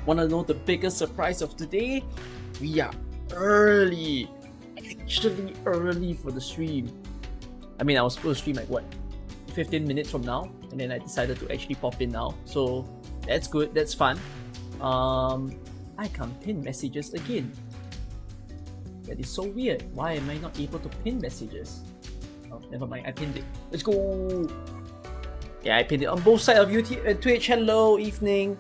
Want to know the biggest surprise of today? We are early. Actually early for the stream. I mean, I was supposed to stream like what? 15 minutes from now, and then I decided to actually pop in now. So that's good, that's fun. I can't pin messages again. That is so weird. Why am I not able to pin messages? Oh, never mind, I pinned it. Let's go! Yeah, I pinned it on both sides of YouTube and Twitch. Hello, evening.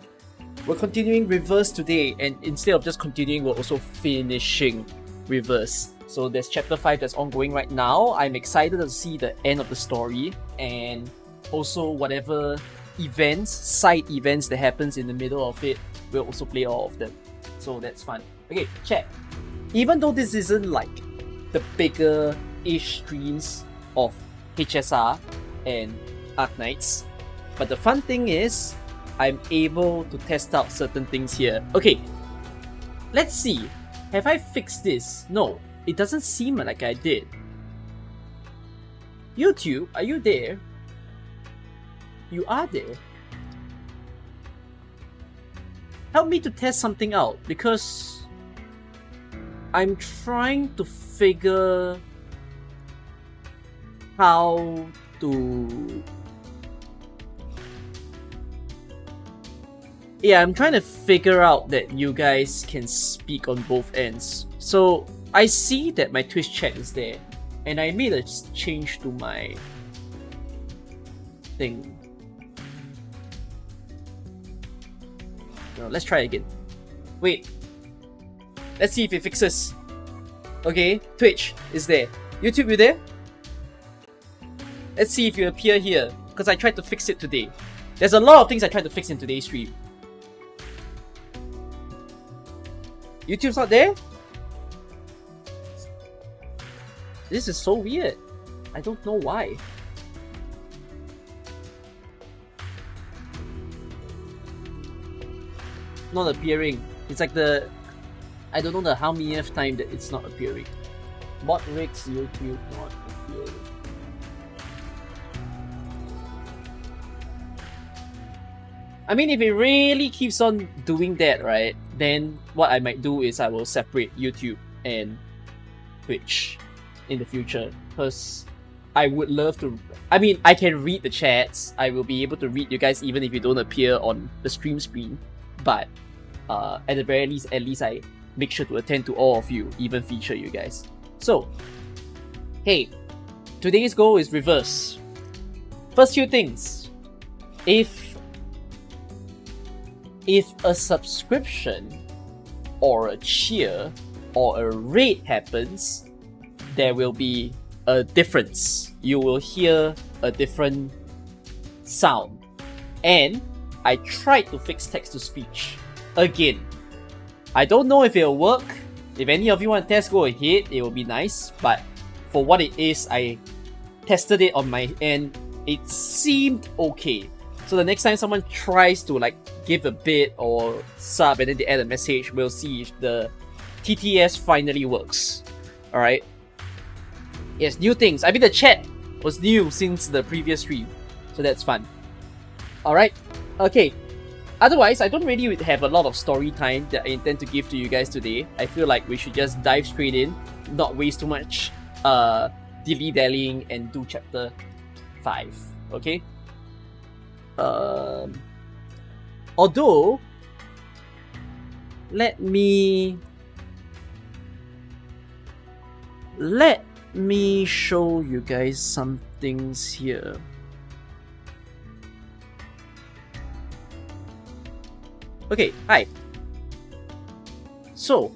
We're continuing reverse today, and instead of just continuing, we're also finishing reverse. So there's chapter 5 that's ongoing right now. I'm excited to see the end of the story, and also whatever events, side events that happens in the middle of it, we'll also play all of them. So that's fun. Okay, chat. Even though this isn't like the bigger-ish streams of HSR and Arknights, but the fun thing is, I'm able to test out certain things here. Okay, let's see. Have I fixed this? No, it doesn't seem like I did. YouTube, are you there? You are there. Help me to test something out, because I'm trying to figure how to... Yeah, I'm trying to figure out that you guys can speak on both ends. So I see that my Twitch chat is there, and I made a change to my thing. No, let's try again. Wait. Let's see if it fixes. Okay, Twitch is there. YouTube, you there? Let's see if you appear here, because I tried to fix it today. There's a lot of things I tried to fix in today's stream. YouTube's not there? This is so weird. I don't know why. Not appearing. It's like the... I don't know the how many time that it's not appearing. Bot rigs YouTube not appearing. I mean, if it really keeps on doing that, right, then what I might do is I will separate YouTube and Twitch in the future, because I would love to... I mean, I can read the chats, I will be able to read you guys even if you don't appear on the stream screen, but at the very least, at least I make sure to attend to all of you, even feature you guys. So, hey, today's goal is reverse. First few things. If a subscription or a cheer or a raid happens, there will be a difference. You will hear a different sound. And I tried to fix text-to-speech again. I don't know if it'll work. If any of you want to test, go ahead. It will be nice. But for what it is, I tested it on my end. It seemed okay. So the next time someone tries to like give a bit or sub and then they add a message, we'll see if the TTS finally works. Alright? Yes, new things. I mean, the chat was new since the previous stream, so that's fun. Alright? Okay. Otherwise, I don't really have a lot of story time that I intend to give to you guys today. I feel like we should just dive straight in, not waste too much dilly-dallying, and do chapter 5. Okay? Although, let me show you guys some things here. Okay, hi. So,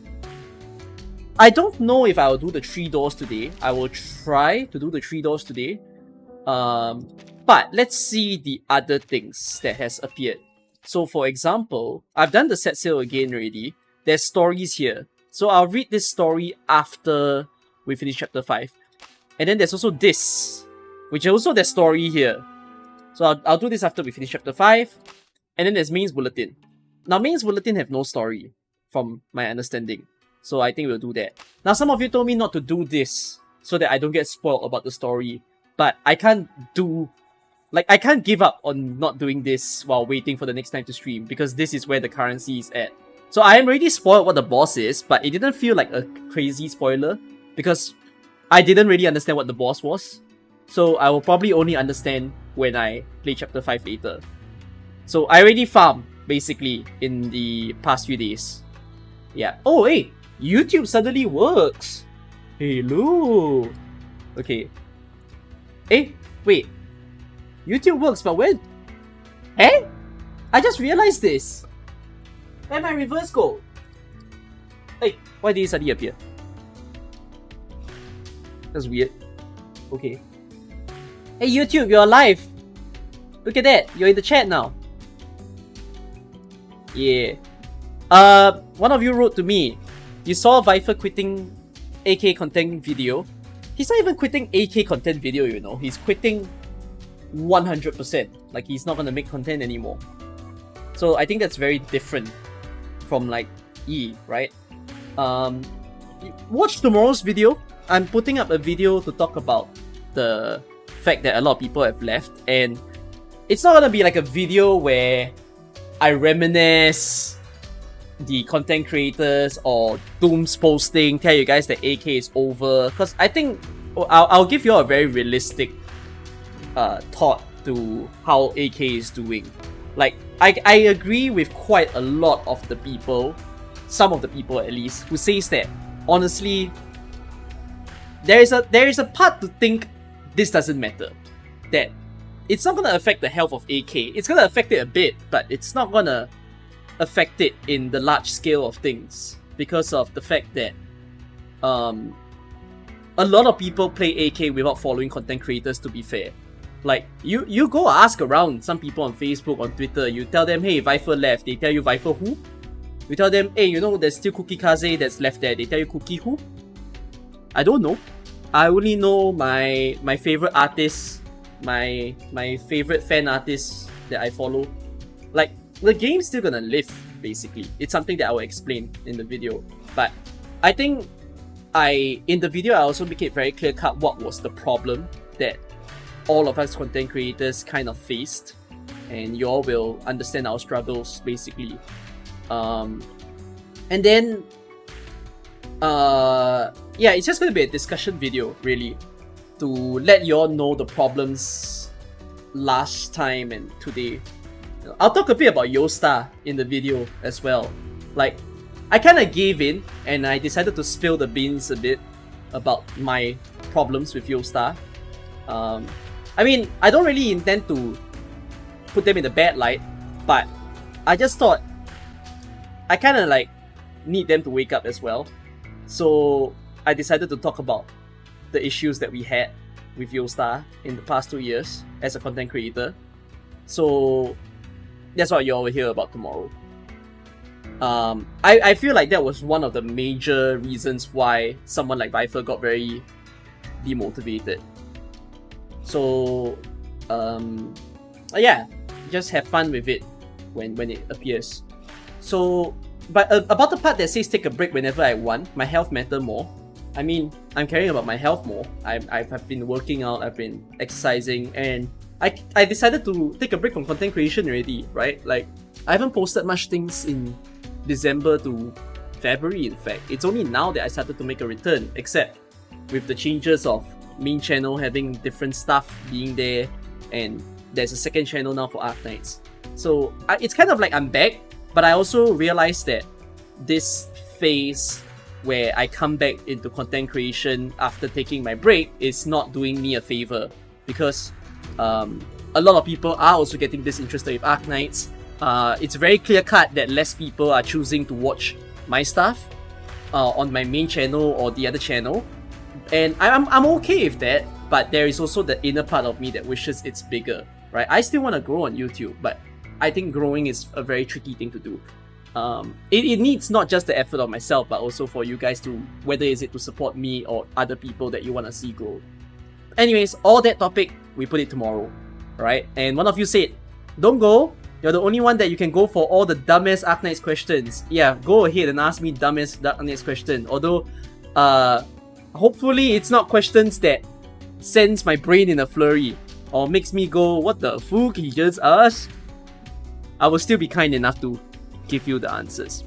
I don't know if I will do the 3 doors today. I will try to do the 3 doors today. But let's see the other things that has appeared. So for example, I've done the set sale again already. There's stories here. So I'll read this story after we finish chapter 5. And then there's also this, which is also there's story here. So I'll do this after we finish chapter 5. And then there's Main's Bulletin. Now Main's Bulletin have no story, from my understanding. So I think we'll do that. Now some of you told me not to do this, so that I don't get spoiled about the story. But I can't do like, I can't give up on not doing this while waiting for the next time to stream, because this is where the currency is at. So I am already spoiled what the boss is, but it didn't feel like a crazy spoiler, because I didn't really understand what the boss was. So I will probably only understand when I play chapter 5 later. So I already farmed, basically, in the past few days. Yeah. Oh, hey! YouTube suddenly works! Hello! Okay. Hey, wait. YouTube works, but when? Eh? I just realized this! Where'd my reverse go? Hey, why did it suddenly appear? That's weird. Okay. Hey YouTube, you're alive! Look at that, you're in the chat now. Yeah. One of you wrote to me, you saw Viper quitting AK content video. He's not even quitting AK content video, you know. He's quitting 100%. Like, he's not gonna make content anymore. So I think that's very different from like E, right? Watch tomorrow's video. I'm putting up a video to talk about the fact that a lot of people have left, and it's not gonna be like a video where I reminisce the content creators or dooms posting, tell you guys that AK is over, because I think I'll give you a very realistic thought to how AK is doing. Like, I agree with quite a lot of the people, some of the people at least, who says that honestly there is a part to think this doesn't matter, that it's not gonna affect the health of AK. It's gonna affect it a bit, but it's not gonna affect it in the large scale of things, because of the fact that a lot of people play AK without following content creators, to be fair. Like, you go ask around some people on Facebook, on Twitter, you tell them, hey, Viper left, they tell you Viper who? You tell them, hey, you know, there's still Cookie Kaze that's left there, they tell you Cookie who? I don't know. I only know my favorite artists, my favorite fan artists that I follow. Like, the game's still gonna live, basically. It's something that I will explain in the video. But I think in the video, I also make it very clear cut what was the problem that all of us content creators kind of faced, and you all will understand our struggles, basically. And then yeah, it's just gonna be a discussion video, really, to let you all know the problems last time and today. I'll talk a bit about Yostar in the video as well. Like, I kind of gave in and I decided to spill the beans a bit about my problems with Yostar. I mean, I don't really intend to put them in a bad light, but I just thought I kind of like need them to wake up as well. So I decided to talk about the issues that we had with Yostar in the past 2 years as a content creator. So that's what you all will hear about tomorrow. I feel like that was one of the major reasons why someone like Viper got very demotivated. So yeah, just have fun with it when it appears. So, but about the part that says take a break whenever I want, my health matter more. I mean, I'm caring about my health more. I've been working out, I've been exercising, and I decided to take a break from content creation already, right? Like, I haven't posted much things in December to February, in fact. It's only now that I started to make a return, except with the changes of main channel having different stuff being there, and there's a second channel now for Arc Knights. So it's kind of like I'm back, but I also realized that this phase where I come back into content creation after taking my break is not doing me a favor, because a lot of people are also getting disinterested with Arc Knights. It's very clear cut that less people are choosing to watch my stuff on my main channel or the other channel, and I'm okay with that. But there is also the inner part of me that wishes it's bigger, right? I still want to grow on YouTube, but I think growing is a very tricky thing to do. It needs not just the effort of myself, but also for you guys to, whether is it to support me or other people that you want to see grow. Anyways, all that topic, we put it tomorrow, right? And one of you said, don't go, you're the only one that you can go for all the dumbass Arc Knights questions. Yeah, go ahead and ask me dumbass Arc Knights question. Although, hopefully it's not questions that sends my brain in a flurry. or makes me go, what the fuck he just asked, I will still be kind enough to give you the answers.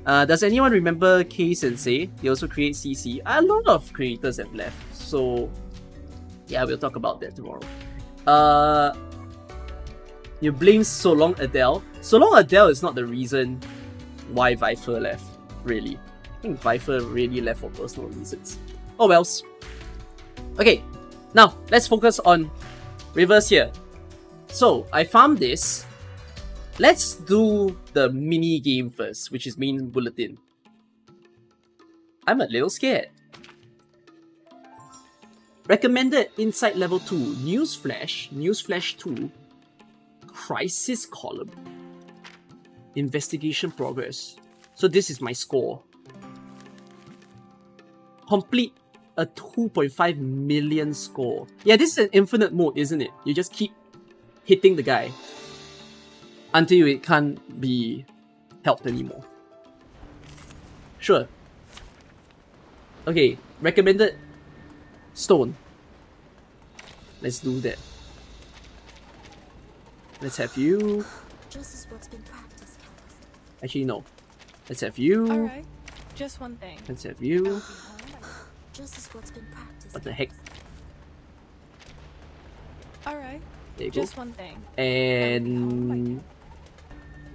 Does anyone remember K Sensei? They also create CC. A lot of creators have left, so yeah, we'll talk about that tomorrow. You blame So Long Adele. So Long Adele is not the reason why Viper left, really. I think Viper really left for personal reasons. Oh wells. Okay, now let's focus on reverse here. So I farmed this. Let's do the mini game first, which is main bulletin. I'm a little scared. Recommended Insight Level 2, Newsflash 2, Crisis column, Investigation Progress. So this is my score. Complete a 2.5 million score. Yeah, this is an infinite mode, isn't it? You just keep hitting the guy until it can't be helped anymore. Sure. Okay, recommended stone. Let's do that. Let's have you. Actually, no. Let's have you. Alright, just one thing. Let's have you. What the heck? Alright, There you just go. one thing. And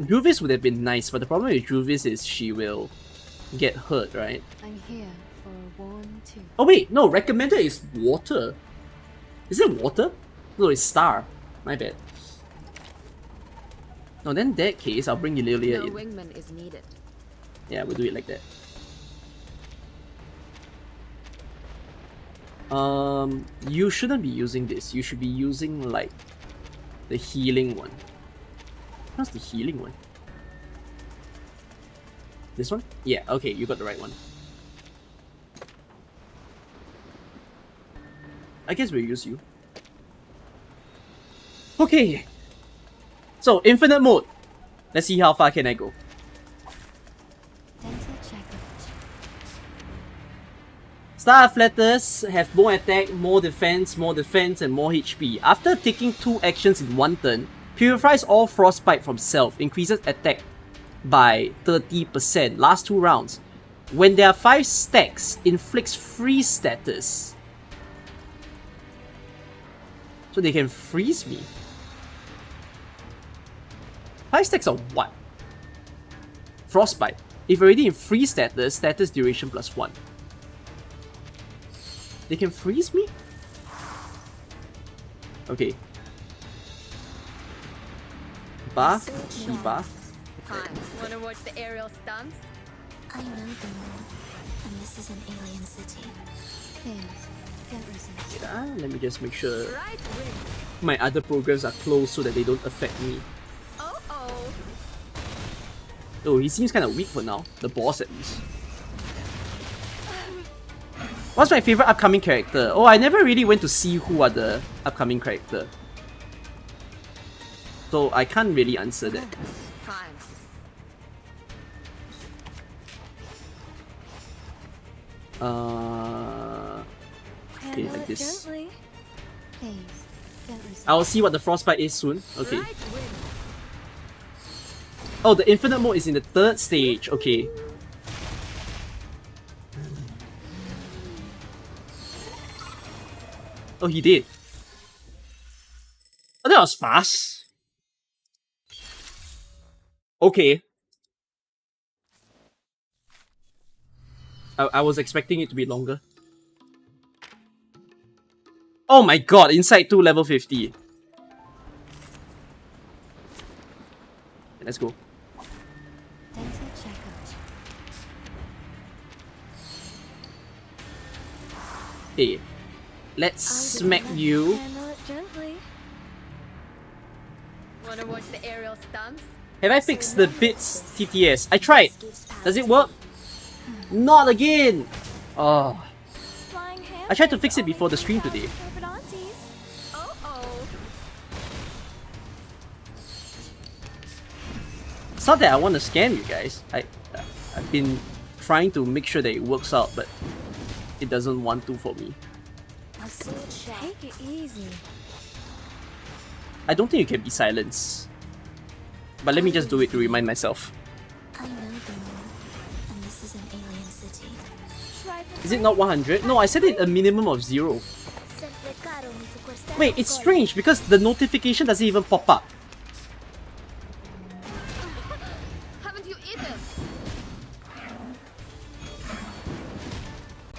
Juvis would have been nice, but the problem with Juvis is she will get hurt, right? I'm here for a warm too. Oh wait, no, recommended is water. Is it water? No, it's star. My bad. No, then in that case, I'll bring Eulalia No in. wingman is needed. Yeah, we'll do it like that. You shouldn't be using this. You should be using like the healing one. What's the healing one? This one? Yeah, okay, you got the right one. I guess we'll use you. Okay. So, infinite mode. Let's see how far can I go. Dental checkup. Star Flatters have more attack, more defense, and more HP. After taking 2 actions in 1 turn, purifies all frostbite from self, increases attack by 30% last 2 rounds. When there are 5 stacks, inflicts freeze status. So they can freeze me. 5 stacks of what? Frostbite. If already in freeze status, status duration +1. They can freeze me? Okay. Buff, debuff. Fine. Wanna watch the aerial stunts? I know them all, and this is an alien city. Please, get resist. Yeah, let me just make sure Right wing. my other programs are closed so that they don't affect me. Oh. Oh, he seems kind of weak for now. The boss at least. What's my favorite upcoming character? Oh, I never really went to see who are the upcoming character. So I can't really answer that. Fine. Okay, like this. Gently. Please, get resist. I will see what the frostbite is soon. Okay. Right wing. Oh, the infinite mode is in the 3rd stage. Okay. Oh, he did. Oh, that was fast. Okay. I was expecting it to be longer. Oh my god, Insight 2 level 50. Let's go. Dental checkup. Hey, let's smack you. Handle it gently. Wanna watch the aerial stunts? Have I fixed the bits TTS? I tried. Does it work? Not again. Oh, Flying hand I tried to fix it before the stream today. Oh. It's not that I want to scam you guys. I've been trying to make sure that it works out, but it doesn't want to for me. Take it easy. I don't think you can be silenced. But let me just do it to remind myself. I know the moon, and this is an alien city. Is it not 100? No, I set it a minimum of 0. Wait, it's strange because the notification doesn't even pop up. Haven't you eaten?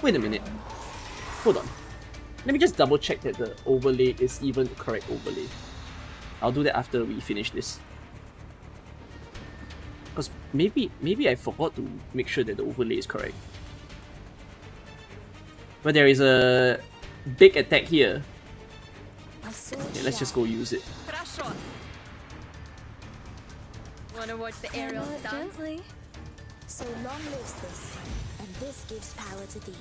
Wait a minute. Hold on. Let me just double check that the overlay is even the correct overlay. I'll do that after we finish this. Because maybe I forgot to make sure that the overlay is correct. But there is a big attack here. Okay, let's just go use it. Wanna watch the aerial stunts? Gently. So long lives this, and this gives power to thee.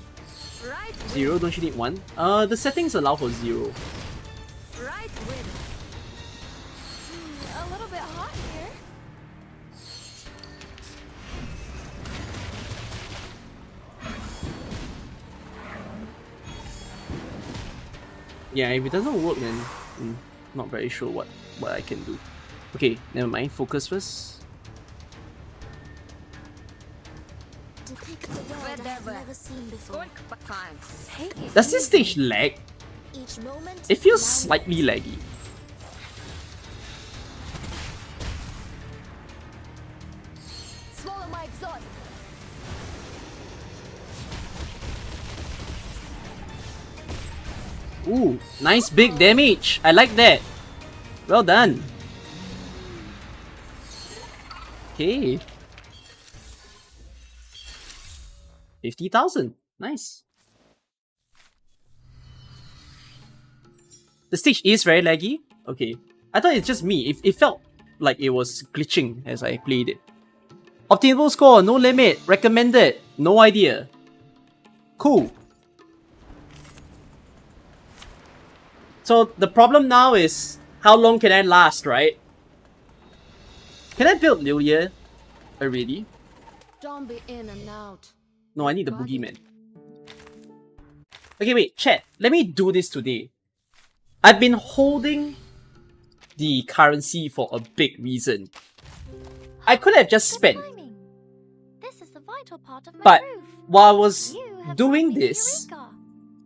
Right 0, don't you need 1? The settings allow for 0. Right win. A little bit hot here. Yeah, if it doesn't work, then not very sure what I can do. Okay, never mind. Focus first. Depict the world I have never seen before. Fine. Take it. Does this stage lag? Each moment, It feels now slightly laggy. Swallow my exhaust. Ooh, nice big damage. I like that. Well done. Okay. 50,000. Nice. The stage is very laggy. Okay. I thought it's just me. It felt like it was glitching as I played it. Optimal score, no limit. Recommended. No idea. Cool. So the problem now is, how long can I last, right? Can I build Lilia already? Don't be in and out. No, I need the boogeyman. Okay, wait, chat. Let me do this today. I've been holding the currency for a big reason. I could have just spent, This is the vital part of my but proof. while I was You have doing brought me to this, Eureka.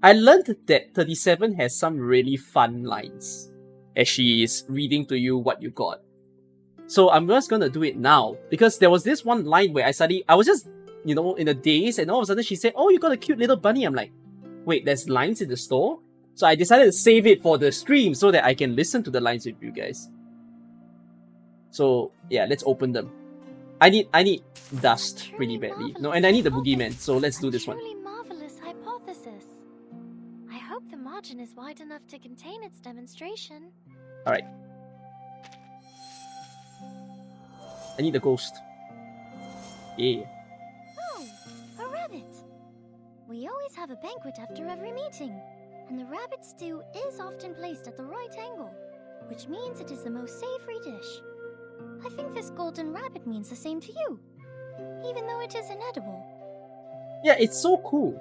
I learned that 37 has some really fun lines as she is reading to you what you got. So I'm just gonna do it now because there was this one line where I was just, you know, in a daze, and all of a sudden she said, "Oh, you got a cute little bunny." I'm like, wait, there's lines in the store? So I decided to save it for the stream so that I can listen to the lines with you guys. So yeah, let's open them. I need dust really badly. No, and I need the boogeyman, so let's do this one. Truly marvelous hypothesis. I hope the margin is wide enough to contain its demonstration. Alright. I need the ghost. Yeah. Oh, a rabbit. We always have a banquet after every meeting, and the rabbit stew is often placed at the right angle, which means it is the most savory dish. I think this golden rabbit means the same to you, even though it is inedible. Yeah, it's so cool.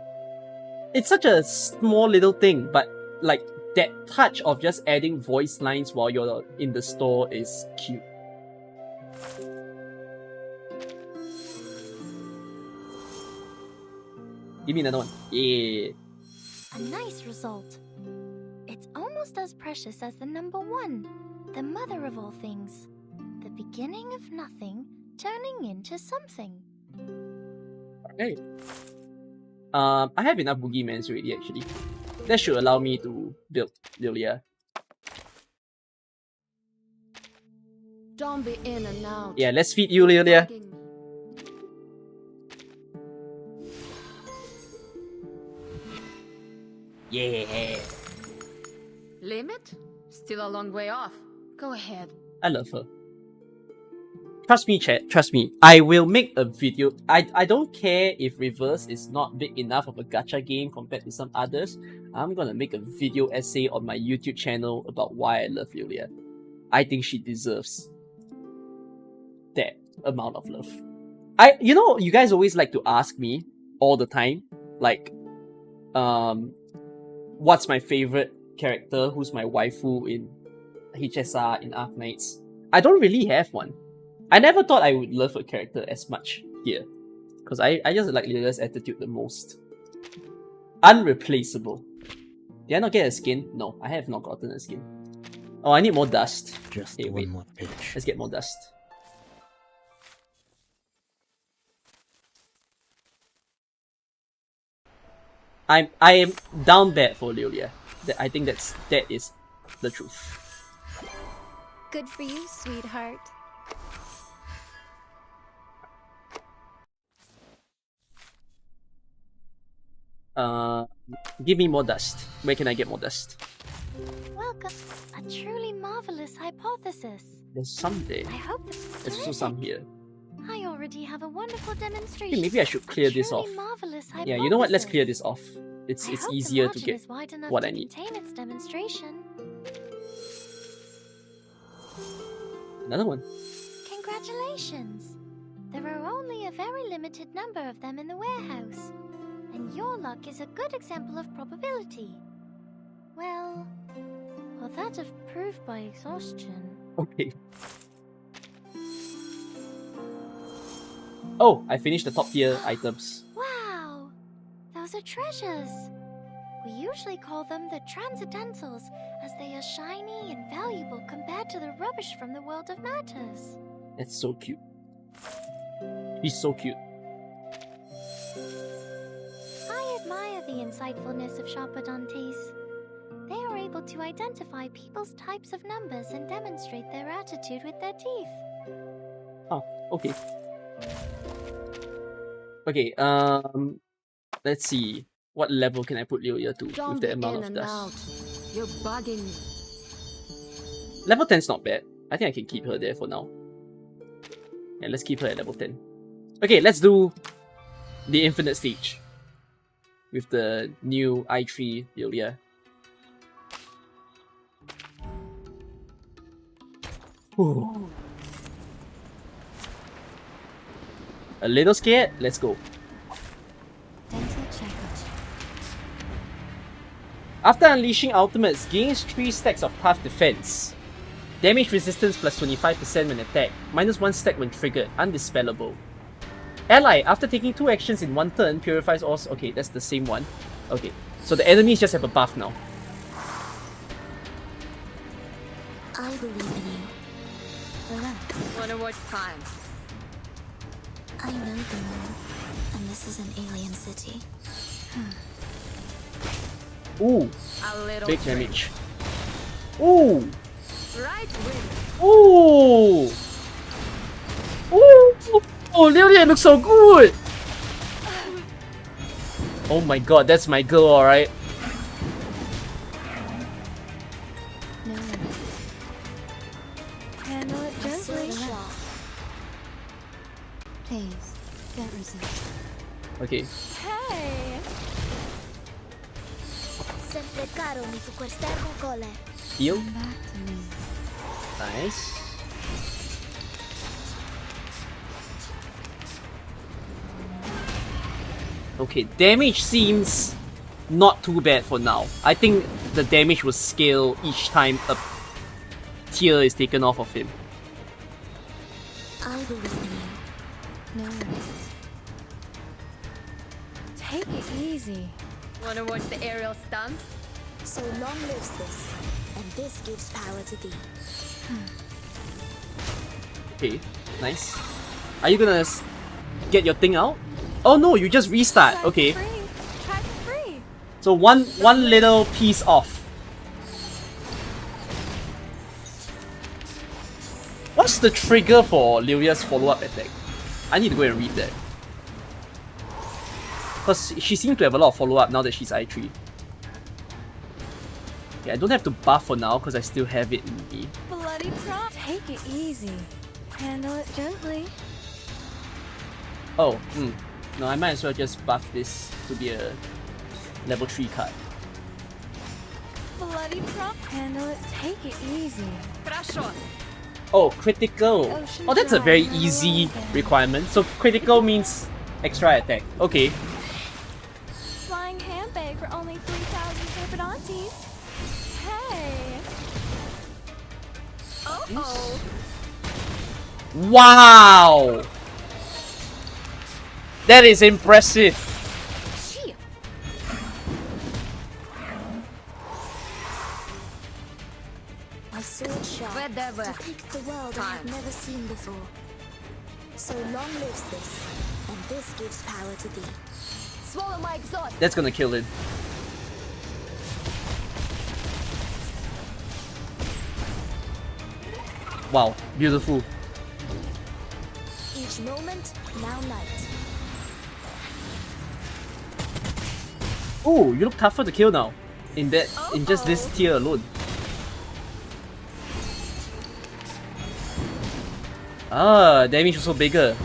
It's such a small little thing, but like that touch of just adding voice lines while you're in the store is cute. Give me another one. Yeah. A nice result. It's almost as precious as the number 1, the mother of all things. The beginning of nothing, turning into something. Okay. I have enough boogeymans already actually. That should allow me to build Lilia. Don't be in and out. Yeah, let's feed you, Lilia. Yeah. Limit? Still a long way off. Go ahead. I love her. Trust me, chat. Trust me. I will make a video. I don't care if Reverse is not big enough of a gacha game compared to some others. I'm gonna make a video essay on my YouTube channel about why I love Lilia. I think she deserves that amount of love. You know, you guys always like to ask me all the time, like, what's my favorite character? Who's my waifu in HSR in Arknights. I don't really have one. I never thought I would love a character as much here. Because I just like Lilia's attitude the most. Unreplaceable. Did I not get a skin? No, I have not gotten a skin. Oh, I need more dust. Just Hey, one wait. more page. Let's get more dust. I am down bad for Lilia. I think that is the truth. Good for you, sweetheart. Give me more dust. Where can I get more dust? Welcome. A truly marvelous hypothesis. There's some there. I hope this is There's also some here. I already have a wonderful demonstration. Okay, maybe I should clear A this off. truly marvelous Yeah, you know what? Let's hypothesis. clear this off. It's I hope the easier to margin get is wide enough what to I need. contain its demonstration. Another one. Congratulations! There are only a very limited number of them in the warehouse, and your luck is a good example of probability. Well, or that of proof by exhaustion. Okay. Oh, I finished the top tier items. Wow! Those are treasures! We usually call them the transcendentals, as they are shiny and valuable compared to the rubbish from the world of matters. That's so cute. He's so cute. I admire the insightfulness of Sharpadontes. They are able to identify people's types of numbers and demonstrate their attitude with their teeth. Oh, okay. Okay, let's see. What level can I put Lilia to Don't with be the amount in of and dust? out. You're bugging me. Level 10's not bad. I think I can keep her there for now. Yeah, let's keep her at level 10. Okay, let's do the infinite stage. With the new i3 Lilia. Ooh. A little scared? Let's go. Dental checkup. After unleashing ultimates, gains 3 stacks of path defense. Damage resistance plus 25% when attacked, minus 1 stack when triggered, undispellable. Ally, after taking 2 actions in 1 turn, purifies all. Okay, that's the same one. Okay, so the enemies just have a buff now. I believe in you. Relax. Wonder what time. I know the moon, and this is an alien city. Ooh, A little big trick. damage. Ooh, Right wing. ooh, ooh. Oh, Lilia looks so good. Oh my god, that's my girl, alright. No one. Handle it gently. Please, don't resist. Okay, Hey! Sempre caro mi tu quest'ermo cole. heal. Come back to me. Nice. Okay, damage seems not too bad for now. I think the damage will scale each time a tier is taken off of him. I believe in you. No one. Take it easy. Wanna watch the aerial stunts? So long lives this, and this gives power to thee. Okay, nice. Are you gonna get your thing out? Oh no, you just restart. Try Okay, for free. Try for free. so one little piece off. What's the trigger for Lilia's follow-up attack? I need to go and read that. Because she seems to have a lot of follow-up now that she's I3. Okay, I don't have to buff for now because I still have it in me. Bloody prompt. Take it easy. Handle it gently. Oh, no, I might as well just buff this to be a level 3 card. Bloody prompt. Handle it. Take it easy. Хорошо. Oh, critical. Ocean Oh, that's a Drive, very hello easy again. requirement. So critical means extra attack. Okay. Flying handbag for only 3,000 Carpadontes. Hey! Uh-oh. Wow! That is impressive. Gee, My sword sharp Whatever. depict the world I have Time. never seen before. So long lives this, and this gives power to thee. Swallow my exhaust. That's gonna kill it. Wow, beautiful. Each moment, now night. Oh, you look tougher to kill now. In just this tier alone. Ah, damage also bigger.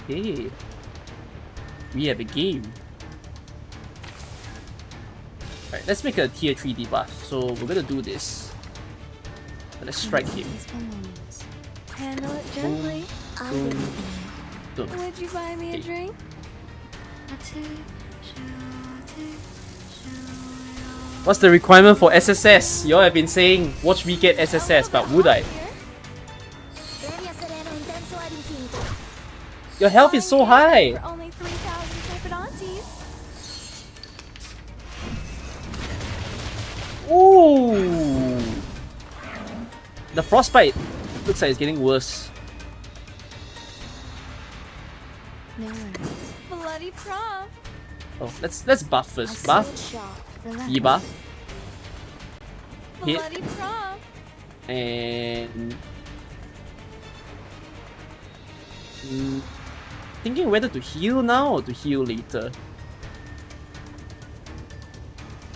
Hey, we have a game. Alright, let's make a tier 3 debuff. So we're gonna do this. Let's strike him. Handle it gently. Boom. Boom. Would you buy me a Hey. drink? What's the requirement for SSS? Y'all have been saying, watch me get SSS, but would I? Premio sereno intenso ad infinito. Your health is so high! For only 3,000 Trepidantes. Ooh! The frostbite looks like it's getting worse. Bloody prom. Oh, let's buff My first. Buff, sword sharp. debuff, hit, Bloody prom. and thinking whether to heal now or to heal later.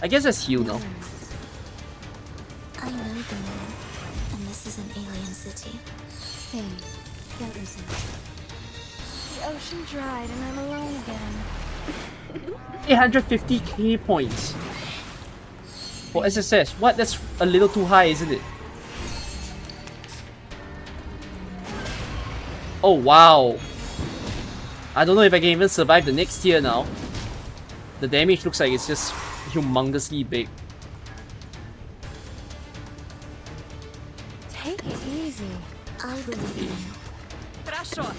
I guess let's heal now. I know the moon, and this is an alien city. Hey, get resist. The ocean dried and I'm alone again. 850k points for SSS. What? That's a little too high, isn't it? Oh wow! I don't know if I can even survive the next tier now. The damage looks like it's just humongously big. Take it easy. I believe in you. Хорошо.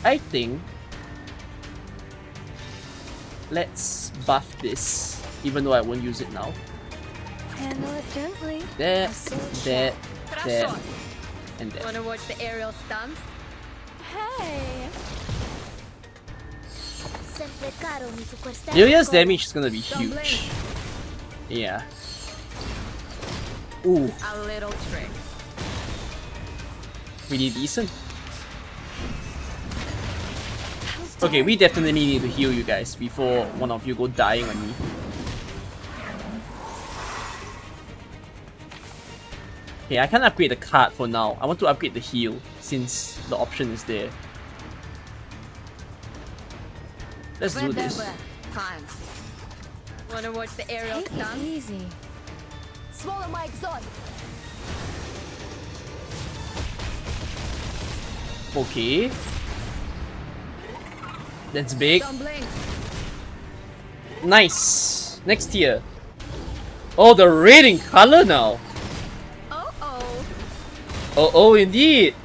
I think let's buff this, even though I won't use it now. Handle it gently. That, that, that, Хорошо. and that. Wanna watch the aerial stunts? Hey. Sempre caro mi su questa. Lilia's damage is gonna be Don't blame. huge. Yeah. Ooh, A little trick. pretty decent. Okay, we definitely need to heal you guys before one of you go dying on me. Okay, I can't upgrade the card for now. I want to upgrade the heal since the option is there. Let's do this. Whatever. Time. Wanna watch the aerial Take it stunts? easy. Swallow my exhaust. Okay. That's big. Don't blink. Nice. Next tier. Oh, the red in color now. Oh-oh. Oh, indeed.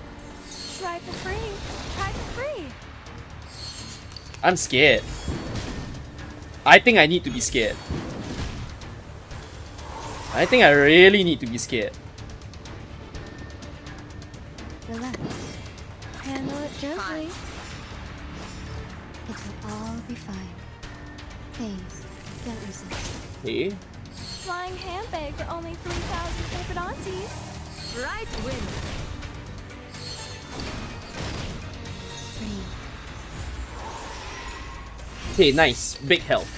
Try for free. Try for free. I'm scared. I think I need to be scared. I think I really need to be scared. Relax. Handle it gently. Fine. It will all be fine. Please, get resist. Okay. Flying handbag for only 3,000 Trepidantes. Right win. Free. Okay, nice. Big health.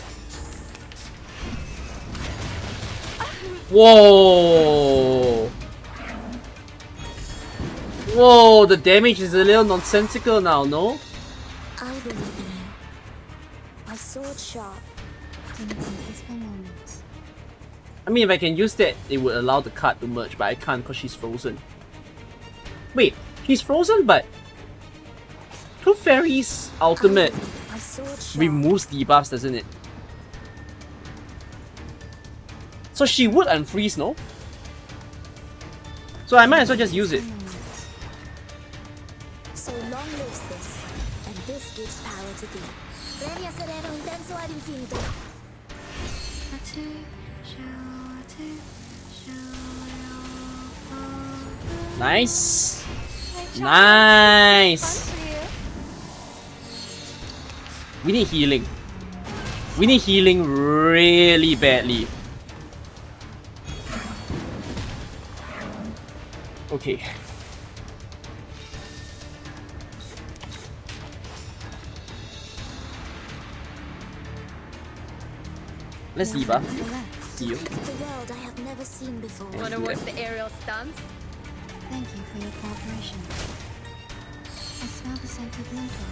Whoa! Whoa, the damage is a little nonsensical now, no? I believe in you. My sword sharp. In some peaceful moments. I mean, if I can use that, it would allow the card to merge, but I can't because she's frozen. Wait, she's frozen, but Tooth Fairy's ultimate My sword sharp. removes debuffs, doesn't it? So she would unfreeze, no? So I might as well just use it. So long lives this, and this gives power to thee. Premio sereno intenso ad infinito. Nice. Nice. We need healing. We need healing really badly. Okay. Let's debuff. Heal. The world I have never seen before. Wanna watch the aerial stunts? Thank you for your cooperation. I smell the scent of lincoln.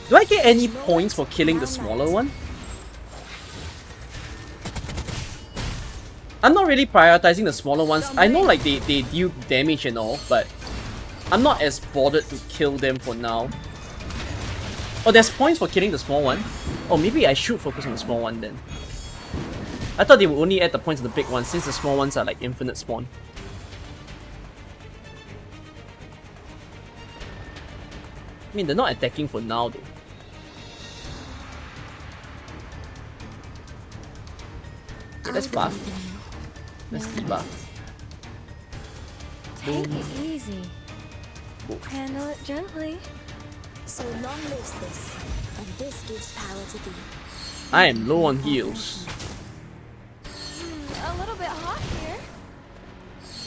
Do I get any points for killing the smaller one? I'm not really prioritizing the smaller ones. I know like they deal damage and all, but I'm not as bothered to kill them for now. Oh, there's points for killing the small one? Oh, maybe I should focus on the small one then. I thought they would only add the points to the big ones since the small ones are like infinite spawn. I mean, they're not attacking for now though. Okay, let's buff. Let's debuff. Take it easy. Oh. Handle it gently. So long lives this, and this gives power to thee. I am low on heals. A little bit hot here.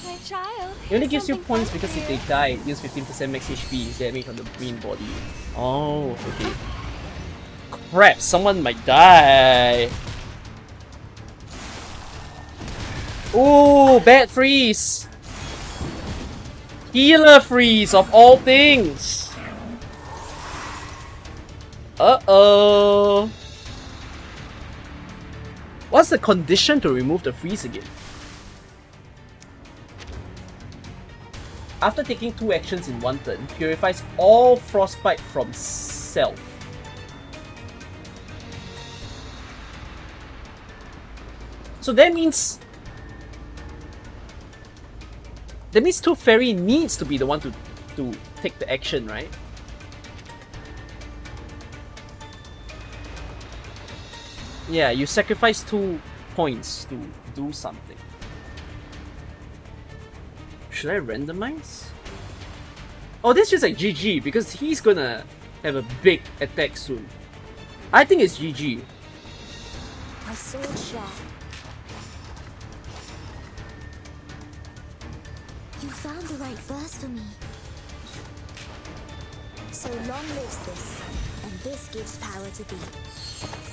My child. It only gives you points because if they die, it deals 15% max HP damage on the green body. Oh, okay. Crap, someone might die. Ooh, bad freeze. Healer freeze of all things. Uh-oh. What's the condition to remove the freeze again? After taking 2 actions in 1 turn, purifies all frostbite from self. So that means... That means Tooth Fairy needs to be the one to take the action, right? Yeah, you sacrifice 2 points to do something. Should I randomize? Oh, this is like GG because he's gonna have a big attack soon. I think it's GG. My sword sharp. You found the right verse for me. So long lives this, and this gives power to thee.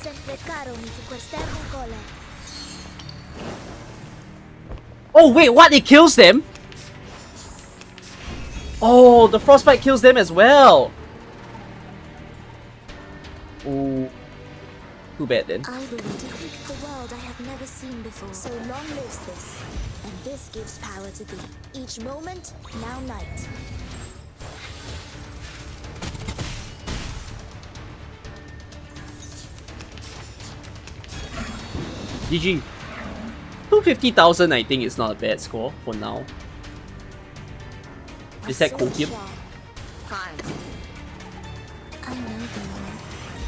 Sempre caro mi fu quest'ermo cole. Oh wait, what? It kills them? Oh, the frostbite kills them as well. Oh, too bad then. I will depict the world I have never seen before. So long lives this, and this gives power to thee. Each moment, now night. GG. 250,000 I think is not a bad score for now. Is that copium? Fine. I know the world,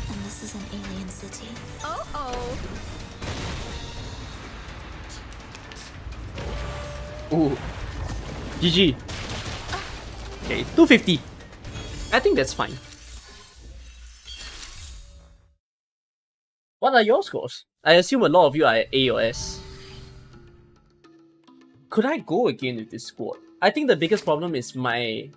and this is an alien city. Oh. Ooh. GG. Okay, 250. I think that's fine. What are your scores? I assume a lot of you are at A or S. Could I go again with this squad? I think the biggest problem is my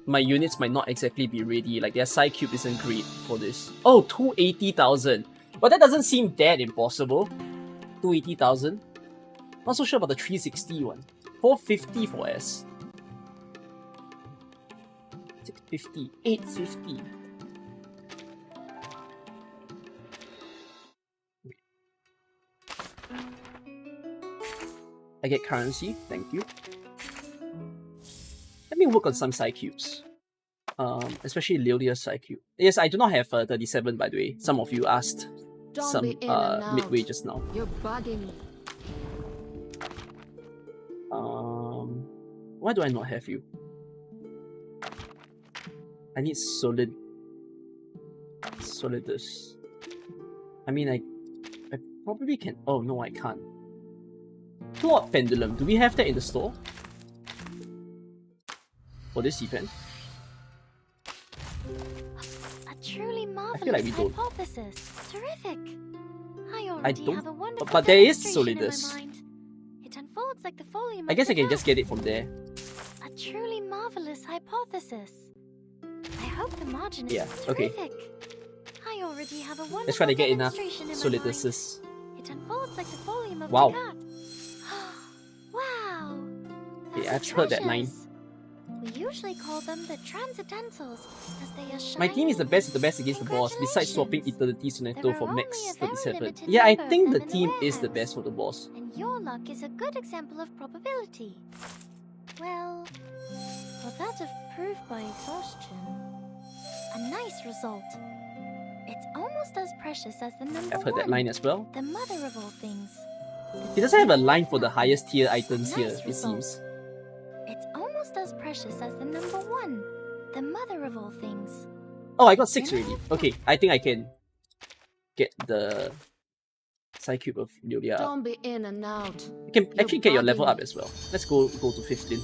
units might not exactly be ready. Like their side cube isn't great for this. Oh, 280,000. But that doesn't seem that impossible. 280,000. Not so sure about the 360 one. 450 for S. 650, 850. I get currency, thank you. Let me work on some side cubes. Especially Lilia's side cube. Yes, I do not have 37 by the way. Some of you asked Don't some be in and out. midway just now. You're bugging me. Why do I not have you? I need solidus. I mean, I probably can. Oh no, I can't. Plot pendulum. Do we have that in the store for this event? A truly marvelous like we don't. hypothesis. Terrific. I I already don't. have a wonderful But there is demonstration in my solidus. mind. It unfolds like the folium I of guess the I can just cat. get it from there. A truly marvelous hypothesis. I hope the margin is Yeah, okay. terrific. I already have a wonderful Let's try to get enough demonstration in my mind. soliduses. It unfolds like the folium of Wow. the cat. Wow. Okay, Those I've are heard that line. treasures. We usually call them the transcendentals, as they are shiny. My team is the best of the best against the boss, besides swapping Eternity Sonetto There for are Max only a very 37. limited Yeah, I number of think the them in the team is the warehouse. best for the boss. And your luck is a good example of probability. Well, for that of proof by exhaustion, a nice result. It's almost as precious as the number I've heard that one, line as well. the mother of all things. He doesn't have a line for the highest tier items here, Nice it result. seems. It's almost as precious as the number one, the mother of all things. Oh, I got 6 already. Okay, I think I can get the Psycube of Lilia up. Don't be in and out. You can You're actually get your level bugging up me. as well. Let's go to 15.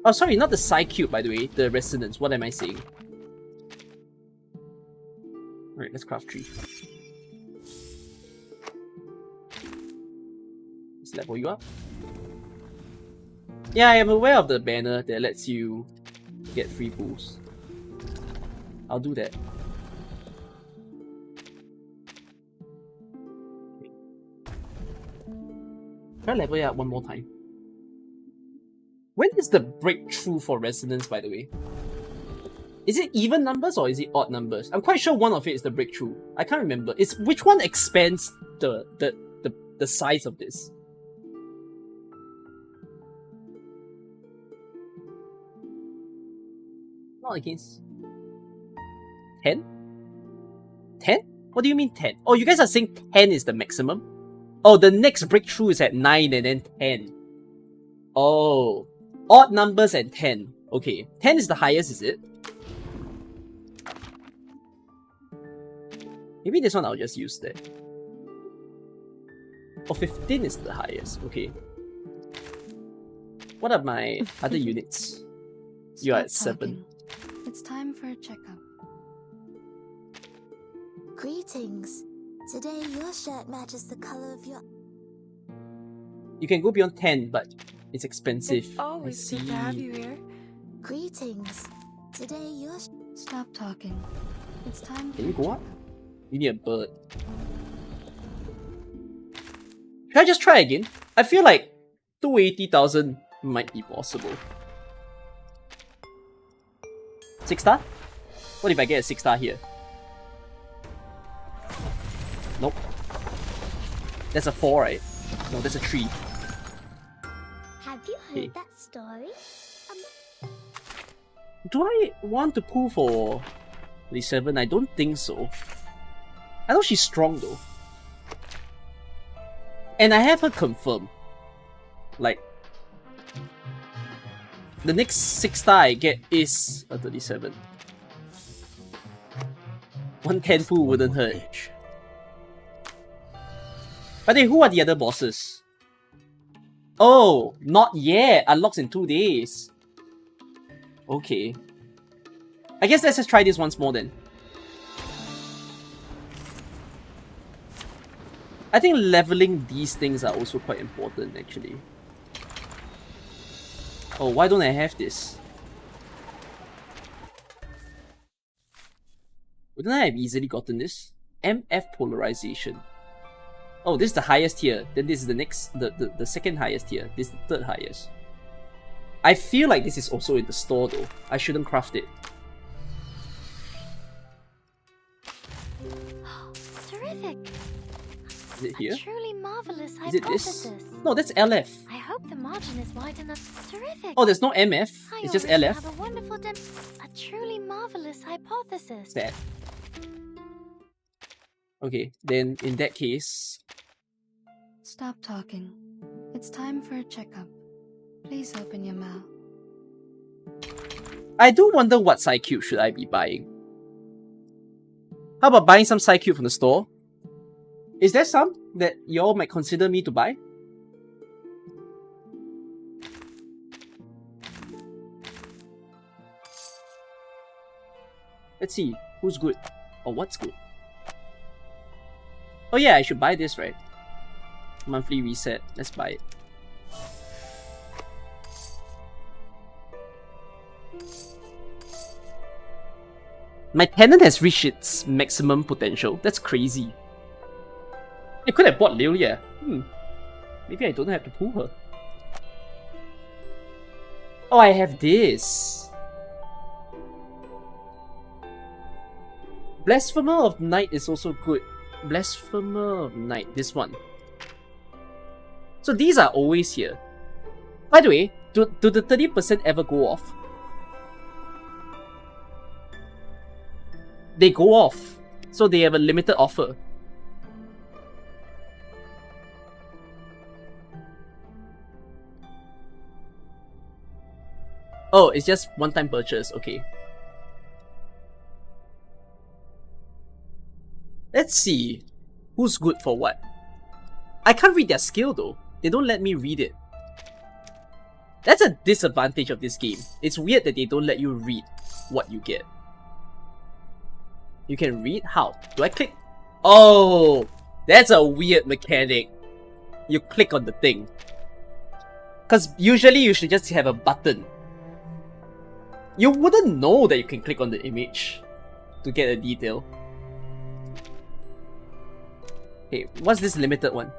Oh, sorry, not the Psycube, by the way. The Resonance. What am I saying? Alright, let's craft 3. Let's level you up. Yeah, I am aware of the banner that lets you get free boosts. I'll do that. Try level it up one more time. When is the breakthrough for Resonance, by the way? Is it even numbers or is it odd numbers? I'm quite sure one of it is the breakthrough. I can't remember. It's which one expands the size of this? Not against 10? 10? What do you mean 10? Oh, you guys are saying 10 is the maximum? Oh, the next breakthrough is at 9 and then 10. Oh, odd numbers and 10. Okay, 10 is the highest, is it? Maybe this one I'll just use that. Oh, 15 is the highest. Okay. What are my other units? You're at 7. It's time for a checkup. Greetings. Today your shirt matches the color of your... You can go beyond 10, but it's expensive. It's always I good see. to have you here. Greetings. Today your... Stop talking. It's time to Can you check go up? You need a bird. Should I just try again? I feel like 280,000 might be possible. 6 star? What if I get a 6 star here? Nope. That's a 4, right? No, that's a 3. Have you heard Okay. that story? Do I want to pull for 37? I don't think so. I know she's strong though. And I have her confirmed. Like, the next 6 star I get is a 37. 110 pull wouldn't hurt. But then who are the other bosses? Oh, not yet. Unlocks in 2 days. Okay. I guess let's just try this once more then. I think leveling these things are also quite important actually. Oh, why don't I have this? Wouldn't I have easily gotten this? MF polarization. Oh, this is the highest tier. Then this is the next, the second highest tier. This is the third highest. I feel like this is also in the store though. I shouldn't craft it. Terrific. Is it here? A truly marvelous Is it this? hypothesis. No, that's LF. I hope the margin is wide enough. Terrific. Oh, there's no MF. I It's just already LF. have a wonderful a truly marvelous hypothesis. That. Okay, then in that case, Stop talking. It's time for a checkup. Please open your mouth. I do wonder what side cube should I be buying. How about buying some side cube from the store? Is there some that y'all might consider me to buy? Let's see, who's good? Or what's good? Oh yeah, I should buy this, right? Monthly reset, let's buy it. My tenant has reached its maximum potential. That's crazy. I could have bought Lilia. Maybe I don't have to pull her. Oh, I have this. Blasphemer of Night is also good. Blasphemer of Night, this one. So these are always here. By the way, do the 30% ever go off? They go off. So they have a limited offer. Oh, it's just one-time purchase, okay. Let's see. Who's good for what? I can't read their skill though. They don't let me read it. That's a disadvantage of this game. It's weird that they don't let you read what you get. You can read? How? Do I click? Oh! That's a weird mechanic. You click on the thing. Because usually you should just have a button. You wouldn't know that you can click on the image to get a detail. Okay, what's this limited one?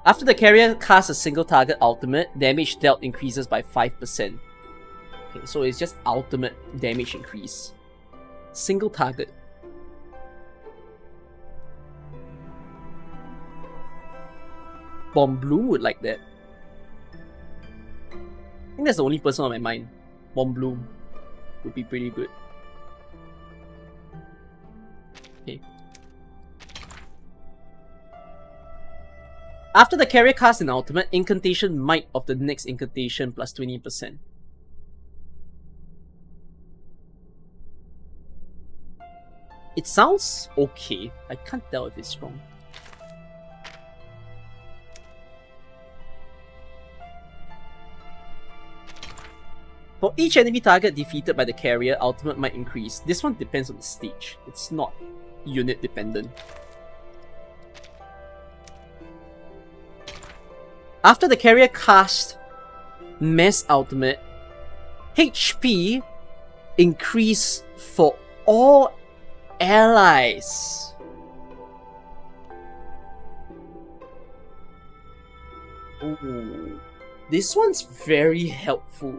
After the carrier casts a single target ultimate, damage dealt increases by 5%. Okay, so it's just ultimate damage increase. Single target. Bomb Bloom would like that. I think that's the only person on my mind. Bomb Bloom would be pretty good. Okay. After the carrier casts an ultimate, incantation might of the next incantation plus 20%. It sounds okay. I can't tell if it's wrong. For each enemy target defeated by the carrier, ultimate might increase. This one depends on the stage. It's not unit dependent. After the carrier casts Mass Ultimate, HP increase for all allies. Ooh, this one's very helpful.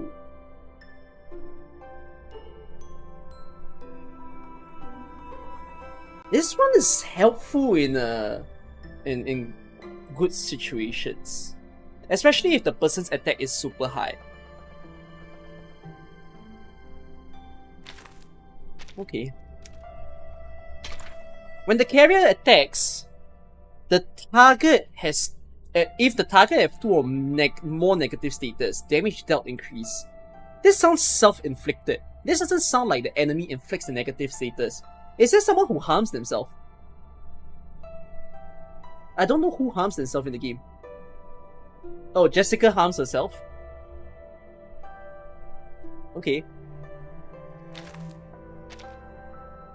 This one is helpful in good situations. Especially if the person's attack is super high. Okay. When the carrier attacks, the target has... if the target has 2 or more negative status, damage dealt increase. This sounds self-inflicted. This doesn't sound like the enemy inflicts the negative status. Is there someone who harms themselves? I don't know who harms themselves in the game. Oh, Jessica harms herself? Okay.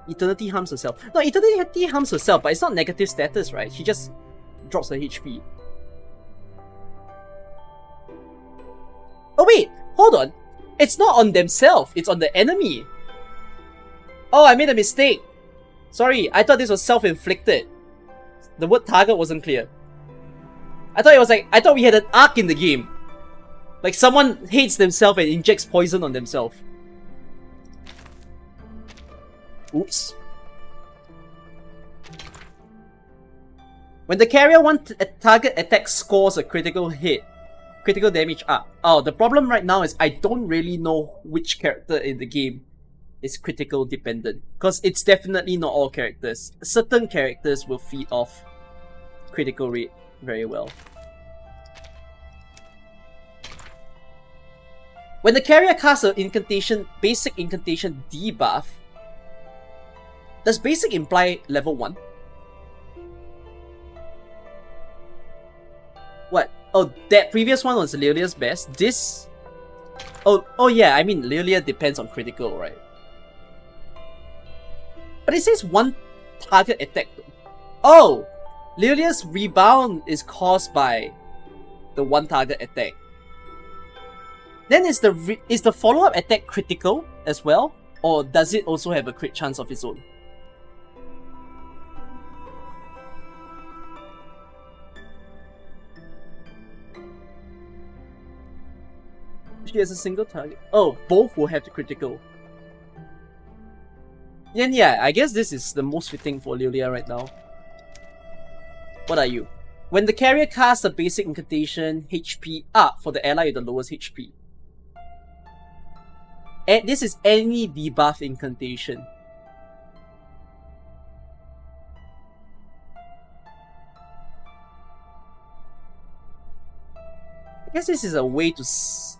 Eternity harms herself. No, Eternity harms herself, but it's not negative status, right? She just drops her HP. Oh wait, hold on. It's not on themselves, it's on the enemy. Oh, I made a mistake. Sorry, I thought this was self-inflicted. The word target wasn't clear. I thought we had an arc in the game. Like someone hates themselves and injects poison on themselves. Oops. When the carrier target attack scores a critical hit, critical damage up. Oh, the problem right now is I don't really know which character in the game is critical dependent. Because it's definitely not all characters. Certain characters will feed off critical rate very well. When the carrier casts an incantation, basic incantation debuff, does basic imply level 1? What? Oh, that previous one was Lilia's best. This... Oh yeah, I mean, Lilia depends on critical, right? But it says one target attack though. Oh! Lilia's rebound is caused by the one target attack. Then is the follow-up attack critical as well? Or does it also have a crit chance of its own? She has a single target. Oh, both will have the critical. Then yeah, I guess this is the most fitting for Lilia right now. What are you? When the carrier casts a basic incantation, HP up for the ally with the lowest HP. And this is any debuff incantation. I guess this is a way to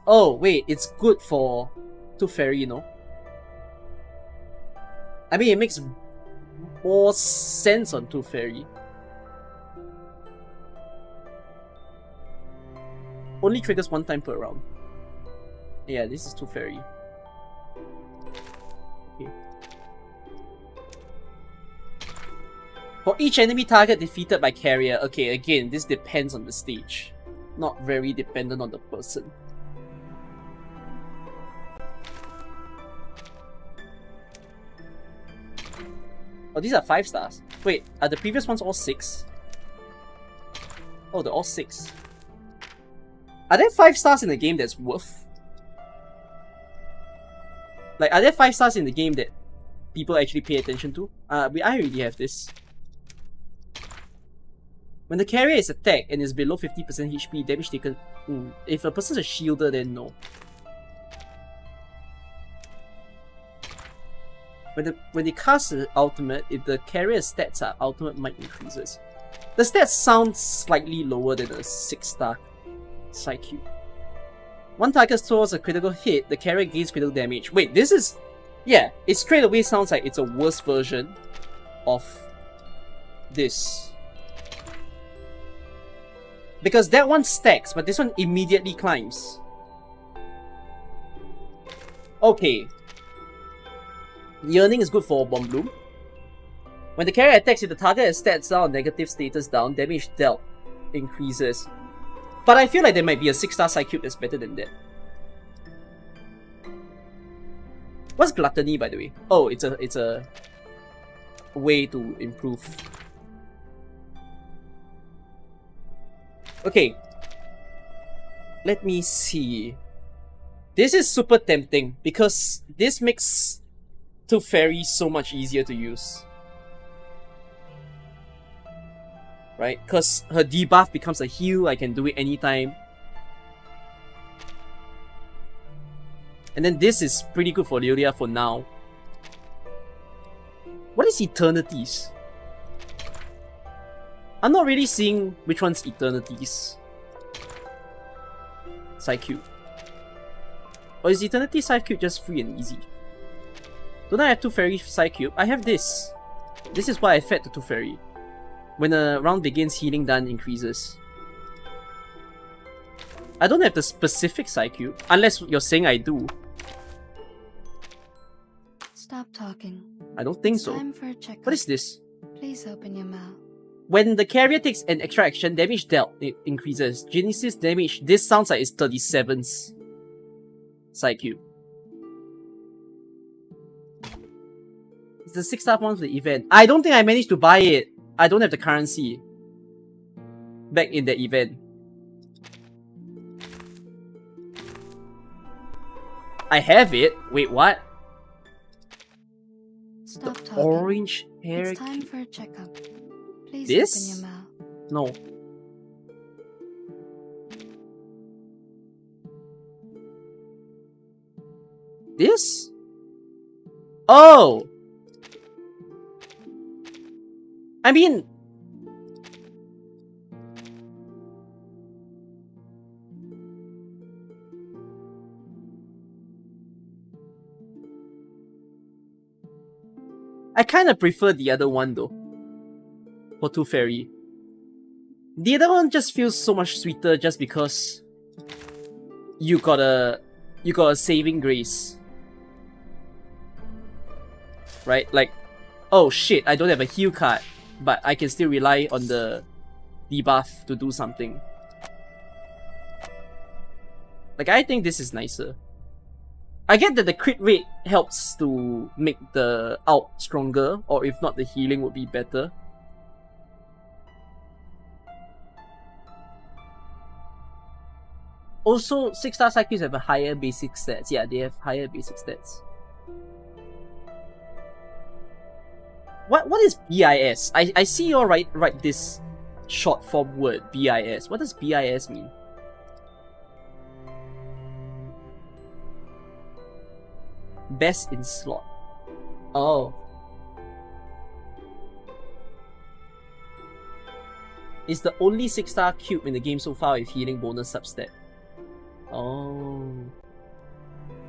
oh wait, it's good for Tooth Fairy, you know? I mean, it makes more sense on Tooth Fairy. Only triggers one time per round. Yeah, this is Tooth Fairy. Okay. For each enemy target defeated by carrier, okay, again, this depends on the stage. Not very dependent on the person. Oh, these are 5 stars. Wait, are the previous ones all 6? Oh, they're all 6. Are there 5 stars in the game that's worth? Like, are there 5 stars in the game that people actually pay attention to? I already have this. When the carrier is attacked and is below 50% HP, damage taken... if a person is a shielder, then no. When they cast the ultimate, if the carrier's stats are ultimate might increases. The stats sound slightly lower than a 6-star Psyche. One target throws a critical hit, the carrier gains critical damage. Wait, this is... yeah, it straight away sounds like it's a worse version of this. Because that one stacks, but this one immediately climbs. Okay. Yearning is good for Bomb Bloom. When the carrier attacks, if the target has stats down, negative status down, damage dealt increases. But I feel like there might be a 6-star Psycube that's better than that. What's Gluttony, by the way? Oh, it's a way to improve. Okay. Let me see. This is super tempting because this makes Tooth Fairy so much easier to use. Right? Because her debuff becomes a heal, I can do it anytime. And then this is pretty good for Lilia for now. What is Eternities? I'm not really seeing which one's Eternities. Psycube. Or is Eternity Psycube just free and easy? Don't I have Tooth Fairy Psycube? I have this. This is what I fed to Tooth Fairy. When a round begins, healing done increases. I don't have the specific Psycube, unless you're saying I do. Stop talking. I don't think so. Time for a checkup. What is this? Please open your mouth. When the carrier takes an extra action, damage dealt it increases. Genesis damage, this sounds like it's 37's Psycube. It's the 6-star one for the event. I don't think I managed to buy it. I don't have the currency back in the event. I have it. Wait, what? Stop talking. Orange hair. It's time for a checkup. Please This? open your mouth. No. This? Oh! I mean... I kind of prefer the other one though. For Tooth Fairy. The other one just feels so much sweeter just because you got a saving grace. Right? Like, oh shit, I don't have a heal card, but I can still rely on the debuff to do something. Like, I think this is nicer. I get that the crit rate helps to make the ult stronger, or if not, the healing would be better. Also, 6-star cycles have a higher basic stats. Yeah, they have higher basic stats. What is BIS? I see you all write this short form word, BIS. What does BIS mean? Best in slot. Oh. It's the only 6-star cube in the game so far with healing bonus substat. Oh.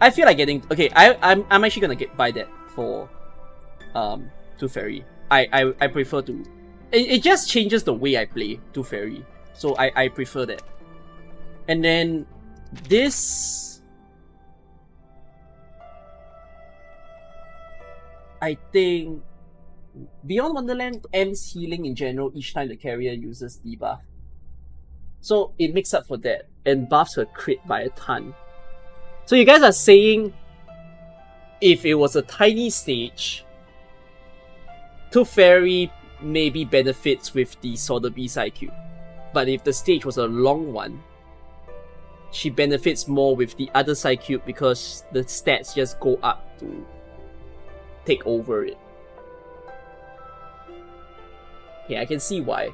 I feel like getting... Okay, I'm actually gonna buy that for Tooth Fairy. I prefer to... It just changes the way I play Tooth Fairy. So I prefer that. And then this... I think Beyond Wonderland ends healing in general each time the carrier uses debuff. So it makes up for that and buffs her crit by a ton. So you guys are saying if it was a tiny stage, Tooth Fairy maybe benefits with the Sotheby IQ. But if the stage was a long one, she benefits more with the other Psycube because the stats just go up to take over it. Yeah, I can see why.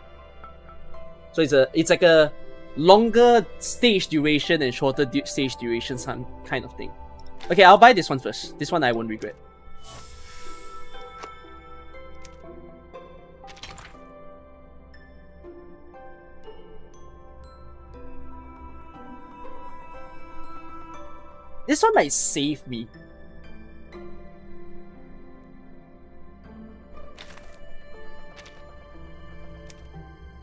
So it's like a longer stage duration and shorter stage duration kind of thing. Okay, I'll buy this one first. This one I won't regret. This one might save me.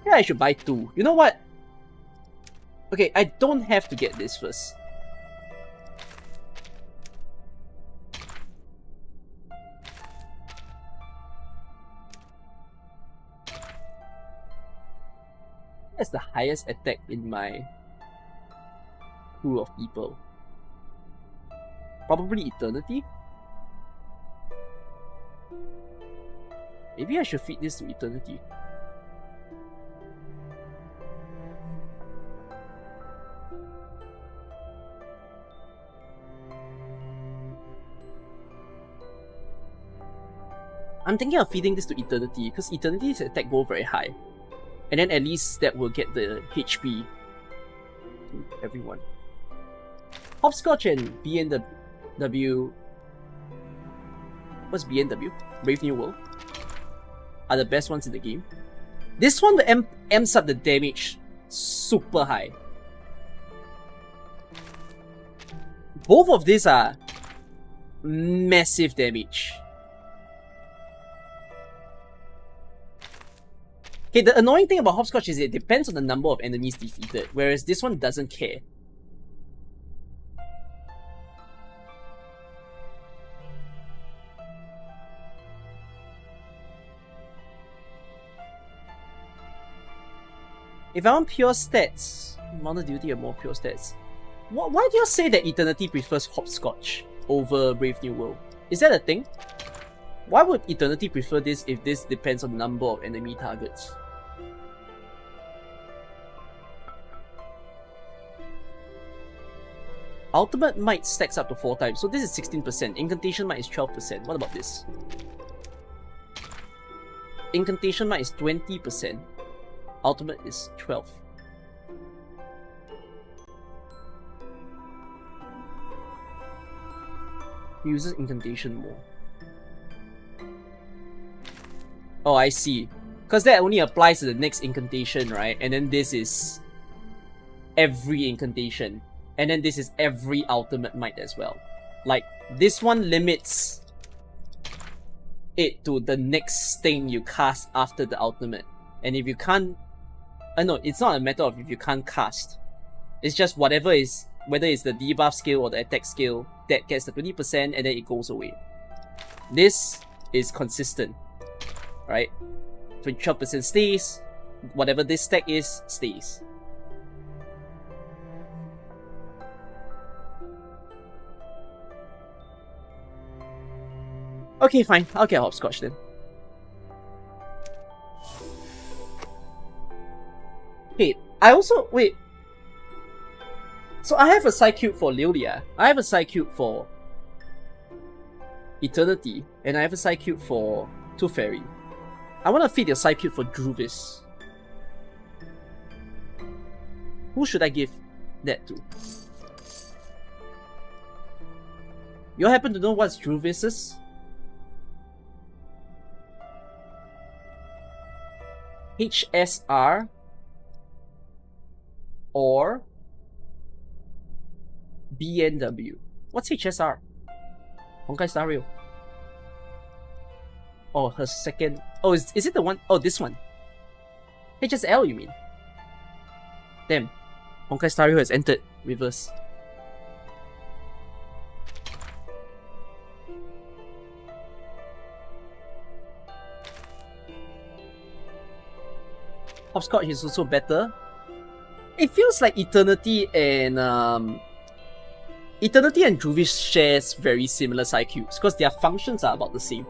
Yeah, I should buy two. You know what? Okay, I don't have to get this first. That's the highest attack in my crew of people. Probably Eternity? Maybe I should feed this to Eternity. I'm thinking of feeding this to Eternity because Eternity's attack go very high. And then at least that will get the HP to everyone. Hopscotch and BNW... What's BNW? Brave New World? Are the best ones in the game. This one amps up the damage super high. Both of these are massive damage. Okay, the annoying thing about Hopscotch is it depends on the number of enemies defeated, whereas this one doesn't care. If I want pure stats, Mounted Duty are more pure stats. Why do you say that Eternity prefers Hopscotch over Brave New World? Is that a thing? Why would Eternity prefer this if this depends on the number of enemy targets? Ultimate Might stacks up to 4 times, so this is 16%. Incantation Might is 12%. What about this? Incantation Might is 20%. Ultimate is 12. Uses Incantation more. Oh, I see. Because that only applies to the next incantation, right? And then this is every incantation. And then this is every ultimate might as well. Like, this one limits it to the next thing you cast after the ultimate. And if you can't... no, it's not a matter of if you can't cast. It's just whatever is... Whether it's the debuff skill or the attack skill, that gets the 20% and then it goes away. This is consistent. Right? 12% stays. Whatever this stack is, stays. Okay, fine. I'll get hopscotch then. Wait, I also... Wait. So I have a side cube for Lilia. I have a side cube for Eternity. And I have a side cube for Tooth Fairy. I want to feed your side cube for Druvis. Who should I give that to? You all happen to know what's Druvis's? HSR or BNW. What's HSR? Honkai Star Rail. Oh, her second... Oh, is it the one... Oh, this one. HSL, you mean? Damn. Honkai Star Rail has entered reverse. Hopscotch is also better. It feels like Eternity and Druvis shares very similar side cubes because their functions are about the same.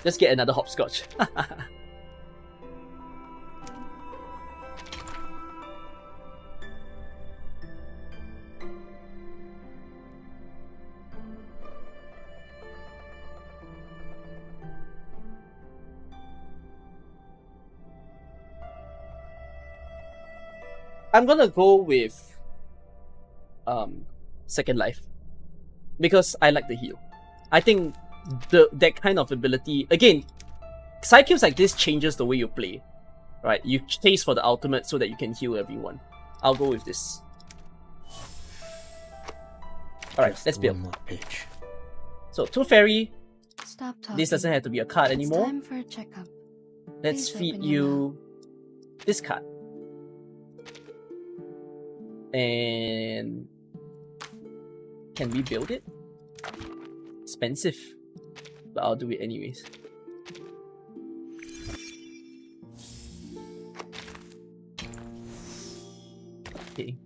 Let's get another hopscotch. I'm gonna go with Second Life because I like the heal. I think that kind of ability, again, side cubes like this changes the way you play, right? You chase for the ultimate so that you can heal everyone. I'll go with this. Alright, let's build. One more page. So, Tooth Fairy, Stop talking. this doesn't have to be a card It's anymore. time for a checkup. Let's Please feed open your you this card. And can we build it? Expensive, but I'll do it anyways. Okay.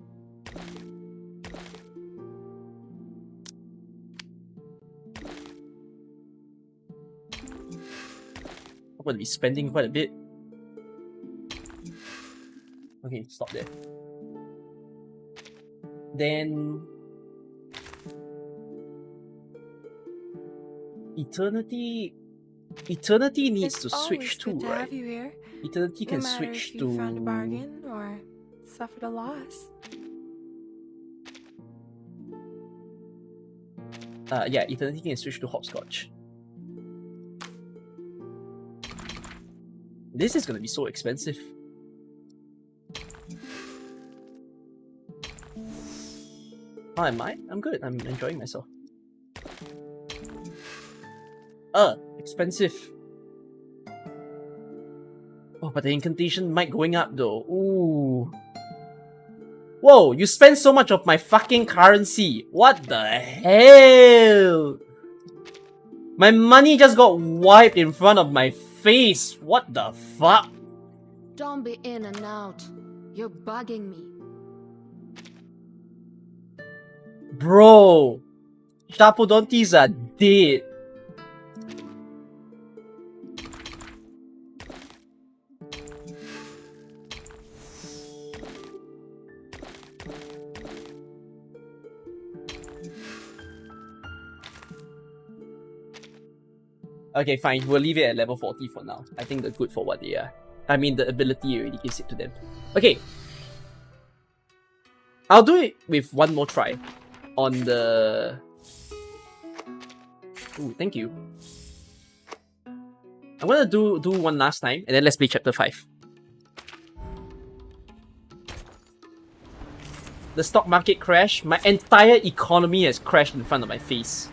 I'm gonna be spending quite a bit. Okay, stop there. Then Eternity needs to switch too, good to right? have you here. Eternity No can matter switch if you to found a bargain or suffered a loss. yeah, Eternity can switch to hopscotch. This is gonna be so expensive. Oh, am I? I'm good. I'm enjoying myself. Expensive. Oh, but the incantation might going up though. Ooh. Whoa, you spent so much of my fucking currency. What the hell? My money just got wiped in front of my face. What the fuck? Don't be in and out. You're bugging me. Bro, Shapodontes are dead. Okay, fine. We'll leave it at level 40 for now. I think they're good for what they are. I mean, the ability already gives it to them. Okay. I'll do it with one more try. On the... Ooh, thank you. I'm gonna do one last time, and then let's play chapter 5. the stock market crashed, my entire economy has crashed in front of my face.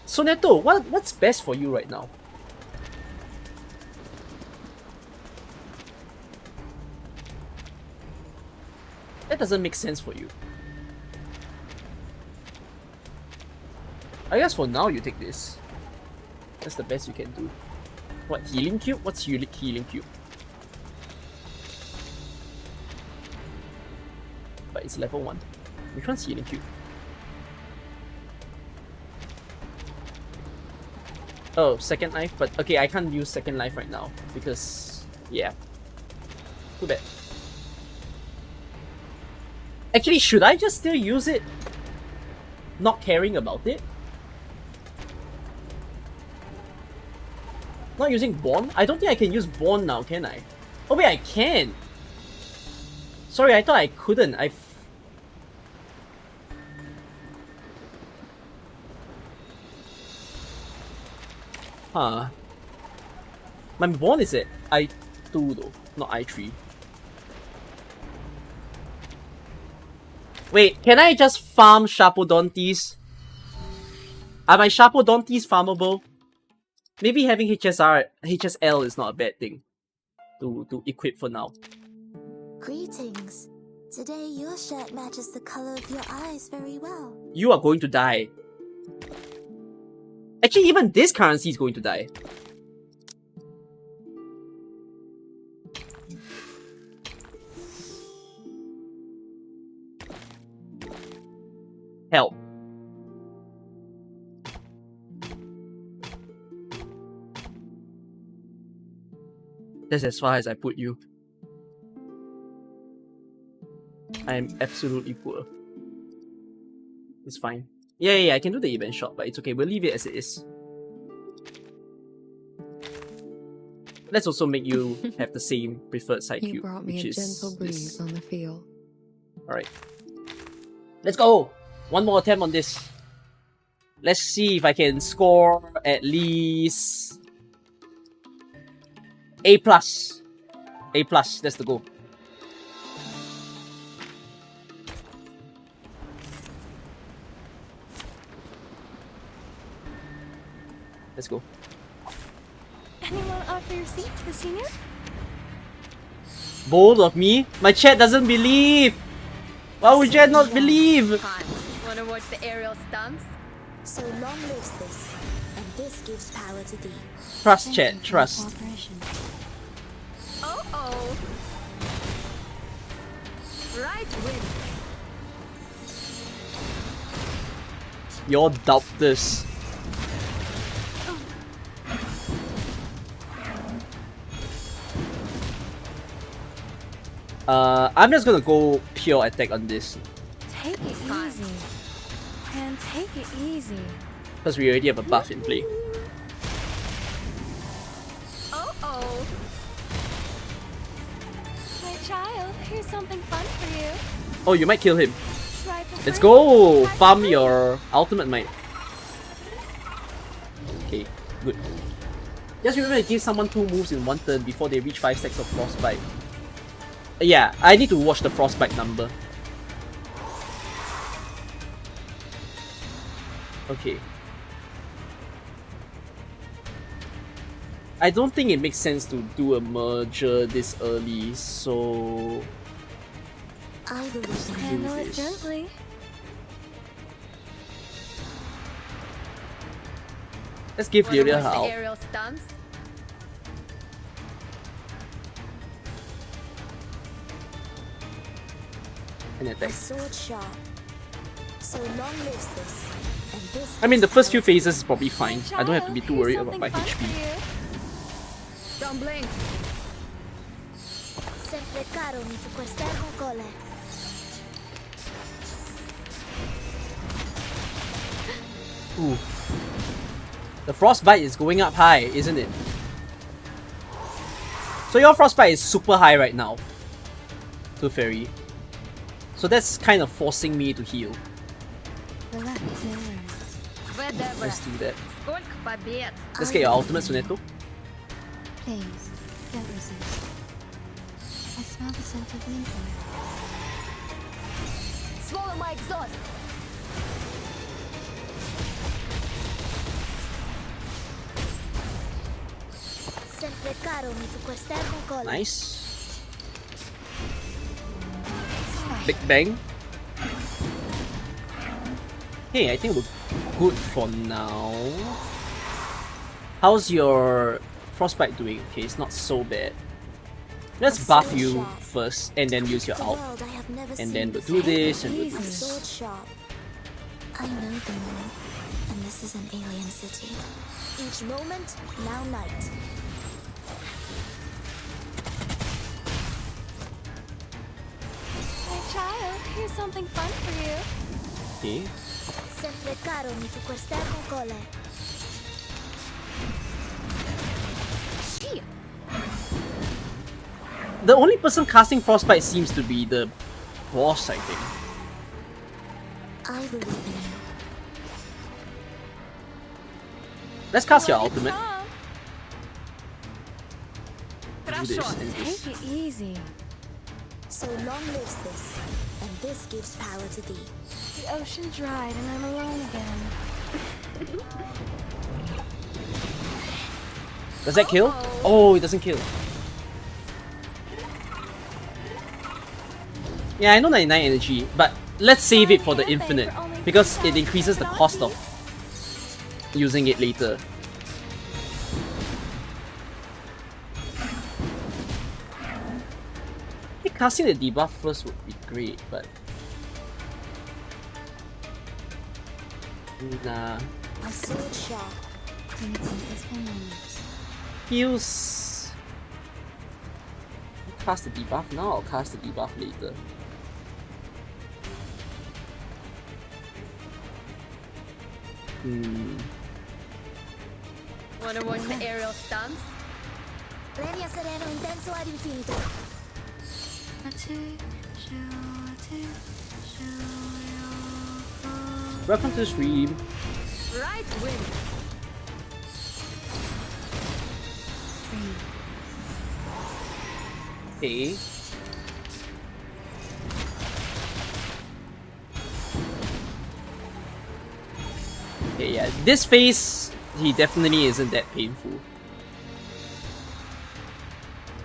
So Neto, what's best for you right now? That doesn't make sense for you. I guess for now you take this. That's the best you can do. What, healing cube? What's healing cube? But it's level 1. Which one's healing cube? Oh, second life, but okay, I can't use second life right now because, yeah, too bad. Actually, should I just still use it? Not caring about it? Not using Bond? I don't think I can use Bond now, can I? Oh wait, I can! Sorry, I thought I couldn't. Huh. My Bond is at I2 though, not I3. Wait, can I just farm Sharpodontes? Are my Sharpodontes farmable? Maybe having HSL is not a bad thing to equip for now. Greetings. Today your shirt matches the color of your eyes very well. You are going to die. Actually, even this currency is going to die. Help. That's as far as I put you. I am absolutely poor. It's fine. Yeah, I can do the event shop, but it's okay. We'll leave it as it is. Let's also make you have the same preferred side You cube, brought me which a is gentle breeze this. on the field. Alright. Let's go! One more attempt on this. Let's see if I can score at least A+. A+, that's the goal. Let's go. Anyone offer your seat to the senior? Bold of me? My chat doesn't believe! Why would chat not believe? Fun. Wanna watch the aerial stunts? So long lives this, and this gives power to thee. Trust Thank chat, you for your trust. cooperation. Oh. Right win. Your doubters. I'm just gonna go pure attack on this Take it easy. And take it easy. because we already have a buff in play. Oh. My child, here's something fun for you. Oh, you might kill him. Try for Let's free. go! Try for Farm free. your ultimate might. Okay, good. Just remember to give someone 2 moves in 1 turn before they reach 5 stacks of frostbite. Yeah, I need to watch the frostbite number. Okay. I don't think it makes sense to do a merger this early, so I will do Handle it this. gently. Let's give Wanna Lilia watch her the out. aerial stunts? And a attack. sword sharp. So long lives this, and this I mean, the gives first few power to phases is probably fine. I don't have to be too worried about my Here's HP. something fun for you. Don't blink. Sempre caro mi sequestrar con cole. Ooh. The frostbite is going up high, isn't it? So your frostbite is super high right now. To Fairy. So that's kind of forcing me to heal. Relax, no worries. Whatever. Let's do that. Сколько побед. Let's get your ultimate, Suneto. Please, don't resist. I smell the scent of winter. Swallow my exhaust. Sempre caro mi fu quest'ermo cola. Nice. Big Bang. Hey, I think we're good for now. How's your frostbite doing? Okay, it's not so bad. Let's buff you first and then use your The ult. world I have never And seen then we'll before. do this and we'll do My this. sword sharp. I know the moon, and this is an alien city. Each moment, now night. My child, here's something fun for you. Okay. Sempre caro mi fu quest'ermo cola. The only person casting frostbite seems to be the boss, I think. I believe in you. Let's cast your ultimate. Come. Do this and this. Take it easy. So long lives this, and this gives power to thee. The ocean dried and I'm alone again. Does that kill? Oh, it doesn't kill. Yeah, I know 99 energy, but let's save it for the infinite because it increases the cost of using it later. I think casting the debuff first would be great, but nah. My sword sharp. Heals. Cast the debuff now or cast the debuff later? Wanna watch the aerial stunts? Premia sereno intenso ad infinito. Welcome to the stream. Right wing. Okay. Okay, yeah. This phase, he definitely isn't that painful.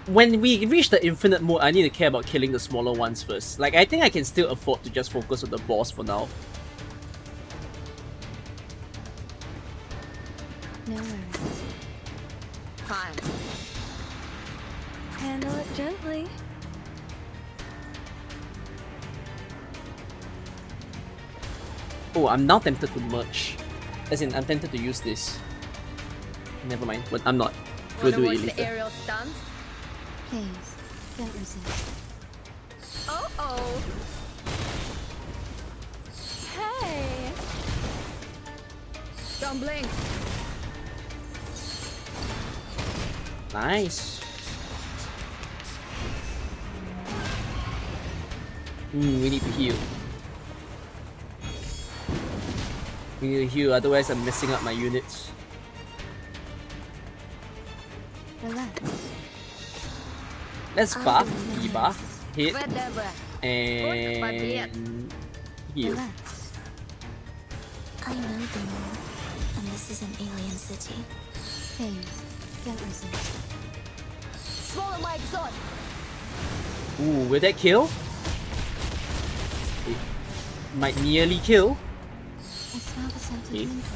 When we reach the infinite mode, I need to care about killing the smaller ones first. Like, I think I can still afford to just focus on the boss for now. No worries. Fine. Handle it gently. Oh, I'm now tempted to merge. As in, I'm tempted to use this. Never mind, but I'm not. We'll Wanna do watch it the later. aerial stunts? Please, don't resist. Oh. Hey! Don't blink. Nice. We need to heal. We need to heal, otherwise I'm messing up my units. Relax. Let's buff, debuff, hit, Whatever. and heal. Relax. I know the moon, and this is an alien city. Please, don't resist. Swallow my exhaust. Ooh, will that kill? It might nearly kill. I smell the scent of Okay. winter.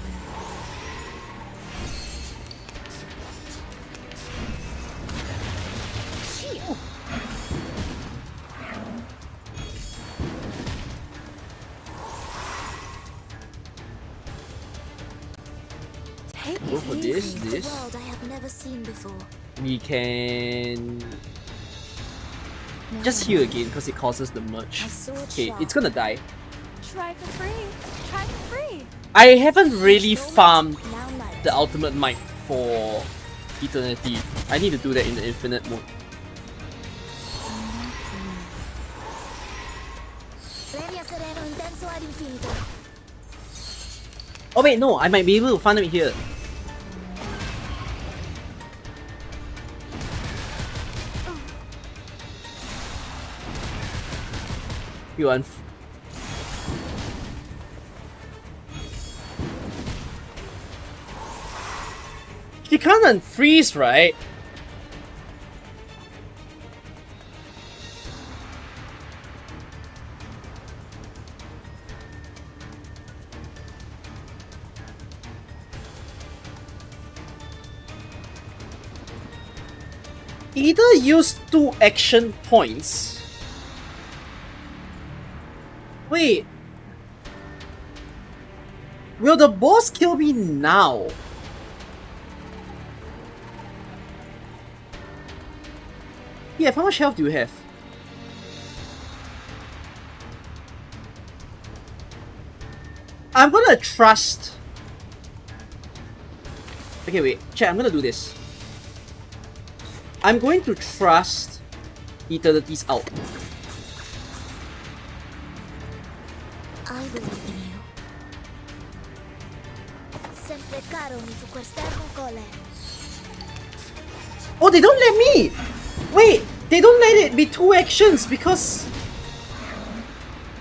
Take Go it for easy. this. The world I have never seen before. We can No just heal worries. again because it causes the merge. My sword Okay, sharp. it's gonna die. Try for free. Try for free. I haven't really Each moment, farmed now night. the ultimate might for eternity. I need to do that in the infinite mode. Premia sereno intenso ad infinito. Oh wait, no, I might be able to farm it here. You You can't unfreeze, right? Either use 2 action points. Wait. Will the boss kill me now? Yeah, how much health do you have? I'm gonna trust. Okay, wait. Chat, I'm gonna do this. I'm going to trust Eternity's out. I believe in you. Sempre caro mi fu quest'ermo cole. Oh, they don't let me! Wait, they don't let it be 2 actions because...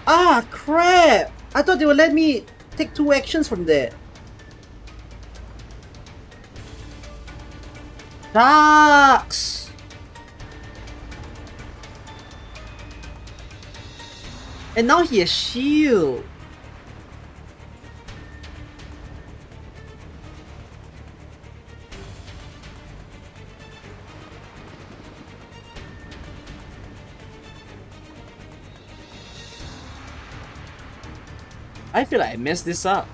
Ah, crap! I thought they would let me take 2 actions from there. Sucks! And now he has shield. I feel like I messed this up.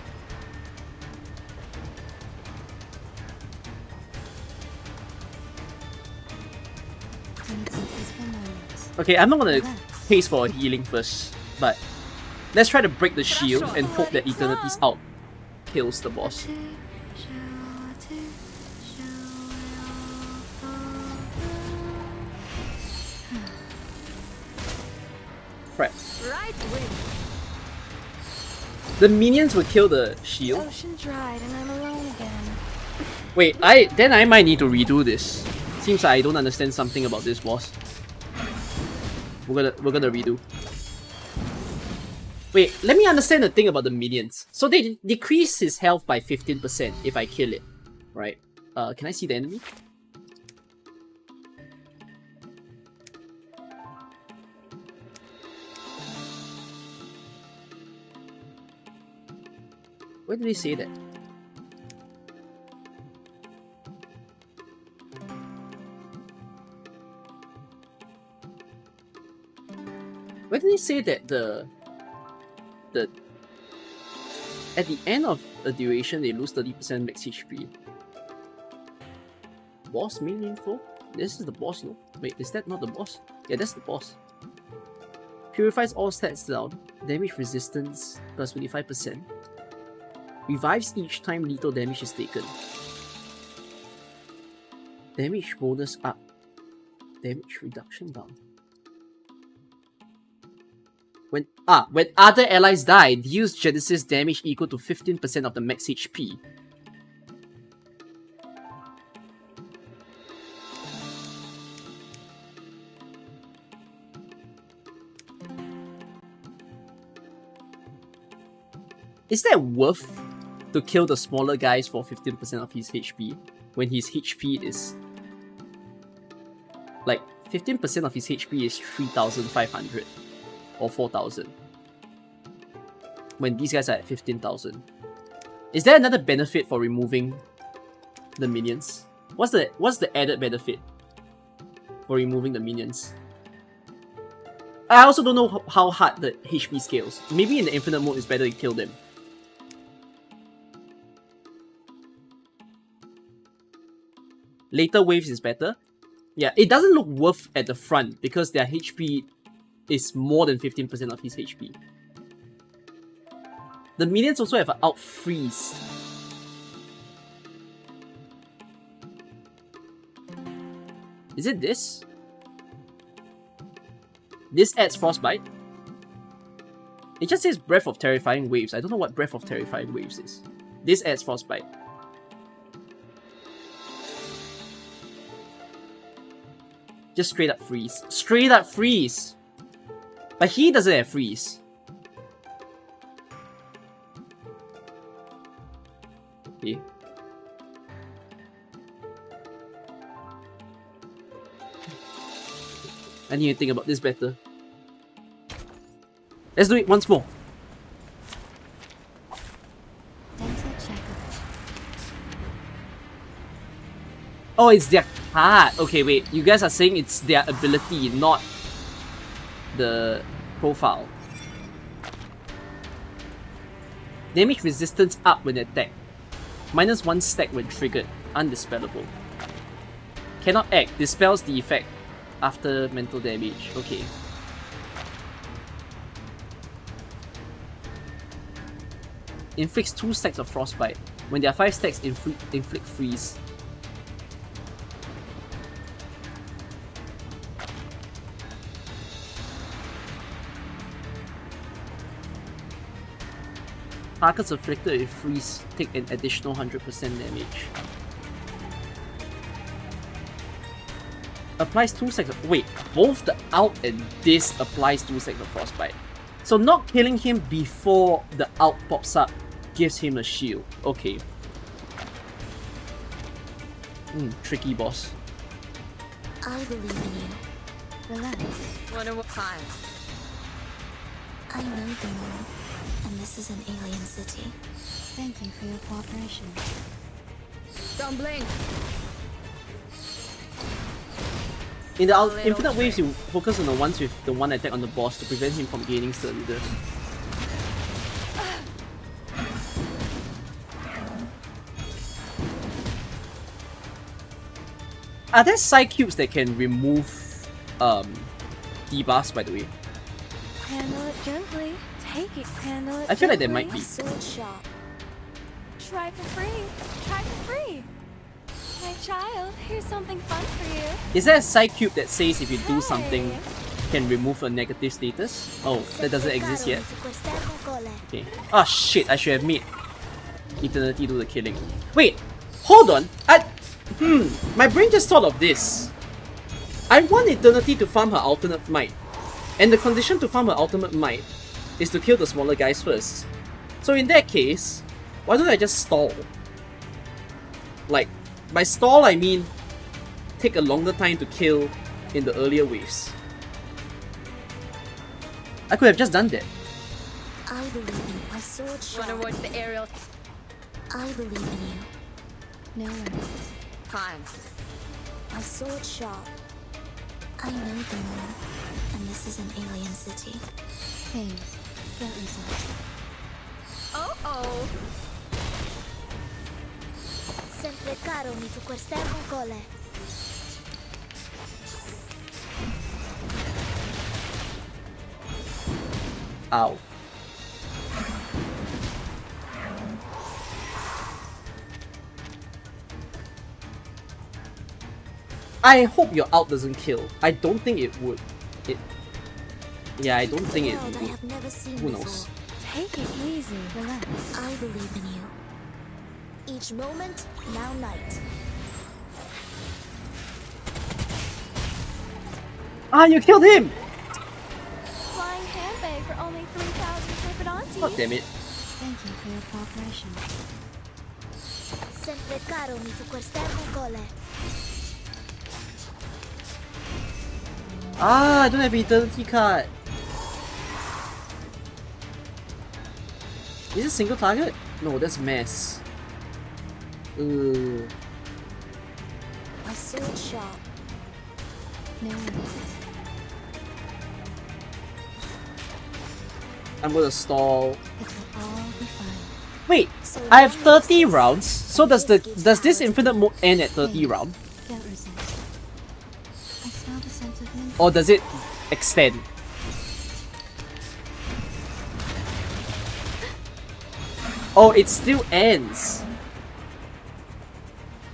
I need some peaceful moments. Okay, I'm not gonna pace for a healing first, but let's try to break the shield and hope that Eternity's out kills the boss. Crap. Right wing. The minions will kill the shield. Ocean dried and I'm alone again. Wait, then I might need to redo this. Seems like I don't understand something about this boss. We're gonna redo. Wait, let me understand the thing about the minions. So they decrease his health by 15% if I kill it, right? Can I see the enemy? Where did they say that? Where did they say that the at the end of the duration they lose 30% max HP? Boss main info? This is the boss, no? Wait, is that not the boss? Yeah, that's the boss. Purifies all stats down. Damage resistance plus 25%. Revives each time lethal damage is taken. Damage bonus up. Damage reduction down. When other allies die, deals Genesis damage equal to 15% of the max HP. Is that worth to kill the smaller guys for 15% of his HP when his HP is like 15% of his HP is 3,500 or 4,000 when these guys are at 15,000? Is there another benefit for removing the minions? What's the added benefit for removing the minions? I also don't know how hard the HP scales. Maybe in the infinite mode it's better to kill them. Later waves is better. Yeah, it doesn't look worth at the front because their HP is more than 15% of his HP. The minions also have an out freeze. Is it this? This adds frostbite. It just says Breath of Terrifying Waves. I don't know what Breath of Terrifying Waves is. This adds frostbite. Just straight up freeze. Straight up freeze! But he doesn't have freeze. Okay. I need to think about this better. Let's do it once more. Dental checkup. Oh, it's their card. Okay, wait. You guys are saying it's their ability, not the profile. Damage resistance up when attacked. -1 stack when triggered. Undispellable. Cannot act. Dispels the effect after mental damage. Okay. Inflicts 2 stacks of frostbite. When there are 5 stacks, inflict freeze. Targets afflicted with freeze take an additional 100% damage. Applies 2 stacks of... Wait, both the out and this applies 2 stacks of frostbite. So not killing him before the out pops up gives him a shield. Okay. Tricky boss. I believe in you. Relax. Wonder what time. I know the moon, and this is an alien city. Thank you for your cooperation. Don't blink. In the infinite waves, you focus on the ones with the one attack on the boss to prevent him from gaining stud leader. Are there side cubes that can remove debuffs, by the way? Handle it gently. Take it. Handle it I feel like there gently. might be. Sword sharp. Try for free. Try for free. My child, here's something fun for you. Is there a side cube that says if you do something, Hey. can remove a negative status? Oh, that doesn't exist yet? Cole. Okay. Ah shit, I should have made Eternity do the killing. Wait, hold on. My brain just thought of this. I want Eternity to farm her ultimate might. And the condition to farm her ultimate might is to kill the smaller guys first. So in that case, why don't I just stall? Like, by stall I mean take a longer time to kill in the earlier waves. I could have just done that. I believe in you. My sword sharp. Wonder what the aerial. I believe in you. No worries. Fine. My sword sharp. I know the moon, and this is an alien city. Phase. Get results. Oh. Sempre caro mi tu quest'ermo cole. Ow. I hope your out doesn't kill. I don't think it would. Yeah, I don't think it World I would. have never seen Who before. knows? Take it easy. Relax. I believe in you. Each moment, now night. Ah, you killed him! Flying handbag for only 3,000 Serpentines. God damn it. Thank you for your cooperation. Sempre caro mi tu quest'ermo cole. Ah, I don't have Eternity card. Is it single target? No, that's mass. My sword sharp. No worries. I'm gonna stall. It will all be fine. Wait, So I have long as 30 this- rounds. So does this infinite mode end at 30 round? Get results. I smell the scent of mint. Or does it extend? Oh, it still ends.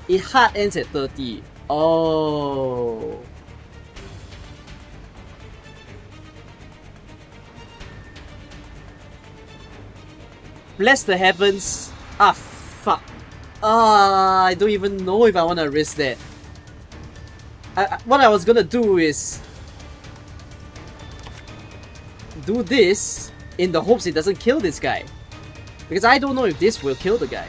It hard ends at 30. Oh. Bless the heavens. Ah, fuck. Ah, I don't even know if I want to risk that. What I was gonna do is... do this in the hopes it doesn't kill this guy. Because I don't know if this will kill the guy.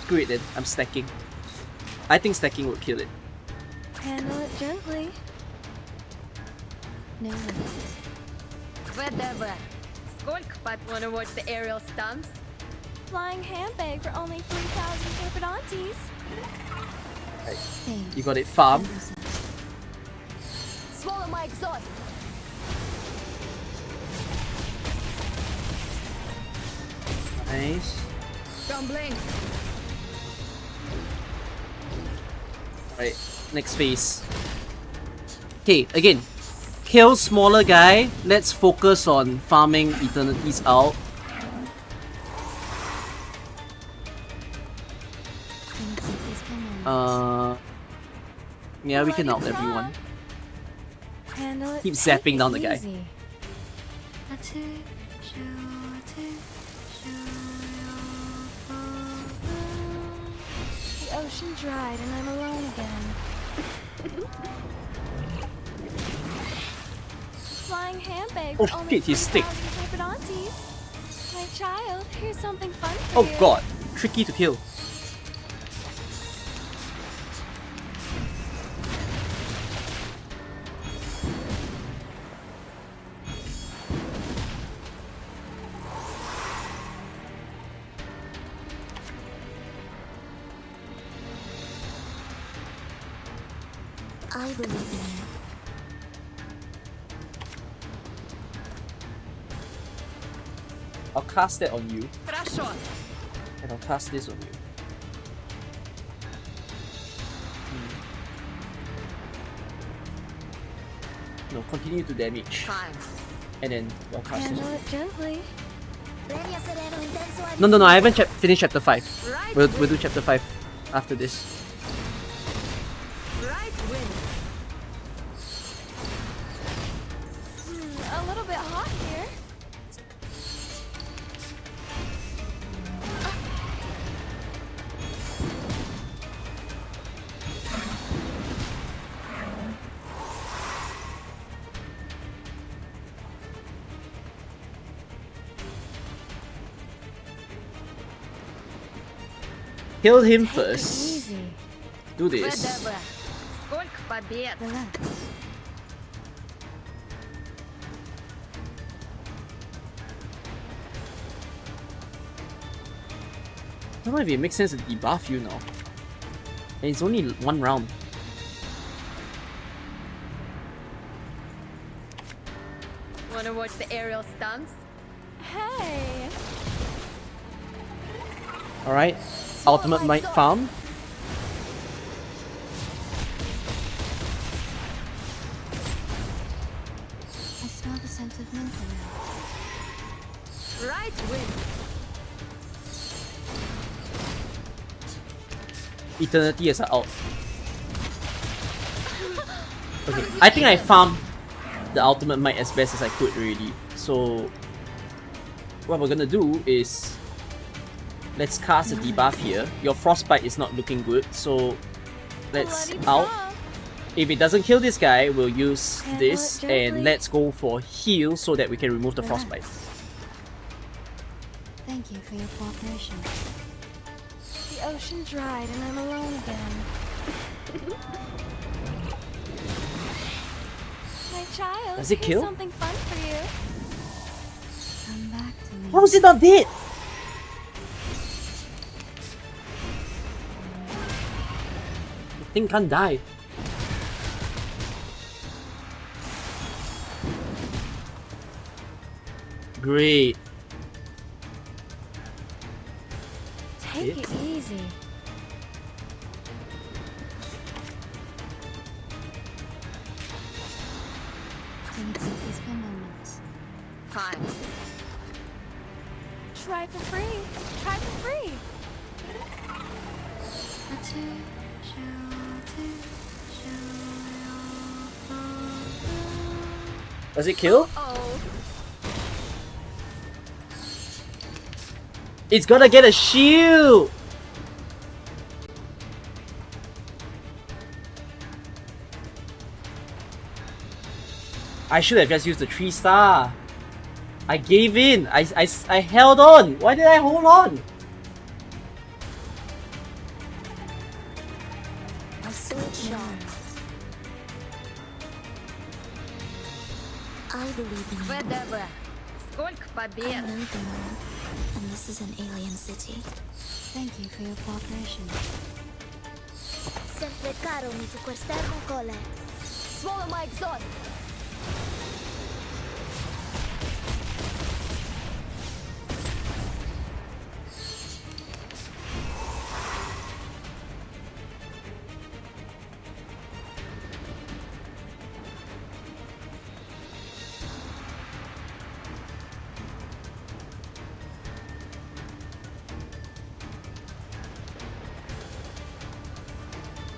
Screw it then, I'm stacking. I think stacking would kill it. Handle it gently. No limits. Whatever. Сколько, Pat, wanna watch the aerial stunts? Flying handbag for only 3,000 Perpodontes. Phase You got it farmed. 10%. Swallow my exhaust. Nice. Don't blink. Right, next phase. Okay, again. Kill smaller guy. Let's focus on farming eternities out. Gonna keep these for moments. Yeah, we can out everyone. Handle it. Keep zapping down the guy. Easy. A two, The ocean dried and I'm alone again. Flying handbag Oh for only shit, he's stick. 3,000 Perpodontes. My child, here's something fun for Oh you. god, tricky to kill. I believe in you. I'll cast that on you, Хорошо. and I'll cast this on you. No, continue to damage, Fine. and then I'll cast this Handle on you. it gently. Premio Sereno Intenso. No, I haven't finished chapter 5. Right We'll wing. do chapter 5 after this. Right wing. A little bit hot here. Kill him Take it first. easy. Do this. Whatever. Сколько побед? Relax. I don't know if it makes sense to debuff you now. And it's only one round. Wanna watch the aerial stunts? Hey. Alright. Ultimate Might farm. I smell the scent of mint around. Right wing. Eternity as an out. Okay, I think I farmed the ultimate might as best as I could already. So what we're gonna do is let's cast a debuff here. Your frostbite is not looking good, so let's Bloody out. pop. If it doesn't kill this guy, we'll use Handle this it and gently. let's go for heal so that we can remove the frostbite. Thank you for your cooperation. The ocean dried and I'm alone again. My child, Does it here's kill? something fun for you. Come back to me. How is it not dead? The thing can't die. Great. Take it easy. Gonna keep these for moments. Fine. Try for free. Try for free. A two, Does it kill? Oh. It's gonna get a shield! I should have just used the 3-star. I gave in. I held on. Why did I hold on? My sword shines. I believe in you. ВДВ. Сколько I побед! know the moon, and this is an alien city. Thank you for your cooperation. Sempre caro mi tu quester con cole. Swallow my exhaust.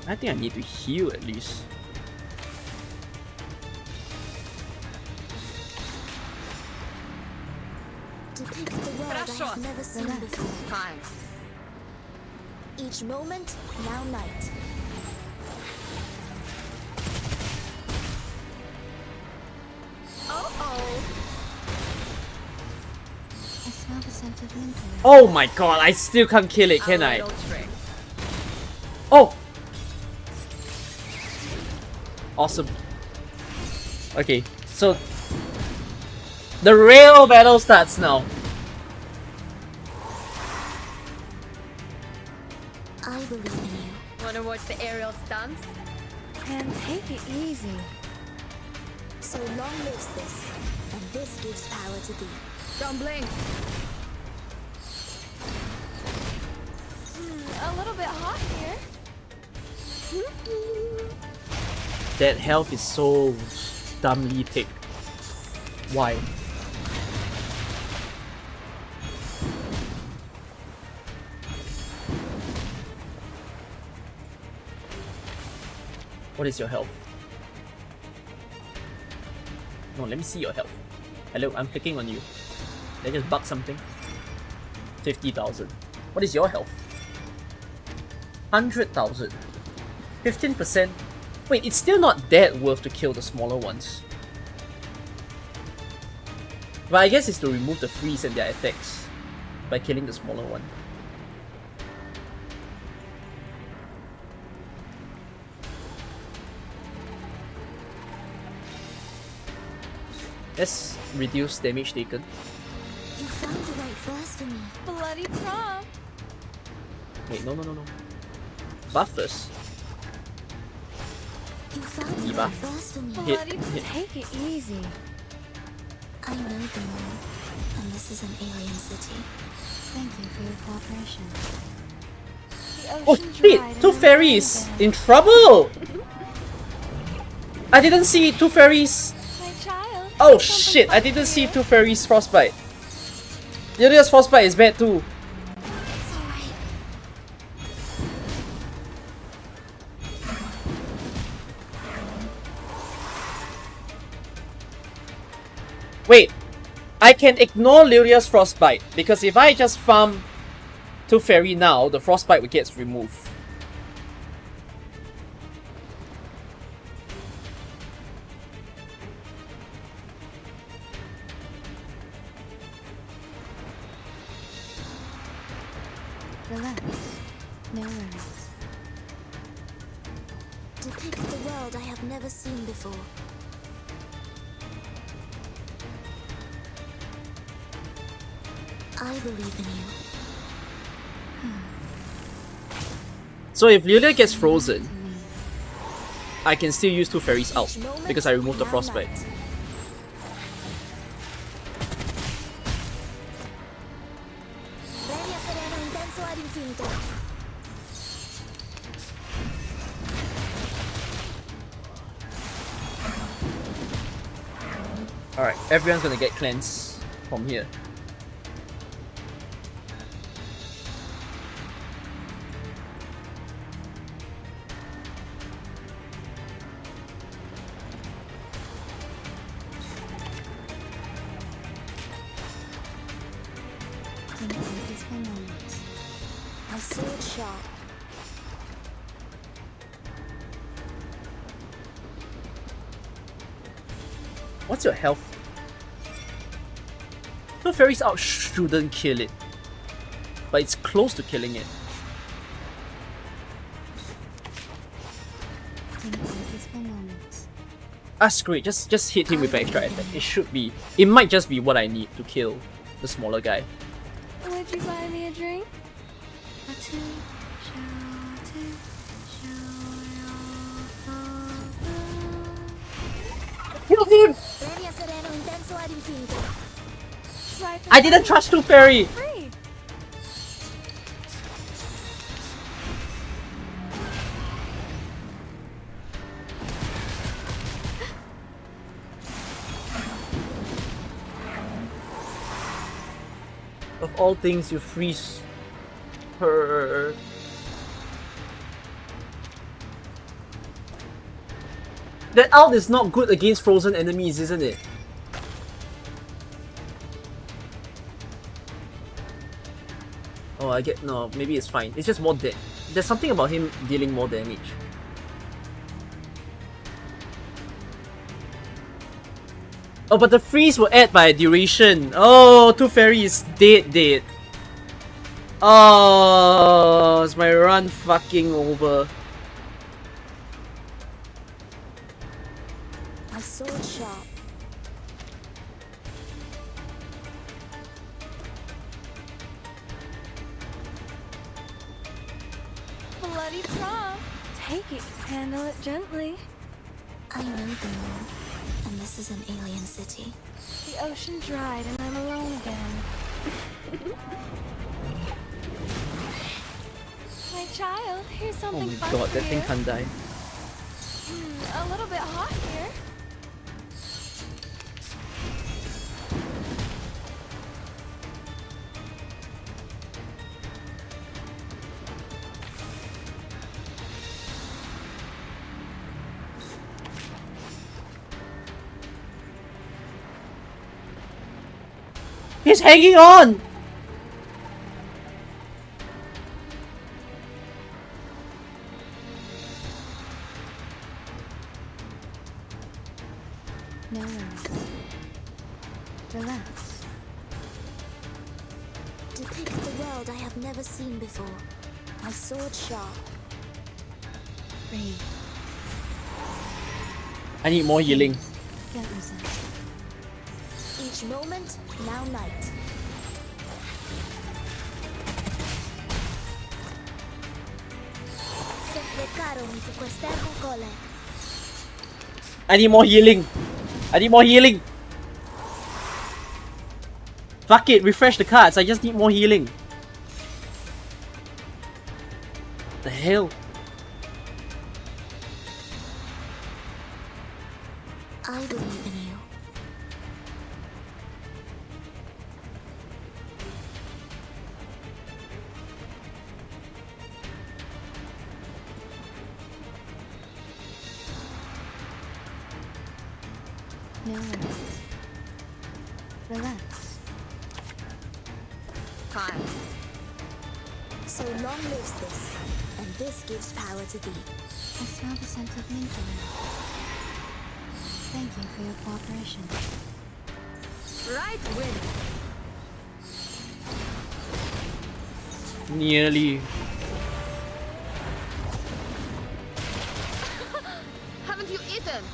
I think I need to heal at least. Depict the world I Хорошо. have never seen before. Fine. Each moment, now night. Oh I smell the scent of winter. Oh my god, I still can't kill it, oh. can A I? little trick. Oh! Awesome. Okay, so the real battle starts now. I believe in you. Wanna watch the aerial stunts? And take it easy. So long lives this, and this gives power to thee. Don't blink. A little bit hot here. That health is so dumbly thick. Why? What is your health? No, let me see your health. Hello, I'm clicking on you. Did I just bug something? 50,000. What is your health? 100,000. 15%. Wait, it's still not that worth to kill the smaller ones. But I guess it's to remove the freeze and their attacks by killing the smaller one. Let's reduce damage taken. You found the right verse for me. Bloody prom. Wait, no. Buff first. You found the Debuff. right verse for me. Hit, Bloody hit. Take it easy. I know the moon, and this is an alien city. Thank you for your cooperation. The Oh ocean shit! dried Two and fairies! I'm In trouble! I didn't see two fairies. my child. Oh here's something shit! I fun didn't for see you. two fairies frostbite. Yulia's frostbite is bad too. It's alright. Wait, I can ignore Lyria's frostbite because if I just farm two fairy now, the frostbite gets removed. Relax. No worries. Depict the world I have never seen before. I believe in you. So if Lilia gets frozen, I can still use two fairies out Each moment, because I removed the now frostbite. night. Premio sereno intenso ad infinito. Alright, everyone's gonna get cleansed from here. Thank you. It's been sword sharp. What's your health? No, Fairy's out shouldn't kill it. But it's close to killing it. Think of a peaceful moment. Ah, screw it. Just hit him with extra attack. It should be. It might just be what I need to kill the smaller guy. Would you buy me a drink? Kill him! Premia sereno intenso ad infinito. Try for I didn't trust Tooth Fairy! free. Of all things, you freeze her. That ult is not good against frozen enemies, isn't it? Oh, I get no. Maybe it's fine. It's just more dead. There's something about him dealing more damage. Oh, but the freeze will add by duration. Oh, Tooth Fairy is dead. Oh, is my run fucking over? My sword sharp. Bloody prom. Take it. Handle it gently. I know the moon, and this is an alien city. The ocean dried and I'm alone again. My child, here's Oh something my fun god, for that thing you. can't die. A little bit hot here. He's hanging on! No worries. Relax. Depicts the world I have never seen before. My sword sharp. Breathe. I need more healing. Get yourself. Each moment, now night. Se precarono su quest'ermo cole. I need more healing. I need more healing. Fuck it, refresh the cards. I just need more healing. The hell? I believe in you. No worries. Relax. Time. So long lives this, and this gives power to thee. I smell the scent of mint around. Thank you for your cooperation. Right win. Nearly. Haven't you eaten?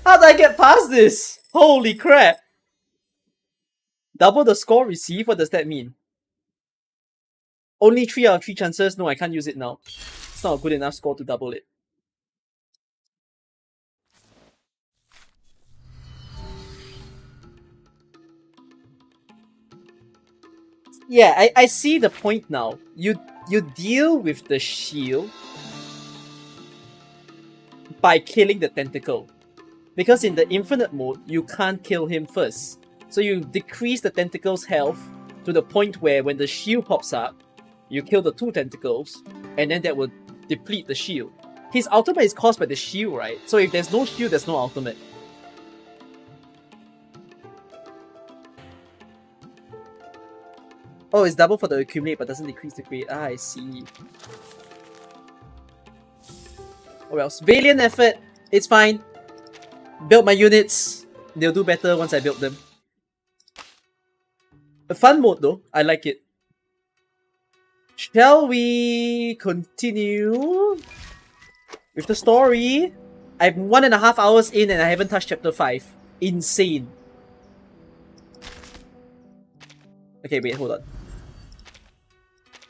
How did I get past this? Holy crap! Double the score received? What does that mean? Only 3 out of 3 chances? No, I can't use it now. It's not a good enough score to double it. Yeah, I see the point now. You deal with the shield by killing the tentacle. Because in the infinite mode, you can't kill him first. So you decrease the tentacle's health to the point where when the shield pops up, you kill the 2 tentacles, and then that will deplete the shield. His ultimate is caused by the shield, right? So if there's no shield, there's no ultimate. Oh, it's double for the accumulate, but doesn't decrease the grade. Ah, I see. Or else. Valiant effort. It's fine. Build my units. They'll do better once I build them. A fun mode though. I like it. Shall we continue with the story? I'm 1.5 hours in and I haven't touched chapter 5. Insane. Okay, wait, hold on.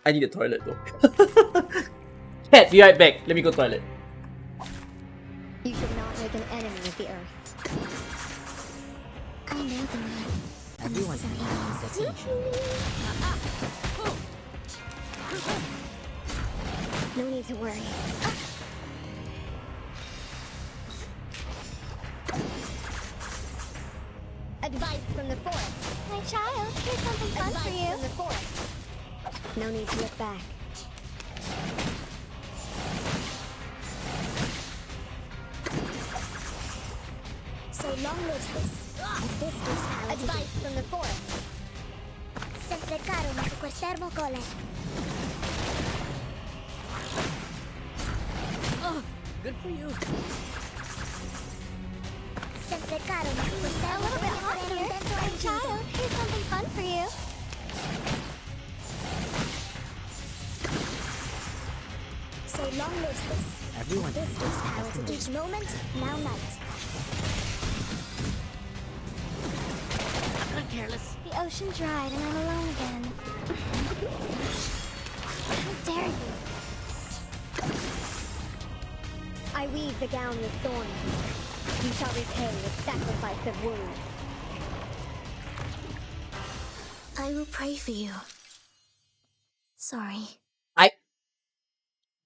I need a toilet though. Cat, be right back. Let me go toilet. You should not make an enemy of the earth. I know the man. Everyone needs attention. No need to worry. Advice from the forest. My child, here's something fun for you. From the forest. No need to look back. So long lives this. And this gives power to Advice from the forest. Sempre caro ma quest'ermo cole. Good for you. Sempre caro ma A quest'ermo little bit hot here. My child, here's something fun for you. So long lives this. Everyone This needs gives power to each moment, now night. I'm not careless. The ocean dried and I'm alone again. How dare you? I weave the gown with thorns. You shall repay with sacrifice of wounds. I will pray for you. Sorry.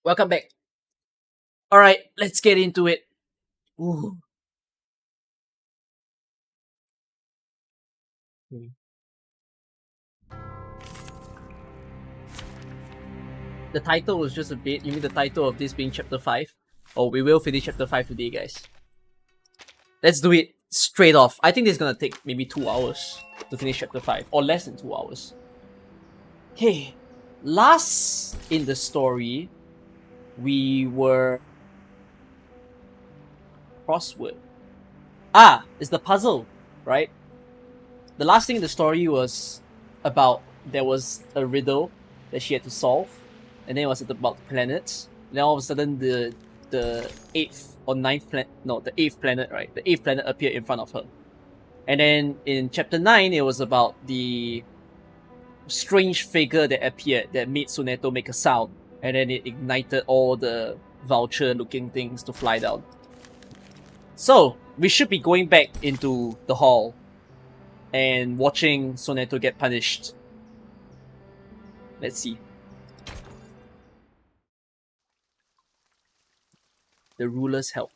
Welcome back. Alright, let's get into it. Ooh. The title was just a bit. You mean the title of this being chapter 5? Oh, we will finish chapter 5 today, guys. Let's do it straight off. I think this is gonna take maybe 2 hours to finish chapter 5, or less than 2 hours. Okay, last in the story, we were crossword. Ah, it's the puzzle, right? The last thing in the story was about there was a riddle that she had to solve, and then it was about planets. And then all of a sudden, the 8th or 9th planet, no, the 8th planet, right? The 8th planet appeared in front of her. And then in chapter 9, it was about the strange figure that appeared that made Suneto make a sound, and then it ignited all the vulture-looking things to fly down. So we should be going back into the hall and watching Soneto get punished. Let's see. The ruler's help.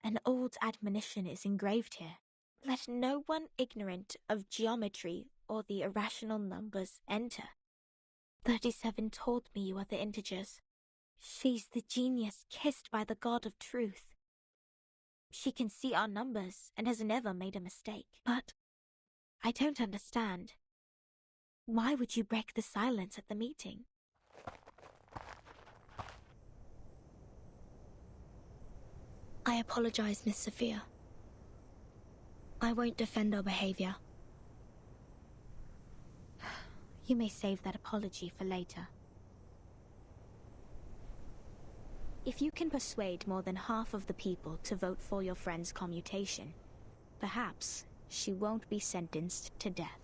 An old admonition is engraved here. Let no one ignorant of geometry or the irrational numbers enter. 37 told me you are the integers. She's the genius kissed by the god of truth. She can see our numbers and has never made a mistake. But I don't understand. Why would you break the silence at the meeting? I apologize, Miss Sophia. I won't defend our behavior. You may save that apology for later. If you can persuade more than half of the people to vote for your friend's commutation, perhaps she won't be sentenced to death.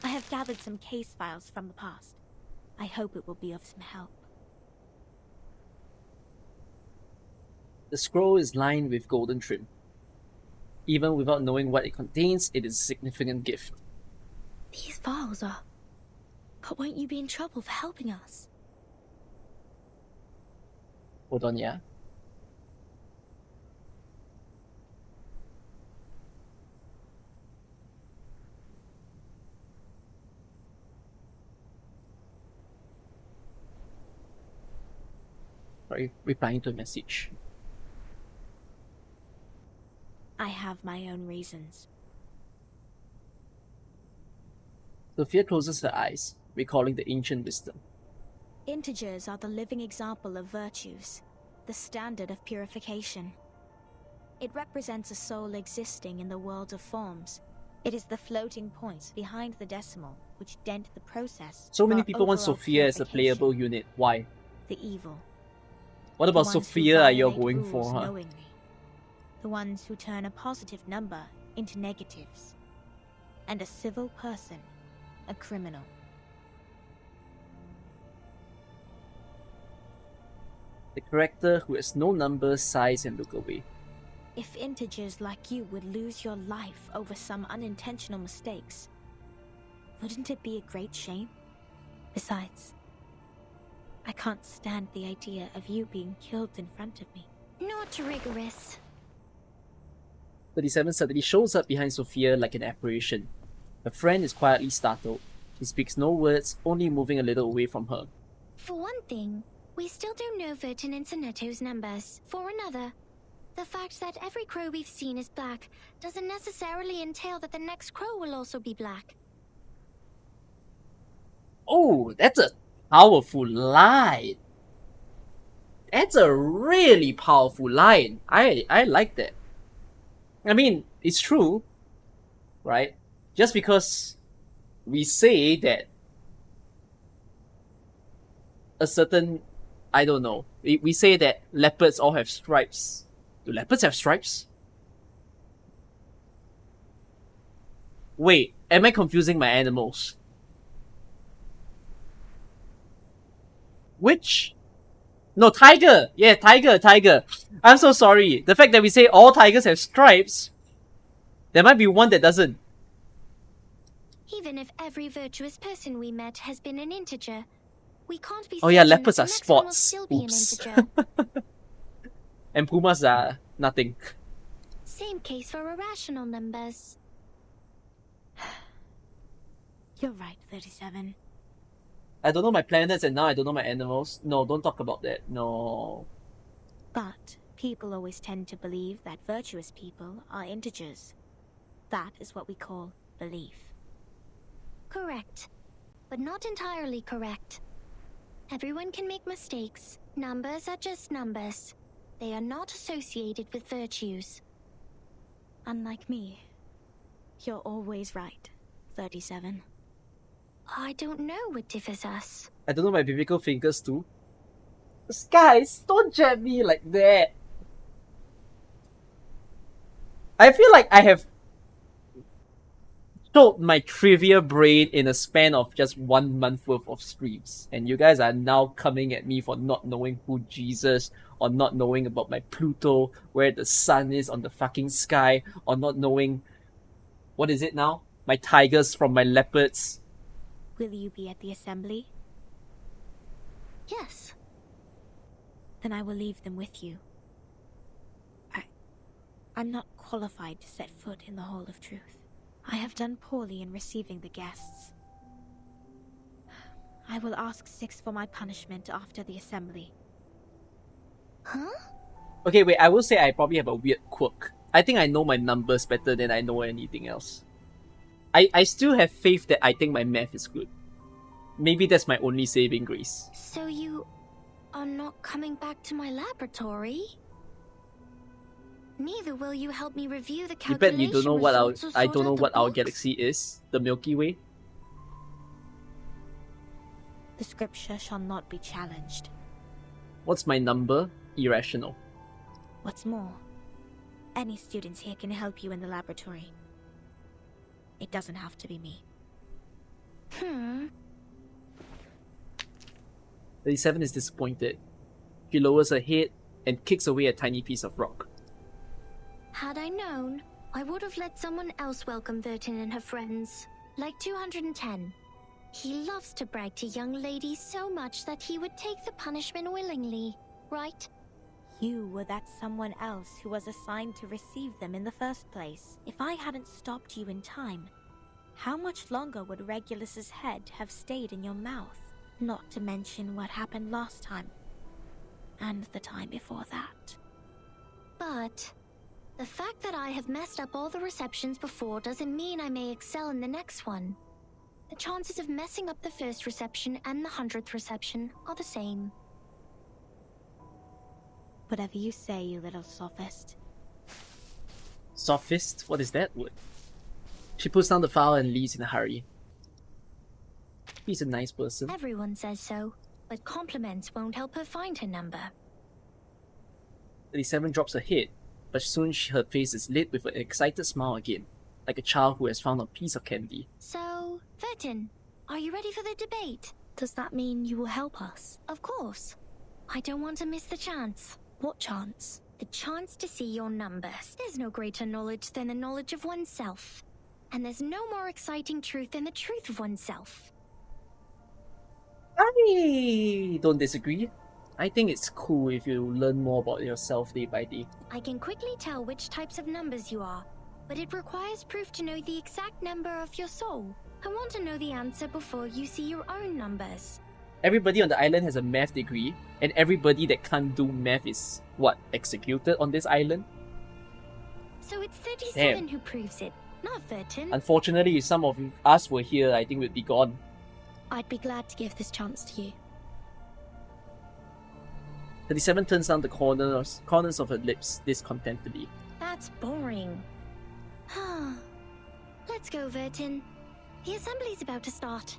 I have gathered some case files from the past. I hope it will be of some help. The scroll is lined with golden trim. Even without knowing what it contains, it is a significant gift. These files are... But won't you be in trouble for helping us? Hold on, yeah. Sorry, replying to a message. I have my own reasons. Sophia closes her eyes, recalling the ancient wisdom. Integers are the living example of virtues, the standard of purification. It represents a soul existing in the world of forms. It is the floating points behind the decimal which dent the process. So of many our people want overall Sophia as a purification. playable unit. Why? The evil. What The about ones who Sophia are you violate going rules for, huh? knowingly. The ones who turn a positive number into negatives. And a civil person, a criminal. The character who has no numbers sighs and look away. If integers like you would lose your life over some unintentional mistakes, wouldn't it be a great shame? Besides, I can't stand the idea of you being killed in front of me. Not rigorous. 37 suddenly shows up behind Sophia like an apparition. Her friend is quietly startled. He speaks no words, only moving a little away from her. For one thing, we still don't know Vertin and Sonetto's numbers. For another, the fact that every crow we've seen is black doesn't necessarily entail that the next crow will also be black. Oh, that's a powerful line. That's a really powerful line. I like that. I mean, it's true, right? Just because we say that a certain, I don't know, we say that leopards all have stripes. Do leopards have stripes? Wait, am I confusing my animals? Which? No, tiger! Yeah, tiger. I'm so sorry. The fact that we say all tigers have stripes, there might be one that doesn't. Even if every virtuous person we met has been an integer, we can't be Oh yeah, certain that leopards the are next one will spots. still be an Oops. integer. And pumas are nothing. Same case for irrational numbers. You're right, 37. I don't know my planets and now I don't know my animals. No, don't talk about that. No. But people always tend to believe that virtuous people are integers. That is what we call belief. Correct. But not entirely correct. Everyone can make mistakes. Numbers are just numbers. They are not associated with virtues. Unlike me, you're always right, 37. I don't know what differs us. I don't know my biblical fingers too. Guys, don't jab me like that. I feel like I have showed my trivia brain in a span of just 1 month worth of streams. And you guys are now coming at me for not knowing who Jesus, or not knowing about my Pluto, where the sun is on the fucking sky, or not knowing, what is it now? My tigers from my leopards. Will you be at the assembly? Yes. Then I will leave them with you. I'm not qualified to set foot in the Hall of Truth. I have done poorly in receiving the guests. I will ask 6 for my punishment after the assembly. Huh? Okay, wait, I will say I probably have a weird quirk. I think I know my numbers better than I know anything else. I still have faith that I think my math is good. Maybe that's my only saving grace. So you are not coming back to my laboratory? Neither will you help me review the You bet calculation you don't know what results or I sort don't know out the what our books? galaxy is. The Milky Way. The scripture shall not be challenged. What's my number? Irrational. What's more, any students here can help you in the laboratory. It doesn't have to be me. 37 is disappointed. She lowers her head, and kicks away a tiny piece of rock. Had I known, I would have let someone else welcome Vertin and her friends. Like 210. He loves to brag to young ladies so much that he would take the punishment willingly, right? You were that someone else who was assigned to receive them in the first place. If I hadn't stopped you in time, how much longer would Regulus's head have stayed in your mouth? Not to mention what happened last time. And the time before that. But the fact that I have messed up all the receptions before doesn't mean I may excel in the next one. The chances of messing up the first reception and the 100th reception are the same. Whatever you say, you little sophist. Sophist? What is that word? She puts down the file and leaves in a hurry. He's a nice person. Everyone says so, but compliments won't help her find her number. 37 drops her head, but soon her face is lit with an excited smile again, like a child who has found a piece of candy. So, Vertin, are you ready for the debate? Does that mean you will help us? Of course. I don't want to miss the chance. What chance? The chance to see your numbers. There's no greater knowledge than the knowledge of oneself. And there's no more exciting truth than the truth of oneself. I don't disagree. I think it's cool if you learn more about yourself day by day. I can quickly tell which types of numbers you are, but it requires proof to know the exact number of your soul. I want to know the answer before you see your own numbers. Everybody on the island has a math degree, and everybody that can't do math is, what, executed on this island? So it's 37 Damn. who proves it, not Vertin. Unfortunately, if some of us were here, I think we'd be gone. I'd be glad to give this chance to you. 37 turns down the corners of her lips discontentedly. That's boring. Let's go, Vertin. The assembly's about to start.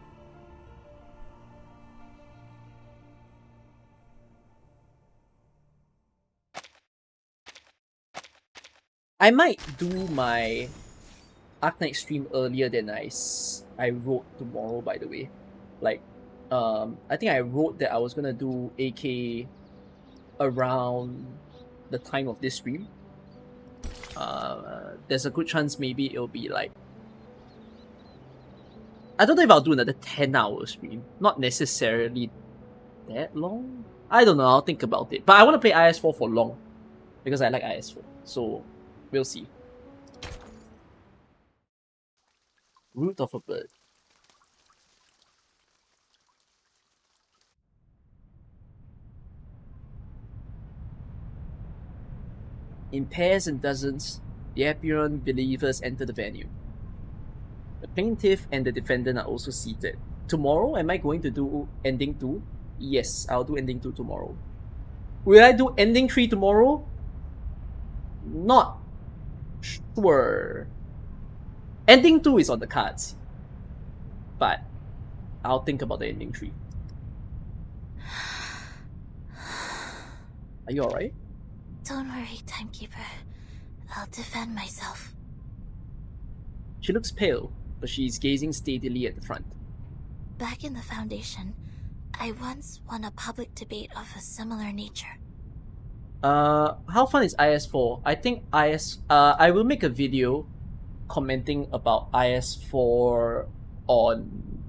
I might do my Arknight stream earlier than I wrote tomorrow, by the way. Like, I think I wrote that I was gonna do AK around the time of this stream. There's a good chance maybe it'll be like, I don't know if I'll do another 10-hour stream. Not necessarily that long. I don't know, I'll think about it. But I want to play IS4 for long, because I like IS4. So, we'll see. Root of a bird. In pairs and dozens, the apparent believers enter the venue. The plaintiff and the defendant are also seated. Tomorrow, am I going to do ending 2? Yes, I'll do ending 2 tomorrow. Will I do ending 3 tomorrow? Not sure. Ending 2 is on the cards. But I'll think about the ending 3. Are you alright? Don't worry, Timekeeper. I'll defend myself. She looks pale, but she is gazing steadily at the front. Back in the Foundation, I once won a public debate of a similar nature. How fun is IS4? I think I will make a video commenting about IS4 on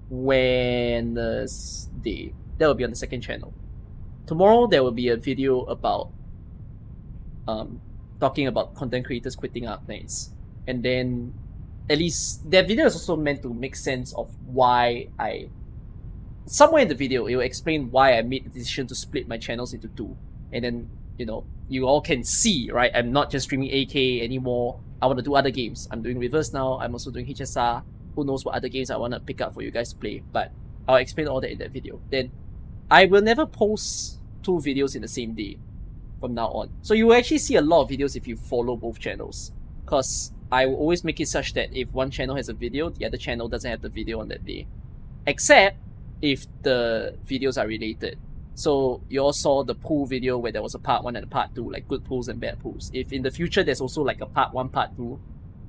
Wednesday. That will be on the second channel. Tomorrow there will be a video about talking about content creators quitting Arknights. And then at least that video is also meant to make sense of why somewhere in the video it will explain why I made the decision to split my channels into 2. And then, you know, you all can see, right? I'm not just streaming AK anymore. I want to do other games. I'm doing Reverse now. I'm also doing HSR. Who knows what other games I want to pick up for you guys to play. But I'll explain all that in that video. Then I will never post 2 videos in the same day from now on. So you will actually see a lot of videos if you follow both channels. Because I will always make it such that if one channel has a video, the other channel doesn't have the video on that day. Except if the videos are related. So you all saw the pool video where there was a part 1 and a part 2, like good pools and bad pools. If in the future there's also like a part 1, part 2,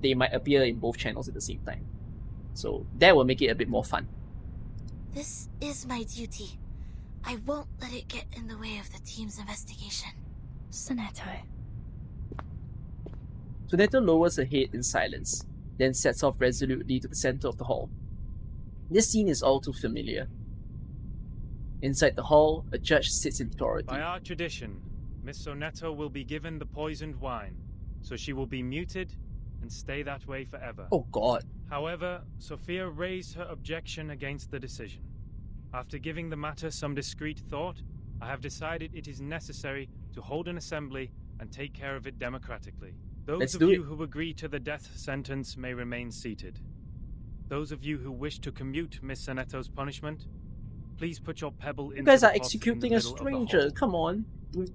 they might appear in both channels at the same time. So that will make it a bit more fun. This is my duty. I won't let it get in the way of the team's investigation. Sonetto. Sonetto lowers her head in silence, then sets off resolutely to the center of the hall. This scene is all too familiar. Inside the hall, a judge sits in authority. By our tradition, Miss Sonetto will be given the poisoned wine, so she will be muted and stay that way forever. Oh god. However, Sophia raised her objection against the decision. After giving the matter some discreet thought, I have decided it is necessary to hold an assembly and take care of it democratically. Those of you who agree to the death sentence may remain seated. Those of you who wish to commute Miss Sonetto's punishment, please put your pebble into You guys the are pot in executing the a middle of the stranger. hall. Come on.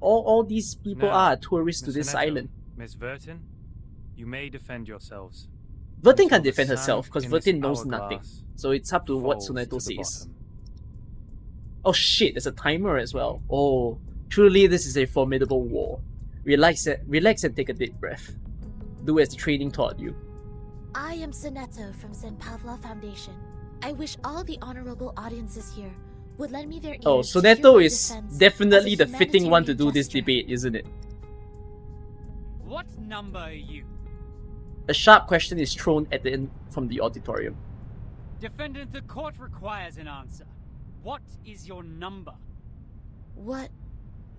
All these people Now, are tourists to Miss this Sonetto, island. Miss Vertin, you may defend yourselves. Vertin Until can't the defend sand herself because in this Vertin knows nothing. hourglass So it's up to what falls Sonetto to the says. bottom. Oh shit, there's a timer as well. Oh, truly this is a formidable war. Relax and take a deep breath. Do as the training taught you. I am Sonetto from St. Pavla Foundation. I wish all the honorable audiences here would lend me their ears. Oh, to hear Sonetto my is defense definitely as a the fitting one to do humanitarian this gesture. debate, isn't it? What number are you? A sharp question is thrown at the end from the auditorium. Defendant, the court requires an answer. What is your number? What?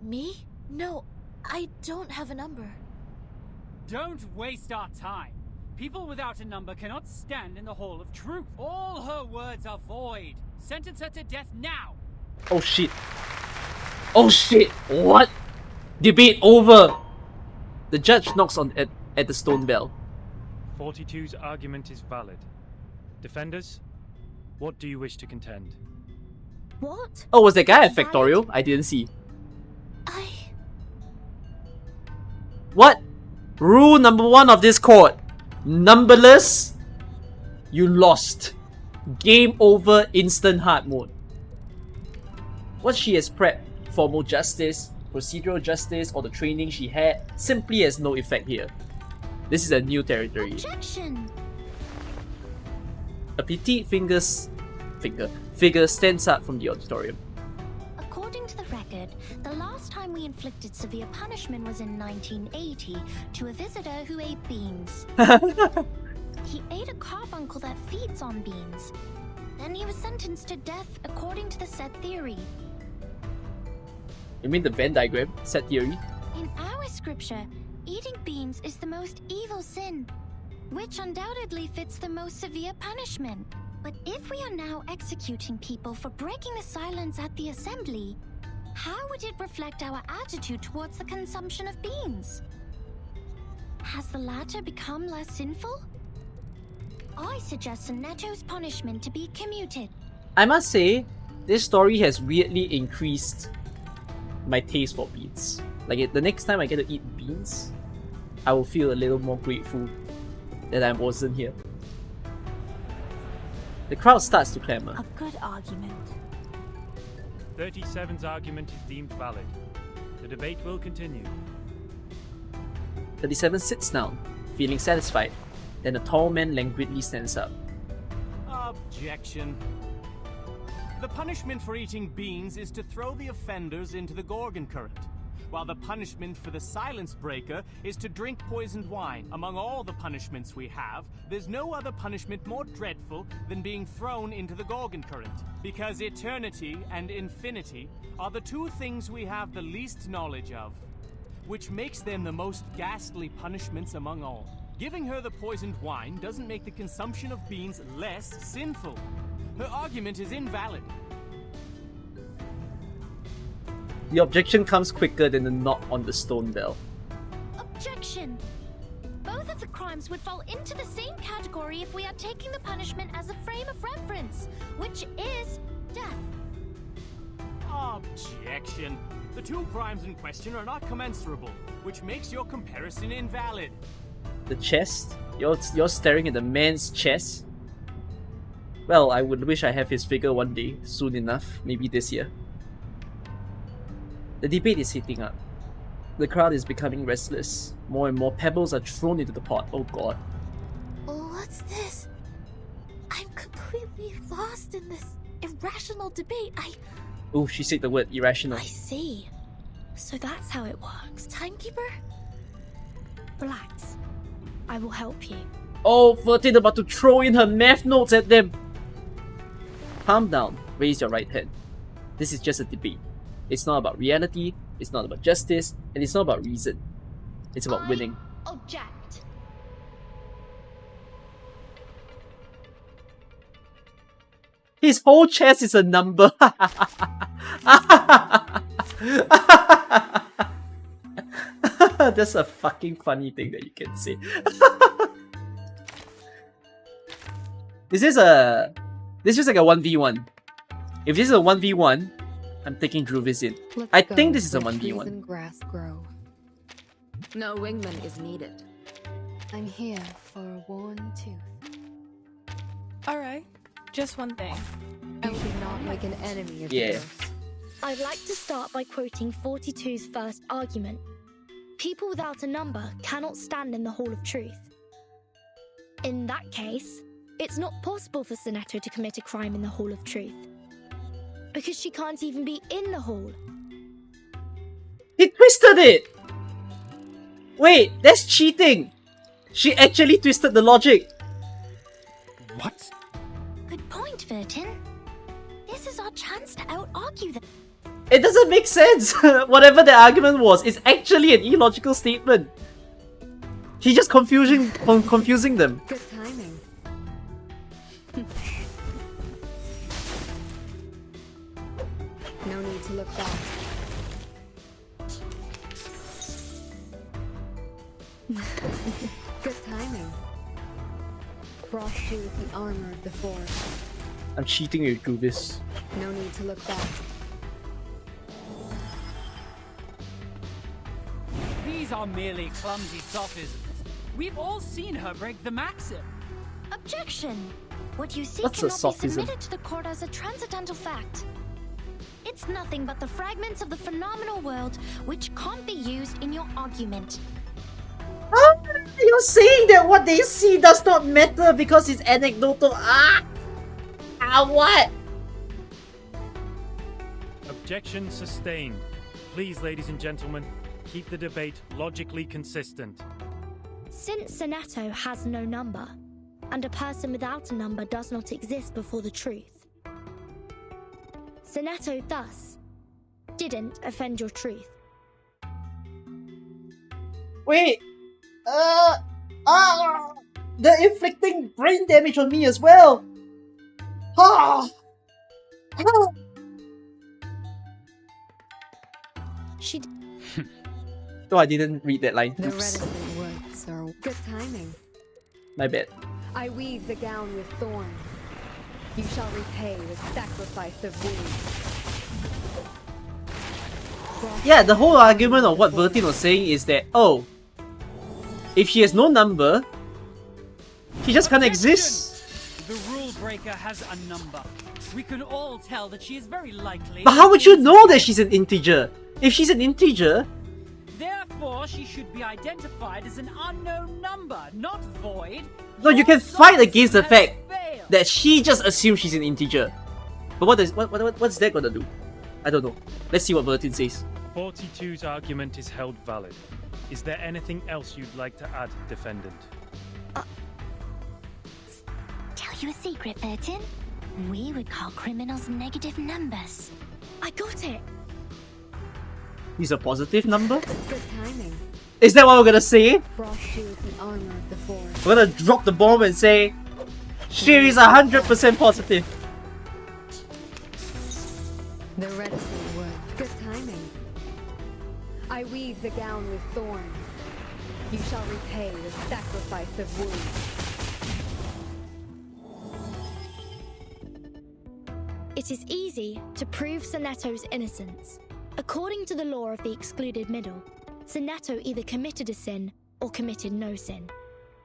Me? No, I don't have a number. Don't waste our time. People without a number cannot stand in the Hall of Truth. All her words are void. Sentence her to death now. Oh shit. Oh shit. What? Debate over. The judge knocks at the stone bell. 42's argument is valid. Defenders, what do you wish to contend? What? Oh, was that guy at Valid? Factorial? I didn't see. I... What? Rule number 1 of this court. Numberless. You lost. Game over, instant hard mode. What she has prepped, formal justice, procedural justice, or the training she had, simply has no effect here. This is a new territory. Objection! A petite figure stands up from the auditorium. According to the record, the last time we inflicted severe punishment was in 1980 to a visitor who ate beans. He ate a carbuncle that feeds on beans. Then he was sentenced to death according to the set theory. You mean the Venn diagram? Set theory? In our scripture, eating beans is the most evil sin, which undoubtedly fits the most severe punishment. But if we are now executing people for breaking the silence at the assembly, how would it reflect our attitude towards the consumption of beans? Has the latter become less sinful? I suggest Sonetto's punishment to be commuted. I must say, this story has weirdly increased my taste for beans. Like, the next time I get to eat beans, I will feel a little more grateful that I wasn't here. The crowd starts to clamor. A good argument. 37's argument is deemed valid. The debate will continue. 37 sits down, feeling satisfied. Then a tall man languidly stands up. Objection. The punishment for eating beans is to throw the offenders into the Gorgon current, while the punishment for the silence breaker is to drink poisoned wine. Among all the punishments we have, there's no other punishment more dreadful than being thrown into the Gorgon current, because eternity and infinity are the two things we have the least knowledge of, which makes them the most ghastly punishments among all. Giving her the poisoned wine doesn't make the consumption of beans less sinful. Her argument is invalid. The objection comes quicker than the knock on the stone bell. Objection! Both of the crimes would fall into the same category if we are taking the punishment as a frame of reference, which is death. Objection. The two crimes in question are not commensurable, which makes your comparison invalid. The chest? You're staring at the man's chest? Well, I would wish I have his figure one day, soon enough, maybe this year. The debate is heating up. The crowd is becoming restless. More and more pebbles are thrown into the pot. Oh god. What's this? I'm completely lost in this irrational debate. Oh, she said the word irrational. I see. So that's how it works. Timekeeper? Relax. I will help you. Oh, 13 about to throw in her math notes at them. Calm down. Raise your right hand. This is just a debate. It's not about reality, it's not about justice, and it's not about reason. It's about winning. Object. His whole chest is a number. That's a fucking funny thing that you can say. This is like a 1v1. If this is a 1v1, I'm taking Druvis in. I think this is a 1v1. And grass grow. No wingman is needed. I'm here for a worn tooth. Alright, just one thing. You should not make an enemy of Yeah. yours. I'd like to start by quoting 42's first argument. People without a number cannot stand in the Hall of Truth. In that case, it's not possible for Sonetto to commit a crime in the Hall of Truth. Because she can't even be in the hall. He twisted it! Wait, that's cheating! She actually twisted the logic. What? Good point, Vertin. This is our chance to out-argue them. It doesn't make sense! Whatever the argument was, it's actually an illogical statement. She's just confusing them. Good timing. No need to look back. Good timing. Crossed you with the armor of the forest. I'm cheating with Druvis. No need to look back. These are merely clumsy sophisms. We've all seen her break the maxim. Objection! What you see What's a cannot be sophism? submitted to the court as a transcendental fact. It's nothing but the fragments of the phenomenal world which can't be used in your argument. You're saying that what they see does not matter because it's anecdotal. What? Objection sustained. Please, ladies and gentlemen, keep the debate logically consistent. Since Sonetto has no number, and a person without a number does not exist before the truth, Sonetto thus didn't offend your truth. Wait. They're inflicting brain damage on me as well. She Oh, I didn't read that line. The Oops. reticent woods are good timing. My bad. I weave the gown with thorns. You shall repay with sacrifice of wounds. Yeah, the whole argument of what Vertin was saying is that, oh, if she has no number, she just can't exist. The rule breaker has a number. We can all tell that she is very likely. But how would you know that she's an integer? If she's an integer, Therefore, she should be identified as an unknown number, not void. no, you can fight against the fact that she just assumes she's an integer. But what's that gonna do? I don't know. Let's see what Vertin says. 42's argument is held valid. Is there anything else you'd like to add, defendant? tell you a secret, Vertin. We would call criminals negative numbers. I got it. He's a positive number? Good timing. Is that what we're gonna say? Frost you with the armor of the forest. We're gonna drop the bomb and say she is 100% positive. The reticent wood. Good timing. I weave the gown with thorns. You shall repay with sacrifice of wounds. It is easy to prove Sonetto's innocence. According to the law of the excluded middle, Sonetto either committed a sin or committed no sin.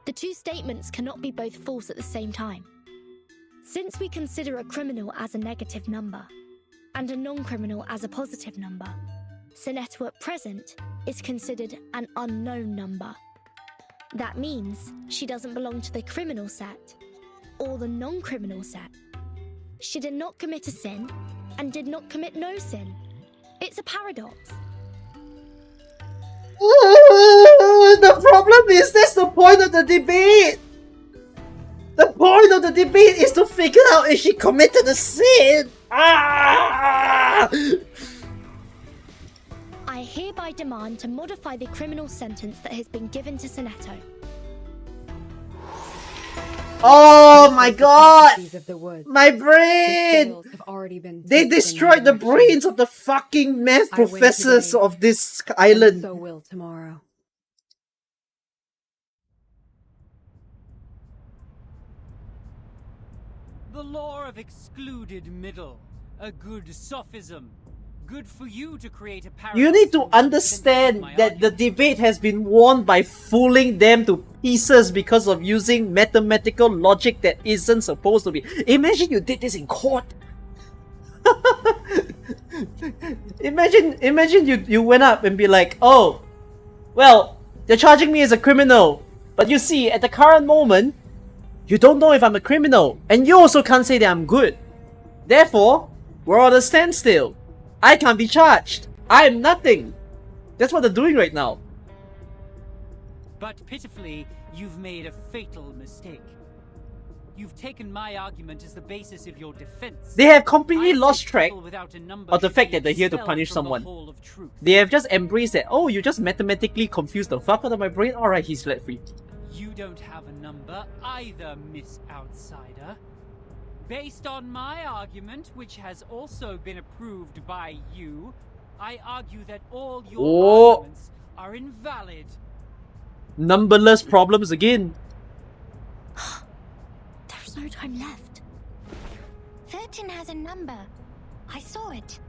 The two statements cannot be both false at the same time. Since we consider a criminal as a negative number, and a non-criminal as a positive number, Sonetto at present is considered an unknown number. That means she doesn't belong to the criminal set, or the non-criminal set. She did not commit a sin, and did not commit no sin. It's a paradox. The problem is that's the point of the debate. The point of the debate is to figure out if she committed a sin. Ah! I hereby demand to modify the criminal sentence that has been given to Sonetto. Oh my god! Of the woods. My The brain! scales have already been They tipped in destroyed my the direction. brains of the fucking math I win professors today, of this and island. so will tomorrow. The law of excluded middle. A good sophism. Good for you to create a paradox. You need to from one understand sentence of my that the debate has been won by fooling them to pieces because of using mathematical logic that isn't supposed to be. Imagine you did this in court. Imagine you went up and be like, oh, well, they're charging me as a criminal, but you see, at the current moment, you don't know if I'm a criminal, and you also can't say that I'm good. Therefore, we're on a standstill. I can't be charged. I am nothing. That's what they're doing right now. But pitifully, you've made a fatal mistake. You've taken my argument as the basis of your defense. They have completely lost track without a number of the should fact be that they're here to expelled punish from the someone. hall of truth. They have just embraced that, oh, you just mathematically confused the fuck out of my brain? Alright, he's let free. You don't have a number either, Miss Outsider. Based on my argument, which has also been approved by you, I argue that all your arguments are invalid. Numberless problems again. There's no time left. 13 has a number. I saw it.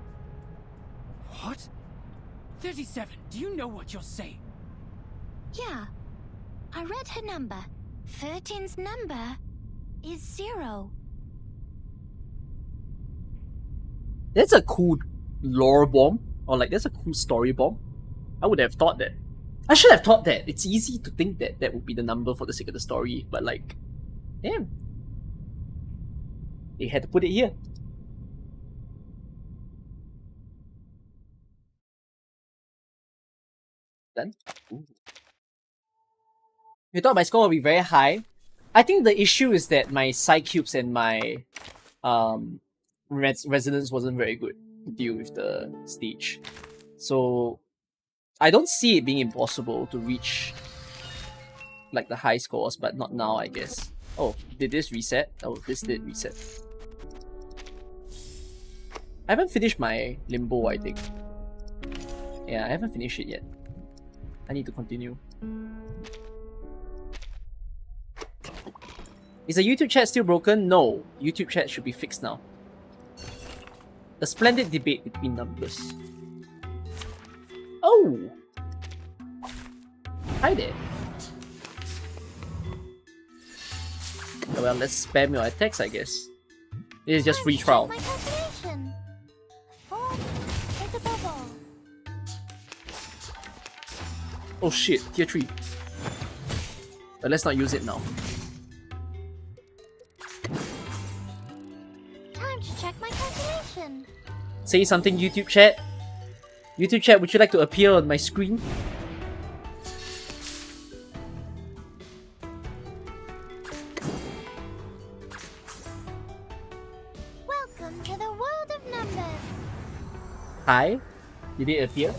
What? 37, do you know what you're saying? Yeah. I read her number. 13's number is 0. That's a cool lore bomb. Or like, that's a cool story bomb. I would have thought that. I should have thought that. It's easy to think that that would be the number for the sake of the story. But like, damn. They had to put it here. Done. Ooh. You thought my score would be very high. I think the issue is that my psi cubes and my resonance wasn't very good to deal with the stage. So I don't see it being impossible to reach like the high scores, but not now, I guess. Oh, did this reset? Oh, this did reset. I haven't finished my limbo, I think. Yeah, I haven't finished it yet. I need to continue. Is the YouTube chat still broken? No. YouTube chat should be fixed now. A splendid debate between numbers. Oh! Hi there. Oh, well, let's spam your attacks, I guess. This is just free trial. My calculation. 4 is a bubble. Oh shit, tier 3. But let's not use it now. Time to check my calculation. Say something, YouTube chat. YouTube chat, would you like to appear on my screen? Welcome to the world of numbers. Hi? Did it appear?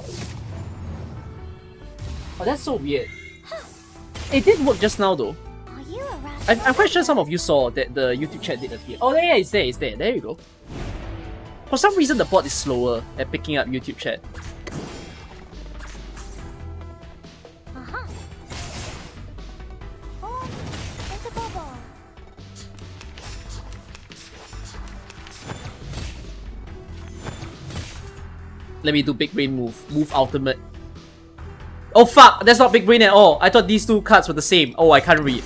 Oh, that's so weird. It did work just now though. Are you around? I'm quite sure some of you saw that the YouTube chat did appear. Oh yeah, it's there, it's there. There you go. For some reason the bot is slower at picking up YouTube chat. Uh-huh. 4 is a bubble. Let me do big brain move. Move ultimate. Oh fuck, that's not big brain at all. I thought these two cards were the same. Oh, I can't read.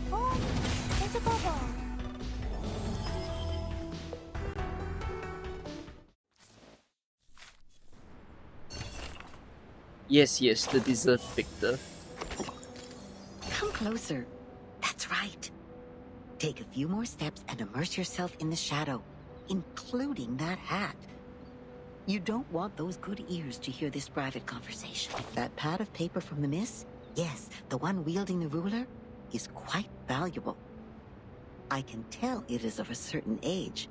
4 is a bubble. Yes, yes, the deserved victor. Come closer. That's right. Take a few more steps and immerse yourself in the shadow. including that hat. You don't want those good ears to hear this private conversation. That pad of paper from the miss? Yes, the one wielding the ruler is quite valuable. I can tell it is of a certain age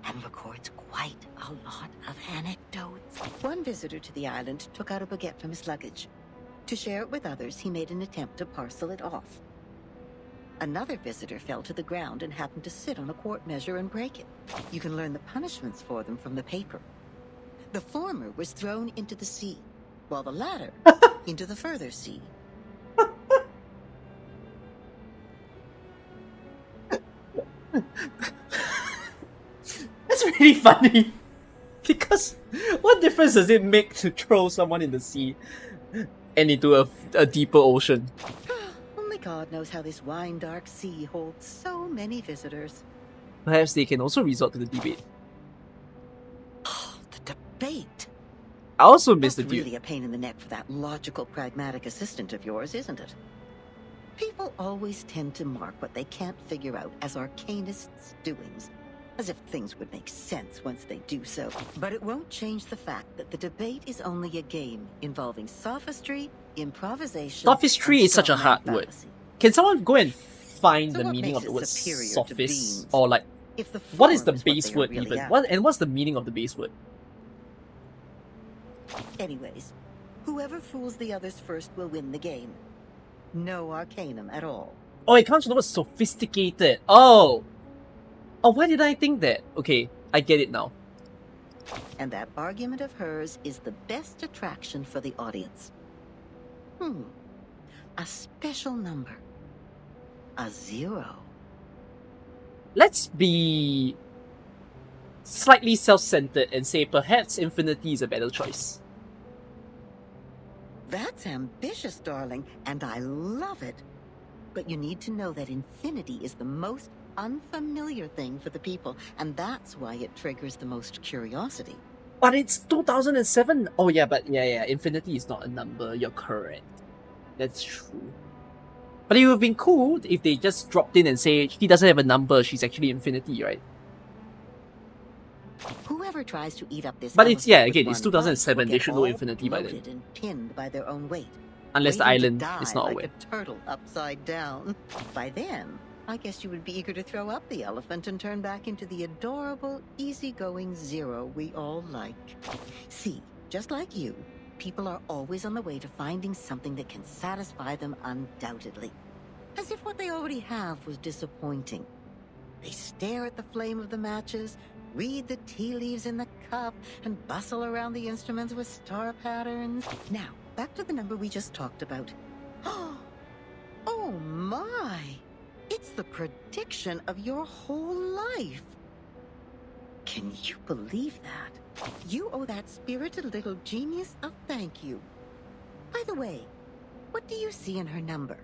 and records quite a lot of anecdotes. One visitor to the island took out a baguette from his luggage. To share it with others, he made an attempt to parcel it off. Another visitor fell to the ground and happened to sit on a quart measure and break it. You can learn the punishments for them from the paper. The former was thrown into the sea, while the latter into the further sea. That's really funny. Because what difference does it make to throw someone in the sea and into a deeper ocean? Only God knows how this wine-dark sea holds so many visitors. Perhaps they can also resort to the debate. The debate? I also missed the That's dude. really a pain in the neck for that logical, pragmatic assistant of yours, isn't it? People always tend to mark what they can't figure out as arcanists' doings, as if things would make sense once they do so. But it won't change the fact that the debate is only a game involving sophistry, improvisation. Sophistry is such a hard word. Can someone go and find So the what meaning of makes the it word superior to sophist? beans? Or like, If the what is the form is what base they are word really even? after. What's the meaning of the base word? Anyways, whoever fools the others first will win the game. No arcanum at all. Oh, it comes from the word sophisticated. Oh! Oh, why did I think that? Okay, I get it now. And that argument of hers is the best attraction for the audience. A special number. A 0. Let's be slightly self-centered and say perhaps infinity is a better choice. That's ambitious, darling, and I love it. But you need to know that infinity is the most unfamiliar thing for the people, and that's why it triggers the most curiosity. But it's 2007. Oh yeah, but yeah, infinity is not a number. You're correct. That's true. But it would have been cool if they just dropped in and say she doesn't have a number, she's actually infinity, right? Whoever tries to eat up this But it's, yeah, elephant again, with it's one 2007, bite will they get should know all infinity by then. bloated and pinned by their own weight. Unless the waiting to island die is not like aware. a turtle upside down. By then, I guess you would be eager to throw up the elephant and turn back into the adorable, easygoing 0 we all like. See, just like you, people are always on the way to finding something that can satisfy them undoubtedly. As if what they already have was disappointing. They stare at the flame of the matches, read the tea leaves in the cup, and bustle around the instruments with star patterns. Now, back to the number we just talked about. Oh my! It's the prediction of your whole life. Can you believe that? You owe that spirited little genius a thank you. By the way, what do you see in her number?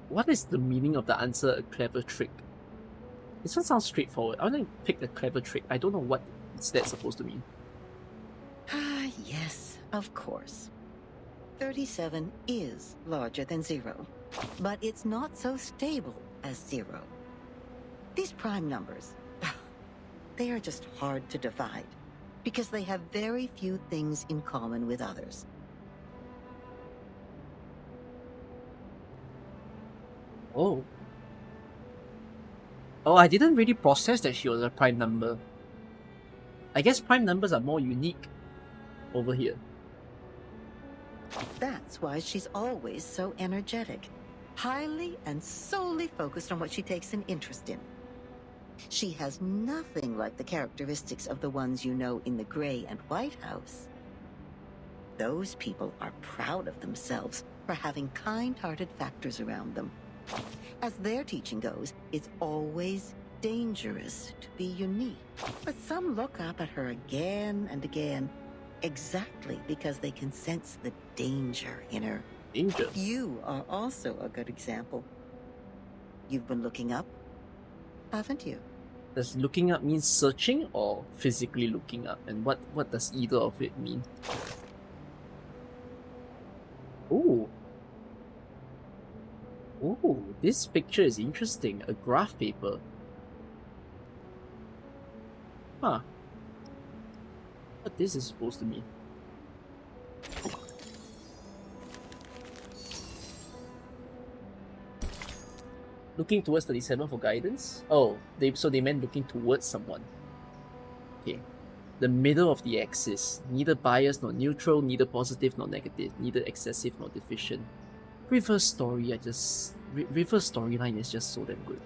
What is the meaning of the answer a clever trick? This one sounds straightforward. I want to pick the clever trick. I don't know what that's supposed to mean. Yes, of course. 37 is larger than 0, but it's not so stable as 0. These prime numbers, they are just hard to divide because they have very few things in common with others. Oh, I didn't really process that she was a prime number. I guess prime numbers are more unique over here. That's why she's always so energetic, highly and solely focused on what she takes an interest in. She has nothing like the characteristics of the ones you know in the Gray and White House. Those people are proud of themselves for having kind-hearted factors around them. As their teaching goes, it's always dangerous to be unique. But some look up at her again and again, exactly because they can sense the danger in her. Danger? You are also a good example. You've been looking up, haven't you? Does looking up mean searching or physically looking up? And what does either of it mean? Ooh, this picture is interesting. A graph paper. Huh. What this is supposed to mean. Looking towards 37 for guidance? Oh, so they meant looking towards someone. Okay. The middle of the axis. Neither biased nor neutral, neither positive nor negative, neither excessive nor deficient. Reverse storyline is just so damn good.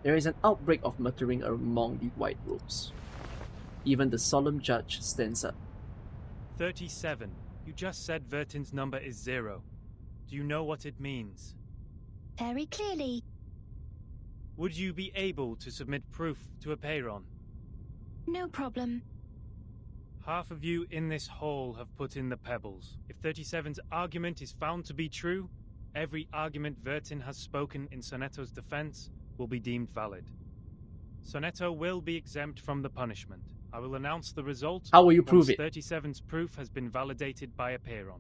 There is an outbreak of muttering among the white robes. Even the solemn judge stands up. 37. You just said Vertin's number is 0. Do you know what it means? Very clearly. Would you be able to submit proof to Apeiron? No problem. Half of you in this hall have put in the pebbles. If 37's argument is found to be true, every argument Vertin has spoken in Sonetto's defense will be deemed valid. Sonetto will be exempt from the punishment. I will announce the result. How will you prove it? 37's proof has been validated by Apeiron.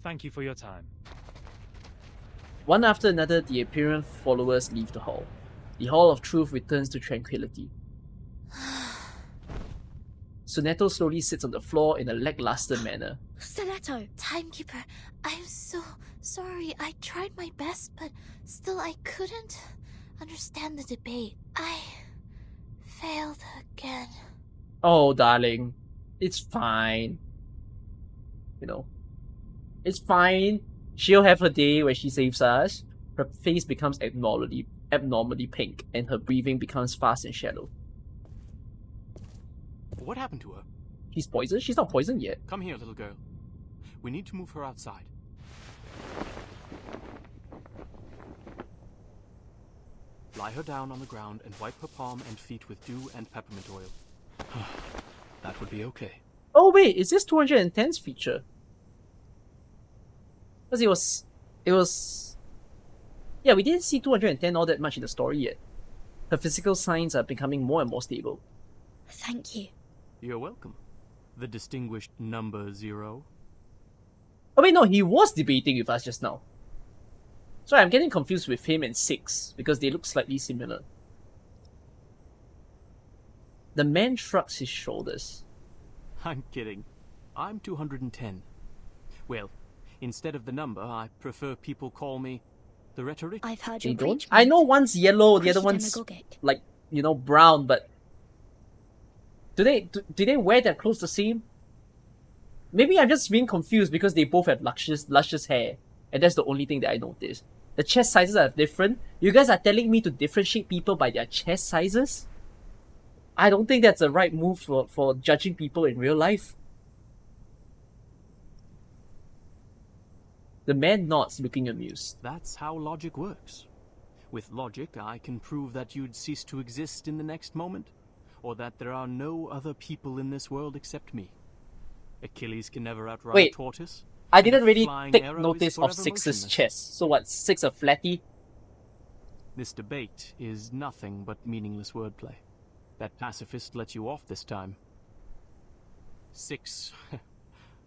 Thank you for your time. One after another, the Apeiron followers leave the hall. The Hall of Truth returns to tranquility. Sonetto slowly sits on the floor in a lackluster manner. Sonetto! Timekeeper, I'm so sorry. I tried my best, but still I couldn't understand the debate. I failed again. Oh, darling. It's fine. You know. It's fine. She'll have her day where she saves us. Her face becomes abnormally pink, and her breathing becomes fast and shallow. What happened to her? She's poisoned? She's not poisoned yet. Come here, little girl. We need to move her outside. Lie her down on the ground and wipe her palm and feet with dew and peppermint oil. That would be okay. Oh wait, is this 210's feature? Because it was... Yeah, we didn't see 210 all that much in the story yet. Her physical signs are becoming more and more stable. Thank you. You're welcome. The distinguished number 0. Oh wait, no, he was debating with us just now. Sorry, I'm getting confused with him and 6, because they look slightly similar. The man shrugs his shoulders. I'm kidding. I'm 210. Well, instead of the number, I prefer people call me the rhetoric. I've heard They your don't? preach. I know one's yellow, the other Pretty one's demagogic. like, you know, brown, but... Do they wear their clothes the same? Maybe I'm just being confused because they both have luscious hair. And that's the only thing that I noticed. The chest sizes are different. You guys are telling me to differentiate people by their chest sizes? I don't think that's the right move for judging people in real life. The man nods, looking amused. That's how logic works. With logic, I can prove that you'd cease to exist in the next moment, or that there are no other people in this world except me. Achilles can never outrun a tortoise. I didn't really flying take arrow is notice of forever 6's motionless. chest. So what, 6 a flatty? This debate is nothing but meaningless wordplay. That pacifist let you off this time. 6.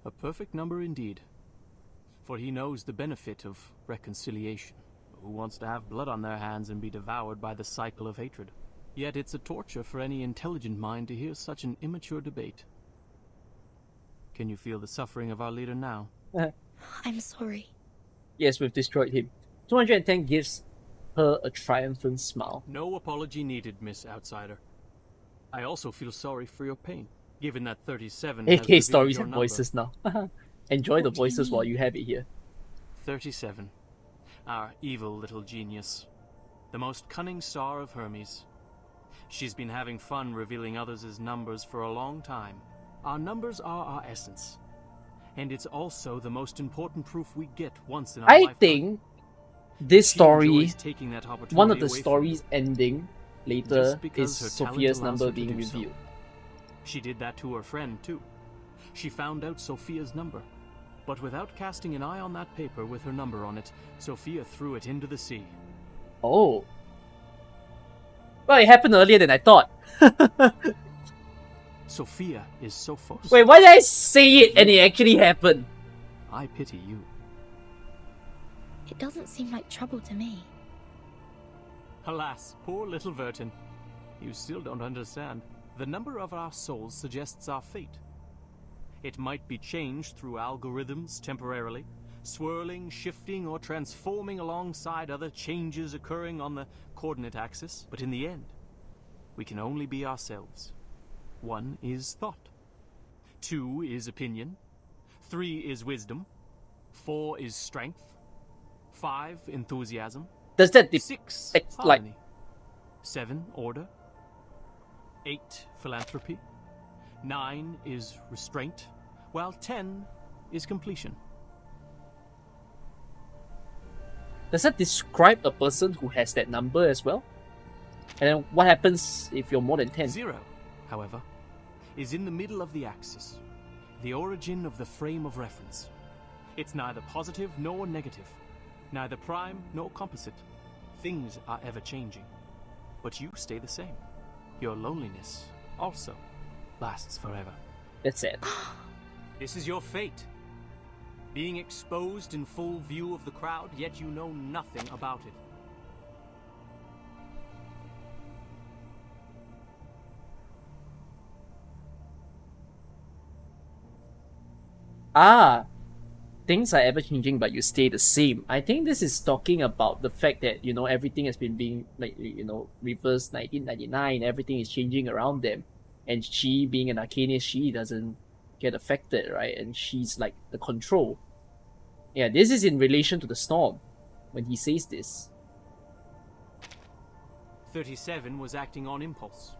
A perfect number indeed. For he knows the benefit of reconciliation. Who wants to have blood on their hands and be devoured by the cycle of hatred? Yet it's a torture for any intelligent mind to hear such an immature debate. Can you feel the suffering of our leader now? I'm sorry. Yes, we've destroyed him. 210 gives her a triumphant smile. No apology needed, Miss Outsider. I also feel sorry for your pain, given that 37 has AK revealed stories your and number. voices now. Enjoy the voices while you have it here. 37. Our evil little genius. The most cunning star of Hermes. She's been having fun revealing others' numbers for a long time. Our numbers are our essence. And it's also the most important proof we get once in our I lifetime. think this She story, enjoys taking that opportunity one of the away from stories ending later Just because is her talent Sophia's allows number her to being do so. revealed. She did that to her friend, too. She found out Sophia's number. But without casting an eye on that paper with her number on it, Sophia threw it into the sea. Oh. Well, it happened earlier than I thought. Sophia is Sophos. Wait, why did I say it and it actually happened? I pity you. It doesn't seem like trouble to me. Alas, poor little Vertin. You still don't understand. The number of our souls suggests our fate. It might be changed through algorithms temporarily, swirling, shifting, or transforming alongside other changes occurring on the coordinate axis. But in the end, we can only be ourselves. 1 is thought. 2 is opinion. 3 is wisdom. 4 is strength. 5, enthusiasm. Does that 6, like harmony. 7, order. 8, philanthropy. 9 is restraint, while 10 is completion. does that describe a person who has that number as well? And then what happens if you're more than 10? 0, however, is in the middle of the axis, the origin of the frame of reference. It's neither positive nor negative, neither prime nor composite. Things are ever changing, but you stay the same. Your loneliness also lasts forever. That's it. This is your fate. Being exposed in full view of the crowd, yet you know nothing about it. Ah, things are ever changing, but you stay the same. I think this is talking about the fact that, you know, everything has been being, like, you know, reversed 1999, everything is changing around them. And she, being an Arcanist, she doesn't get affected, right? And she's like the control. Yeah, this is in relation to the storm when he says this. 37 was acting on impulse.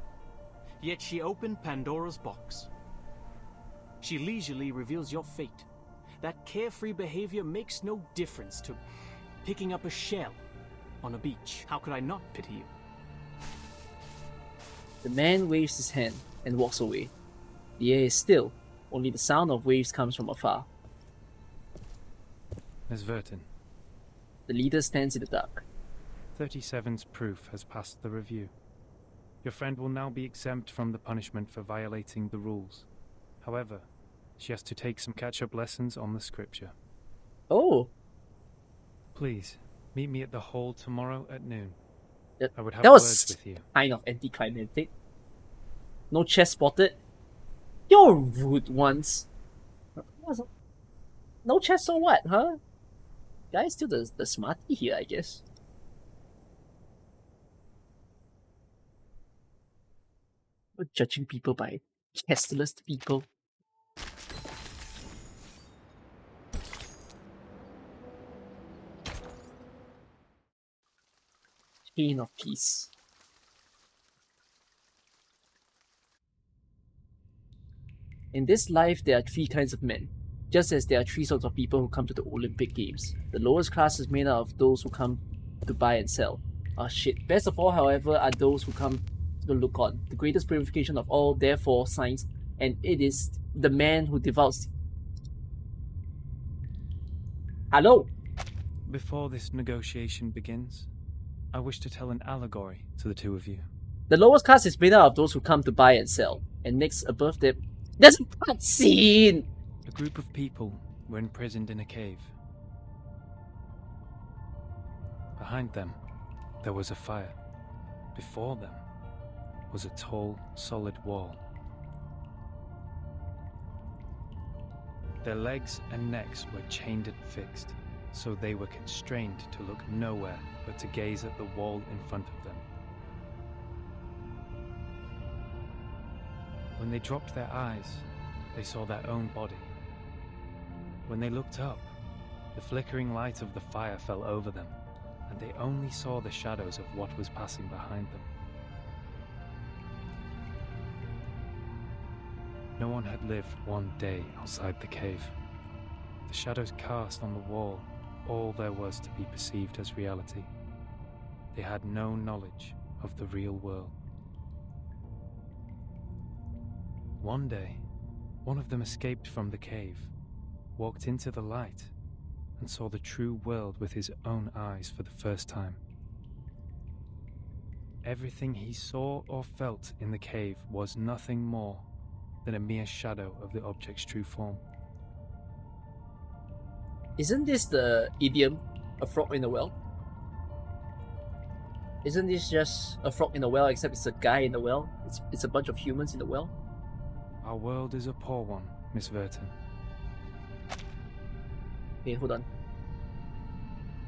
Yet she opened Pandora's box. She leisurely reveals your fate. That carefree behavior makes no difference to picking up a shell on a beach. How could I not pity you? The man waves his hand and walks away. The air is still, only the sound of waves comes from afar. Ms. Vertin, The leader stands in the dark. 37's proof has passed the review. Your friend will now be exempt from the punishment for violating the rules. However, she has to take some catch-up lessons on the scripture. Oh! Please, meet me at the hall tomorrow at noon. I would have That words was with you. kind of anticlimactic. No chest spotted. You're rude ones. No chest, so what, huh? Guy's still the smarty here, I guess. We're judging people by chestless people. Chain of peace. In this life, there are 3 kinds of men, just as there are 3 sorts of people who come to the Olympic Games. The lowest class is made out of those who come to buy and sell. Ah shit. Best of all, however, are those who come to look on. The greatest purification of all, therefore, signs, and it is the man who devours. Hello? Before this negotiation begins, I wish to tell an allegory to the 2 of you. The lowest class is made out of those who come to buy and sell, and next above them, there's a cutscene! A group of people were imprisoned in a cave. Behind them, there was a fire. Before them was a tall, solid wall. Their legs and necks were chained and fixed, so they were constrained to look nowhere but to gaze at the wall in front of them. When they dropped their eyes, they saw their own body. When they looked up, the flickering light of the fire fell over them, and they only saw the shadows of what was passing behind them. No one had lived one day outside the cave. The shadows cast on the wall all there was to be perceived as reality. They had no knowledge of the real world. One day, one of them escaped from the cave, walked into the light, and saw the true world with his own eyes for the first time. Everything he saw or felt in the cave was nothing more than a mere shadow of the object's true form. Isn't this the idiom, a frog in a well? Isn't this just a frog in a well, except it's a guy in the well? It's a bunch of humans in the well? Our world is a poor one, Miss Verton. Okay, hold on.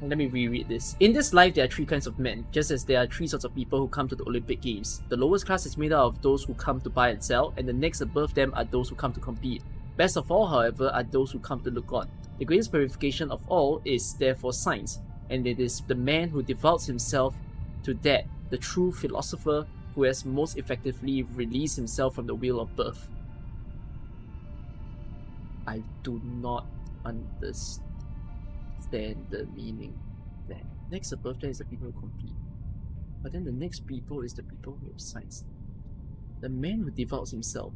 Let me reread this. In this life, there are three kinds of men, just as there are three sorts of people who come to the Olympic Games. The lowest class is made out of those who come to buy and sell, and the next above them are those who come to compete. Best of all, however, are those who come to look on. The greatest purification of all is therefore science, and it is the man who devotes himself to that, the true philosopher, who has most effectively released himself from the wheel of birth. I do not understand the meaning of that. Next above that is the people who compete. But then the next people is the people who have science. The man who devotes himself.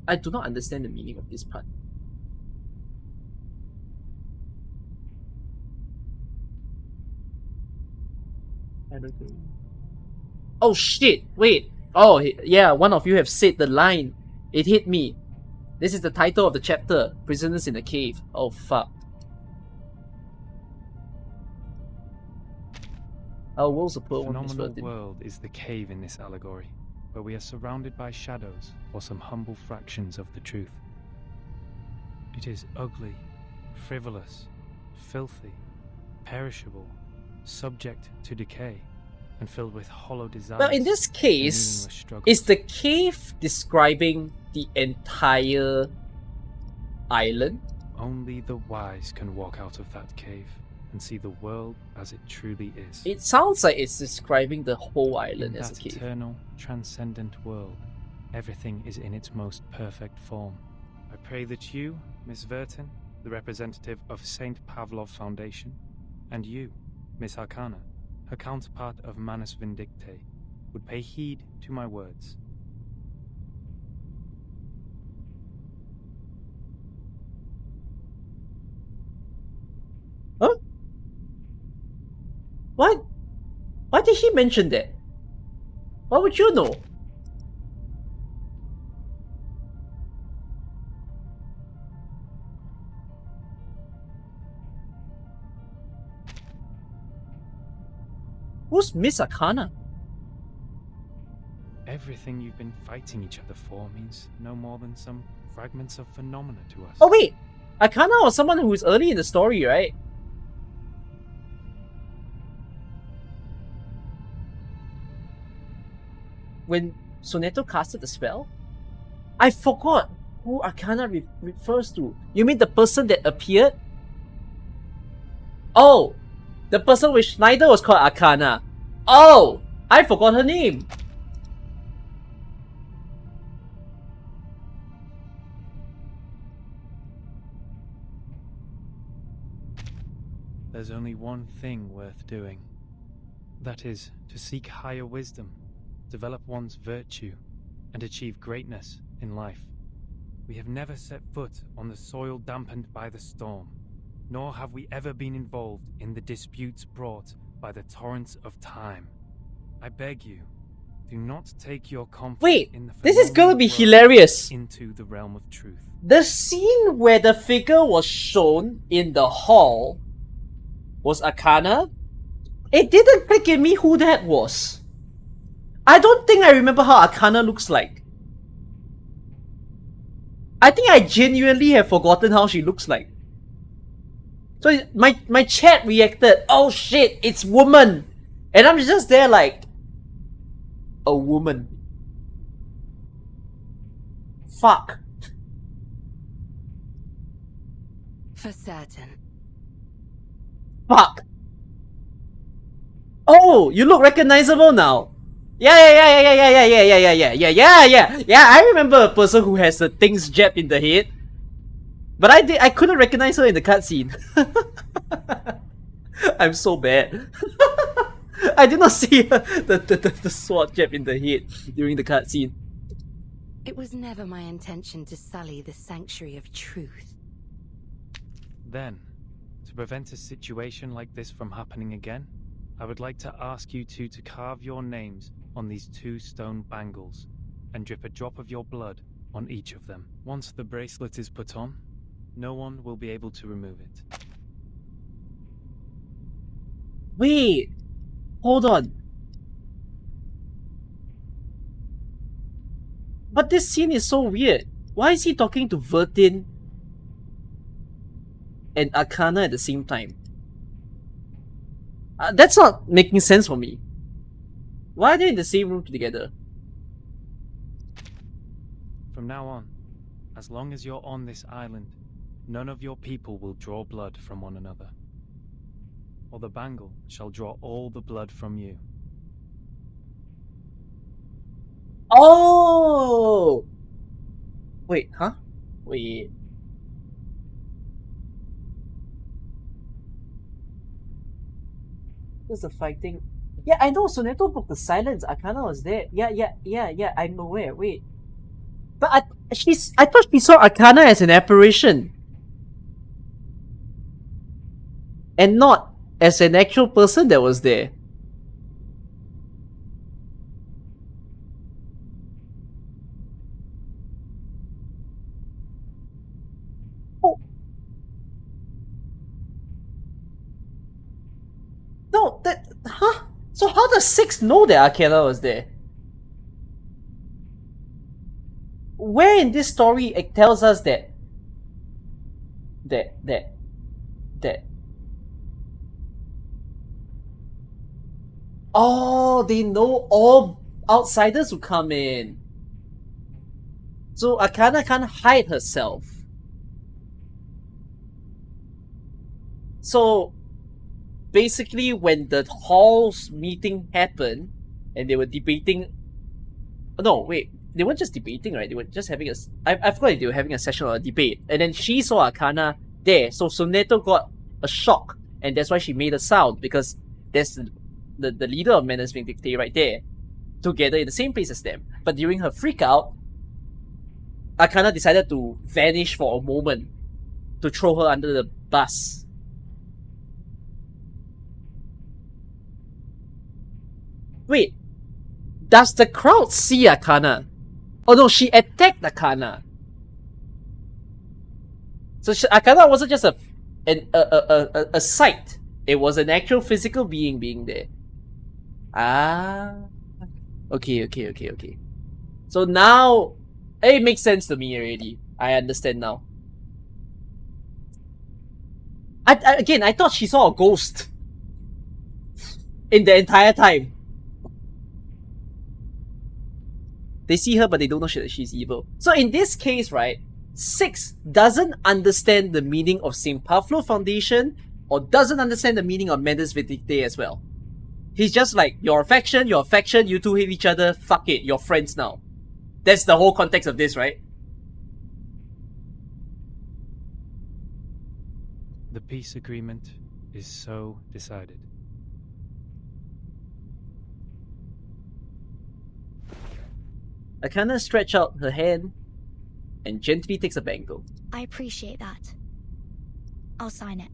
I do not understand the meaning of this part. I don't know. Oh shit! Wait! Oh yeah, one of you have said the line. It hit me. This is the title of the chapter, Prisoners in the Cave. Oh fuck. Our world's a poor The one, Miss phenomenal Vertin. world is the cave in this allegory, where we are surrounded by shadows or some humble fractions of the truth. It is ugly, frivolous, filthy, perishable, subject to decay, and filled with hollow desires. Well, in this and case, meaningless struggles. is the cave describing the entire island? Only the wise can walk out of that cave and see the world as it truly is. It sounds like it's describing the whole island In as a that cave. eternal, transcendent world, everything is in its most perfect form. I pray that you, Miss Vertin, the representative of St. Pavlov Foundation, and you, Miss Arcana, her counterpart of Manus Vindicte, would pay heed to my words. Huh? What? Why did he mention that? Why would you know? Who's Miss Arcana? Everything you've been fighting each other for means no more than some fragments of phenomena to us. Oh wait! Arcana was someone who was early in the story, right? When Soneto casted the spell? I forgot who Arcana refers to. You mean the person that appeared? Oh! The person with Schneider was called Arcana. Oh! I forgot her name! There's only one thing worth doing. That is, to seek higher wisdom, develop one's virtue, and achieve greatness in life. We have never set foot on the soil dampened by the storm, nor have we ever been involved in the disputes brought by the torrents of time. I beg you, do not take your confidence Wait, in the this is gonna be phenomenal world hilarious. into the realm of truth. The scene where the figure was shown in the hall was Arcana. It didn't click in me who that was. I don't think I remember how Arcana looks like. I think I genuinely have forgotten how she looks like. So my chat reacted, oh shit, it's woman. And I'm just there like, a woman. Fuck. For certain. Fuck. Oh, you look recognizable now. Yeah. I remember a person who has the things jabbed in the head. But I couldn't recognize her in the cutscene. I'm so bad. I did not see the sword jab in the head during the cutscene. It was never my intention to sully the sanctuary of truth. Then, to prevent a situation like this from happening again, I would like to ask you two to carve your names on these 2 stone bangles and drip a drop of your blood on each of them. Once the bracelet is put on, no one will be able to remove it. Wait, hold on. But this scene is so weird. Why is he talking to Vertin and Arcana at the same time? That's not making sense for me. Why are they in the same room together? From now on, as long as you're on this island, none of your people will draw blood from one another, or the bangle shall draw all the blood from you. Oh! Wait, huh? Wait. There's a fighting. Yeah, I know. Soneto broke the silence. Arcana was there. Yeah. I'm aware. Wait. But I thought she saw Arcana as an apparition. And not as an actual person that was there. Oh. No, huh? So how does 6 know that Arcana was there? Where in this story it tells us that oh, they know all outsiders who come in. So Arcana can't hide herself. So basically when the hall's meeting happened and they were debating, no wait, they weren't just debating, right? They were just having I forgot they were having a session or a debate, and then she saw Arcana there, so Soneto got a shock, and that's why she made a sound, because there's the leader of Menace Vindictae right there, together in the same place as them. But during her freak out, Arcana decided to vanish for a moment to throw her under the bus. Wait, does the crowd see Arcana? Oh no, she attacked Arcana. So Arcana wasn't just a sight. It was an actual physical being there. Ah. Okay. So now, it makes sense to me already. I understand now. I thought she saw a ghost in the entire time. They see her, but they don't know that she's evil. So in this case, right, 6 doesn't understand the meaning of St. Pavlo Foundation, or doesn't understand the meaning of Menace Vindictae as well. He's just like, you're a faction, you two hate each other, fuck it, you're friends now. That's the whole context of this, right? The peace agreement is so decided. Arcana stretches out her hand and gently takes a bangle. I appreciate that. I'll sign it.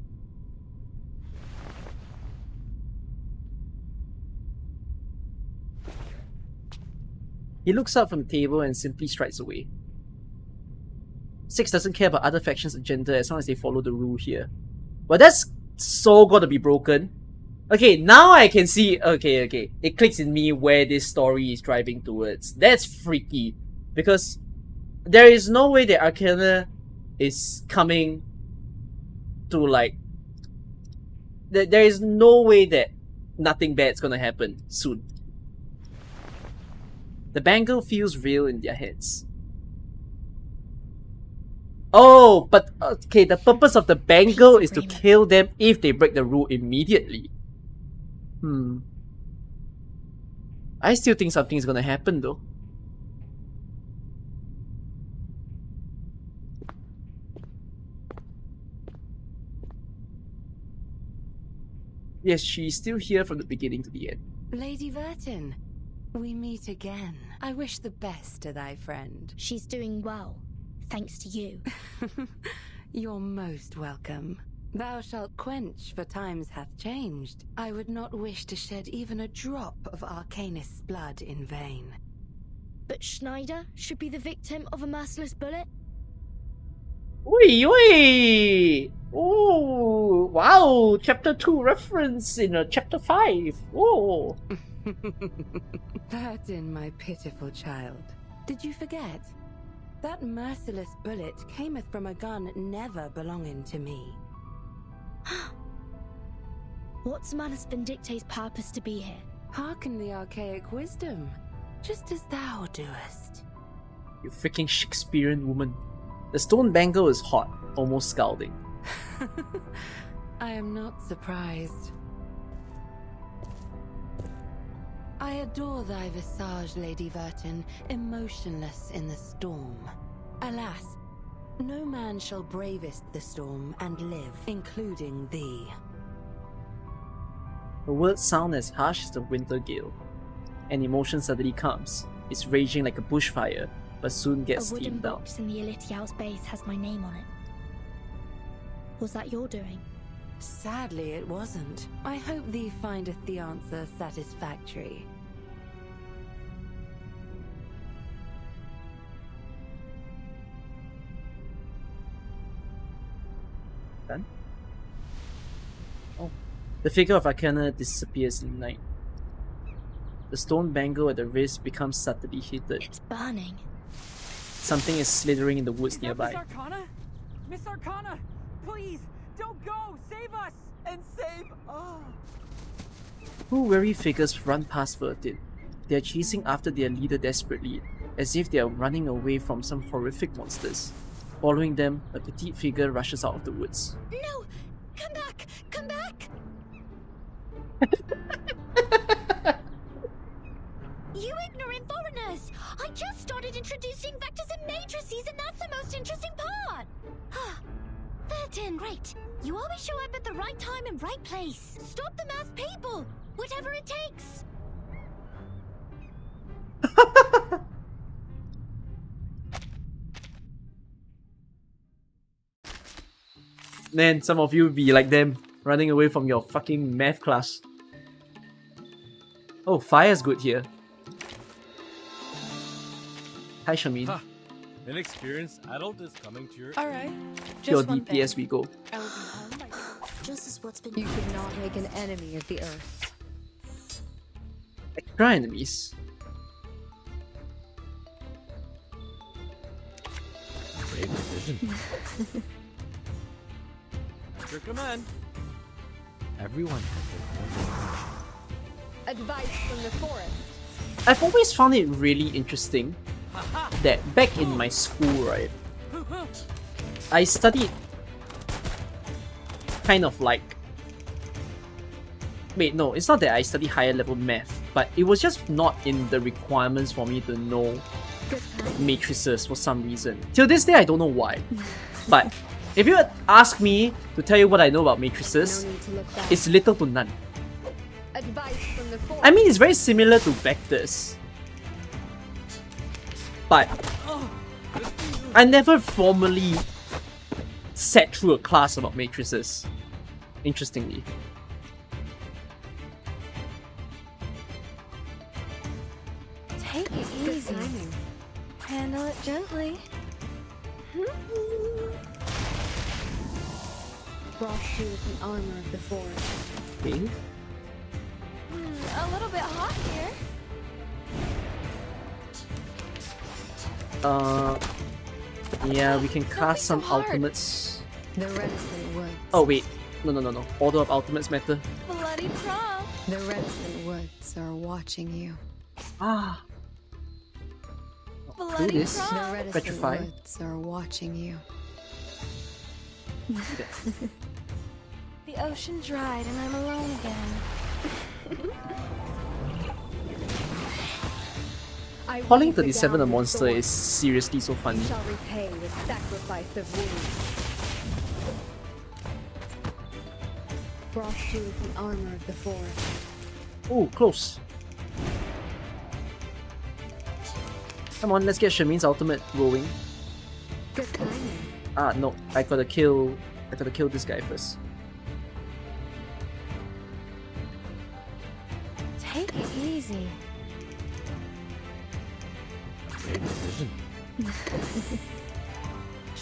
He looks up from the table and simply strides away. 6 doesn't care about other factions' agenda as long as they follow the rule here. But that's so gotta be broken. Okay, now I can see, okay. It clicks in me where this story is driving towards. That's freaky. Because there is no way that Arcana is coming to like... There is no way that nothing bad's gonna happen soon. The bangle feels real in their heads. Oh, but okay, the purpose of the bangle is to kill them if they break the rule immediately. I still think something's gonna happen though. Yes, she's still here from the beginning to the end. Lady Vertin, we meet again. I wish the best to thy friend. She's doing well, thanks to you. You're most welcome. Thou shalt quench, for times hath changed. I would not wish to shed even a drop of Arcanist's blood in vain. But Schneider should be the victim of a merciless bullet? Oi, oi! Oh, wow! Chapter 2 reference in Chapter 5. Oh! Burden, my pitiful child. Did you forget? That merciless bullet cameth from a gun never belonging to me. What's Manus Vindicte's purpose to be here? Hearken the archaic wisdom, just as thou doest. You freaking Shakespearean woman. The stone bangle is hot, almost scalding. I am not surprised. I adore thy visage, Lady Verton, emotionless in the storm. Alas, no man shall bravest the storm and live, including thee. The words sound as harsh as the winter gale. An emotion suddenly comes. It's raging like a bushfire, but soon gets A wooden tamed down. box in the Elitiao's base has my name on it. Was that your doing? Sadly, it wasn't. I hope thee findeth the answer satisfactory. Done? Oh. The figure of Arcana disappears in the night. The stone bangle at the wrist becomes subtly heated. It's burning. Something is slithering in the woods Miss nearby. Arcana? Miss Arcana! Please, don't go! Save us! And save... Oh. Two weary figures run past Vertin. They are chasing after their leader desperately, as if they are running away from some horrific monsters. Following them, a petite figure rushes out of the woods. No! Come back! Come back! You ignorant foreigners! I just started introducing vectors and matrices, and that's the most interesting part! Vertin, great. You always show up at the right time and right place. Stop the mass people! Whatever it takes! Man, some of you be like them, running away from your fucking math class. Oh, fire's good here. Hi, Shamin. Ha! An experienced adult is coming to your Alright. Your Just one thing. DPS we go. I will be home by Just as what's been You should not make an enemy of the earth. Extra enemies. Great decision. At your command. Everyone has their own Advice from the forest. I've always found it really interesting that back in my school, right, I studied kind of like... Wait, no, it's not that I studied higher level math, but it was just not in the requirements for me to know matrices for some reason. Till this day, I don't know why. But if you ask me to tell you what I know about matrices, No need to look back. it's little to none. Advice from the forest. I mean, it's very similar to vectors. But I never formally sat through a class about matrices, interestingly. Take it easy. Handle it gently. Frost you with the armor of the forest. Okay. A little bit hot here. Yeah, we can cast some so hard. ultimates. The reticent woods. Oh wait, no. Order of ultimates matter. Bloody prom. The reticent woods are watching you. Ah. Do Bloody this. The prom. reticent Petrify. woods are watching you. The ocean dried and I'm alone again. I Calling weave the 37 a gown with monster thorns. is seriously so funny. You shall repay with sacrifice of wounds. Frost you with the armor of the forest. Oh, close. Come on, let's get Shamin's ultimate rolling. Good timing. Ah, no, I gotta kill I gotta kill this guy first. Take it easy. Great decision.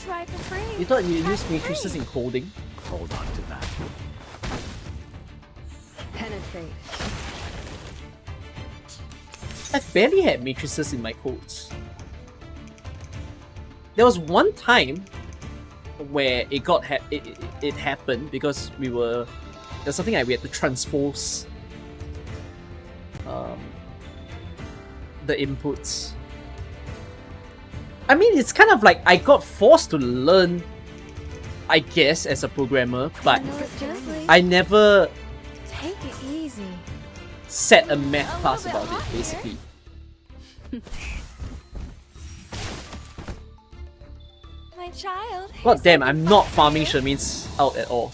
Try for free. You thought you Try used for matrices free. in coding? Hold on to that. Penetrate. I've barely had matrices in my codes. There was one time where it happened because there's something like we had to transpose the inputs. I mean, it's kind of like I got forced to learn, I guess, as a programmer, but I never Take it easy. set a math class about it, basically. My child. God damn, I'm not farming Shermin's out at all.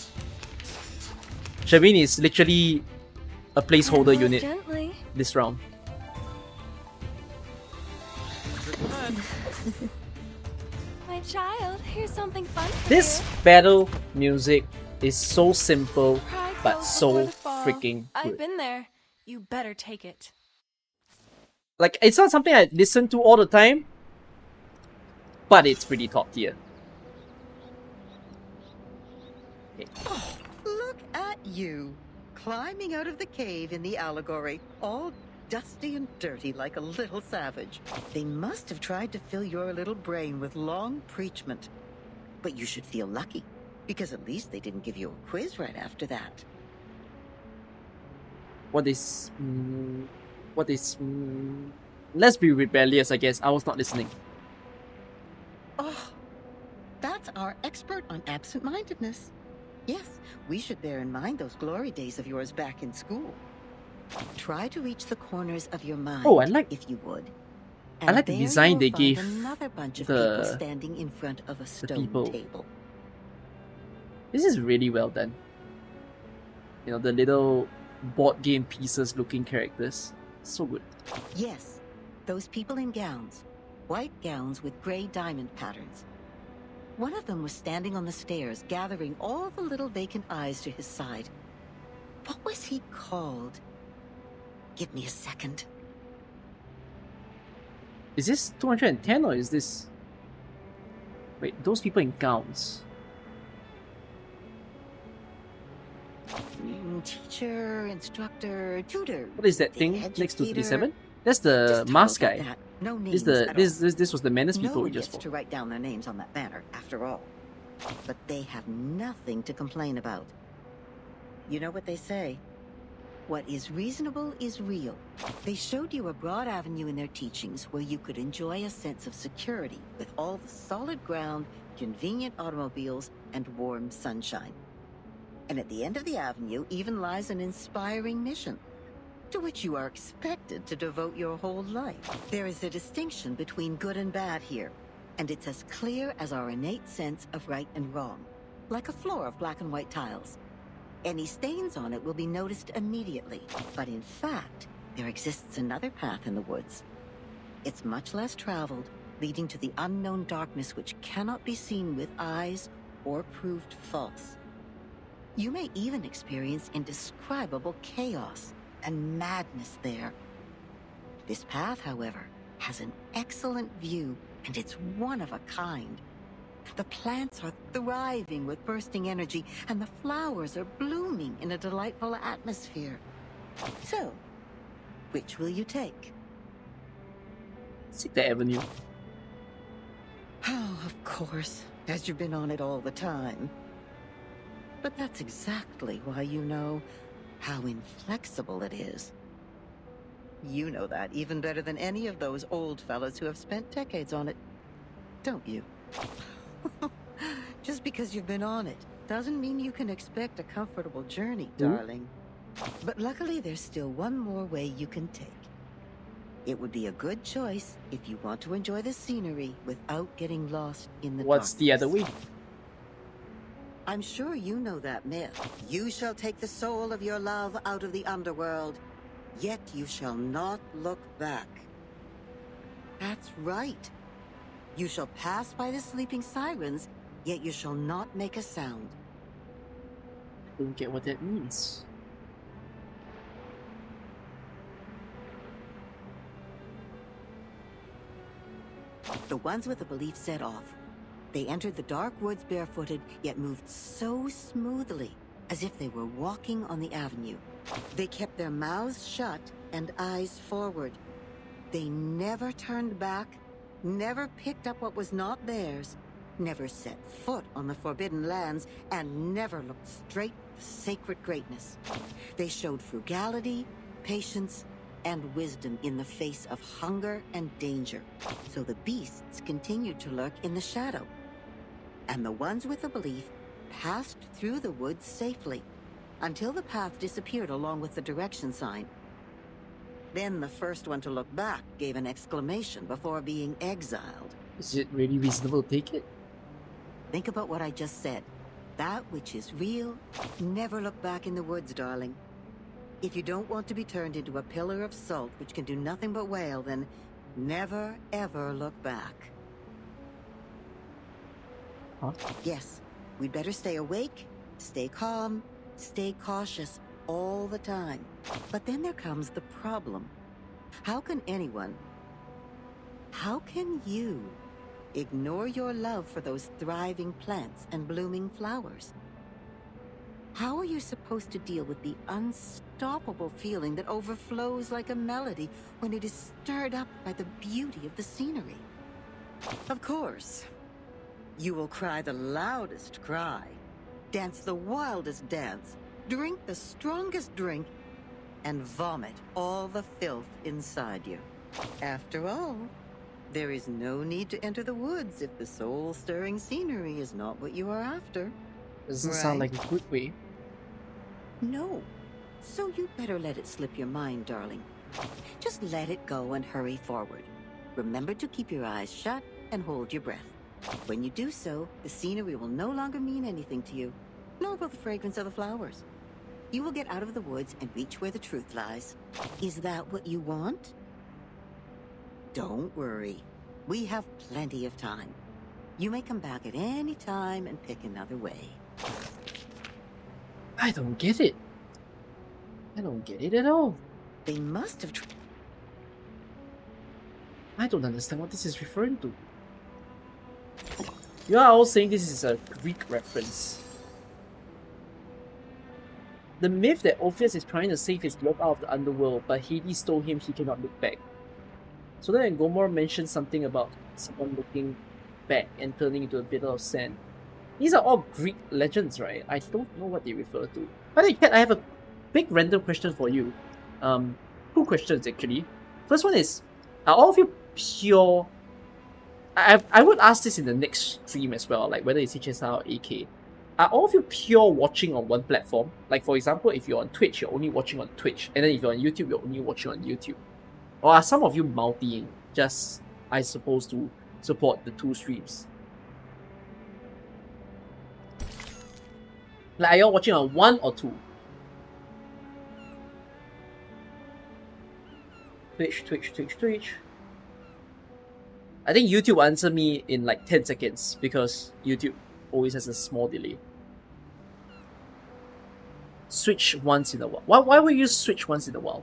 Shermin is literally a placeholder unit Gently. this round. My child, here's something fun for This you. battle music is so simple, Pride but goes so before the fall. freaking I've good. been there. You better take it. Like, it's not something I listen to all the time, but it's pretty top tier. Oh, look at you, climbing out of the cave in the allegory, all dusty and dirty like a little savage. They must have tried to fill your little brain with long preachment. But you should feel lucky, because at least they didn't give you a quiz right after that. Let's be rebellious, I guess. I was not listening. Oh, that's our expert on absent-mindedness. Yes, we should bear in mind those glory days of yours back in school. Try to reach the corners of your mind, if you would. I like the design they gave Another bunch of the- people standing in front of a stone people. table. This is really well done. You know, the little board game pieces looking characters. So good. Yes, those people in gowns. White gowns with gray diamond patterns. One of them was standing on the stairs, gathering all the little vacant eyes to his side. What was he called? Give me a second. Is this 210 or is this... Wait, those people in gowns. Teacher, instructor, tutor. What is that thing next to 37? That's the mask guy. That. No This names at all. this was the menace No people we one just gets fought. to write down their names on that banner, after all. But they have nothing to complain about. You know what they say? What is reasonable is real. They showed you a broad avenue in their teachings where you could enjoy a sense of security with all the solid ground, convenient automobiles, and warm sunshine. And at the end of the avenue even lies an inspiring mission, to which you are expected to devote your whole life. There is a distinction between good and bad here, and it's as clear as our innate sense of right and wrong, like a floor of black and white tiles. Any stains on it will be noticed immediately, but in fact, there exists another path in the woods. It's much less traveled, leading to the unknown darkness which cannot be seen with eyes or proved false. You may even experience indescribable chaos and madness there. This path, however, has an excellent view, and it's one of a kind. The plants are thriving with bursting energy, and the flowers are blooming in a delightful atmosphere. So, which will you take? Take the avenue. Oh, of course, as you've been on it all the time. But that's exactly why you know how inflexible it is. You know that even better than any of those old fellas who have spent decades on it, don't you? Just because you've been on it doesn't mean you can expect a comfortable journey, darling. But luckily, there's still one more way you can take. It would be a good choice if you want to enjoy the scenery without getting lost in the What's the other way? I'm sure you know that myth. You shall take the soul of your love out of the underworld, yet you shall not look back. That's right. You shall pass by the sleeping sirens, yet you shall not make a sound. Don't get what that means. The ones with the belief set off. They entered the dark woods barefooted, yet moved so smoothly, as if they were walking on the avenue. They kept their mouths shut and eyes forward. They never turned back, never picked up what was not theirs, never set foot on the forbidden lands, and never looked straight for sacred greatness. They showed frugality, patience, and wisdom in the face of hunger and danger. So the beasts continued to lurk in the shadow. And the ones with the belief passed through the woods safely, until the path disappeared along with the direction sign. Then the first one to look back gave an exclamation before being exiled. Is it really reasonable to take it? Think about what I just said. That which is real, never look back in the woods, darling. If you don't want to be turned into a pillar of salt which can do nothing but wail, then never ever look back. Huh? Yes, we'd better stay awake, stay calm, stay cautious all the time. But then there comes the problem. How can you ignore your love for those thriving plants and blooming flowers? How are you supposed to deal with the unstoppable feeling that overflows like a melody when it is stirred up by the beauty of the scenery? Of course, you will cry the loudest cry, dance the wildest dance, drink the strongest drink, and vomit all the filth inside you. After all, there is no need to enter the woods if the soul-stirring scenery is not what you are after. Doesn't sound like a good way. No. So you'd better let it slip your mind, darling. Just let it go and hurry forward. Remember to keep your eyes shut and hold your breath. When you do so, the scenery will no longer mean anything to you, nor will the fragrance of the flowers. You will get out of the woods and reach where the truth lies. Is that what you want? Don't worry. We have plenty of time. You may come back at any time and pick another way. I don't get it. I don't get it at all. They must have... I don't understand what this is referring to. You are all saying this is a Greek reference. The myth that Orpheus is trying to save his love out of the underworld, but Hades told him he cannot look back. So then Gomor mentioned something about someone looking back and turning into a bit of sand. These are all Greek legends, right? I don't know what they refer to. By the way, Kat, I have a big random question for you. Two questions actually. First one is, are all of you pure... I would ask this in the next stream as well, like whether it's HSR or AK. Are all of you pure watching on one platform? Like for example, if you're on Twitch, you're only watching on Twitch. And then if you're on YouTube, you're only watching on YouTube. Or are some of you multiing, just, I suppose, to support the two streams? Like, are you all watching on one or two? Twitch. I think YouTube will answer me in like 10 seconds because YouTube always has a small delay. Switch once in a while. Why would you switch once in a while?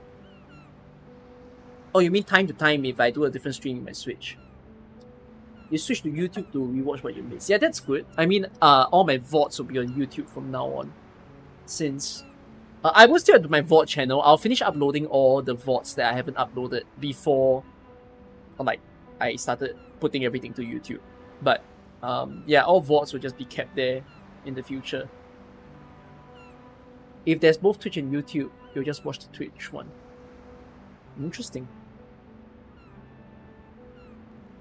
Oh, you mean time to time if I do a different stream in my Switch? You switch to YouTube to rewatch what you missed. Yeah, that's good. I mean, all my VODs will be on YouTube from now on. Since I will still do my VOD channel. I'll finish uploading all the VODs that I haven't uploaded before, like, I started putting everything to YouTube. But yeah, all VODs will just be kept there in the future. If there's both Twitch and YouTube, you'll just watch the Twitch one. Interesting.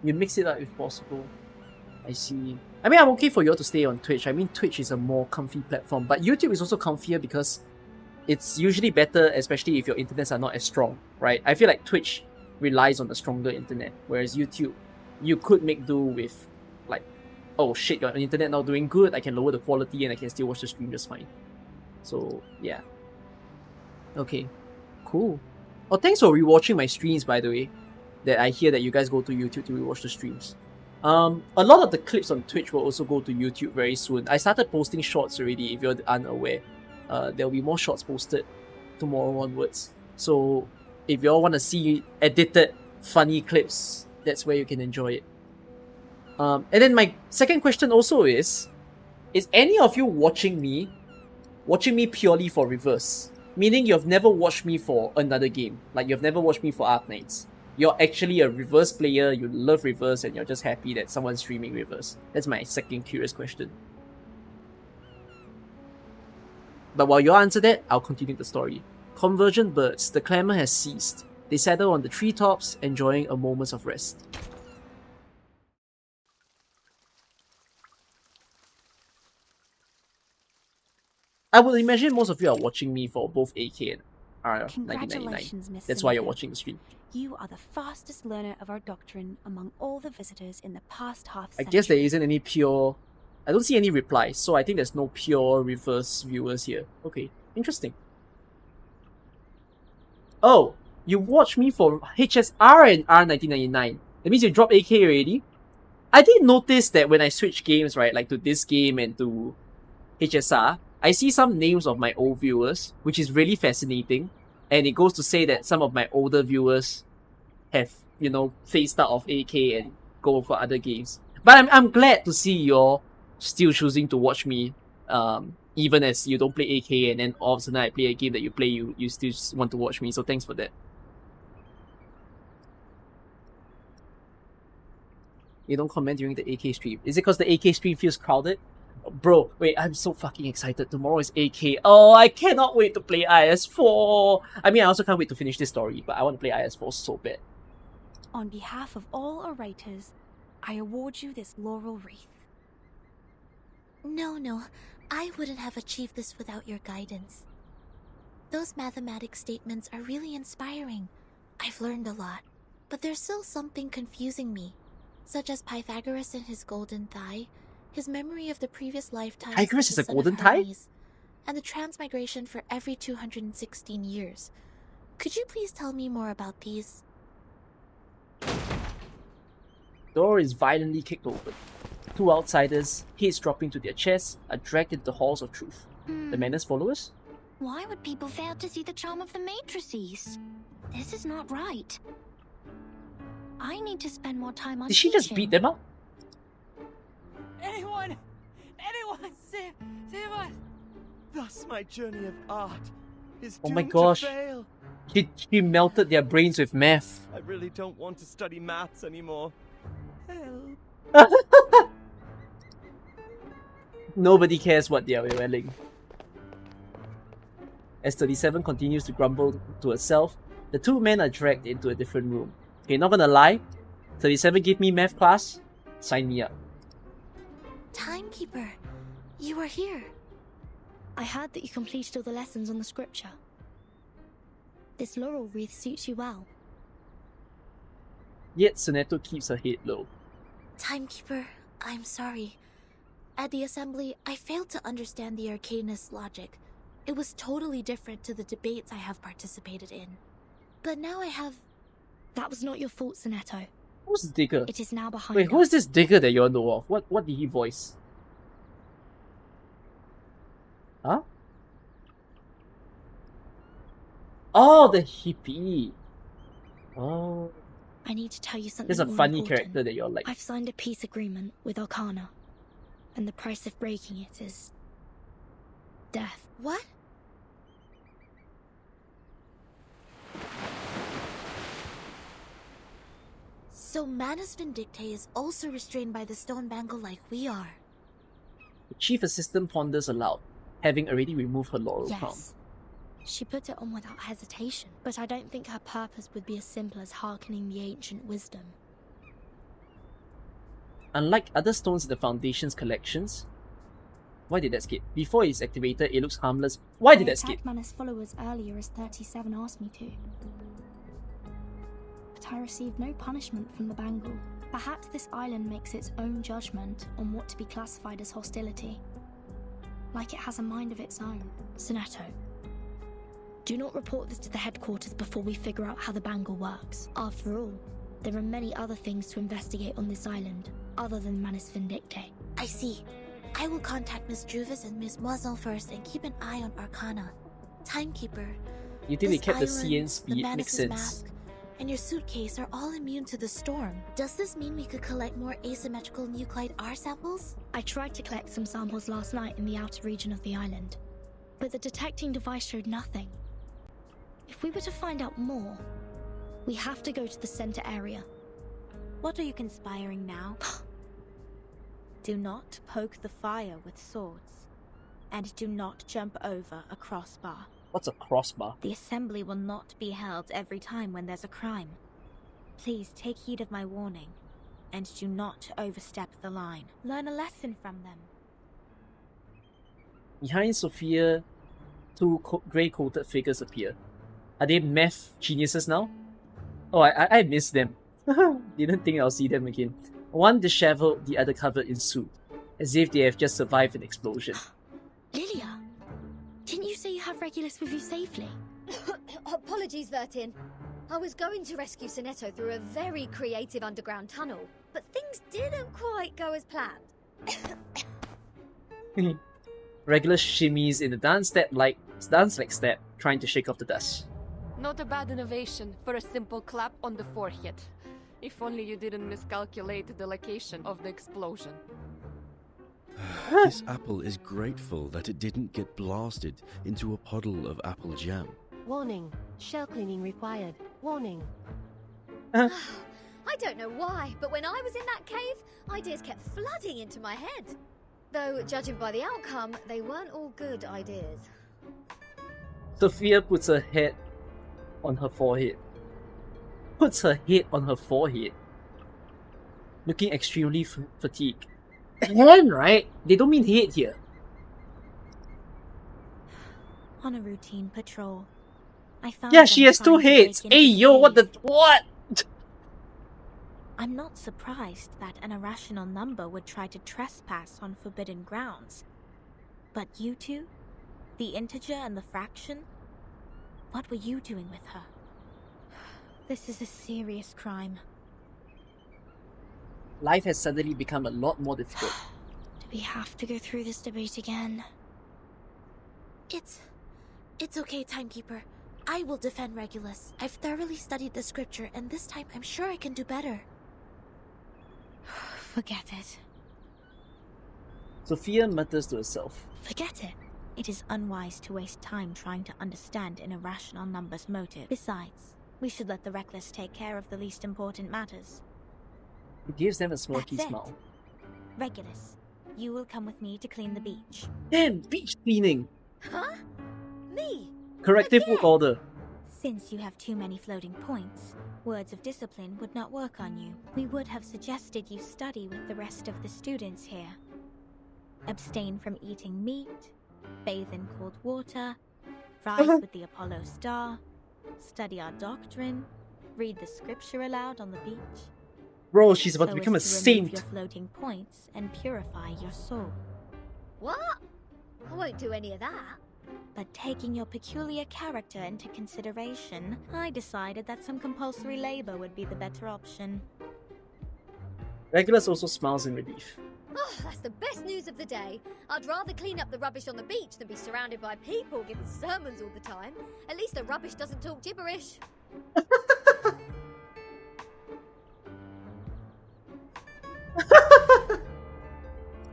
You mix it up if possible. I see. I mean, I'm okay for you all to stay on Twitch. I mean, Twitch is a more comfy platform, but YouTube is also comfier because it's usually better, especially if your internets are not as strong, right? I feel like Twitch relies on a stronger internet, whereas YouTube, you could make do with, like, oh shit, your internet now doing good, I can lower the quality and I can still watch the stream just fine. So, yeah. Okay, cool. Oh, thanks for rewatching my streams, by the way. That I hear that you guys go to YouTube to rewatch the streams. A lot of the clips on Twitch will also go to YouTube very soon. I started posting shorts already, if you're unaware. There will be more shorts posted tomorrow onwards. So if you all want to see edited funny clips, that's where you can enjoy it. And then my second question also is any of you watching me purely for reverse? Meaning you've never watched me for another game. Like you've never watched me for Arknights. You're actually a reverse player, you love reverse, and you're just happy that someone's streaming reverse. That's my second curious question. But while you answer that, I'll continue the story. Convergent birds, the clamour has ceased. They settle on the treetops, enjoying a moment of rest. I would imagine most of you are watching me for both AK and R1999. Miss That's why you're Seneca. watching the stream. You are the fastest learner of our doctrine among all the visitors in the past half I century. guess there isn't any pure... I don't see any replies, so I think there's no pure reverse viewers here. Okay, interesting. Oh, you watched me for HSR and R1999. That means you dropped AK already? I did notice that when I switch games, right, like to this game and to HSR, I see some names of my old viewers, which is really fascinating. And it goes to say that some of my older viewers have, you know, phased out of AK and go for other games. But I'm glad to see you're still choosing to watch me, even as you don't play AK, and then all of a sudden I play a game that you play, you still want to watch me, so thanks for that. You don't comment during the AK stream. Is it because the AK stream feels crowded? Bro, wait, I'm so fucking excited. Tomorrow is AK. Oh, I cannot wait to play IS4. I mean, I also can't wait to finish this story, but I want to play IS4 so bad. On behalf of all our writers, I award you this laurel wreath. No, I wouldn't have achieved this without your guidance. Those mathematics statements are really inspiring. I've learned a lot, but there's still something confusing me, such as Pythagoras and his golden thigh, his memory of the previous lifetime, Pythagoras is a golden thigh? and the transmigration for every 216 years. Could you please tell me more about these? Door is violently kicked open. Two outsiders, heads dropping to their chests, are dragged into the halls of truth. The Menace followers? Why would people fail to see the charm of the matrices? This is not right. I need to spend more time on Did she just teaching. beat them up? Anyone, save us! Thus my journey of art is Oh doomed my gosh. to fail. She melted their brains with math. I really don't want to study maths anymore. Help. Nobody cares what they are wearing. As 37 continues to grumble to herself, the two men are dragged into a different room. Okay, not gonna lie, 37 give me math class, sign me up. Timekeeper, you are here. I heard that you completed all the lessons on the scripture. This laurel wreath suits you well. Yet Soneto keeps her head low. Timekeeper, I'm sorry. At the assembly, I failed to understand the arcanist's logic. It was totally different to the debates I have participated in. But now I have... That was not your fault, Soneto. Who's the digger? It is now behind Wait, us. who is this digger that you all know of? What did he voice? Huh? Oh, the hippie. Oh. I need to tell you something. There's a more funny important. character that you're like. I've signed a peace agreement with Arcana, and the price of breaking it is death. What? So Manus Vindictae is also restrained by the stone bangle like we are. The chief assistant ponders aloud, having already removed her laurel crown. Yes. She put it on without hesitation, but I don't think her purpose would be as simple as hearkening the ancient wisdom. Unlike other stones in the Foundation's collections... Why did that skip? Before it's activated, it looks harmless. Why did that skip? I attacked Manus' followers earlier as 37 asked me to. But I received no punishment from the bangle. Perhaps this island makes its own judgment on what to be classified as hostility. Like it has a mind of its own. Soneto, do not report this to the headquarters before we figure out how the bangle works. After all, there are many other things to investigate on this island, other than Manus Vindictae. I see. I will contact Miss Juvis and Miss Moiselle first and keep an eye on Arcana. Timekeeper, You think they this kept the island, CN the speed? Makes Manus' sense. mask, and your suitcase are all immune to the storm. Does this mean we could collect more asymmetrical nuclide R samples? I tried to collect some samples last night in the outer region of the island, but the detecting device showed nothing. If we were to find out more, we have to go to the center area. What are you conspiring now? Do not poke the fire with swords, and do not jump over a crossbar. What's a crossbar? The assembly will not be held every time when there's a crime. Please take heed of my warning, and do not overstep the line. Learn a lesson from them. Behind Sophia, two grey-coated figures appear. Are they meth geniuses now? Oh, I missed them. Didn't think I'll see them again. One disheveled, the other covered in soot, as if they have just survived an explosion. Lilia, didn't you say you have Regulus with you safely? Apologies, Vertin. I was going to rescue Sonetto through a very creative underground tunnel, but things didn't quite go as planned. Regular shimmies in the dance-like step, trying to shake off the dust. Not a bad innovation for a simple clap on the forehead. If only you didn't miscalculate the location of the explosion. This apple is grateful that it didn't get blasted into a puddle of apple jam. Warning. Shell cleaning required. Warning. I don't know why, but when I was in that cave, ideas kept flooding into my head. Though, judging by the outcome, they weren't all good ideas. Sophia puts her head on her forehead. Looking extremely fatigued. Hand, right? They don't mean head here. On a routine patrol, I found Yeah, she them has two trying to break heads. into Hey, the yo, what cave. the... What? I'm not surprised that an irrational number would try to trespass on forbidden grounds. But you two? The integer and the fraction? What were you doing with her? This is a serious crime. Life has suddenly become a lot more difficult. Do we have to go through this debate again? It's okay, Timekeeper. I will defend Regulus. I've thoroughly studied the scripture, and this time I'm sure I can do better. Forget it. Sophia mutters to herself. Forget it. It is unwise to waste time trying to understand an irrational number's motive. Besides, we should let the reckless take care of the least important matters. He gives them a smirky That's it. smile. Regulus, you will come with me to clean the beach. Damn, beach cleaning! Huh? Me? Corrective work order. Since you have too many floating points, words of discipline would not work on you. We would have suggested you study with the rest of the students here. Abstain from eating meat, bathe in cold water, rise with the Apollo star, study our doctrine, read the scripture aloud on the beach. Bro, she's about so to become a as to remove saint. your floating points and purify your soul. What? I won't do any of that. But taking your peculiar character into consideration, I decided that some compulsory labor would be the better option. Regulus also smiles in relief. Oh, that's the best news of the day. I'd rather clean up the rubbish on the beach than be surrounded by people giving sermons all the time. At least the rubbish doesn't talk gibberish.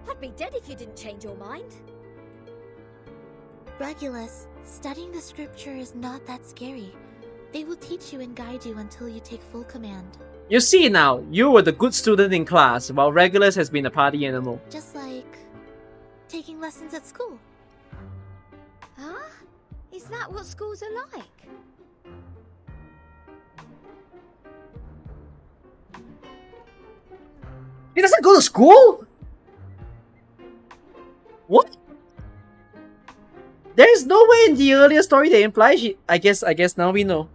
I'd be dead if you didn't change your mind. Regulus, studying the scripture is not that scary. They will teach you and guide you until you take full command. You see now, you were the good student in class, while Regulus has been a party animal. Just like taking lessons at school. Huh? Is that what schools are like? He doesn't go to school? What? There is no way in the earlier story they imply she... I guess now we know.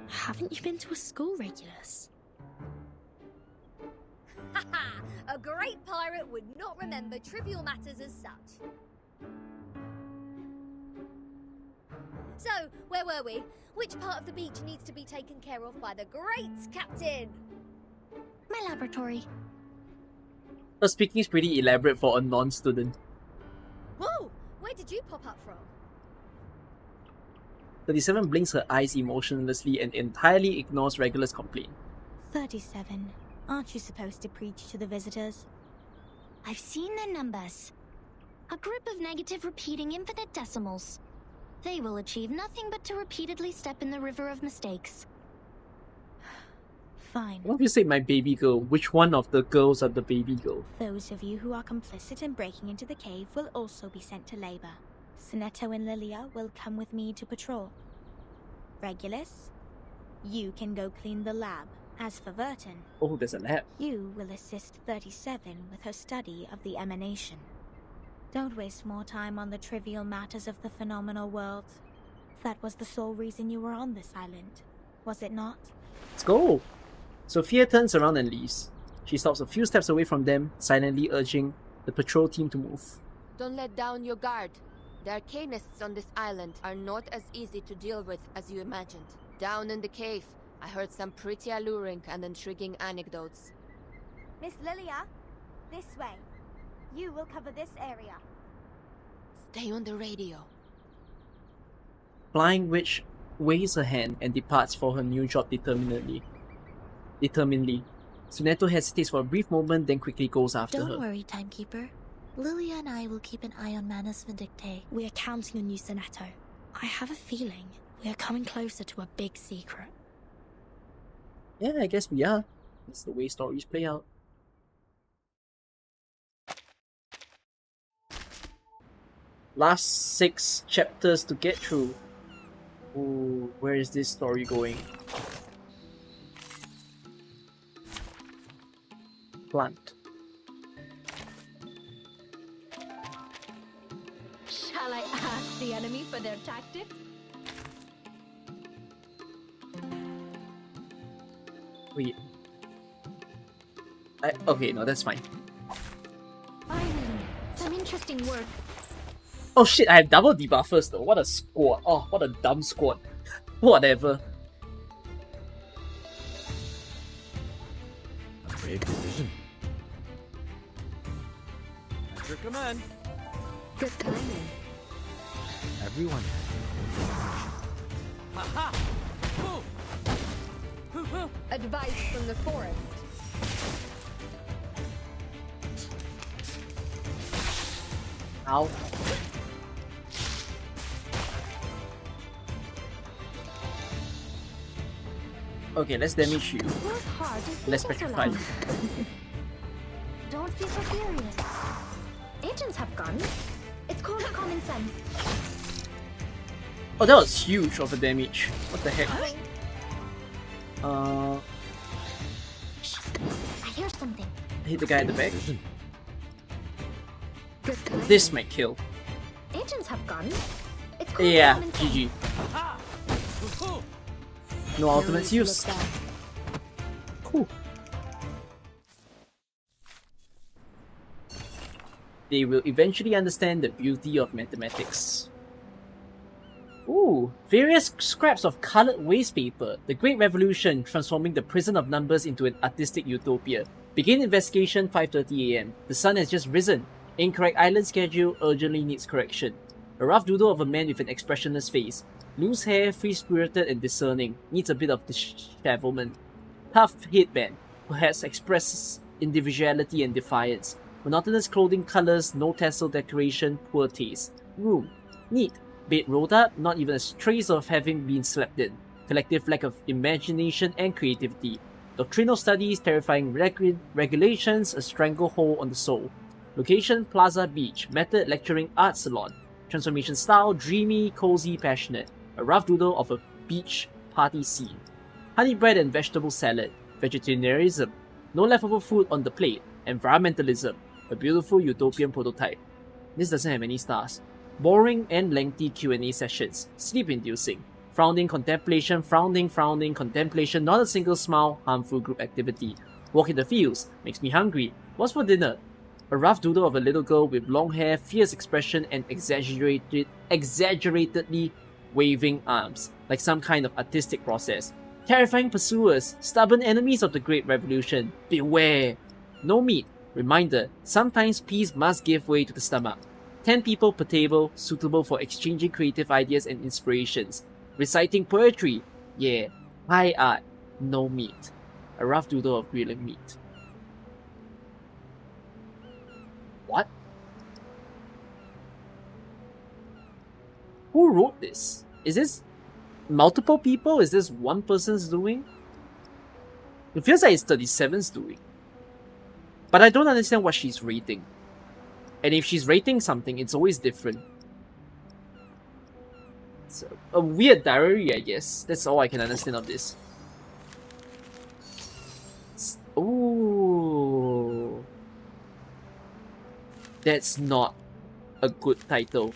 Haven't you been to a school, Regulus? Haha! A great pirate would not remember trivial matters as such. So, where were we? Which part of the beach needs to be taken care of by the great captain? My laboratory. Her speaking is pretty elaborate for a non-student. Whoa! Where did you pop up from? 37 blinks her eyes emotionlessly and entirely ignores Regular's complaint. 37. Aren't you supposed to preach to the visitors? I've seen their numbers. A group of negative repeating infinitesimals. They will achieve nothing but to repeatedly step in the river of mistakes. Fine. What if you say my baby girl? Which one of the girls are the baby girl? Those of you who are complicit in breaking into the cave will also be sent to labor. Sonetto and Lilia will come with me to patrol. Regulus, you can go clean the lab. As for Verton, Oh, there's a lab. you will assist 37 with her study of the emanation. Don't waste more time on the trivial matters of the phenomenal world. That was the sole reason you were on this island, was it not? Let's go! Sophia turns around and leaves. She stops a few steps away from them, silently urging the patrol team to move. Don't let down your guard. The arcanists on this island are not as easy to deal with as you imagined. Down in the cave, I heard some pretty alluring and intriguing anecdotes. Miss Lilia, this way. You will cover this area. Stay on the radio. Flying Witch waves her hand and departs for her new job determinedly. Sonetto hesitates for a brief moment, then quickly goes after her. Don't worry, Timekeeper. Lilia and I will keep an eye on Manus Vindicte. We are counting on you, Sonetto. I have a feeling we are coming closer to a big secret. Yeah, I guess we are. That's the way stories play out. Last 6 chapters to get through. Ooh, where is this story going? Plant. Shall I ask the enemy for their tactics? Wait. Okay, no, that's fine. Finally, some interesting work. Oh shit, I have double debuffers though. What a squad. Oh, what a dumb squad. Whatever. A brave decision. Enter command. Good timing. Everyone Aha! Advice from the forest. Ow. Okay, let's damage you. Whose heart is Let's beating so petrify loud? you. Don't be so furious. Agents have guns. It's called common sense. Oh, that was huge of a damage. What the heck? I hear something. Hit the guy at the back. Good timing. This might kill. Agents have guns. It's called Yeah, common sense. GG. No ultimates used. Cool. They will eventually understand the beauty of mathematics. Ooh, various scraps of colored waste paper. The Great Revolution, transforming the prison of numbers into an artistic utopia. Begin investigation 5:30 AM. The sun has just risen. Incorrect island schedule urgently needs correction. A rough doodle of a man with an expressionless face. Loose hair, free-spirited and discerning. Needs a bit of dishevelment. Tough headband. Perhaps expresses individuality and defiance. Monotonous clothing colors, no tassel decoration, poor taste. Room. Neat. Bed rolled up, not even a trace of having been slept in. Collective lack of imagination and creativity. Doctrinal studies, terrifying regulations, a stranglehold on the soul. Location, Plaza Beach. Method, lecturing art salon. Transformation style, dreamy, cozy, passionate. A rough doodle of a beach party scene. Honey bread and vegetable salad. Vegetarianism. No leftover food on the plate. Environmentalism. A beautiful utopian prototype. This doesn't have any stars. Boring and lengthy Q&A sessions. Sleep-inducing. Frowning contemplation, frowning, contemplation, not a single smile, harmful group activity. Walk in the fields. Makes me hungry. What's for dinner? A rough doodle of a little girl with long hair, fierce expression, and exaggeratedly waving arms, like some kind of artistic process. Terrifying pursuers, stubborn enemies of the Great Revolution. Beware! No meat, Reminder, sometimes peace must give way to the stomach. 10 people per table, suitable for exchanging creative ideas and inspirations. Reciting poetry, yeah. High art, no meat. A rough doodle of grilling meat. What? Who wrote this? Is this multiple people? Is this one person's doing? It feels like it's 37's doing. But I don't understand what she's rating. And if she's rating something, it's always different. It's a weird diary, I guess. That's all I can understand of this. Ooh. That's not a good title.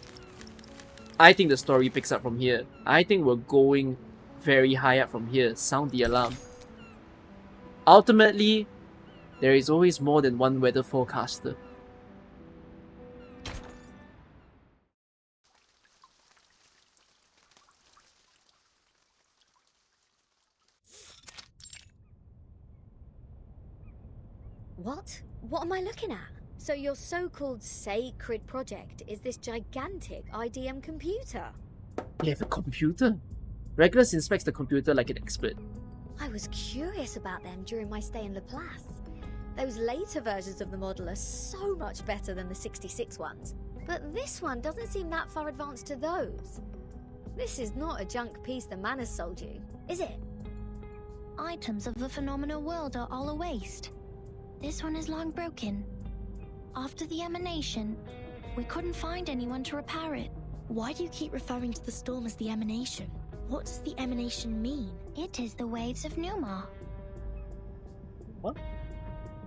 I think the story picks up from here. I think we're going very high up from here. Sound the alarm. Ultimately, there is always more than one weather forecaster. What? What am I looking at? So your so-called sacred project is this gigantic IDM computer? You have a computer? Regulus inspects the computer like an expert. I was curious about them during my stay in Laplace. Those later versions of the model are so much better than the 66 ones. But this one doesn't seem that far advanced to those. This is not a junk piece the man has sold you, is it? Items of the phenomenal world are all a waste. This one is long broken. After the emanation, we couldn't find anyone to repair it. Why do you keep referring to the storm as the emanation? What does the emanation mean? It is the waves of Numa. What?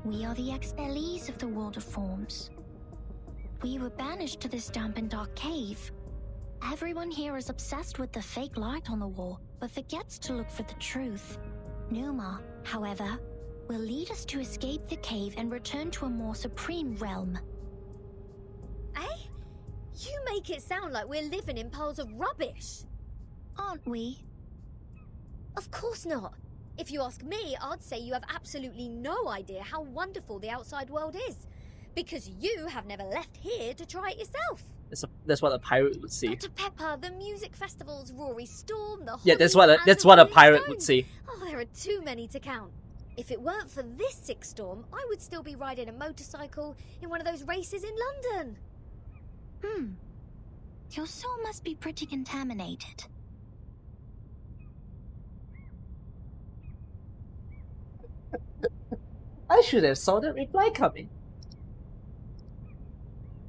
We are the expellees of the world of forms. We were banished to this damp and dark cave. Everyone here is obsessed with the fake light on the wall, but forgets to look for the truth. Numa, however, will lead us to escape the cave and return to a more supreme realm. Eh? You make it sound like we're living in piles of rubbish. Aren't we? Of course not. If you ask me, I'd say you have absolutely no idea how wonderful the outside world is. Because you have never left here to try it yourself. That's what a pirate would say. Dr. Pepper, the music festivals, Rory Storm, the Yeah, that's what a pirate would say. Oh, there are too many to count. If it weren't for this sick storm, I would still be riding a motorcycle in one of those races in London. Your soul must be pretty contaminated. I should have saw that reply coming.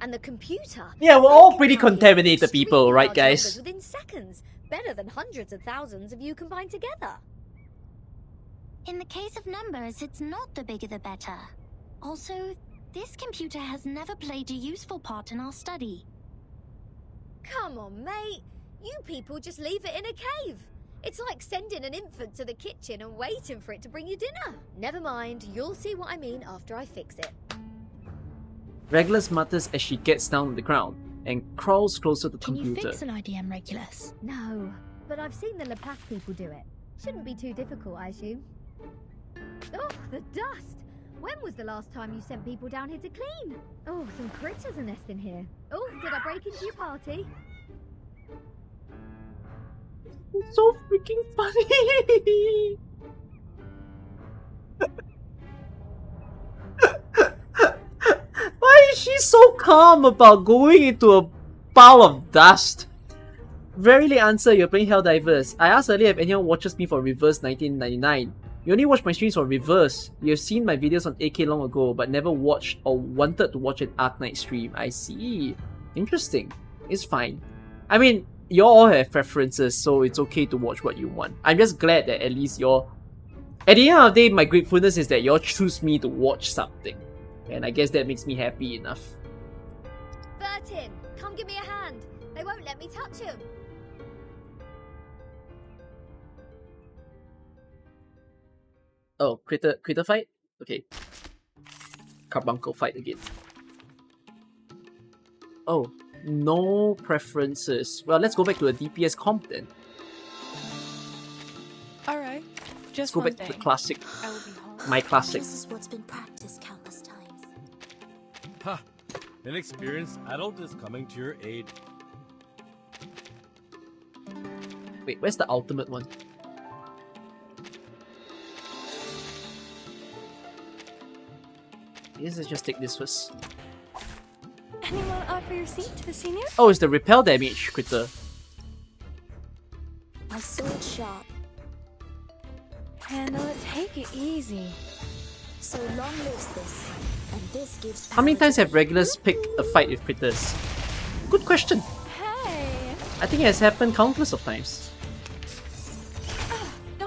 And the computer. Yeah, we're all pretty contaminated people, right, guys? Within seconds, better than hundreds of thousands of you combined together. In the case of numbers, it's not the bigger the better. Also, this computer has never played a useful part in our study. Come on, mate. You people just leave it in a cave. It's like sending an infant to the kitchen and waiting for it to bring you dinner. Never mind, you'll see what I mean after I fix it. Regulus mutters as she gets down on the ground and crawls closer to the computer. Can you fix an IDM, Regulus? No, but I've seen the Laplace people do it. Shouldn't be too difficult, I assume. Oh, the dust! When was the last time you sent people down here to clean? Oh, some critters are nesting here. Oh, did I break into your party? It's so freaking funny! Why is she so calm about going into a pile of dust? Verily answer, you're playing Helldivers. I asked earlier if anyone watches me for Reverse 1999. You only watch my streams for Reverse. You've seen my videos on AK long ago, but never watched or wanted to watch an Arknight stream. I see. Interesting. It's fine. I mean, you all have preferences, so it's okay to watch what you want. I'm just glad that at least you're... At the end of the day, my gratefulness is that y'all choose me to watch something. And I guess that makes me happy enough. Burton, come give me a hand. They won't let me touch him. Oh, critter fight? Okay. Carbuncle fight again. Oh, no preferences. Well, let's go back to a DPS comp then. Alright, Let's go back to the classic. I will be home. My classic. This is what's been practiced countless times. An experienced adult is coming to your aid. Wait, where's the ultimate one? Let's just take this first. Anyone offer your seat to the senior? Oh, it's the repel damage critter. My sword sharp. Handle it, take it easy. So long lives this, and this gives How many power times to have regulars picked a fight with critters? Good question. Hey! I think it has happened countless of times.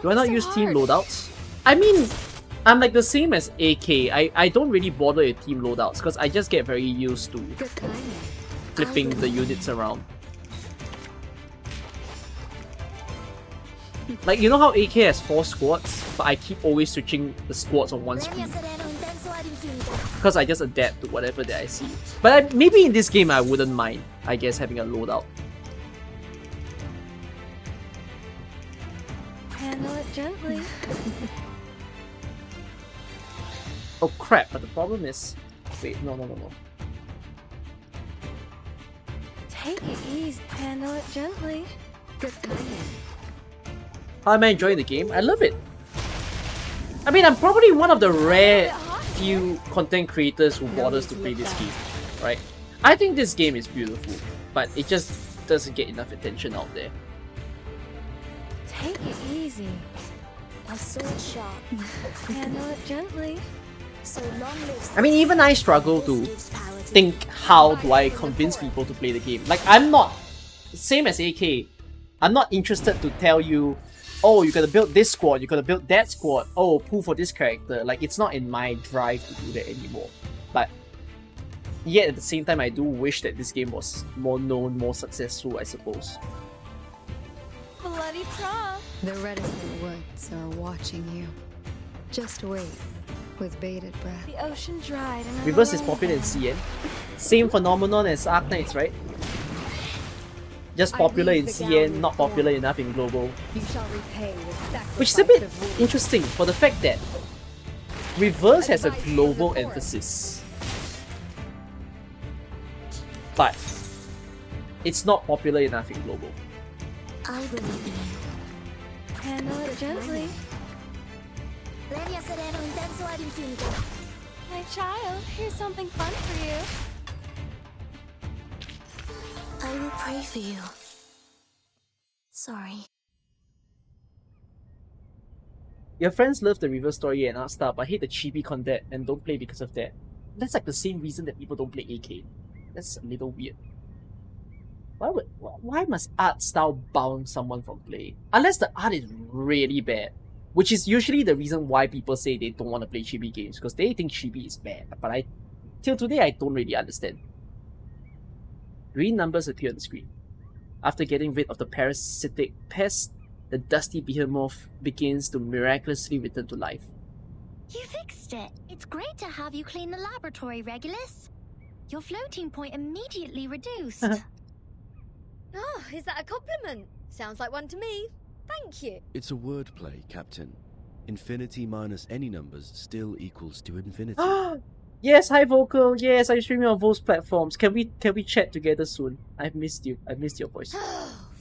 Do I not use team loadouts? I mean, I'm like the same as AK. I don't really bother with team loadouts because I just get very used to flipping the units around. Like, you know how AK has 4 squads, but I keep always switching the squads on one screen because I just adapt to whatever that I see. But maybe in this game I wouldn't mind, I guess, having a loadout. Handle it gently. Oh crap, but the problem is... Wait, no. Take it easy. Handle it gently. Good timing. How am I enjoying the game? I love it. I mean, I'm probably one of the rare few content creators who bothers to play this game, right? I think this game is beautiful, but it just doesn't get enough attention out there. Take it easy. My sword sharp. Handle it gently. So long lives I mean, even I struggle to think how do I convince people to play the game. Like, I'm not, same as AK, I'm not interested to tell you, oh, you gotta build this squad, you gotta build that squad, oh, pull for this character. Like, it's not in my drive to do that anymore. But yet at the same time, I do wish that this game was more known, more successful, I suppose. Bloody prom. The reticent woods are watching you. Just wait, with bated breath. The ocean dried and Reverse is popular in CN. Same phenomenon as Arknights, right? Just popular in CN, not popular enough in global. You shall repay with sacrifice. Which is a bit of wood. interesting for the fact that Reverse has a global emphasis. But it's not popular enough in global. I believe in you. Handle it gently. Leria sereno intenso ad infinito. My child, here's something fun for you. I will pray for you. Sorry. Your friends love the Reverse story and art style, but hate the chibi content and don't play because of that. That's like the same reason that people don't play AK. That's a little weird. Why must art style bound someone from playing? Unless the art is really bad. Which is usually the reason why people say they don't want to play chibi games, because they think chibi is bad. But till today, I don't really understand. Green numbers appear on the screen. After getting rid of the parasitic pest, the dusty behemoth begins to miraculously return to life. You fixed it. It's great to have you clean the laboratory, Regulus. Your floating point immediately reduced. Oh, is that a compliment? Sounds like one to me. Thank you. It's a wordplay, Captain. Infinity minus any numbers still equals to infinity. Yes, hi Vocal. Yes, I'm streaming on both platforms. Can we chat together soon? I've missed you. I've missed your voice.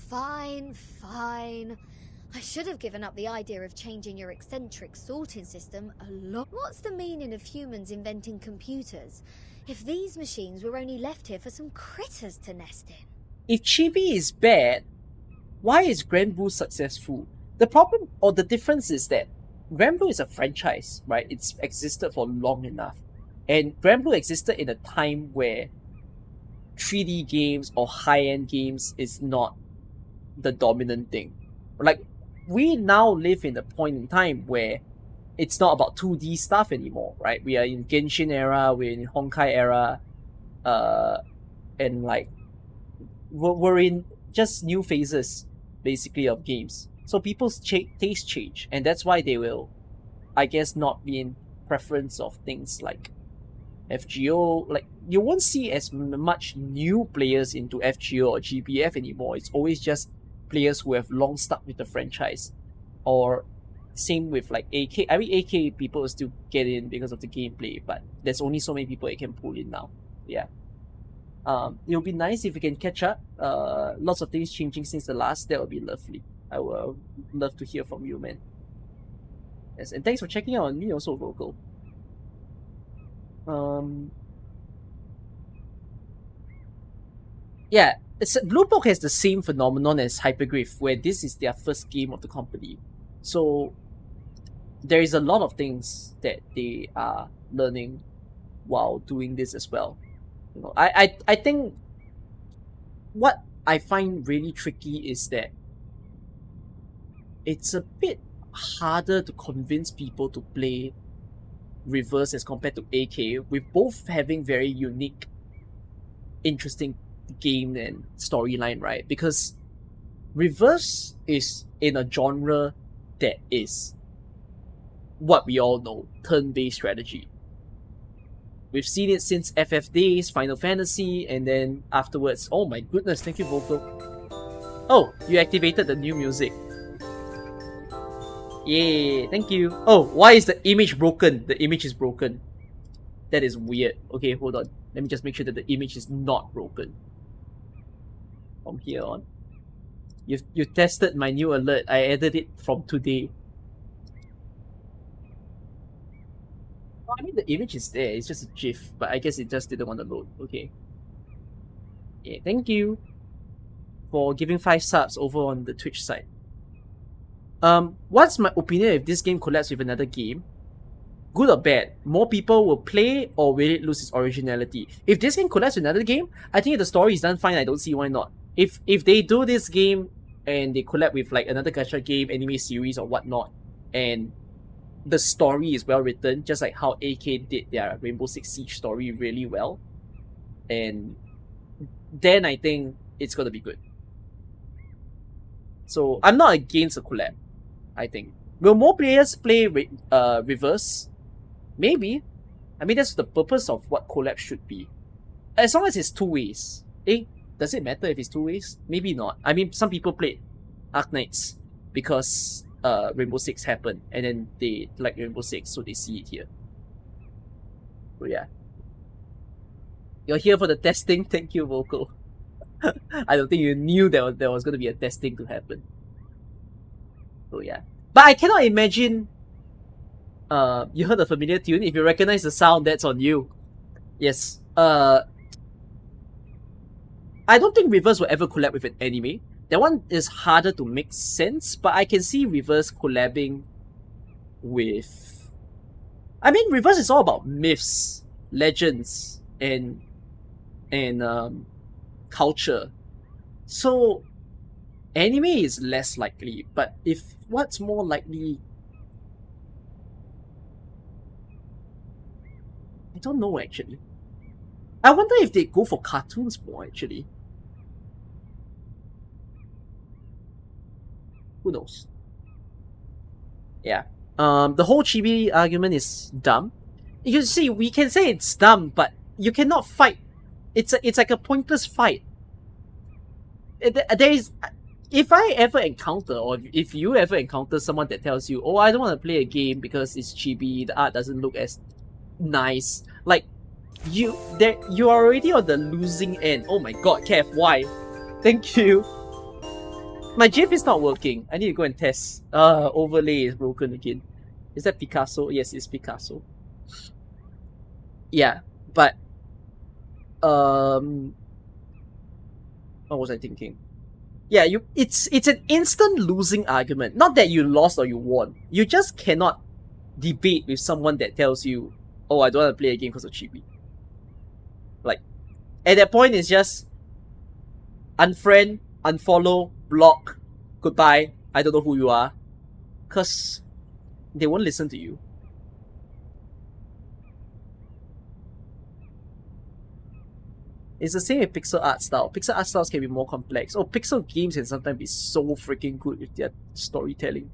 Fine. I should have given up the idea of changing your eccentric sorting system a lot. What's the meaning of humans inventing computers if these machines were only left here for some critters to nest in? If chibi is bad, why is Granblue successful? The problem or the difference is that Granblue is a franchise, right? It's existed for long enough. And Granblue existed in a time where 3D games or high-end games is not the dominant thing. Like, we now live in a point in time where it's not about 2D stuff anymore, right? We are in Genshin era, we're in Honkai era, and like, we're in just new phases, basically, of games. So people's taste change, and that's why they will, I guess, not be in preference of things like FGO. Like, you won't see as much new players into FGO or GBF anymore. It's always just players who have long stuck with the franchise. Or same with like AK. I mean, AK people will still get in because of the gameplay, but there's only so many people it can pull in now. Yeah. It'll be nice if we can catch up. Lots of things changing since the last. That would be lovely. I will love to hear from you, man. Yes, and thanks for checking out on me also, Vocal. Yeah, Blue Book has the same phenomenon as Hypergraph, where this is their first game of the company. So there is a lot of things that they are learning while doing this as well. You know, I think what I find really tricky is that it's a bit harder to convince people to play Reverse as compared to AK, with both having very unique, interesting game and storyline, right? Because Reverse is in a genre that is what we all know, turn-based strategy. We've seen it since FF days, Final Fantasy, and then afterwards, oh my goodness, thank you, Vocal. Oh, you activated the new music. Yay, thank you. Oh, why is the image broken? The image is broken. That is weird. Okay, hold on. Let me just make sure that the image is not broken. From here on. You tested my new alert. I added it from today. I mean, the image is there. It's just a GIF, but I guess it just didn't want to load. Okay. Yeah, thank you for giving 5 subs over on the Twitch side. What's my opinion if this game collabs with another game? Good or bad? More people will play, or will it lose its originality? If this game collabs with another game, I think if the story is done fine, I don't see why not. If they do this game and they collab with like another gacha game, anime series or whatnot, and the story is well written, just like how AK did their Rainbow Six Siege story really well, and then I think it's gonna be good. So I'm not against a collab. I think. Will more players play Reverse? Maybe. I mean, that's the purpose of what collab should be. As long as it's 2 ways. Does it matter if it's 2 ways? Maybe not. I mean, some people played Arknights because Rainbow Six happened, and then they like Rainbow Six, so they see it here. So yeah. You're here for the testing? Thank you, Vocal. I don't think you knew that there was going to be a testing to happen. So yeah. But I cannot imagine you heard a familiar tune. If you recognize the sound, that's on you. Yes. I don't think Reverse will ever collab with an anime. That one is harder to make sense, but I can see Reverse collabing with... I mean, Reverse is all about myths, legends, and culture. So anime is less likely, but if what's more likely, I don't know actually. I wonder if they go for cartoons more actually. Who knows? Yeah. The whole chibi argument is dumb. You see, we can say it's dumb, but you cannot fight. It's like a pointless fight. There is... If I ever encounter, or if you ever encounter someone that tells you, oh, I don't want to play a game because it's chibi, the art doesn't look as nice, like, you are already on the losing end. Oh my god, Kev, why? Thank you. My GIF is not working. I need to go and test. Overlay is broken again. Is that Picasso? Yes, it's Picasso. Yeah, but what was I thinking? Yeah, it's an instant losing argument. Not that you lost or you won. You just cannot debate with someone that tells you, oh, I don't want to play a game because of chibi. Like, at that point, it's just unfriend, unfollow, block, goodbye, I don't know who you are. Because they won't listen to you. It's the same with pixel art style. Pixel art styles can be more complex. Oh, pixel games can sometimes be so freaking good with their storytelling.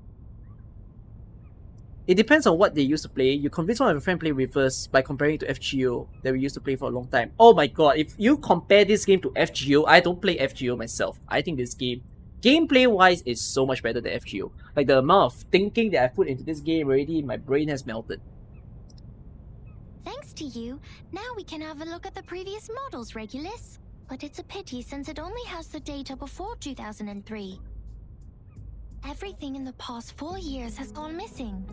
It depends on what they used to play. You convince one of your friends play Reverse by comparing it to FGO that we used to play for a long time. Oh my god, if you compare this game to FGO, I don't play FGO myself. I think this game, gameplay-wise, is so much better than FGO. Like, the amount of thinking that I put into this game already, my brain has melted. Thanks to you, now we can have a look at the previous models, Regulus. But it's a pity since it only has the data before 2003. Everything in the past 4 years has gone missing.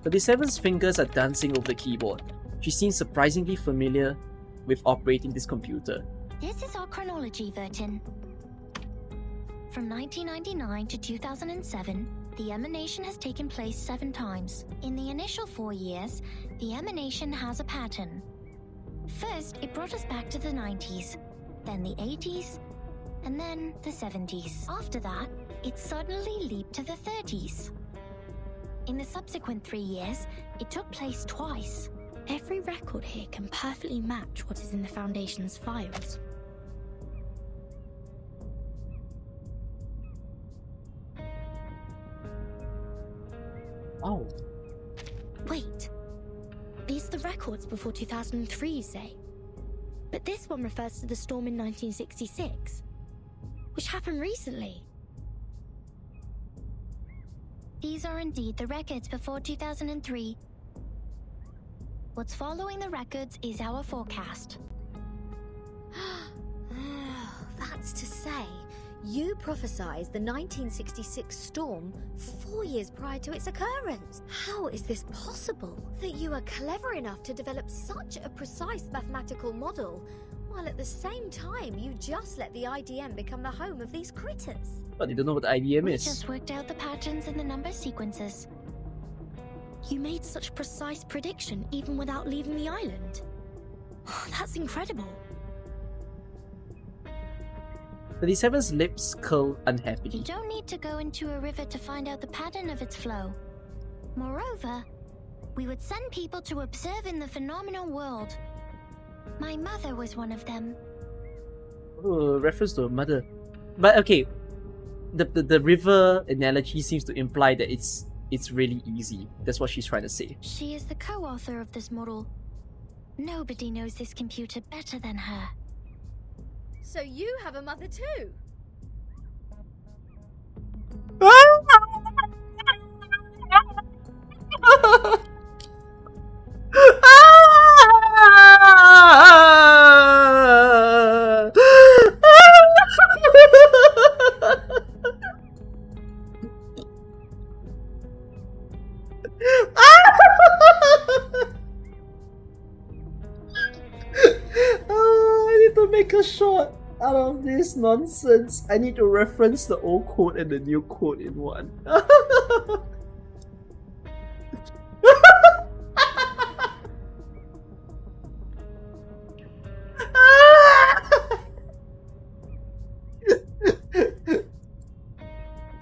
37's fingers are dancing over the keyboard. She seems surprisingly familiar with operating this computer. This is our chronology, Vertin. From 1999 to 2007, the emanation has taken place 7 times. In the initial 4 years, the emanation has a pattern. First, it brought us back to the 90s, then the 80s, and then the 70s. After that, it suddenly leaped to the 30s. In the subsequent 3 years, it took place twice. Every record here can perfectly match what is in the Foundation's files. Oh. Wait. These are the records before 2003, you say? But this one refers to the storm in 1966, which happened recently. These are indeed the records before 2003. What's following the records is our forecast. That's to say, you prophesied the 1966 storm 4 years prior to its occurrence. How is this possible that you are clever enough to develop such a precise mathematical model, while at the same time you just let the IDM become the home of these critters? But you don't know what the IDM We is. just worked out the patterns in the number sequences. You made such precise prediction even without leaving the island. That's incredible. 37's lips curl You unhappily. don't need to go into a river to find out the pattern of its flow. Moreover, we would send people to observe in the phenomenal world. My mother was one of them. Oh, reference to a mother. But okay, the river analogy seems to imply that it's really easy. That's what she's trying to say. She is the co-author of this model. Nobody knows this computer better than her. So you have a mother too? I need to make a short out of this nonsense. I need to reference the old quote and the new quote in one.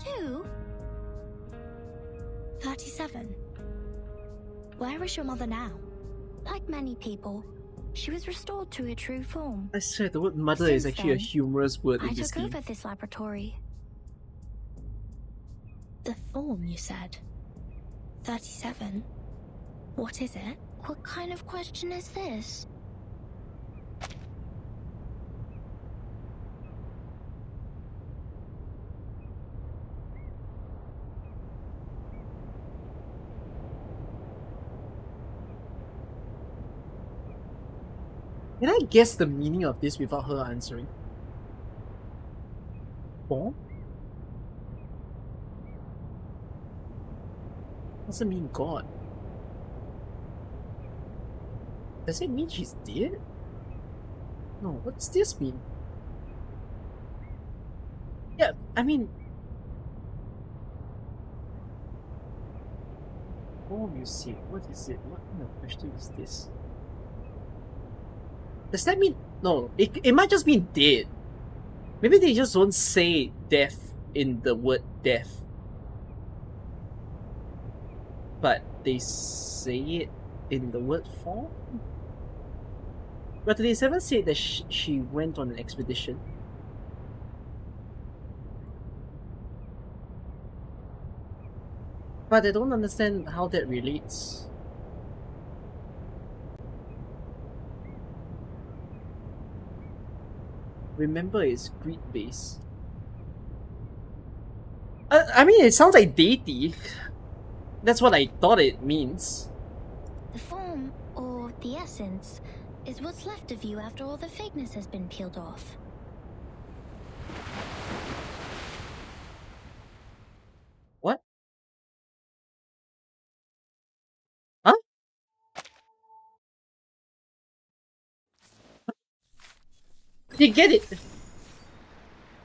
Two? 37. Where is your mother now? Like many people, she was restored to her true form. I swear the word mother is Since actually a then, humorous word I in this took game. over this laboratory. The form, you said. 37? What is it? What kind of question is this? Can I guess the meaning of this without her answering? Form? Doesn't mean God. Does it mean she's dead? No, what does this mean? Yeah, I mean... Form, you see. What is it? What kind of question is this? Does that mean... No, it might just mean dead. Maybe they just don't say death in the word death. But they say it in the word form? But 37 said that she went on an expedition. But I don't understand how that relates. Remember, it's grid base. I mean, it sounds like deity. That's what I thought it means. The innocence is what's left of you after all the fakeness has been peeled off. What? Huh? You get it?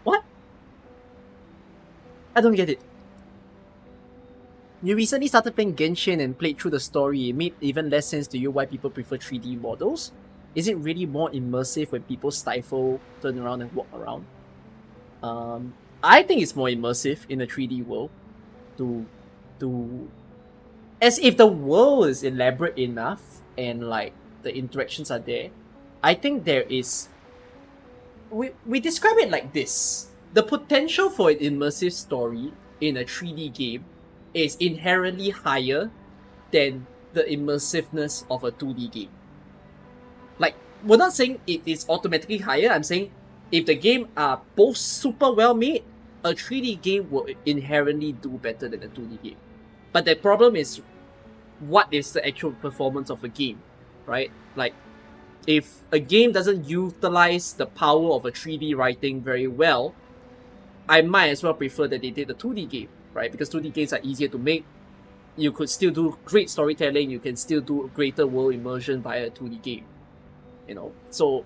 What? I don't get it. You recently started playing Genshin and played through the story. It made even less sense to you why people prefer 3D models? Is it really more immersive when people stifle, turn around and walk around? I think it's more immersive in a 3D world. As if the world is elaborate enough and like the interactions are there. I think there is... We describe it like this. The potential for an immersive story in a 3D game is inherently higher than the immersiveness of a 2D game. Like, we're not saying it is automatically higher, I'm saying if the game are both super well made, a 3D game will inherently do better than a 2D game. But the problem is, what is the actual performance of a game, right? Like, if a game doesn't utilize the power of a 3D writing very well, I might as well prefer that they did a 2D game, right? Because 2D games are easier to make. You could still do great storytelling, you can still do greater world immersion via a 2D game. You know, so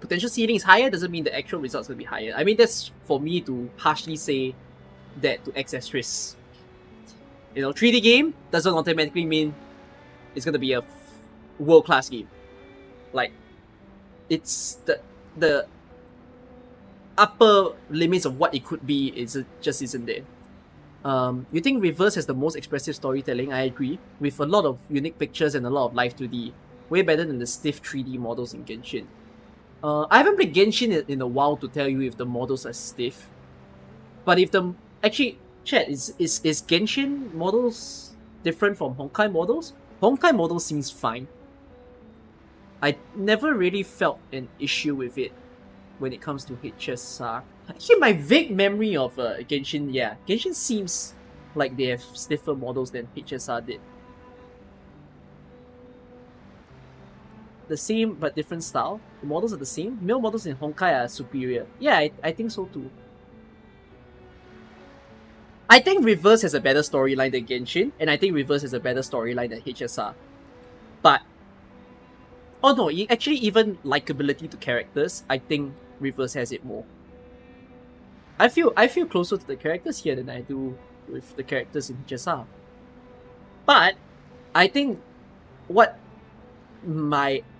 potential ceiling is higher doesn't mean the actual results will be higher. I mean, that's for me to harshly say that to excess risk. You know, 3D game doesn't automatically mean it's gonna be a world-class game. Like, it's the upper limits of what it could be just isn't there. You think Reverse has the most expressive storytelling? I agree. With a lot of unique pictures and a lot of live 2D. Way better than the stiff 3D models in Genshin. I haven't played Genshin in a while to tell you if the models are stiff. But if the... Actually, chat, is Genshin models different from Honkai models? Honkai models seems fine. I never really felt an issue with it when it comes to HSR. Actually, my vague memory of Genshin, yeah. Genshin seems like they have stiffer models than HSR did. The same but different style. The models are the same. Male models in Honkai are superior. Yeah, I think so too. I think Reverse has a better storyline than Genshin, and I think Reverse has a better storyline than HSR. But... oh no, actually even likability to characters, I think Reverse has it more. I feel closer to the characters here than I do with the characters in HSR. But I think what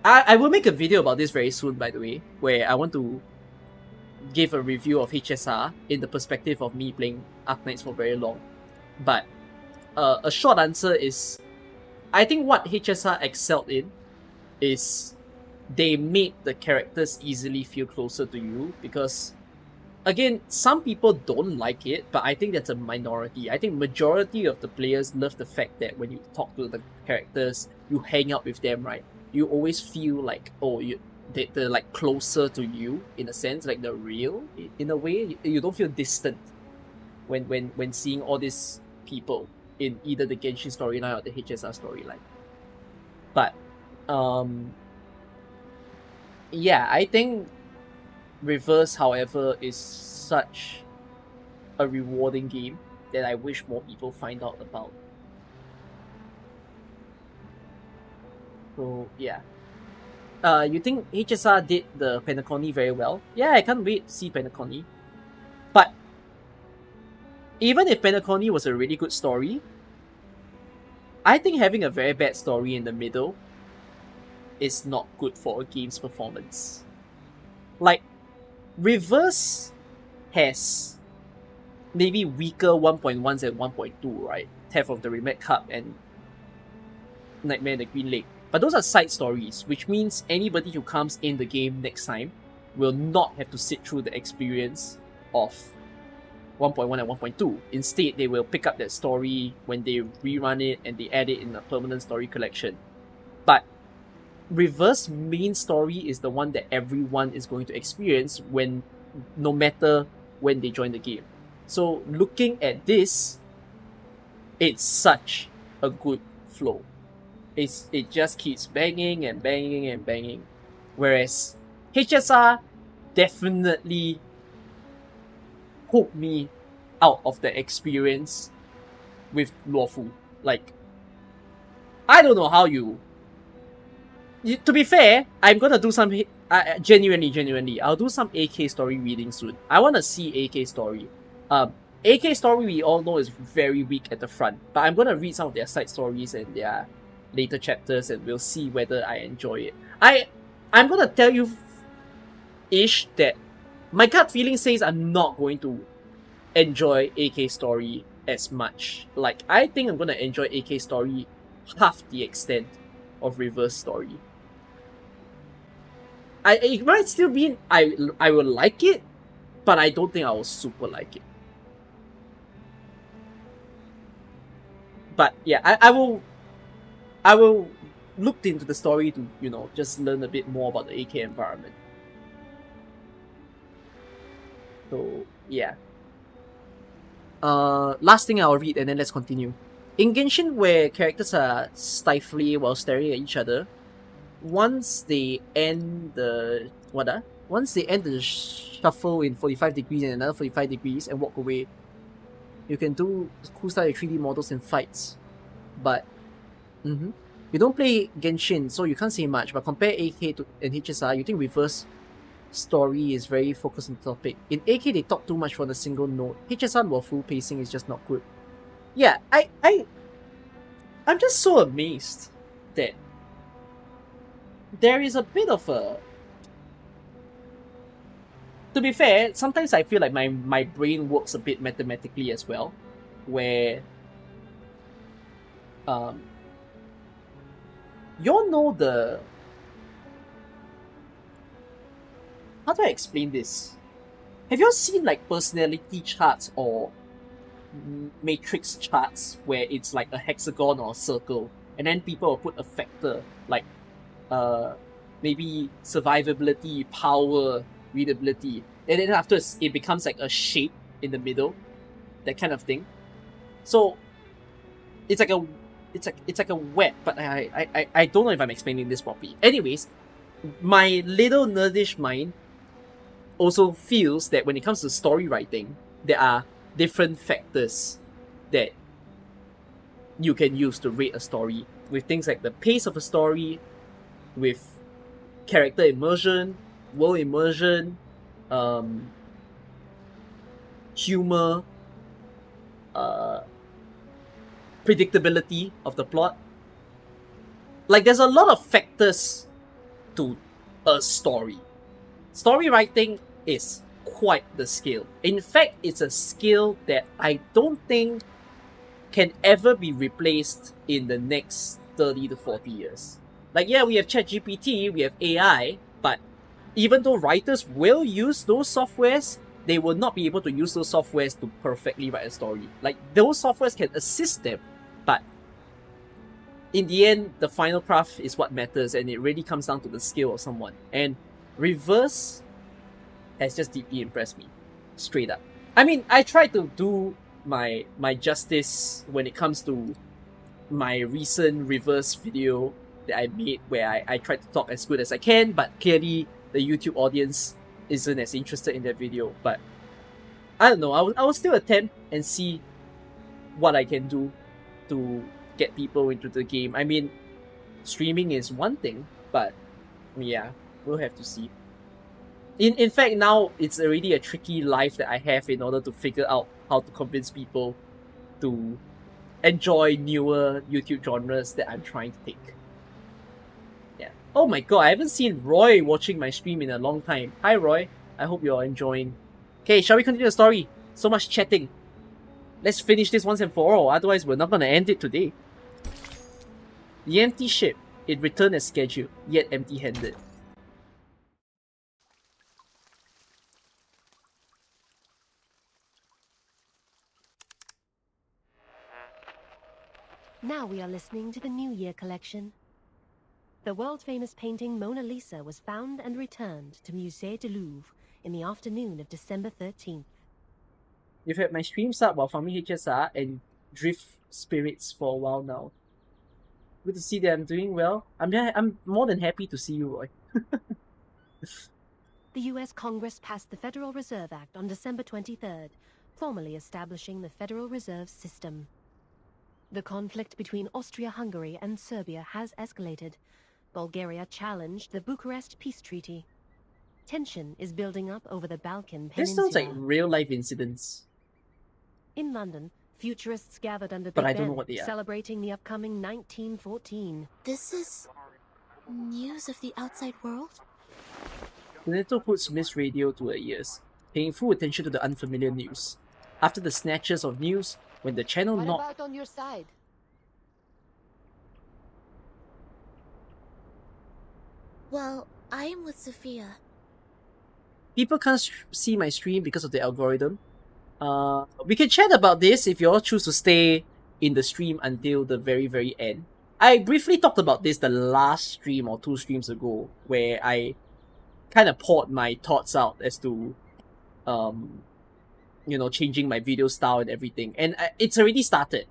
I will make a video about this very soon, by the way, where I want to give a review of HSR in the perspective of me playing Arknights for very long. But a short answer is, I think what HSR excelled in is they made the characters easily feel closer to you, because again, some people don't like it, but I think that's a minority. I think majority of the players love the fact that when you talk to the characters, you hang out with them, right? You always feel like, oh, they're like closer to you in a sense, like they're real in a way. You don't feel distant when seeing all these people in either the Genshin storyline or the HSR storyline. But yeah, I think Reverse, however, is such a rewarding game that I wish more people find out about. So yeah. You think HSR did the Penacony very well? Yeah, I can't wait to see Penacony. But even if Penacony was a really good story, I think having a very bad story in the middle is not good for a game's performance. Like, Reverse has maybe weaker 1.1s and 1.2, right? Theft of the Remake Cup and Nightmare in the Green Lake. But those are side stories, which means anybody who comes in the game next time will not have to sit through the experience of 1.1 and 1.2. Instead, they will pick up that story when they rerun it and they add it in a permanent story collection. But Reverse main story is the one that everyone is going to experience no matter when they join the game. So looking at this, it's such a good flow. it just keeps banging and banging and banging. Whereas HSR definitely hooked me out of the experience with Luofu. Like, I don't know how to be fair, I'm gonna do some genuinely, I'll do some AK story reading soon. I wanna see AK story. AK story we all know is very weak at the front, but I'm gonna read some of their side stories and their later chapters, and we'll see whether I enjoy it. I'm gonna tell you, Ish, that my gut feeling says I'm not going to enjoy AK story as much. Like, I think I'm gonna enjoy AK story half the extent of reverse story. It might still be I will like it, but I don't think I will super like it. But yeah, I will look into the story to, you know, just learn a bit more about the AK environment. So yeah. Last thing I'll read and then let's continue. In Genshin, where characters are stifling while staring at each other, once they end the shuffle in 45 degrees and another 45 degrees and walk away, you can do cool stuff with 3D models and fights. But you don't play Genshin, so you can't say much. But compare AK and HSR, you think reverse story is very focused on the topic. In AK, they talk too much on a single note. HSR Luofu pacing is just not good. Yeah, I'm just so amazed that there is a bit of a... To be fair, sometimes I feel like my brain works a bit mathematically as well, where y'all know the... How do I explain this? Have you all seen like personality charts or matrix charts where it's like a hexagon or a circle, and then people will put a factor like maybe survivability, power, readability, and then afterwards it becomes like a shape in the middle, that kind of thing. So it's like a web, but I don't know if I'm explaining this properly. Anyways, my little nerdish mind also feels that when it comes to story writing, there are different factors that you can use to rate a story, with things like the pace of a story, with character immersion, world immersion, humor, predictability of the plot. Like, there's a lot of factors to a story. Story writing is quite the skill. In fact, it's a skill that I don't think can ever be replaced in the next 30 to 40 years. Like, yeah, we have ChatGPT, we have AI, but even though writers will use those softwares, they will not be able to use those softwares to perfectly write a story. Like, those softwares can assist them, but in the end, the final craft is what matters, and it really comes down to the skill of someone. And Reverse has just deeply impressed me, straight up. I mean, I tried to do my justice when it comes to my recent Reverse video that I made, where I tried to talk as good as I can, but clearly the YouTube audience isn't as interested in that video. But I don't know, I will still attempt and see what I can do to get people into the game. I mean, streaming is one thing, but yeah, we'll have to see. In fact, now it's already a tricky life that I have in order to figure out how to convince people to enjoy newer YouTube genres that I'm trying to take. Yeah. Oh my god, I haven't seen Roy watching my stream in a long time. Hi Roy, I hope you're enjoying. Okay, shall we continue the story? So much chatting. Let's finish this once and for all, otherwise we're not gonna end it today. The empty ship. It returned as scheduled, yet empty-handed. Now we are listening to the New Year collection. The world-famous painting Mona Lisa was found and returned to Musée du Louvre in the afternoon of December 13th. You've had my streams up while farming HSR and Drift Spirits for a while now. Good to see that I'm doing well. I'm more than happy to see you, Roy. The U.S. Congress passed the Federal Reserve Act on December 23rd, formally establishing the Federal Reserve System. The conflict between Austria-Hungary and Serbia has escalated. Bulgaria challenged the Bucharest Peace Treaty. Tension is building up over the Balkan Peninsula. This sounds like real-life incidents. In London, futurists gathered under But Big I don't know Ben, what they are. celebrating the upcoming 1914. This is news of the outside world? Senator puts Miss Radio to her ears, paying full attention to the unfamiliar news. After the snatches of news, when the channel What knocked, about on your side? Well, I am with Sophia. people can't see my stream because of the algorithm. We can chat about this if you all choose to stay in the stream until the very, very end. I briefly talked about this the last stream or 2 streams ago, where I kind of poured my thoughts out as to, you know, changing my video style and everything. And it's already started,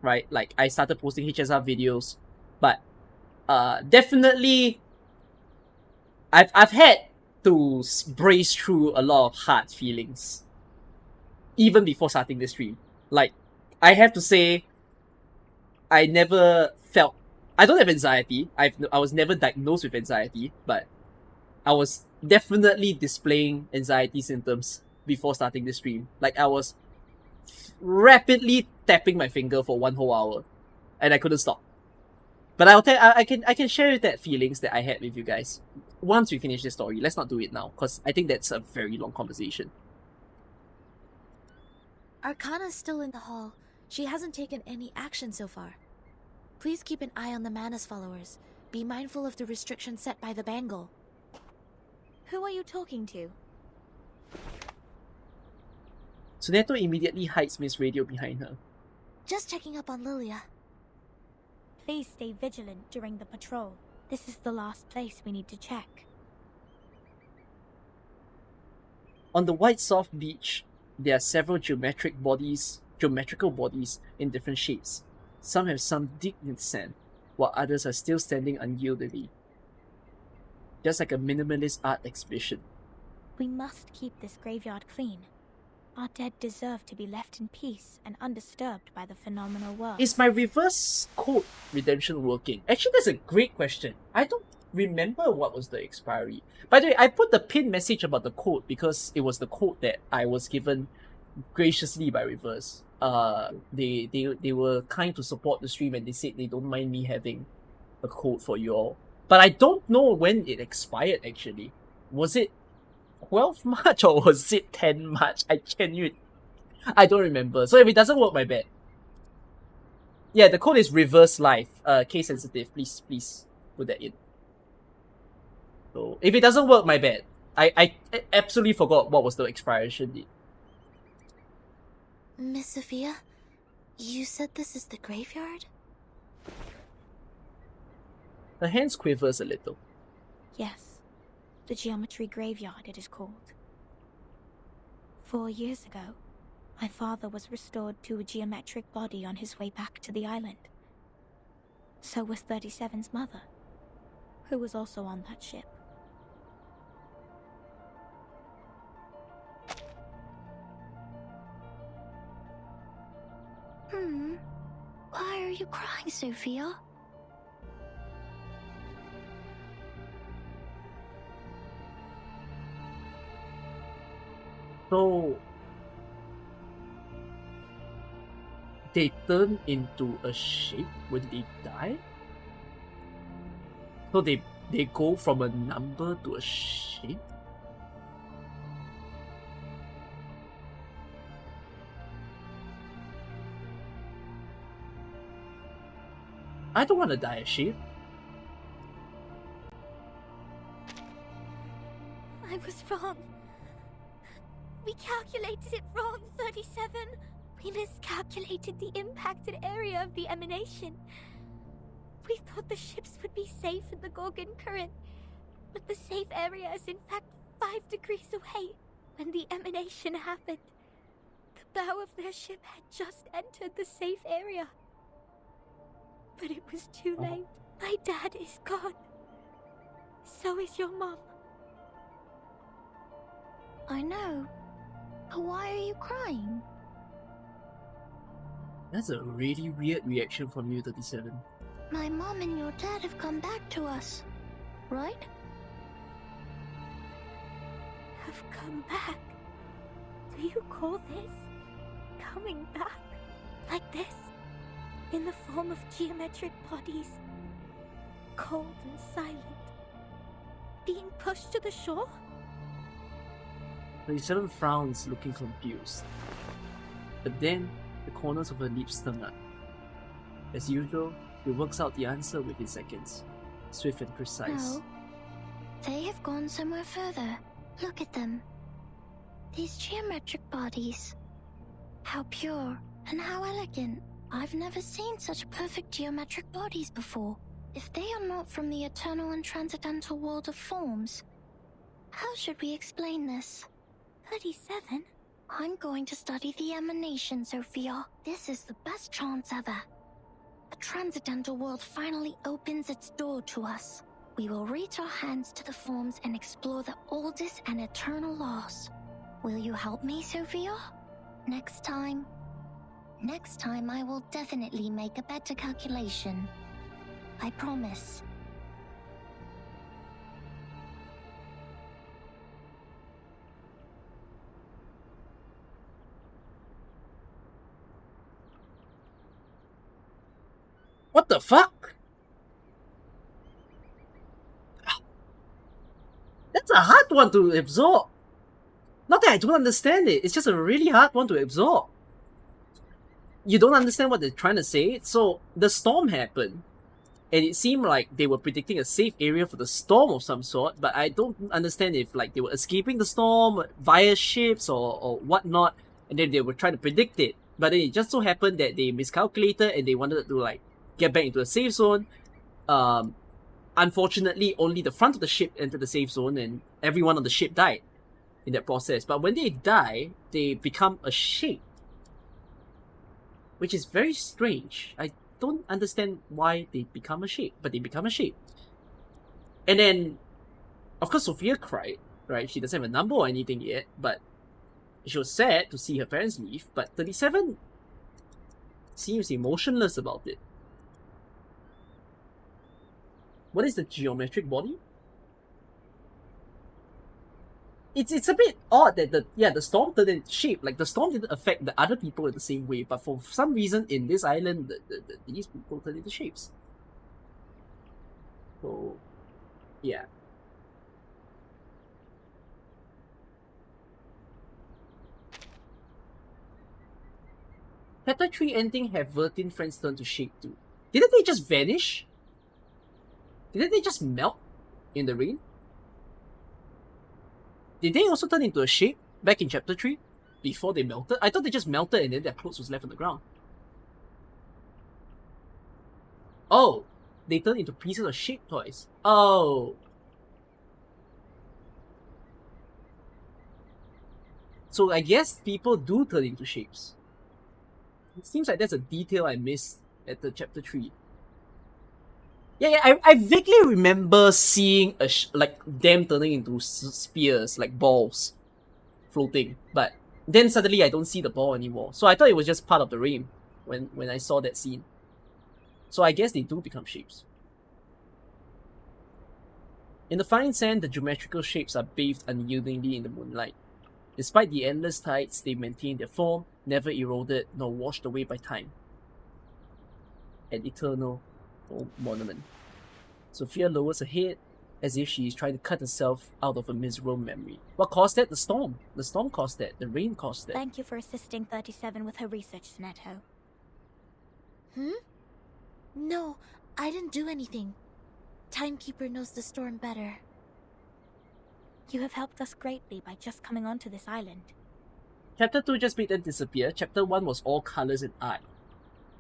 right? Like, I started posting HSR videos, but definitely, I've had to brace through a lot of hard feelings, even before starting the stream. Like, I have to say, I never felt... I don't have anxiety. I was never diagnosed with anxiety, but I was definitely displaying anxiety symptoms before starting the stream. Like, I was rapidly tapping my finger for 1 whole hour, and I couldn't stop. But I can share that feelings that I had with you guys once we finish this story. Let's not do it now, because I think that's a very long conversation. Arcana's still in the hall. She hasn't taken any action so far. Please keep an eye on the Manus followers. Be mindful of the restrictions set by the Bangle. Who are you talking to? Tsuneto immediately hides Miss Radio behind her. Just checking up on Lilia. Please stay vigilant during the patrol. This is the last place we need to check. On the white soft beach, there are several geometrical bodies in different shapes. Some have sunk deep in sand, while others are still standing unyieldingly. Just like a minimalist art exhibition. We must keep this graveyard clean. Our dead deserve to be left in peace and undisturbed by the phenomenal world. Is my reverse code redemption working? Actually, that's a great question. I don't remember what was the expiry. By the way, I put the pinned message about the code because it was the code that I was given graciously by Reverse. They were kind to support the stream and they said they don't mind me having a code for you all. But I don't know when it expired actually. Was it 12 March or was it 10 March? I don't remember. So if it doesn't work, my bad. Yeah, the code is reverse life. Case sensitive. Please put that in. So if it doesn't work, my bad. I absolutely forgot what was the expiration date. Miss Sophia, you said this is the graveyard? Her hands quivers a little. Yes, the geometry graveyard it is called. 4 years ago, my father was restored to a geometric body on his way back to the island. So was 37's mother, who was also on that ship. Why are you crying, Sophia? So they turn into a shape when they die? So they go from a number to a shape? I don't want to die a sheep. I was wrong. We calculated it wrong, 37. We miscalculated the impacted area of the emanation. We thought the ships would be safe in the Gorgon current, but the safe area is in fact 5 degrees away. When the emanation happened, the bow of their ship had just entered the safe area. But it was too late. My dad is gone. So is your mom. I know. But why are you crying? That's a really weird reaction from you, 37. My mom and your dad have come back to us, right? Have come back? Do you call this coming back? Like this? In the form of geometric bodies? Cold and silent? Being pushed to the shore? 37 frowns, looking confused. But then, the corners of her lips turn up. As usual, he works out the answer within seconds. Swift and precise. No. They have gone somewhere further. Look at them. These geometric bodies. How pure and how elegant. I've never seen such perfect geometric bodies before. If they are not from the eternal and transcendental world of forms, how should we explain this? 37? I'm going to study the emanation, Sophia. This is the best chance ever. The transcendental world finally opens its door to us. We will reach our hands to the forms and explore the oldest and eternal laws. Will you help me, Sophia? Next time I will definitely make a better calculation. I promise. What the fuck? That's a hard one to absorb. Not that I don't understand it, it's just a really hard one to absorb. You don't understand what they're trying to say. So the storm happened, and it seemed like they were predicting a safe area for the storm of some sort, but I don't understand if like they were escaping the storm via ships or whatnot, and then they were trying to predict it. But then it just so happened that they miscalculated and they wanted to like get back into a safe zone. Unfortunately, only the front of the ship entered the safe zone and everyone on the ship died in that process. But when they die, they become a shape, which is very strange. I don't understand why they become a shape, but they become a shape. And then, of course, Sophia cried, right? She doesn't have a number or anything yet, but she was sad to see her parents leave. But 37 seems emotionless about it. What is the geometric body? It's a bit odd that the storm turned into shape. Like the storm didn't affect the other people in the same way, but for some reason in this island, these people turned into shapes. So, yeah. Chapter 3 ending have Vertin friends turn to shape too. Didn't they just vanish? Didn't they just melt in the rain? Did they also turn into a shape back in chapter 3 before they melted? I thought they just melted and then their clothes was left on the ground. Oh, they turned into pieces of shape toys. Oh. So I guess people do turn into shapes. It seems like that's a detail I missed at the chapter 3. Yeah, I vaguely remember seeing like them turning into spears, like balls, floating. But then suddenly I don't see the ball anymore. So I thought it was just part of the rain when I saw that scene. So I guess they do become shapes. In the fine sand, the geometrical shapes are bathed unyieldingly in the moonlight. Despite the endless tides, they maintain their form, never eroded nor washed away by time. An eternal monument. Sophia lowers her head as if she is trying to cut herself out of a miserable memory. What caused that? The storm. The storm caused that. The rain caused that. Thank you for assisting 37 with her research, Sneto. No, I didn't do anything. Timekeeper knows the storm better. You have helped us greatly by just coming onto this island. Chapter 2 just made them disappear. Chapter 1 was all colors and art.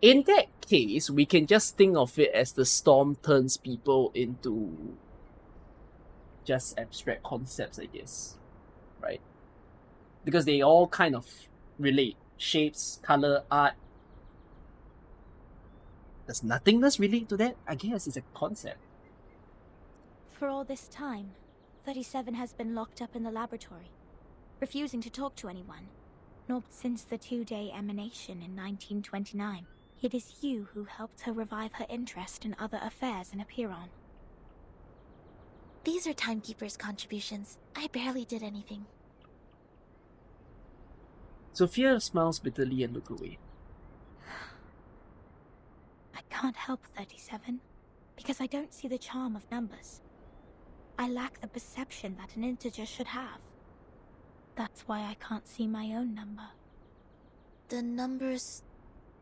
In that case, we can just think of it as the storm turns people into just abstract concepts, I guess. Right? Because they all kind of relate. Shapes, color, art. Does nothingness relate to that? I guess it's a concept. For all this time, 37 has been locked up in the laboratory, refusing to talk to anyone, nor since the 2-day emanation in 1929. It is you who helped her revive her interest in other affairs in Apiron. These are Timekeeper's contributions. I barely did anything. Sophia smiles bitterly and looks away. I can't help 37, because I don't see the charm of numbers. I lack the perception that an integer should have. That's why I can't see my own number. The number's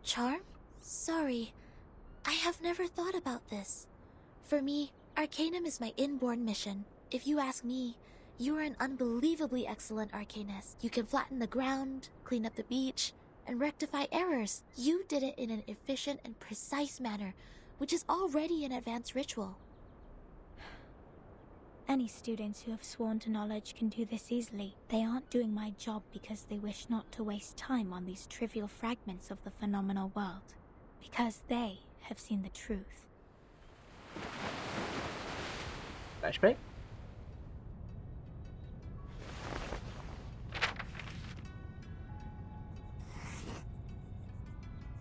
charm? Sorry, I have never thought about this. For me, Arcanum is my inborn mission. If you ask me, you are an unbelievably excellent Arcanist. You can flatten the ground, clean up the beach, and rectify errors. You did it in an efficient and precise manner, which is already an advanced ritual. Any students who have sworn to knowledge can do this easily. They aren't doing my job because they wish not to waste time on these trivial fragments of the phenomenal world. Because they have seen the truth. Flashback?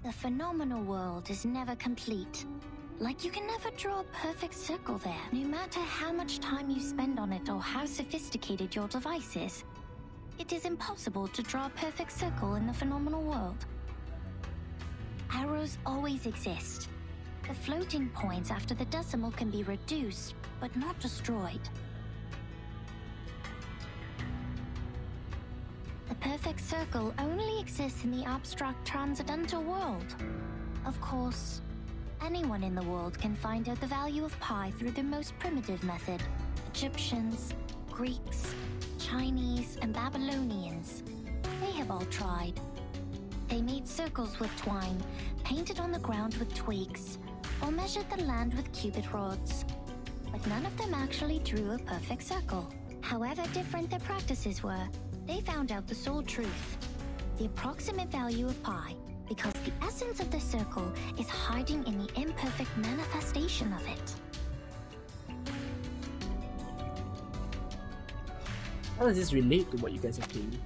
The phenomenal world is never complete. Like you can never draw a perfect circle there, no matter how much time you spend on it or how sophisticated your device is. It is impossible to draw a perfect circle in the phenomenal world. Arrows always exist. The floating points after the decimal can be reduced, but not destroyed. The perfect circle only exists in the abstract transcendental world. Of course, anyone in the world can find out the value of pi through the most primitive method. Egyptians, Greeks, Chinese, and Babylonians. They have all tried. They made circles with twine, painted on the ground with twigs, or measured the land with cubit rods. But none of them actually drew a perfect circle. However different their practices were, they found out the sole truth, the approximate value of pi, because the essence of the circle is hiding in the imperfect manifestation of it. How does this relate to what you guys are playing?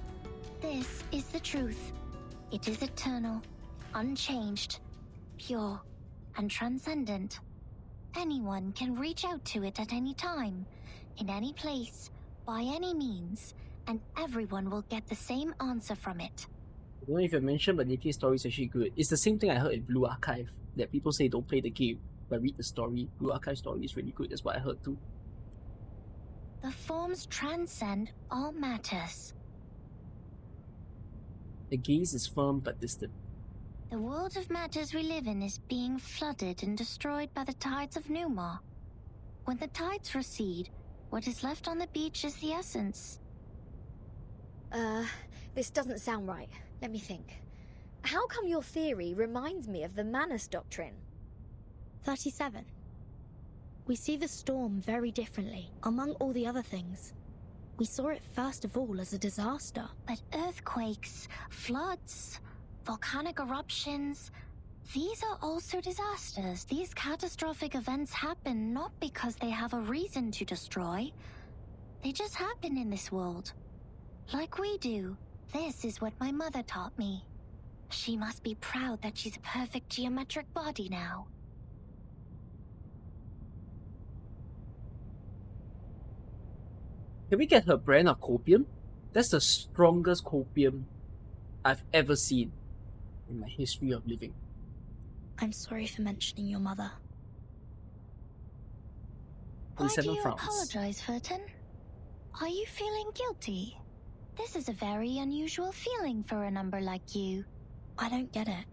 This is the truth. It is eternal, unchanged, pure, and transcendent. Anyone can reach out to it at any time, in any place, by any means, and everyone will get the same answer from it. I don't know if you mentioned, but Nikki's story is actually good. It's the same thing I heard in Blue Archive, that people say don't play the game, but read the story. Blue Archive story is really good, that's what I heard too. The forms transcend all matters. The gaze is firm but distant. The world of matters we live in is being flooded and destroyed by the tides of Numa. When the tides recede, what is left on the beach is the essence. This doesn't sound right. Let me think. How come your theory reminds me of the Manus Doctrine? 37. We see the storm very differently, among all the other things. We saw it first of all as a disaster. But earthquakes, floods, volcanic eruptions, these are also disasters. These catastrophic events happen not because they have a reason to destroy. They just happen in this world. Like we do. This is what my mother taught me. She must be proud that she's a perfect geometric body now. Can we get her brand of copium? That's the strongest copium I've ever seen in my history of living. I'm sorry for mentioning your mother. Why do you apologize, Furton? Are you feeling guilty? This is a very unusual feeling for a number like you. I don't get it.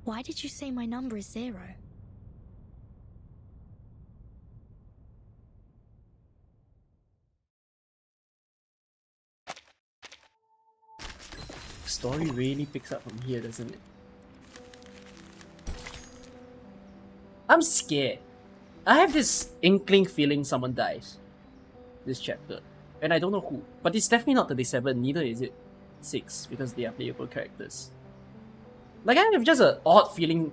Why did you say my number is 0? The story really picks up from here, doesn't it? I'm scared. I have this inkling feeling someone dies this chapter, and I don't know who. But it's definitely not 37, neither is it 6, because they are playable characters. Like, I have just an odd feeling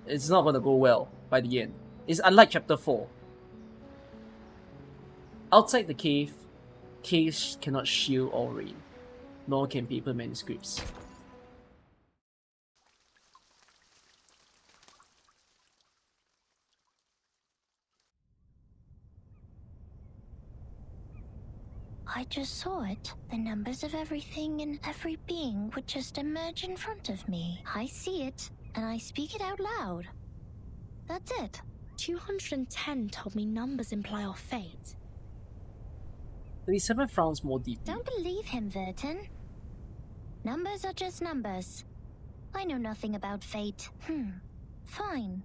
it's not gonna go well by the end. It's unlike chapter 4. Outside the cave, caves cannot shield or rain, nor can paper manuscripts. I just saw it. The numbers of everything and every being would just emerge in front of me. I see it, and I speak it out loud. That's it. 210 told me numbers imply our fate. 37 frowns more deeply. Don't believe him, Vertin. Numbers are just numbers. I know nothing about fate. Fine.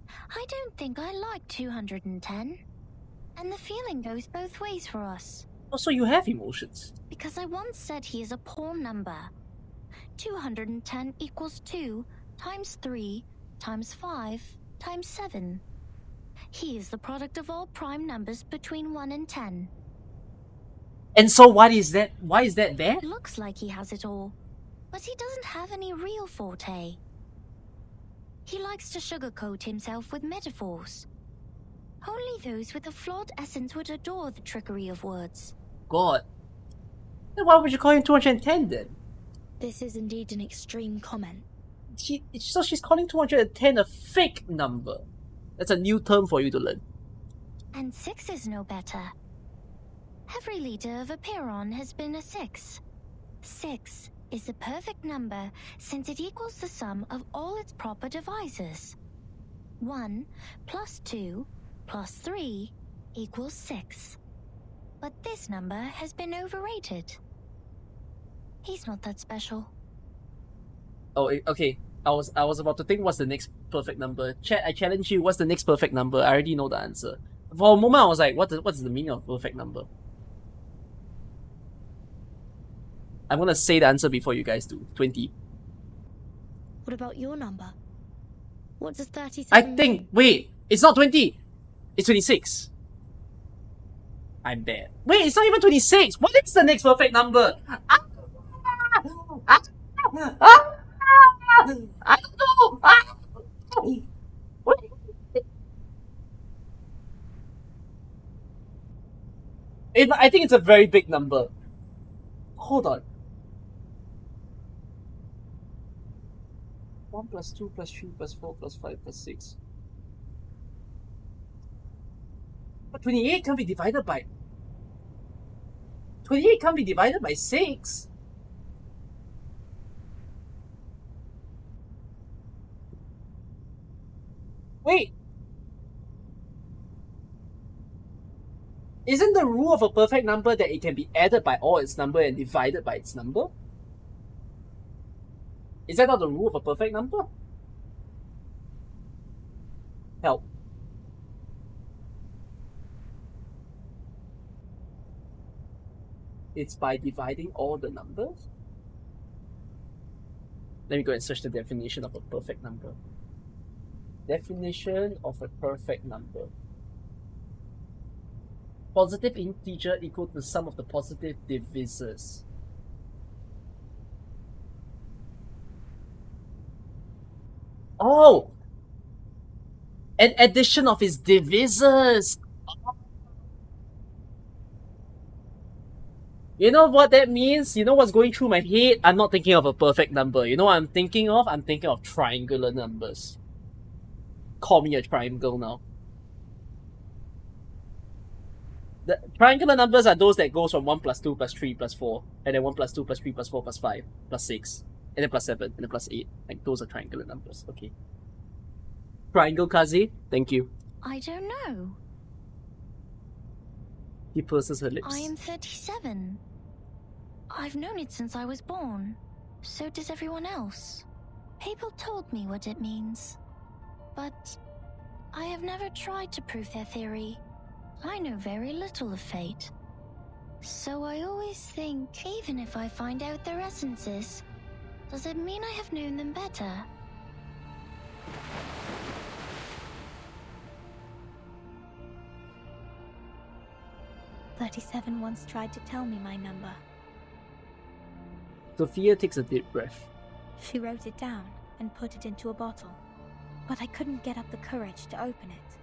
I don't think I like 210. And the feeling goes both ways for us. Oh, so you have emotions. Because I once said he is a poor number. 210 equals 2 times 3 times 5 times 7. He is the product of all prime numbers between 1 and 10. And so why is that there? Looks like he has it all, but he doesn't have any real forte. He likes to sugarcoat himself with metaphors. Only those with a flawed essence would adore the trickery of words. God. Then why would you call him 210 then? This is indeed an extreme comment. So she's calling 210 a fake number. That's a new term for you to learn. And 6 is no better. Every leader of a Pyrrhon has been a 6. 6 is the perfect number since it equals the sum of all its proper divisors. 1 plus 2 plus 3 equals 6. But this number has been overrated. He's not that special. Oh, okay. I was about to think what's the next perfect number. Chat, I challenge you, what's the next perfect number? I already know the answer. For a moment I was like, what's the meaning of perfect number? I'm gonna say the answer before you guys do. 20. What about your number? What does 37 I think, wait, it's not 20. It's 26. I'm bad. Wait, it's not even 26. What is the next perfect number? I don't know. I think it's a very big number. Hold on. 1 plus 2 plus 3 plus 4 plus 5 plus 6. But 28 can't be divided by... 28 can't be divided by 6. Wait. Isn't the rule of a perfect number that it can be added by all its number and divided by its number? Is that not the rule of a perfect number? Help. It's by dividing all the numbers? Let me go and search the definition of a perfect number. Definition of a perfect number. Positive integer equal to the sum of the positive divisors. Oh! An addition of its divisors! You know what that means? You know what's going through my head? I'm not thinking of a perfect number. You know what I'm thinking of? I'm thinking of triangular numbers. Call me a triangle now. The triangular numbers are those that goes from 1 plus 2 plus 3 plus 4, and then 1 plus 2 plus 3 plus 4 plus 5 plus 6, and then plus 7, and then plus 8. Like, those are triangular numbers. Okay. Triangle Kazi, thank you. I don't know. He purses her lips. I am 37. I've known it since I was born. So does everyone else. People told me what it means. But I have never tried to prove their theory. I know very little of fate. So I always think, even if I find out their essences, does it mean I have known them better? "37 once tried to tell me my number. Sophia takes a deep breath. She wrote it down and put it into a bottle. but I couldn't get up the courage to open it.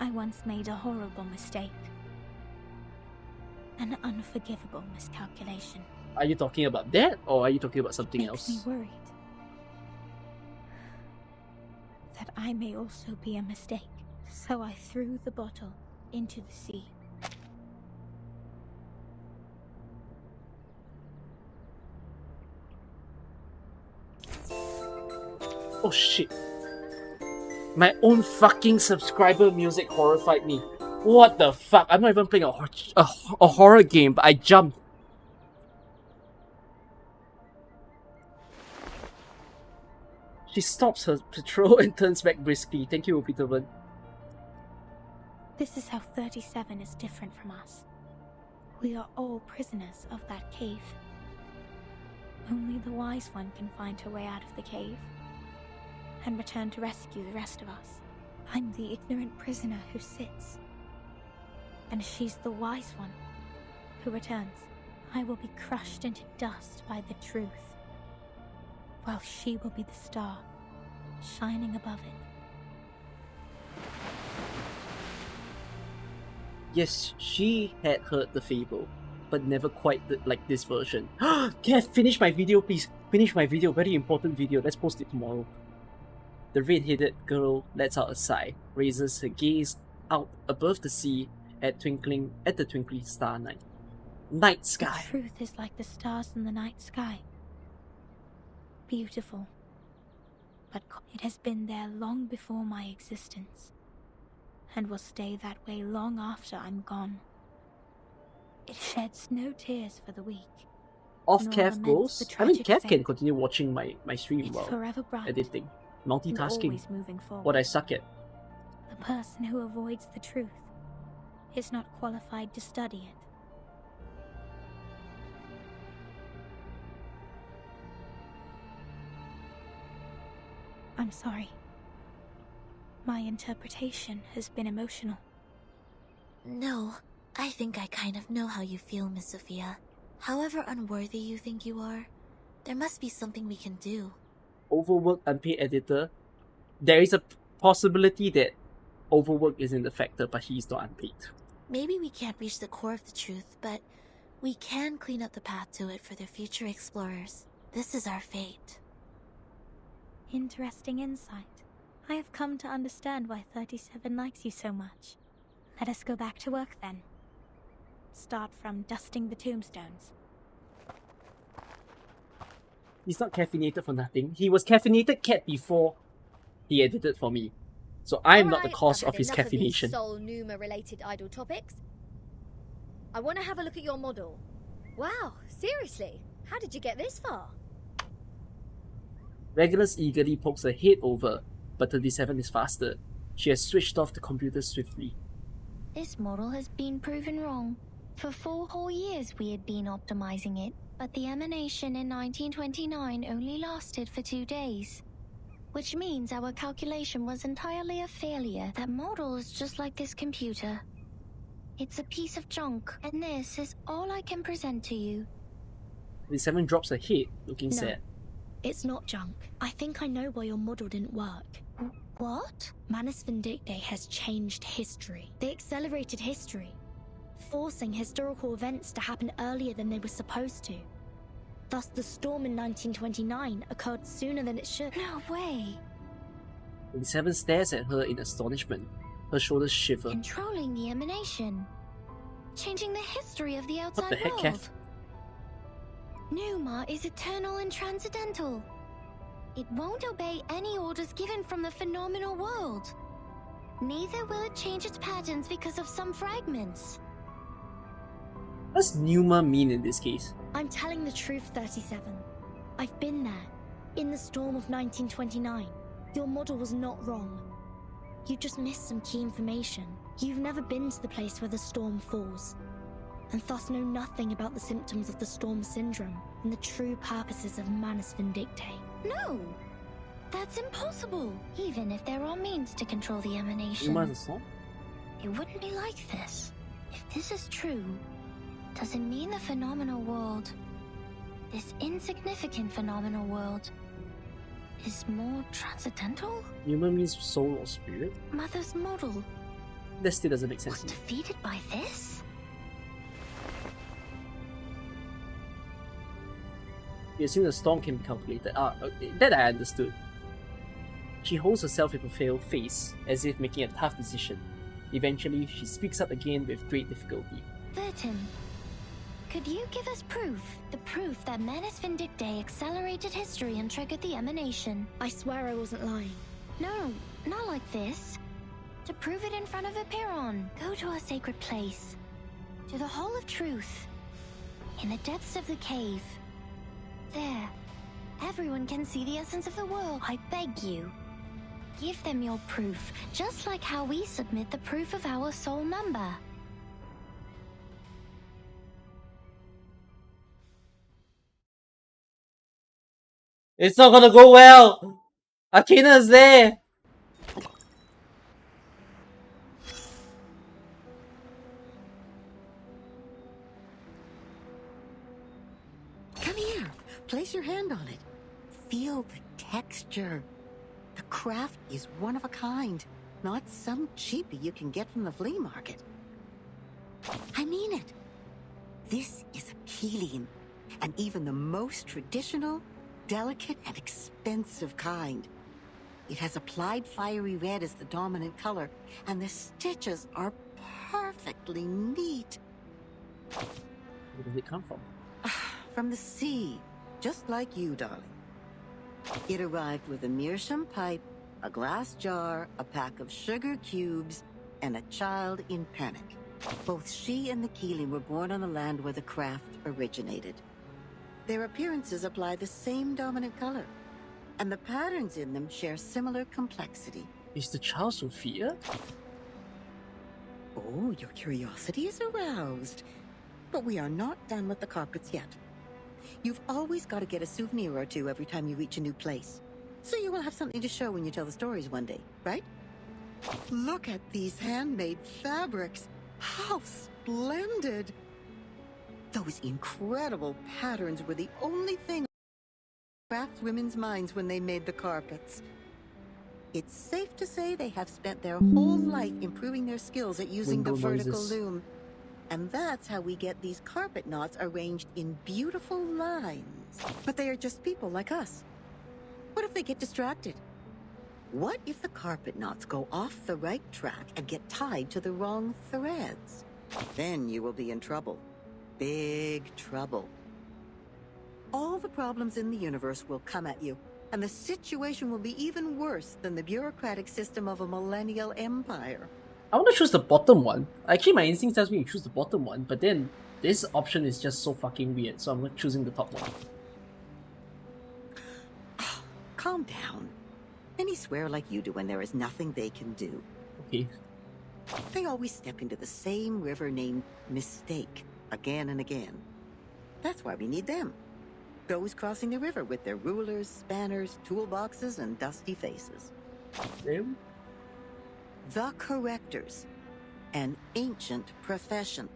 I once made a horrible mistake. An unforgivable miscalculation. Are you talking about that, or are you talking about something Makes else? me worried that I may also be a mistake. So I threw the bottle into the sea. Oh shit. My own fucking subscriber music horrified me. What the fuck? I'm not even playing a horror game, but I jumped. She stops her patrol and turns back briskly. Thank you, Peterman. This is how 37 is different from us. We are all prisoners of that cave. Only the wise one can find her way out of the cave and return to rescue the rest of us. I'm the ignorant prisoner who sits, and she's the wise one who returns. I will be crushed into dust by the truth, while she will be the star shining above it. Yes, she had heard the fable, but never quite like this version. Kev, finish my video, please. Finish my video. Very important video. Let's post it tomorrow. The red-headed girl lets out a sigh, raises her gaze out above the sea at the twinkling star night sky. The truth is like the stars in the night sky. Beautiful. But it has been there long before my existence, and will stay that way long after I'm gone. It sheds no tears for the weak. Off nor Kev laments goes. the I mean, tragic Kev can fate. continue watching my stream It's while forever bright editing. and Multitasking. always moving forward. What I suck at. The person who avoids the truth is not qualified to study it. I'm sorry. My interpretation has been emotional. No, I think I kind of know how you feel, Miss Sophia. However unworthy you think you are, there must be something we can do. Overworked unpaid editor. There is a possibility that overwork isn't the factor, but he's not unpaid. Maybe we can't reach the core of the truth, but we can clean up the path to it for the future explorers. This is our fate. Interesting insight. I have come to understand why 37 likes you so much. Let us go back to work then. Start from dusting the tombstones. He's not caffeinated for nothing. He was caffeinated cat before he edited for me. So I'm not the cause of his caffeination. Soul Numa related idle topics. I want to have a look at your model. Wow, seriously? How did you get this far? Regulus eagerly pokes her head over, but 37 is faster. She has switched off the computer swiftly. This model has been proven wrong. For 4 whole years we had been optimizing it, but the emanation in 1929 only lasted for 2 days. Which means our calculation was entirely a failure. That model is just like this computer. It's a piece of junk, and this is all I can present to you. 37 drops her head, looking No. sad. It's not junk. I think I know why your model didn't work. What? Manus Vindictae has changed history. They accelerated history, forcing historical events to happen earlier than they were supposed to. Thus, the storm in 1929 occurred sooner than it should. No way! 37 stares at her in astonishment. Her shoulders shiver. Controlling the emanation. Changing the history of the outside What the heck, world. Kev? Numa is eternal and transcendental. It won't obey any orders given from the phenomenal world. Neither will it change its patterns because of some fragments. What's Numa mean in this case? I'm telling the truth, 37. I've been there, in the storm of 1929. Your model was not wrong. You just missed some key information. You've never been to the place where the storm falls, and thus know nothing about the symptoms of the storm syndrome and the true purposes of Manus Vindictae. No! That's impossible! Even if there are means to control the emanation. Numa is a storm? It wouldn't be like this. If this is true, does it mean the phenomenal world, this insignificant phenomenal world, is more transcendental? Human means soul or spirit? Mother's model That still doesn't make sense was to me. defeated by this? You assume the storm can be calculated. Okay, that I understood. She holds herself with a pale face, as if making a tough decision. Eventually, she speaks up again with great difficulty. Burton, could you give us proof? The proof that Manus Vindictae accelerated history and triggered the emanation. I swear I wasn't lying. No, not like this. To prove it in front of Epiron, go to a sacred place. To the Hall of Truth. In the depths of the cave. There. Everyone can see the essence of the world. I beg you. Give them your proof, just like how we submit the proof of our soul number. It's not gonna go well! Arcana's there! Come here. Place your hand on it. Feel the texture. The craft is one of a kind, not some cheapie you can get from the flea market. I mean it. This is a Keelian, and even the most traditional, delicate, and expensive kind. It has applied fiery red as the dominant color, and the stitches are perfectly neat. Where does it come from? From the sea, just like you, darling. It arrived with a meerschaum pipe, a glass jar, a pack of sugar cubes, and a child in panic. Both she and the Keeling were born on the land where the craft originated. Their appearances apply the same dominant color, and the patterns in them share similar complexity. Is the child Sophia? Oh, your curiosity is aroused. But we are not done with the carpets yet. You've always got to get a souvenir or two every time you reach a new place. So you will have something to show when you tell the stories one day, right? Look at these handmade fabrics. How splendid! Those incredible patterns were the only thing on craftswomen's minds when they made the carpets. It's safe to say they have spent their whole life improving their skills at using the vertical loom. And that's how we get these carpet knots arranged in beautiful lines. But they are just people like us. What if they get distracted? What if the carpet knots go off the right track and get tied to the wrong threads? Then you will be in trouble. Big trouble. All the problems in the universe will come at you, and the situation will be even worse than the bureaucratic system of a millennial empire. I want to choose the bottom one. Actually, my instinct tells me to choose the bottom one, but then this option is just so fucking weird, so I'm choosing the top one. Calm down. Many swear like you do when there is nothing they can do. Okay. They always step into the same river named Mistake, again and again. That's why we need them. Those crossing the river with their rulers, spanners, toolboxes, and dusty faces. Really? The Correctors, an ancient profession.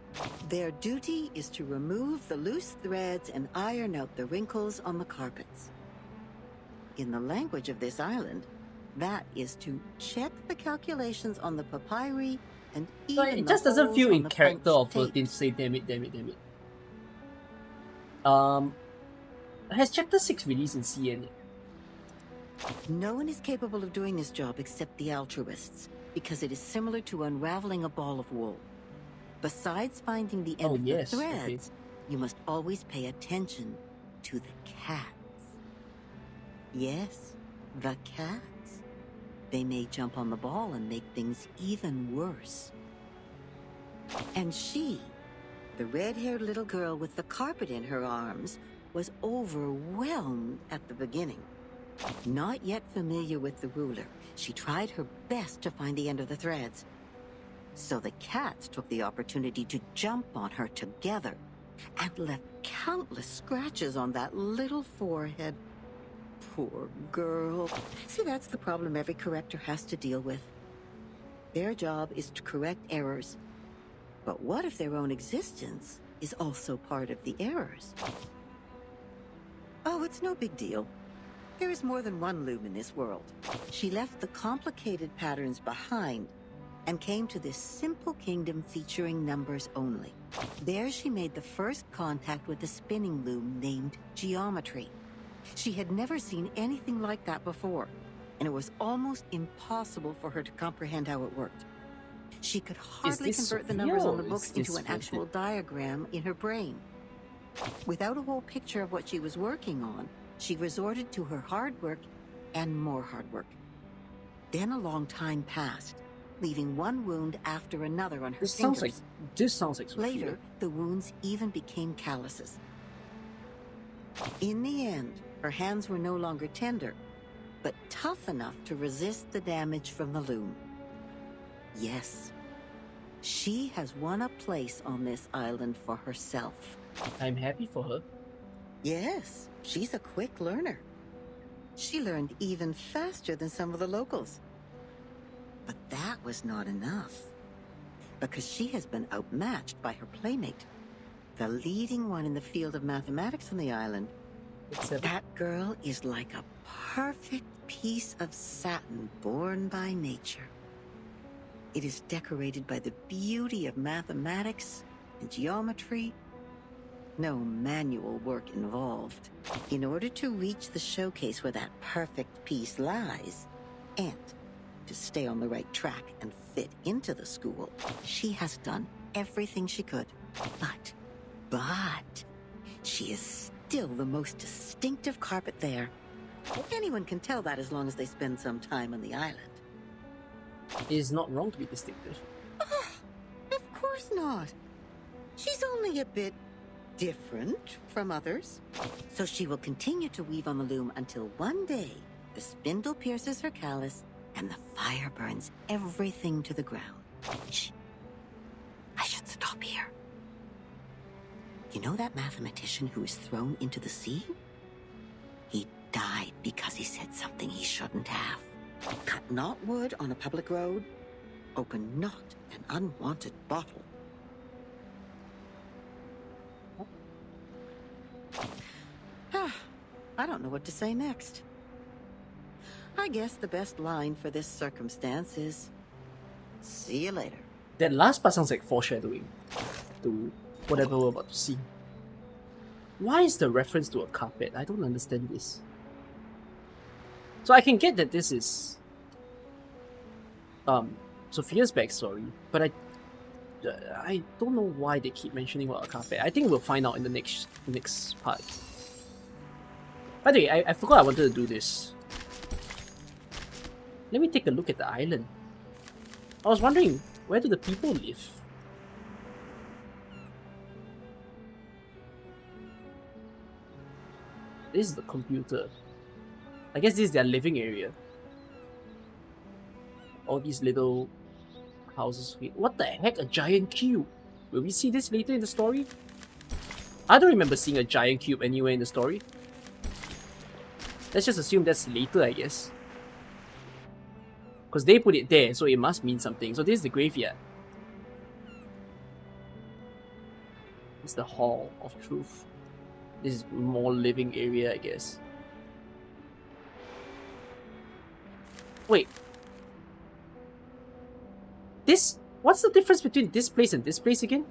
Their duty is to remove the loose threads and iron out the wrinkles on the carpets. In the language of this island, that is to check the calculations on the papyri and even it just doesn't feel in character of 13 to say damn it. Has Chapter 6 released in CN? No one is capable of doing this job except the altruists, because it is similar to unraveling a ball of wool. Besides finding the end of the threads, you must always pay attention to the cats. Yes, the cats. They may jump on the ball and make things even worse. And she, the red-haired little girl with the carpet in her arms, was overwhelmed at the beginning. Not yet familiar with the ruler, she tried her best to find the end of the threads. So the cats took the opportunity to jump on her together and left countless scratches on that little forehead. Poor girl. See, that's the problem every corrector has to deal with. Their job is to correct errors. But what if their own existence is also part of the errors? Oh, it's no big deal. There is more than one loom in this world. She left the complicated patterns behind and came to this simple kingdom featuring numbers only. There she made the first contact with a spinning loom named geometry. She had never seen anything like that before, and it was almost impossible for her to comprehend how it worked. She could hardly convert the numbers on the books into an actual diagram in her brain. Without a whole picture of what she was working on, she resorted to her hard work and more hard work. Then a long time passed, leaving one wound after another on her fingers. This sounds like Sophia. Later, the wounds even became calluses. In the end, her hands were no longer tender, but tough enough to resist the damage from the loom. Yes, she has won a place on this island for herself. I'm happy for her. Yes, she's a quick learner. She learned even faster than some of the locals. But that was not enough, because she has been outmatched by her playmate, the leading one in the field of mathematics on the island. That girl is like a perfect piece of satin born by nature. It is decorated by the beauty of mathematics and geometry. No manual work involved. In order to reach the showcase where that perfect piece lies, and to stay on the right track and fit into the school, she has done everything she could. But she is still the most distinctive carpet there. Anyone can tell that as long as they spend some time on the island. It is not wrong to be distinctive. Of course not. She's only a bit different from others. So she will continue to weave on the loom until one day the spindle pierces her callus and the fire burns everything to the ground. Shh. I should stop here. You know that mathematician who was thrown into the sea? He died because he said something he shouldn't have. Cut not wood on a public road. Open not an unwanted bottle. I don't know what to say next. I guess the best line for this circumstance is, see you later. That last part sounds like foreshadowing to whatever we're about to see. Why is the reference to a carpet? I don't understand this. So I can get that this is Sophia's backstory, but I don't know why they keep mentioning about a carpet. I think we'll find out in the next part. By the way, I forgot I wanted to do this. Let me take a look at the island. I was wondering, where do the people live? This is the computer. I guess this is their living area. All these little houses. What the heck? A giant cube? Will we see this later in the story? I don't remember seeing a giant cube anywhere in the story. Let's just assume that's later, I guess. Because they put it there, so it must mean something. So this is the graveyard. It's the Hall of Truth. This is more living area, I guess. Wait. This... What's the difference between this place and this place again?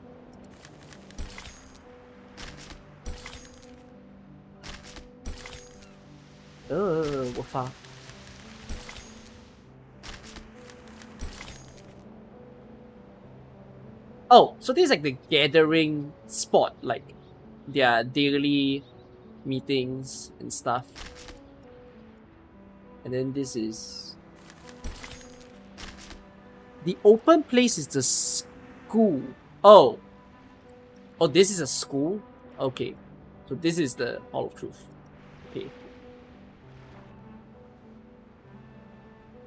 What far? Oh, so this is like the gathering spot, like their daily meetings and stuff. And then this is... The open place is the school. Oh. Oh, this is a school? Okay. So this is the Hall of Truth. Okay.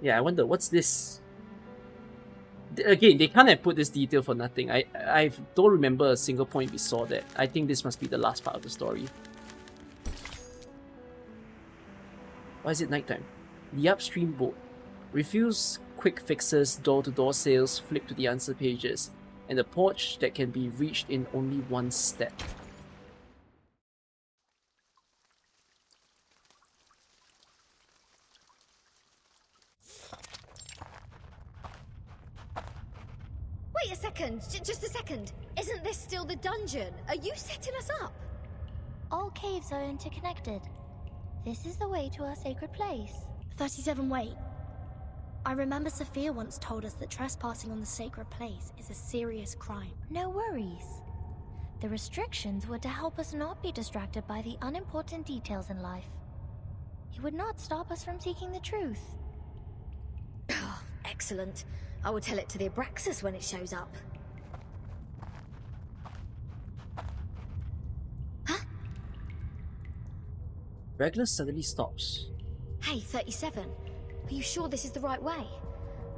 Yeah, I wonder, what's this? Again, they can't have put this detail for nothing. I don't remember a single point we saw that. I think this must be the last part of the story. Why is it nighttime? The upstream boat. Refuse quick fixes, door-to-door sales, flip to the answer pages, and the porch that can be reached in only one step. Wait a second, just a second. Isn't this still the dungeon? Are you setting us up? All caves are interconnected. This is the way to our sacred place. 37, wait. I remember Sophia once told us that trespassing on the sacred place is a serious crime. No worries. The restrictions were to help us not be distracted by the unimportant details in life. It would not stop us from seeking the truth. Oh, excellent. I will tell it to the Abraxas when it shows up. Regulus suddenly stops. Hey, 37. Are you sure this is the right way?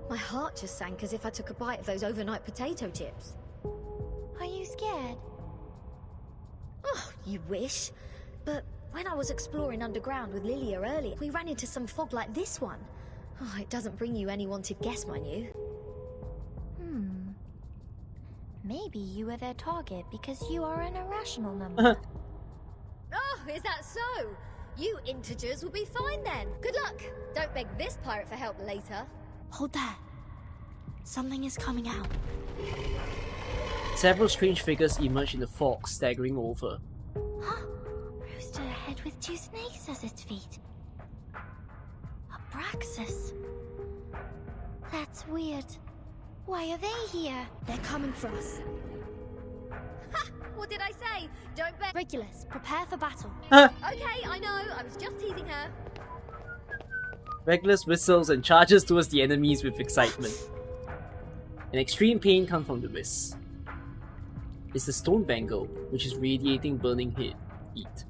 My heart just sank as if I took a bite of those overnight potato chips. Are you scared? Oh, you wish. But when I was exploring underground with Lilia earlier, we ran into some fog like this one. Oh, it doesn't bring you any wanted guests, mind you. Maybe you were their target because you are an irrational number. Oh, is that so? You integers will be fine then. Good luck. Don't beg this pirate for help later. Hold there. Something is coming out. Several strange figures emerge in the fog, staggering over. Rooster ahead with 2 snakes as its feet. Abraxas. That's weird. Why are they here? They're coming for us. Ha! What did I say? Don't beg. Regulus, prepare for battle. Okay, I know. I was just teasing her. Regulus whistles and charges towards the enemies with excitement. An extreme pain comes from the whiz. It's the stone bangle, which is radiating burning heat.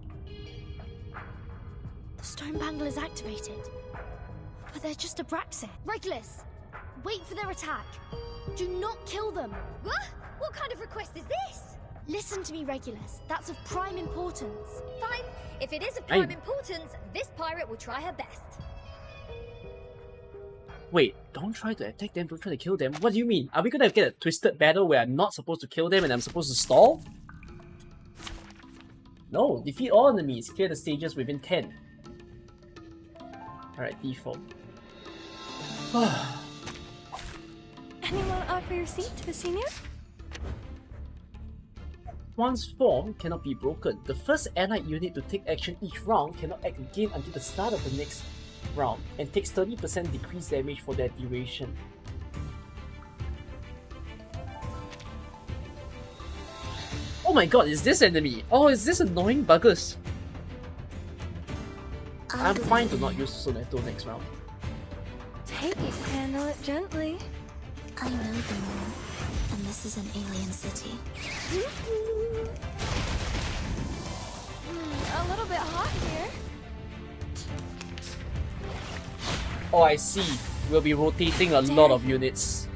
The stone bangle is activated. But they're just Abraxas. Regulus, wait for their attack. Do not kill them. What kind of request is this? Listen to me, Regulus. That's of prime importance. Fine. If it is of prime importance, this pirate will try her best. Wait, don't try to attack them, don't try to kill them. What do you mean? Are we gonna get a twisted battle where I'm not supposed to kill them and I'm supposed to stall? No, defeat all enemies, clear the stages within 10. Alright, default. Anyone offer your seat to the senior? Once formed, cannot be broken. The first allied unit to take action each round cannot act again until the start of the next round and takes 30% decreased damage for that duration. Oh my god, is this enemy? Oh, is this annoying buggers? I'm fine to not use Soneto next round. Take it, handle it gently. I know the moon, and this is an alien city. A little bit hot here. Oh, I see. We'll be rotating a lot of units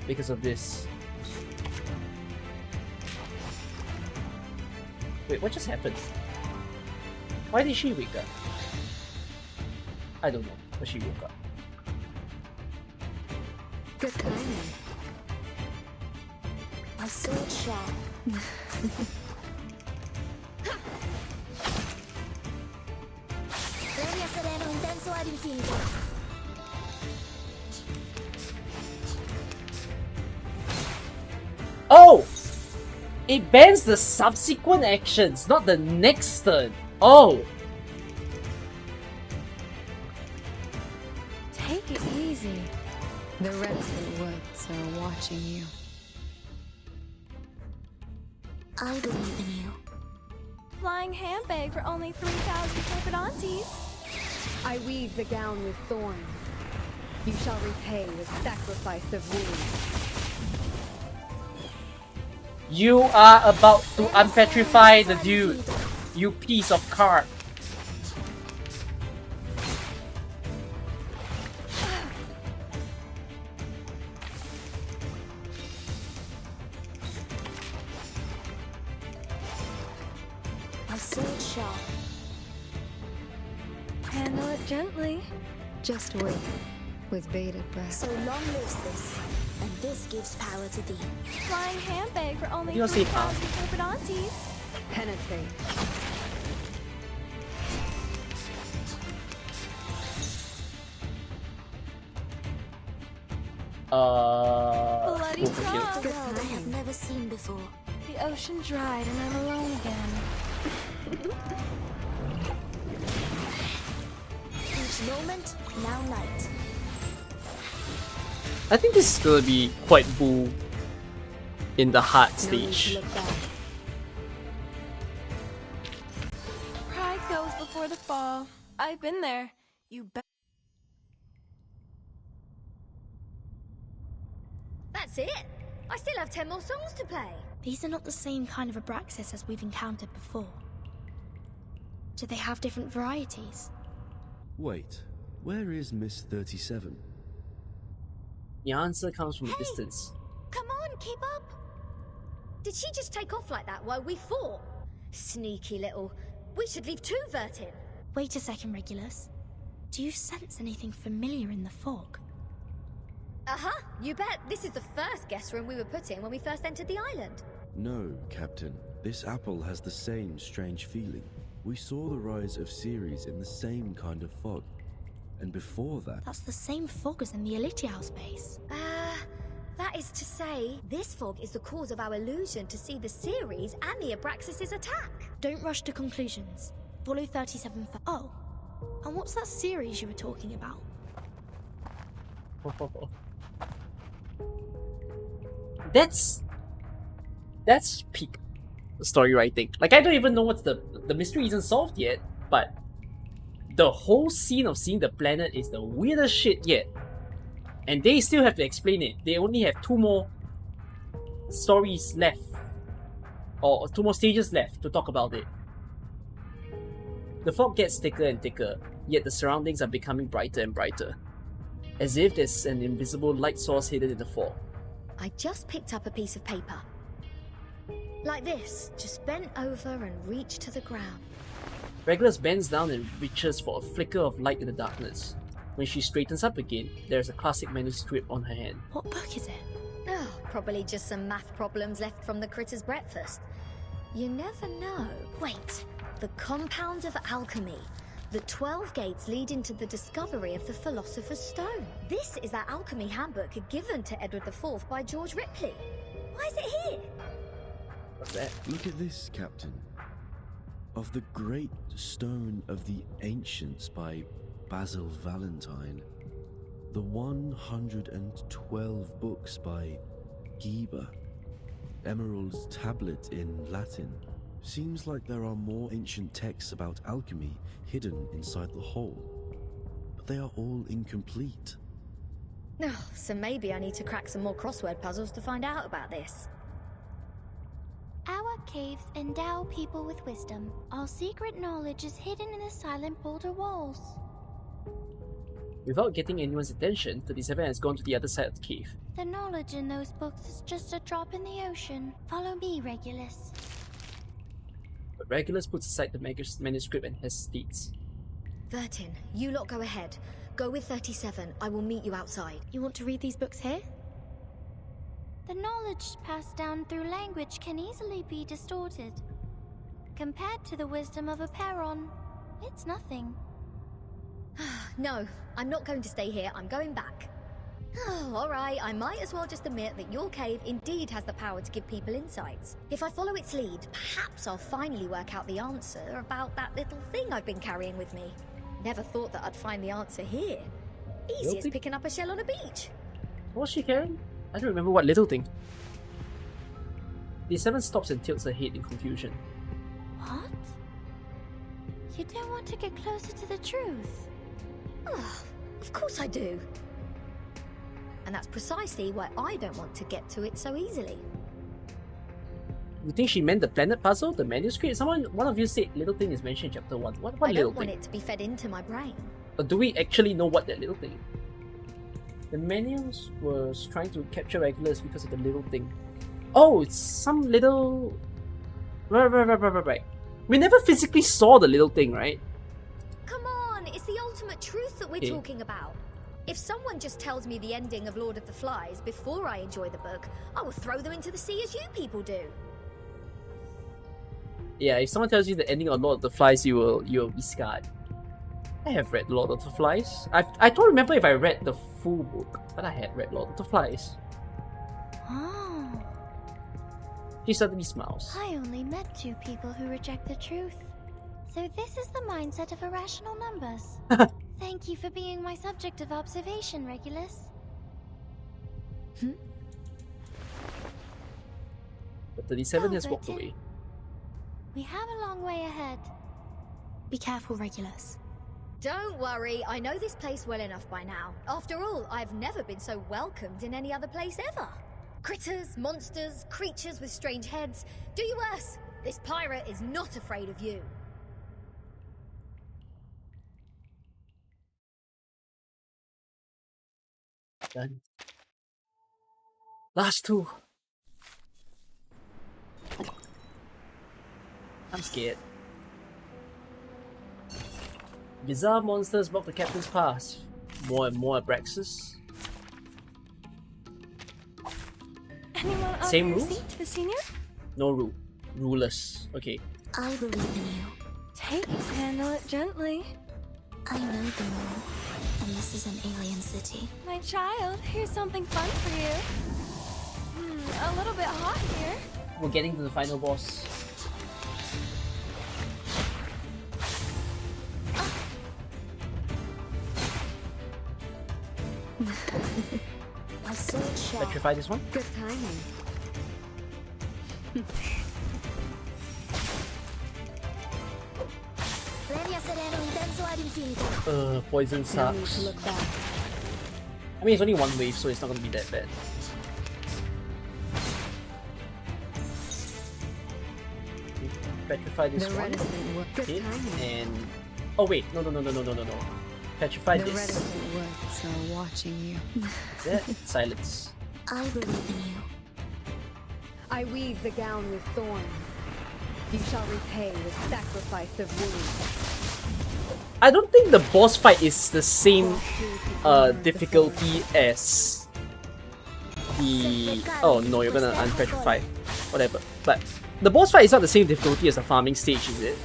because of this. Wait, what just happened? Why did she wake up? I don't know, but she woke up. Good timing. My sword shall. Premio sereno intenso ad infinito. Oh! It bans the subsequent actions, not the next turn. Oh! Take it easy. The rest of the woods are watching you. I believe in you. Flying handbag for only 3,000 perpedantes. I weave the gown with thorns. You shall repay with sacrifice of wounds. You are about to unpetrify the dude, you piece of card. My sword shall. Handle it gently. Just wait, with bated breath. So long lives this, and this gives power to thee. Flying handbag for only You don't see 3,000 perpedantes. Penetrate. Bloody over here. A world I have never seen before. The ocean dried and I'm alone again. Each moment, now night. I think this is gonna be quite boo in the hard No need to stage. look back. Pride goes before the fall. I've been there. You bet. That's it. I still have 10 more songs to play. These are not the same kind of Abraxas as we've encountered before. Do they have different varieties? Wait, where is Miss 37? The answer comes from a distance. Come on, keep up. Did she just take off like that while we fought? Sneaky little. We should leave too, Vertin. Wait a second, Regulus. Do you sense anything familiar in the fog? Uh-huh, you bet. This is the first guest room we were put in when we first entered the island. No, Captain. This apple has the same strange feeling. We saw the rise of Ceres in the same kind of fog. And before that... That's the same fog as in the Elitial space. That is to say, this fog is the cause of our illusion to see the Ceres and the Abraxas' attack. Don't rush to conclusions. Follow 37 for... Oh, and what's that series you were talking about? That's peak story writing. Like, I don't even know what's the mystery isn't solved yet, but the whole scene of seeing the planet is the weirdest shit yet. And they still have to explain it. They only have 2 more stories left. Or 2 more stages left to talk about it. The fog gets thicker and thicker, yet the surroundings are becoming brighter and brighter. As if there's an invisible light source hidden in the fog. I just picked up a piece of paper. Like this, just bent over and reached to the ground. Regulus bends down and reaches for a flicker of light in the darkness. When she straightens up again, there's a classic manuscript on her hand. What book is it? Oh, probably just some math problems left from the critter's breakfast. You never know. Wait, the compound of alchemy. The 12 gates leading to the discovery of the Philosopher's Stone. This is that alchemy handbook given to Edward IV by George Ripley. Why is it here? What's that? Look at this, Captain. Of the Great Stone of the Ancients by Basil Valentine. The 112 books by Geber. Emerald's tablet in Latin. Seems like there are more ancient texts about alchemy hidden inside the whole. But they are all incomplete. Oh, so maybe I need to crack some more crossword puzzles to find out about this. Our caves endow people with wisdom. Our secret knowledge is hidden in the silent boulder walls. Without getting anyone's attention, 37 has gone to the other side of the cave. The knowledge in those books is just a drop in the ocean. Follow me, Regulus. But Regulus puts aside the manuscript and hesitates. Vertin, you lot go ahead. Go with 37. I will meet you outside. You want to read these books here? The knowledge passed down through language can easily be distorted. Compared to the wisdom of a Perron, it's nothing. No, I'm not going to stay here. I'm going back. Oh, alright, I might as well just admit that your cave indeed has the power to give people insights. If I follow its lead, perhaps I'll finally work out the answer about that little thing I've been carrying with me. Never thought that I'd find the answer here. Easy as picking up a shell on a beach. What's she carrying? I don't remember what little thing. The 7 stops and tilts her head in confusion. What? You don't want to get closer to the truth? Oh, of course I do. And that's precisely why I don't want to get to it so easily. You think she meant the planet puzzle, the manuscript? One of you said little thing is mentioned in chapter 1. What I little don't want thing? it to be fed into my brain. Or do we actually know what that little thing is? The manuals was trying to capture Regulus because of the little thing. Oh, it's some little... Right. We never physically saw the little thing, right? Come on, it's the ultimate truth that we're talking about. If someone just tells me the ending of Lord of the Flies before I enjoy the book, I will throw them into the sea as you people do. Yeah, if someone tells you the ending of Lord of the Flies, you'll be scarred. I have read Lord of the Flies. I don't remember if I read the full book, but I had read Lord of the Flies. Oh. She suddenly smiles. I only met 2 people who reject the truth. So this is the mindset of irrational numbers. Thank you for being my subject of observation, Regulus. The 37 has Oh, walked Burton. away. We have a long way ahead. Be careful, Regulus. Don't worry, I know this place well enough by now. After all, I've never been so welcomed in any other place ever. Critters, monsters, creatures with strange heads. Do you worse. This pirate is not afraid of you. Done. Last 2. I'm scared. Bizarre monsters block the captain's path. More and more Abraxas. Anyone out Same there rules? seat the senior? No rule. Rulers. Okay. I believe in you. Take it, handle it gently. I know the moon, and this is an alien city. My child, here's something fun for you. A little bit hot here. We're getting to the final boss. My sword sharp. Petrify this one? Good timing. Legna sereno intenso ad infinito. Poison No need to sucks. look back. I mean, it's only 1 wave, so it's not gonna be that bad. Petrify this The one. reticent were good Hit, timing. and oh wait, no. Petrify The this. reticent words are watching you. That silence. I believe in you. I weave the gown with thorns. You shall repay with sacrifice of wounds. I don't think the boss fight is the same difficulty as the. Oh no, you're gonna unpetrify. Whatever. But the boss fight is not the same difficulty as the farming stage, is it?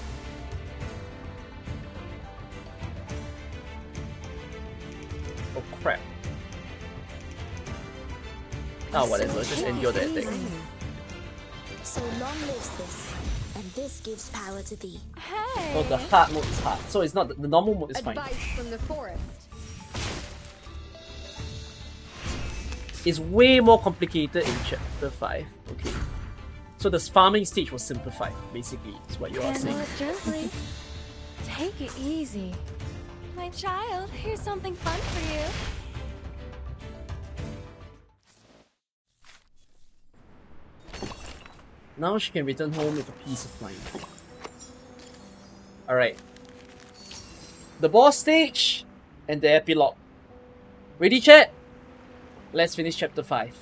Oh crap. Ah, whatever, just endure that thing. So long lives this, and this gives power to thee. Hey! Oh, the hard mode is hard. So it's not the normal mode is fine. Advice from the forest. It's way more complicated in chapter 5. Okay. So the farming stage was simplified, basically, is what you are Handle saying. it gently. Take it easy. My child, here's something fun for you. Now she can return home with a peace of mind. Alright. The boss stage and the epilogue. Ready, chat? Let's finish chapter 5.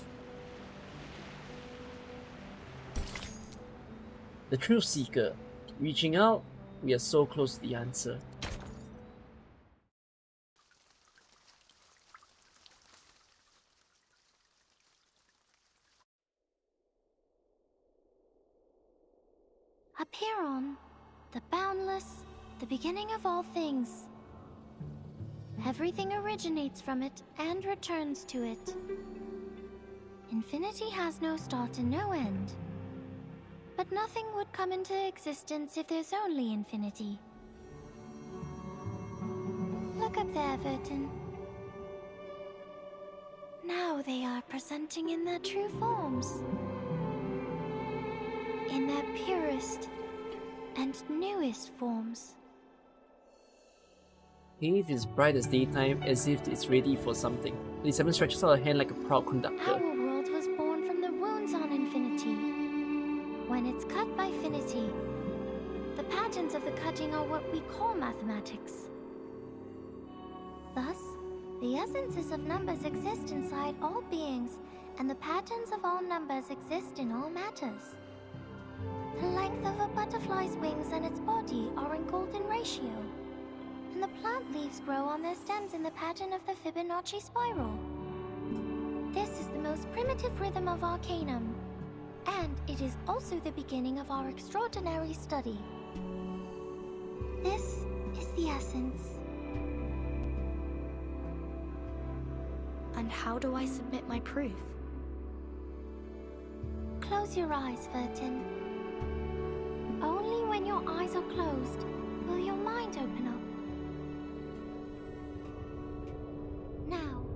The Truth Seeker. Reaching out, we are so close to the answer. Apeiron, the boundless, the beginning of all things. Everything originates from it and returns to it. Infinity has no start and no end. But nothing would come into existence if there's only infinity. Look up there, Vertin. Now they are presenting in their true forms. In their purest and newest forms. Eve is bright as daytime, as if it's ready for something. 37 stretches out her hand like a proud conductor. Our world was born from the wounds on infinity. When it's cut by finity, the patterns of the cutting are what we call mathematics. Thus, the essences of numbers exist inside all beings, and the patterns of all numbers exist in all matters. The length of a butterfly's wings and its body are in golden ratio, and the plant leaves grow on their stems in the pattern of the Fibonacci spiral. This is the most primitive rhythm of Arcanum, and it is also the beginning of our extraordinary study. This is the essence. And how do I submit my proof? Close your eyes, Vertin. Only when your eyes are closed will your mind open up. Now,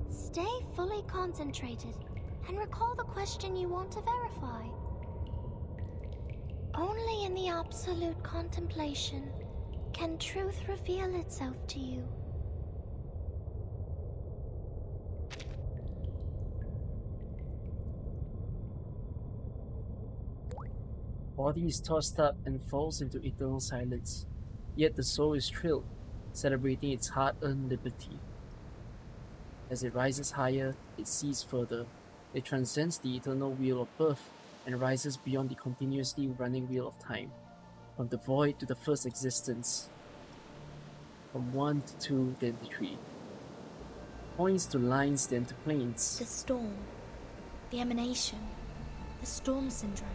stay fully concentrated and recall the question you want to verify. Only in the absolute contemplation can truth reveal itself to you. Body is tossed up and falls into eternal silence, yet the soul is thrilled, celebrating its hard-earned liberty. As it rises higher, it sees further. It transcends the eternal wheel of birth and rises beyond the continuously running wheel of time, from the void to the first existence, from 1 to 2, then to 3. Points to lines, then to planes. The storm, the emanation, the storm syndrome.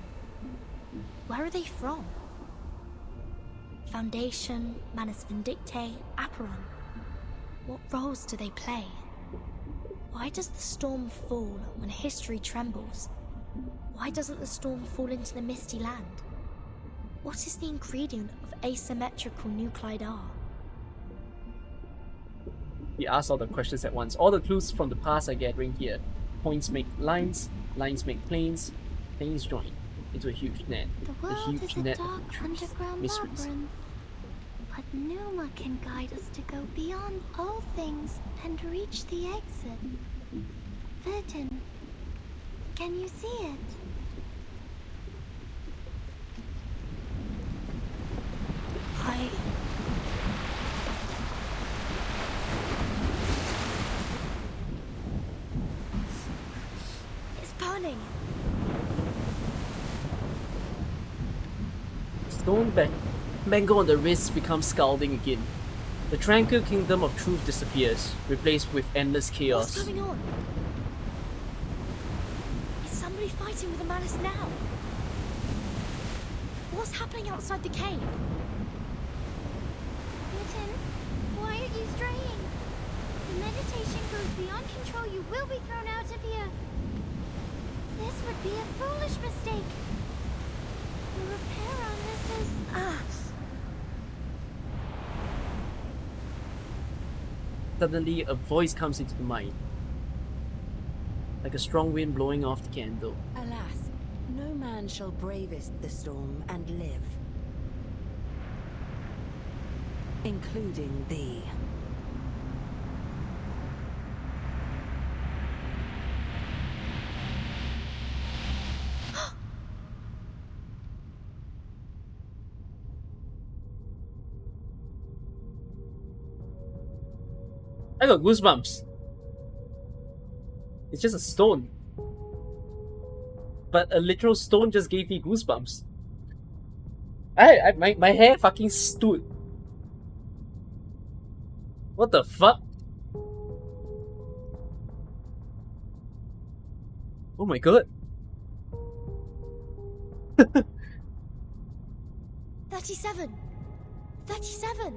Where are they from? Foundation, Manus Vindictae, Aperon. What roles do they play? Why does the storm fall when history trembles? Why doesn't the storm fall into the misty land? What is the ingredient of asymmetrical nuclide R? He asks all the questions at once. All the clues from the past are gathering here. Points make lines, lines make planes, planes join into a huge net. The world huge is a net dark of truths, underground mysteries. labyrinth. But Numa can guide us to go beyond all things and reach the exit. Vertin, can you see it? It's burning! Stone bangle on the wrists becomes scalding again. The tranquil kingdom of truth disappears, replaced with endless chaos. What's going on? Is somebody fighting with the Manus now? What's happening outside the cave? Vertin, why are you straying? The meditation goes beyond control. You will be thrown out of here. This would be a foolish mistake. The repair on this is... Suddenly, a voice comes into the mind, like a strong wind blowing off the candle. Alas, no man shall bravest the storm and live, including thee. I got goosebumps. It's just a stone. But a literal stone just gave me goosebumps. My hair fucking stood. What the fuck? Oh my god. 37! 37!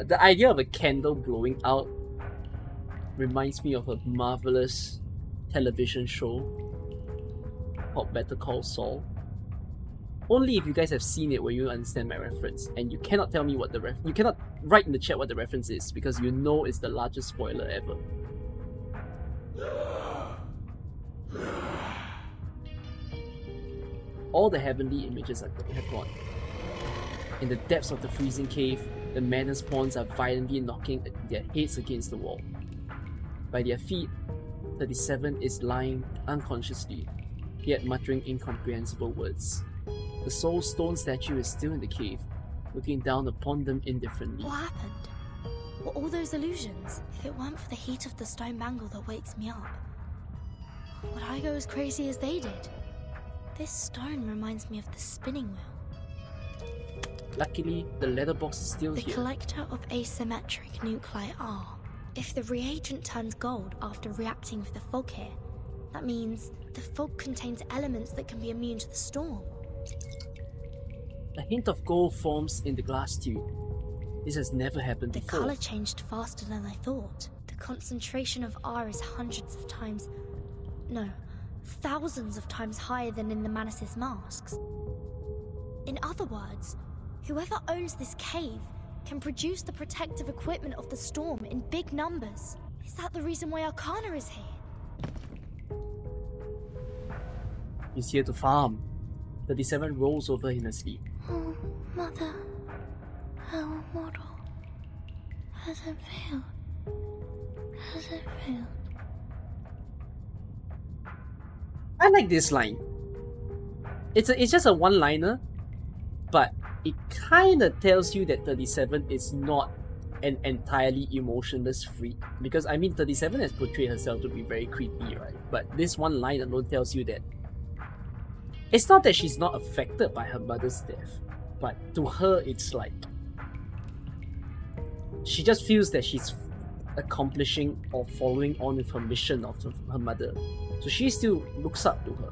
The idea of a candle blowing out reminds me of a marvelous television show called Better Call Saul. Only if you guys have seen it will you understand my reference, and you cannot tell me what the you cannot write in the chat what the reference is because you know it's the largest spoiler ever. All the heavenly images have gone. In the depths of the freezing cave, the madness pawns are violently knocking their heads against the wall. By their feet, 37 is lying unconsciously, yet muttering incomprehensible words. The soul stone statue is still in the cave, looking down upon them indifferently. What happened? Were all those illusions? If it weren't for the heat of the stone bangle that wakes me up, would I go as crazy as they did? This stone reminds me of the spinning wheel. Luckily, the letterbox is still The here. collector of asymmetric nuclei R. If the reagent turns gold after reacting with the fog here, that means the fog contains elements that can be immune to the storm. A hint of gold forms in the glass tube. This has never happened The before. color changed faster than I thought. The concentration of R is hundreds of times, no, thousands of times higher than in the Manus' masks. In other words, whoever owns this cave can produce the protective equipment of the storm in big numbers. Is that the reason why Arcana is here? He's here to farm. 37 rolls over in her sleep. Oh, Mother, our model. Has it failed? Has it failed? I like this line. It's just a one-liner, but it kind of tells you that 37 is not an entirely emotionless freak. Because, I mean, 37 has portrayed herself to be very creepy, right? But this one line alone tells you that it's not that she's not affected by her mother's death, but to her, it's like she just feels that she's accomplishing or following on with her mission of her mother. So she still looks up to her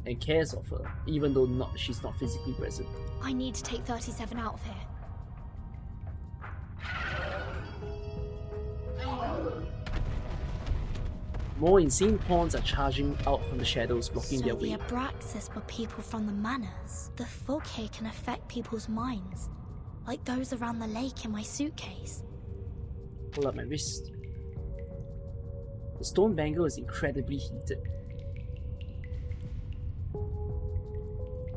and cares of her, even though she's not physically present. I need to take 37 out of here. More insane pawns are charging out from the shadows, blocking So their the way. Abraxas were people from the manors. The fog here can affect people's minds, like those around the lake in my suitcase. Pull up my wrist. The stone bangle is incredibly heated.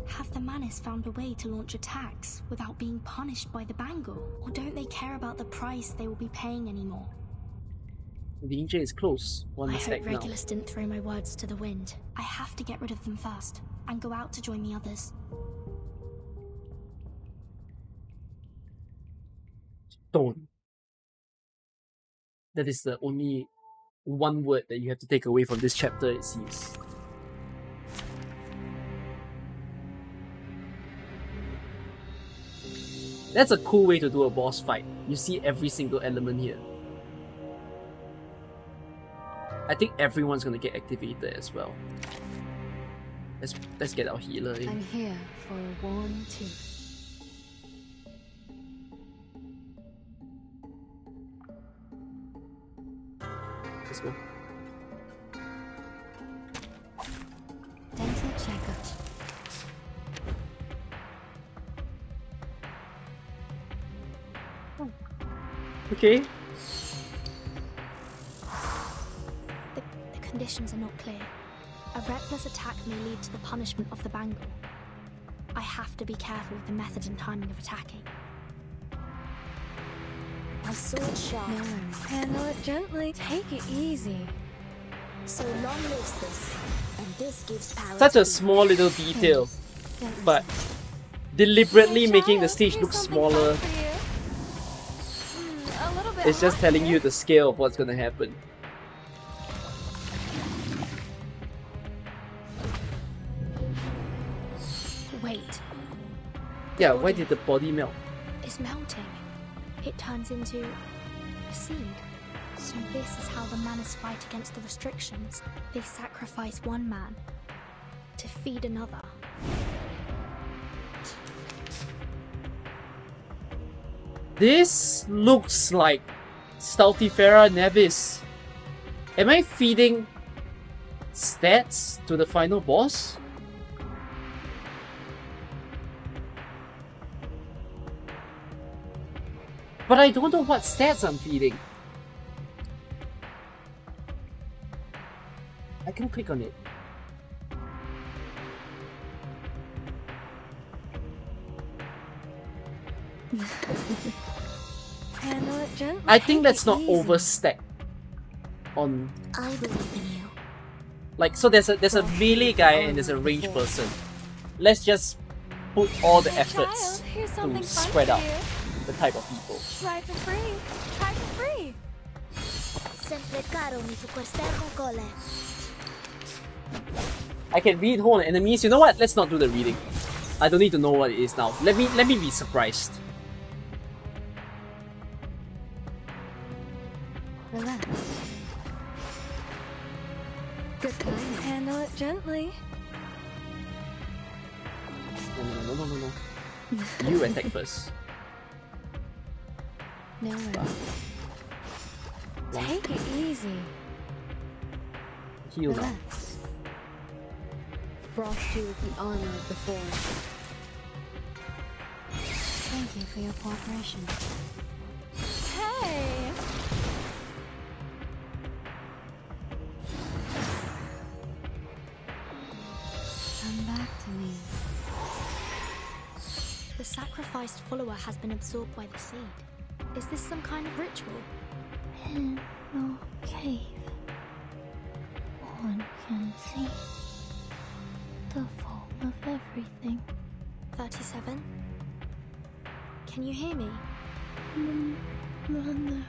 Have the Manus found a way to launch attacks without being punished by the bangle? Or don't they care about the price they will be paying anymore? The danger is close. One I must act hope now. Regulus didn't throw my words to the wind. I have to get rid of them first, and go out to join the others. Stone. That is the only one word that you have to take away from this chapter, it seems. That's a cool way to do a boss fight. You see every single element here. I think everyone's gonna get activated as well. Let's get our healer in. I'm here for a warm tooth. Let's go. Dental checkup. Okay. The conditions are not clear. A reckless attack may lead to the punishment of the bangle. I have to be careful with the method and timing of attacking. My sword sharp. Handle it gently. Take it easy. So long lives this, and this gives power. Such to a the- small little detail, but deliberately making the stage look smaller. A little bit. It's just telling you the scale of what's gonna happen. Wait, Yeah, why did the body melt? it's melting. It turns into a seed. So this is how the Manus fight against the restrictions. They sacrifice one man to feed another. This looks like Stultifera Nevis. Am I feeding stats to the final boss? But I don't know what stats I'm feeding. I can click on it. Handle it gently. I think Take let's it not easy. overstack on I believe in you. like, so there's a melee guy and there's a range person. Let's just put all the efforts Child, here's something to fun spread for out you. the type of people. Try for free. Try for free. Sempre caro mi su quest'ermo cole. I can read whole enemies. You know what? Let's not do the reading. I don't need to know what it is now. Let me be surprised. Relax. Good timing. Handle it gently. No. You attack first. Nowhere. Take it easy. Heal now. Relax. Frost you with the armor of the forest. Thank you for your cooperation. Hey! Come back to me. The sacrificed follower has been absorbed by the seed. Is this some kind of ritual? In your cave, one can see the form of everything. 37? Can you hear me? Mother.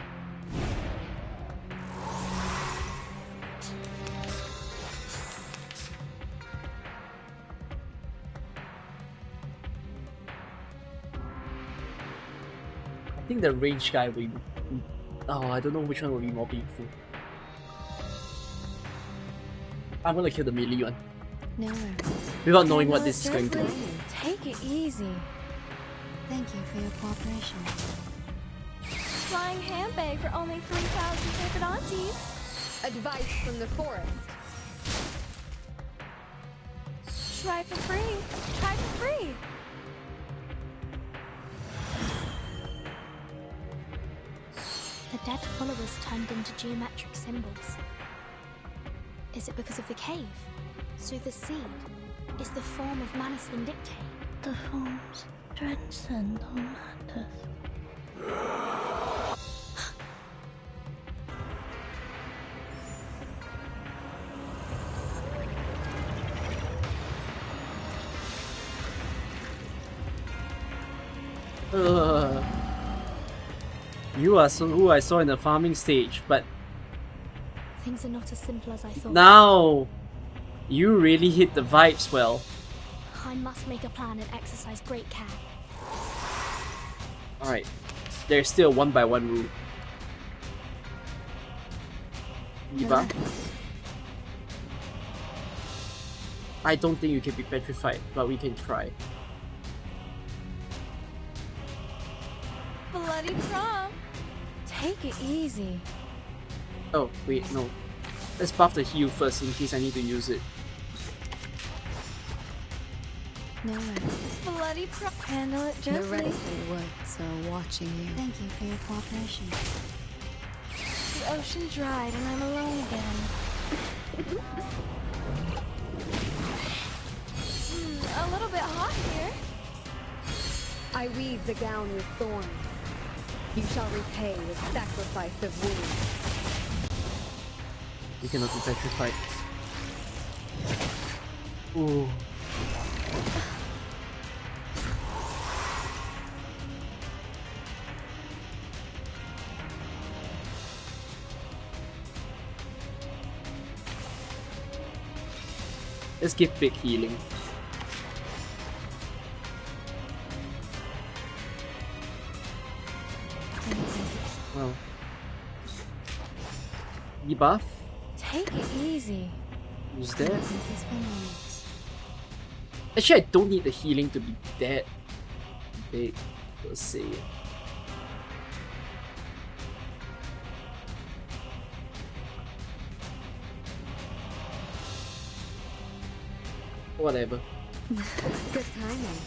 I think the range guy will be... Oh, I don't know which one will be more painful. I'm gonna kill the melee one. Nowhere. Without knowing what this is going to be. Take it easy. Thank you for your cooperation. Flying handbag for only 3,000 sacred aunties. Advice from the forest. Try for free. Try for free. The dead followers turned into geometric symbols. Is it because of the cave? So the seed is the form of Manus Vindictae. The forms transcend all matters. You are who I saw in the farming stage, but Things are not as simple as I thought. now you really hit the vibes well. I must make a plan and exercise great care. Alright, there's still a 1x1 rule. Eva? I don't think you can be petrified, but we can try. Bloody prom. Take it easy. Oh, wait, no. Let's buff the heal first in case I need to use it. Nowhere. Bloody prom. Handle it The gently. Reticent Woods are watching you. Thank you for your cooperation. The ocean dried and I'm alone again. A little bit hot here. I weave the gown with thorns. You shall repay with sacrifice of wounds. You cannot be petrified. Ooh. Let's give big healing. Well. Debuff? Take it easy. Who's that? Peaceful moments. Actually, I don't need the healing to be that big, per se. Whatever. Good timing.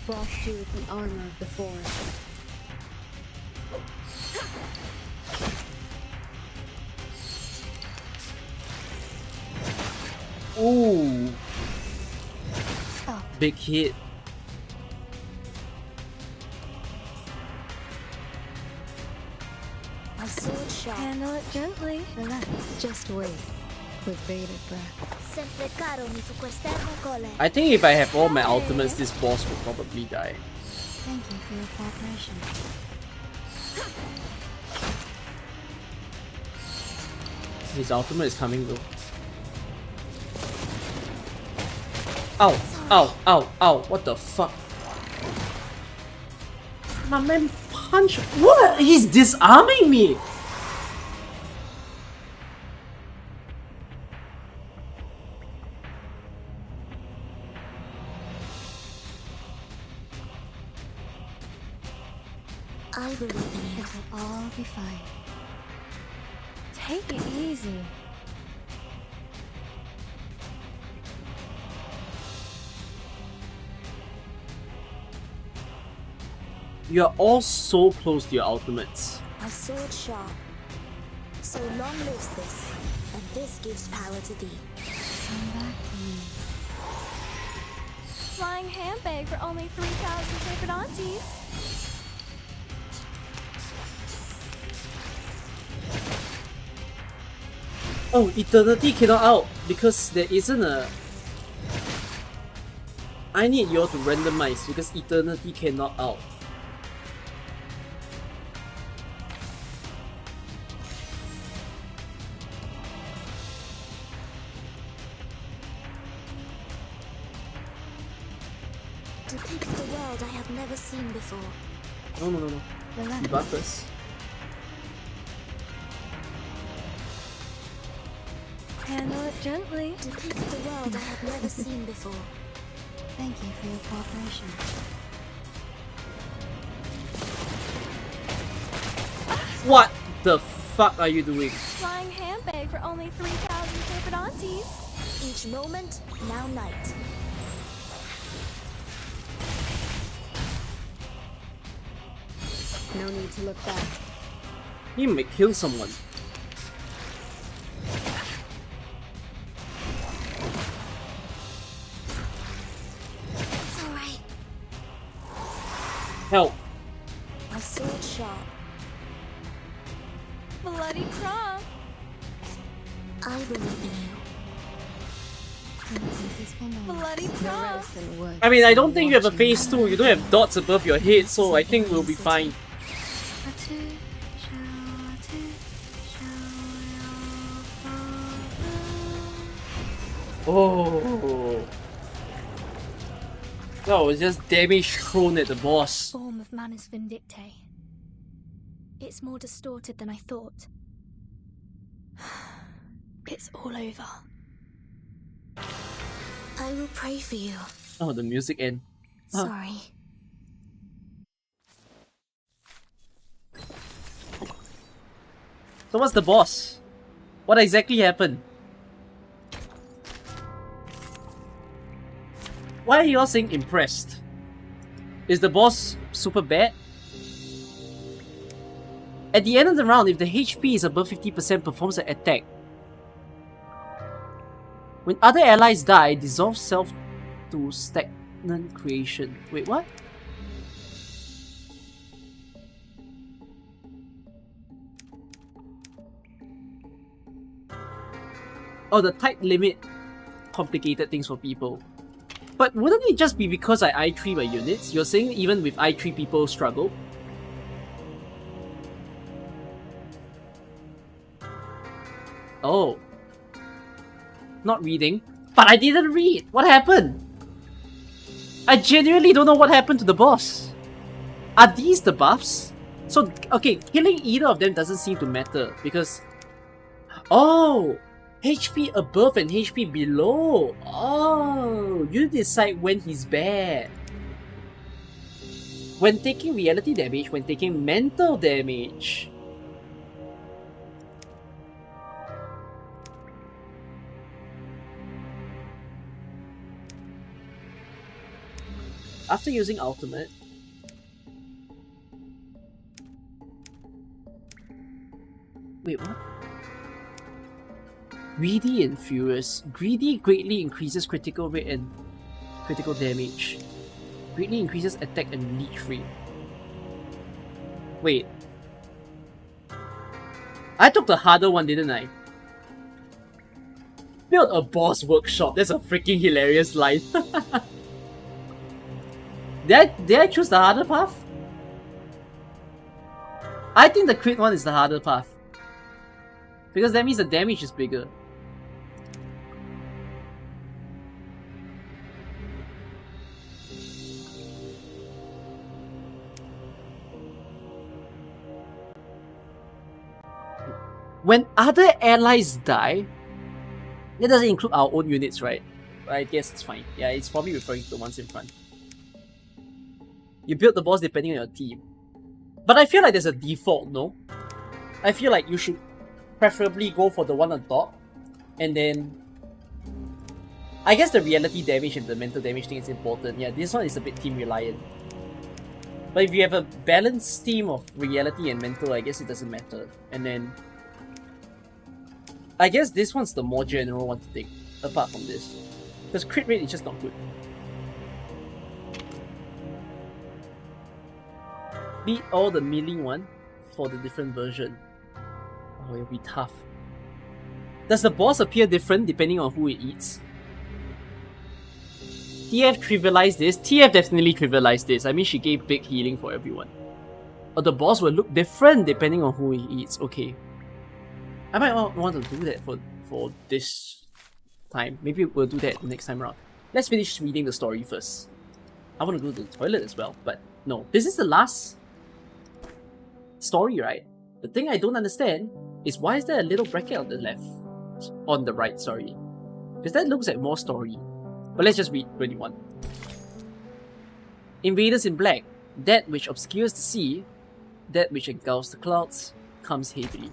Frost you with the armor of the forest. Ooh. Stop. Big hit. My sword sharp. Handle it gently. Relax. Just wait. With bated breath. Sempre caro mi fu quest'ermo cole. I think if I have all my ultimates, this boss will probably die. Thank you for your cooperation. His ultimate is coming though. Ow! Ow! Ow! Ow! What the fuck? My man punch. What? He's disarming me! I believe in you. It will all be fine. Take it easy. You are all so close to your ultimates. My sword sharp. So long lives this, and this gives power to thee. Come back to me. Flying handbag for only 3,000 favorite aunties. Oh, Eternity cannot out because there isn't a... I need you all to randomize because Eternity cannot out. Depict the world I have never seen before. No. Relax. Debuff first. Handle it gently. Depict the world I have never seen before. Thank you for your cooperation. What the fuck are you doing? Flying handbag for only 3,000 favorite aunties. Each moment, now night. No need to look back. He may kill someone. It's alright. Help. My sword sharp. Bloody prom. I believe in you. Bloody prom. I mean, I don't think you have a phase 2. You don't have dots above your head, so I think we'll be fine. Oh. That was just damage thrown at the boss. Form of Manus Vindictae. It's more distorted than I thought. It's all over. I will pray for you. Oh, the music end. Huh. Sorry. So what's the boss? What exactly happened? Why are you all saying impressed? Is the boss super bad? At the end of the round, if the HP is above 50%, performs an attack. When other allies die, dissolve self to stagnant creation. Wait, what? Oh, the type limit complicated things for people. But wouldn't it just be because I I3 my units? You're saying even with I3 people struggle? Oh. Not reading. But I didn't read! What happened? I genuinely don't know what happened to the boss. Are these the buffs? So, okay, killing either of them doesn't seem to matter because... Oh! HP above and HP below. Oh, you decide when he's bad. When taking reality damage, when taking mental damage. After using ultimate, wait, what? Greedy and Furious. Greedy greatly increases critical rate and critical damage. Greatly increases attack and leech rate. Wait. I took the harder one, didn't I? Build a boss workshop. That's a freaking hilarious line. Did I choose the harder path? I think the crit one is the harder path. Because that means the damage is bigger. When other allies die, that doesn't include our own units, right? I guess it's fine. Yeah, it's probably referring to the ones in front. You build the boss depending on your team. But I feel like there's a default, no? I feel like you should preferably go for the one on top, and then I guess the reality damage and the mental damage thing is important. Yeah, this one is a bit team reliant. But if you have a balanced team of reality and mental, I guess it doesn't matter. And then I guess this one's the more general one to take, apart from this. Because crit rate is just not good. Beat all the melee one for the different version. Oh, it'll be tough. Does the boss appear different depending on who it eats? TF trivialized this. TF definitely trivialized this. I mean, she gave big healing for everyone. Or the boss will look different depending on who he eats. Okay. I might want to do that for this time. Maybe we'll do that next time around. Let's finish reading the story first. I want to go to the toilet as well, but no. This is the last story, right? The thing I don't understand is why is there a little bracket on the left? On the right, sorry. Because that looks like more story. But let's just read 21. Invaders in black. That which obscures the sea, that which engulfs the clouds, comes heavily.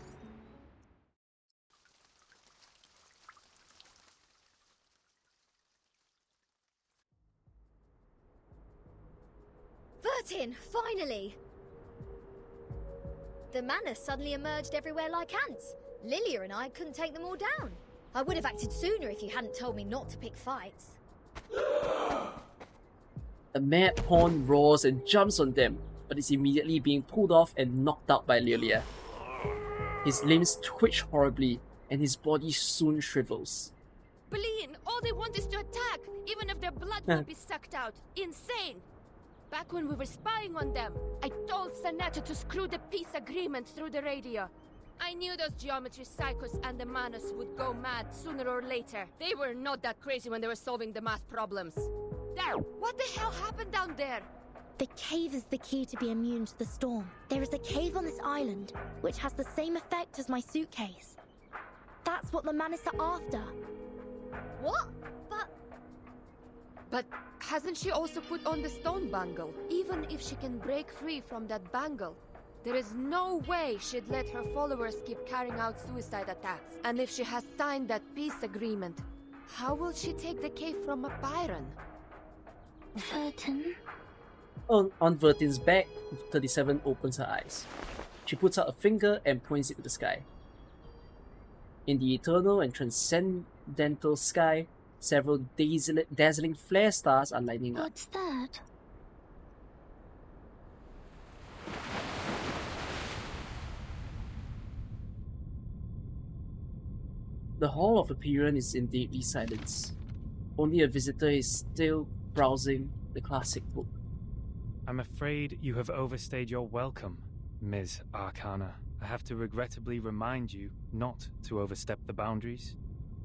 Vertin, finally! The manor suddenly emerged everywhere like ants. Lilia and I couldn't take them all down. I would have acted sooner if you hadn't told me not to pick fights. A mad pawn roars and jumps on them, but is immediately being pulled off and knocked out by Lilia. His limbs twitch horribly, and his body soon shrivels. Bleen, all they want is to attack, even if their blood will be sucked out. Insane! Back when we were spying on them, I told Senator to screw the peace agreement through the radio. I knew those geometry psychos and the Manus would go mad sooner or later. They were not that crazy when they were solving the math problems. There! What the hell happened down there? The cave is the key to be immune to the storm. There is a cave on this island, which has the same effect as my suitcase. That's what the Manus are after. What? But hasn't she also put on the stone bangle? Even if she can break free from that bangle, there is no way she'd let her followers keep carrying out suicide attacks. And if she has signed that peace agreement, how will she take the cave from a Byron? Vertin? On Vertin's back, 37 opens her eyes. She puts out a finger and points it to the sky. In the eternal and transcendental sky, several dazzling flare stars are lighting up. What's that? The Hall of Aperion is in deadly silence. Only a visitor is still browsing the classic book. I'm afraid you have overstayed your welcome, Ms. Arcana. I have to regrettably remind you not to overstep the boundaries,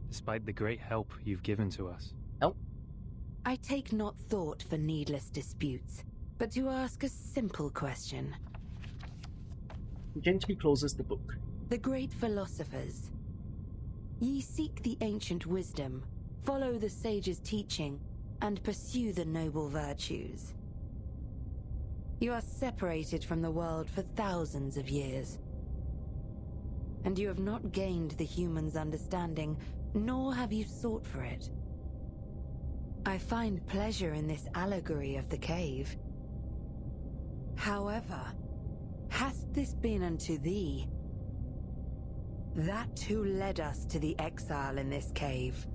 despite the great help you've given to us. Help? I take not thought for needless disputes, but to ask a simple question. He gently closes the book. The great philosophers. Ye seek the ancient wisdom, follow the sage's teaching, and pursue the noble virtues. You are separated from the world for thousands of years, and you have not gained the human's understanding, nor have you sought for it. I find pleasure in this allegory of the cave. However, hast this been unto thee? That too led us to the exile in this cave.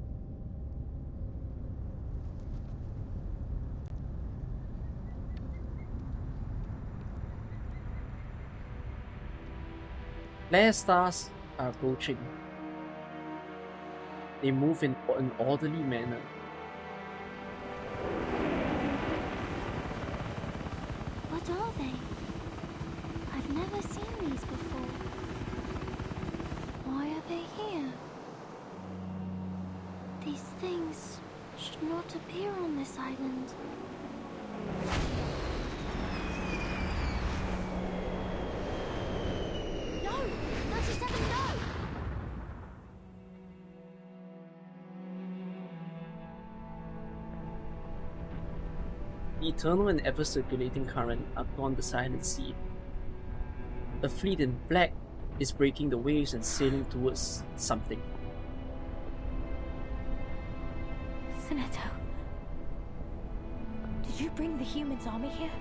Flare stars are approaching. They move in an orderly manner. What are they? I've never seen these before. Why are they here? These things should not appear on this island. No! 37, no! The eternal and ever-circulating current upon the silent sea. A fleet in black is breaking the waves and sailing towards something. Sinetto, did you bring the humans' army here?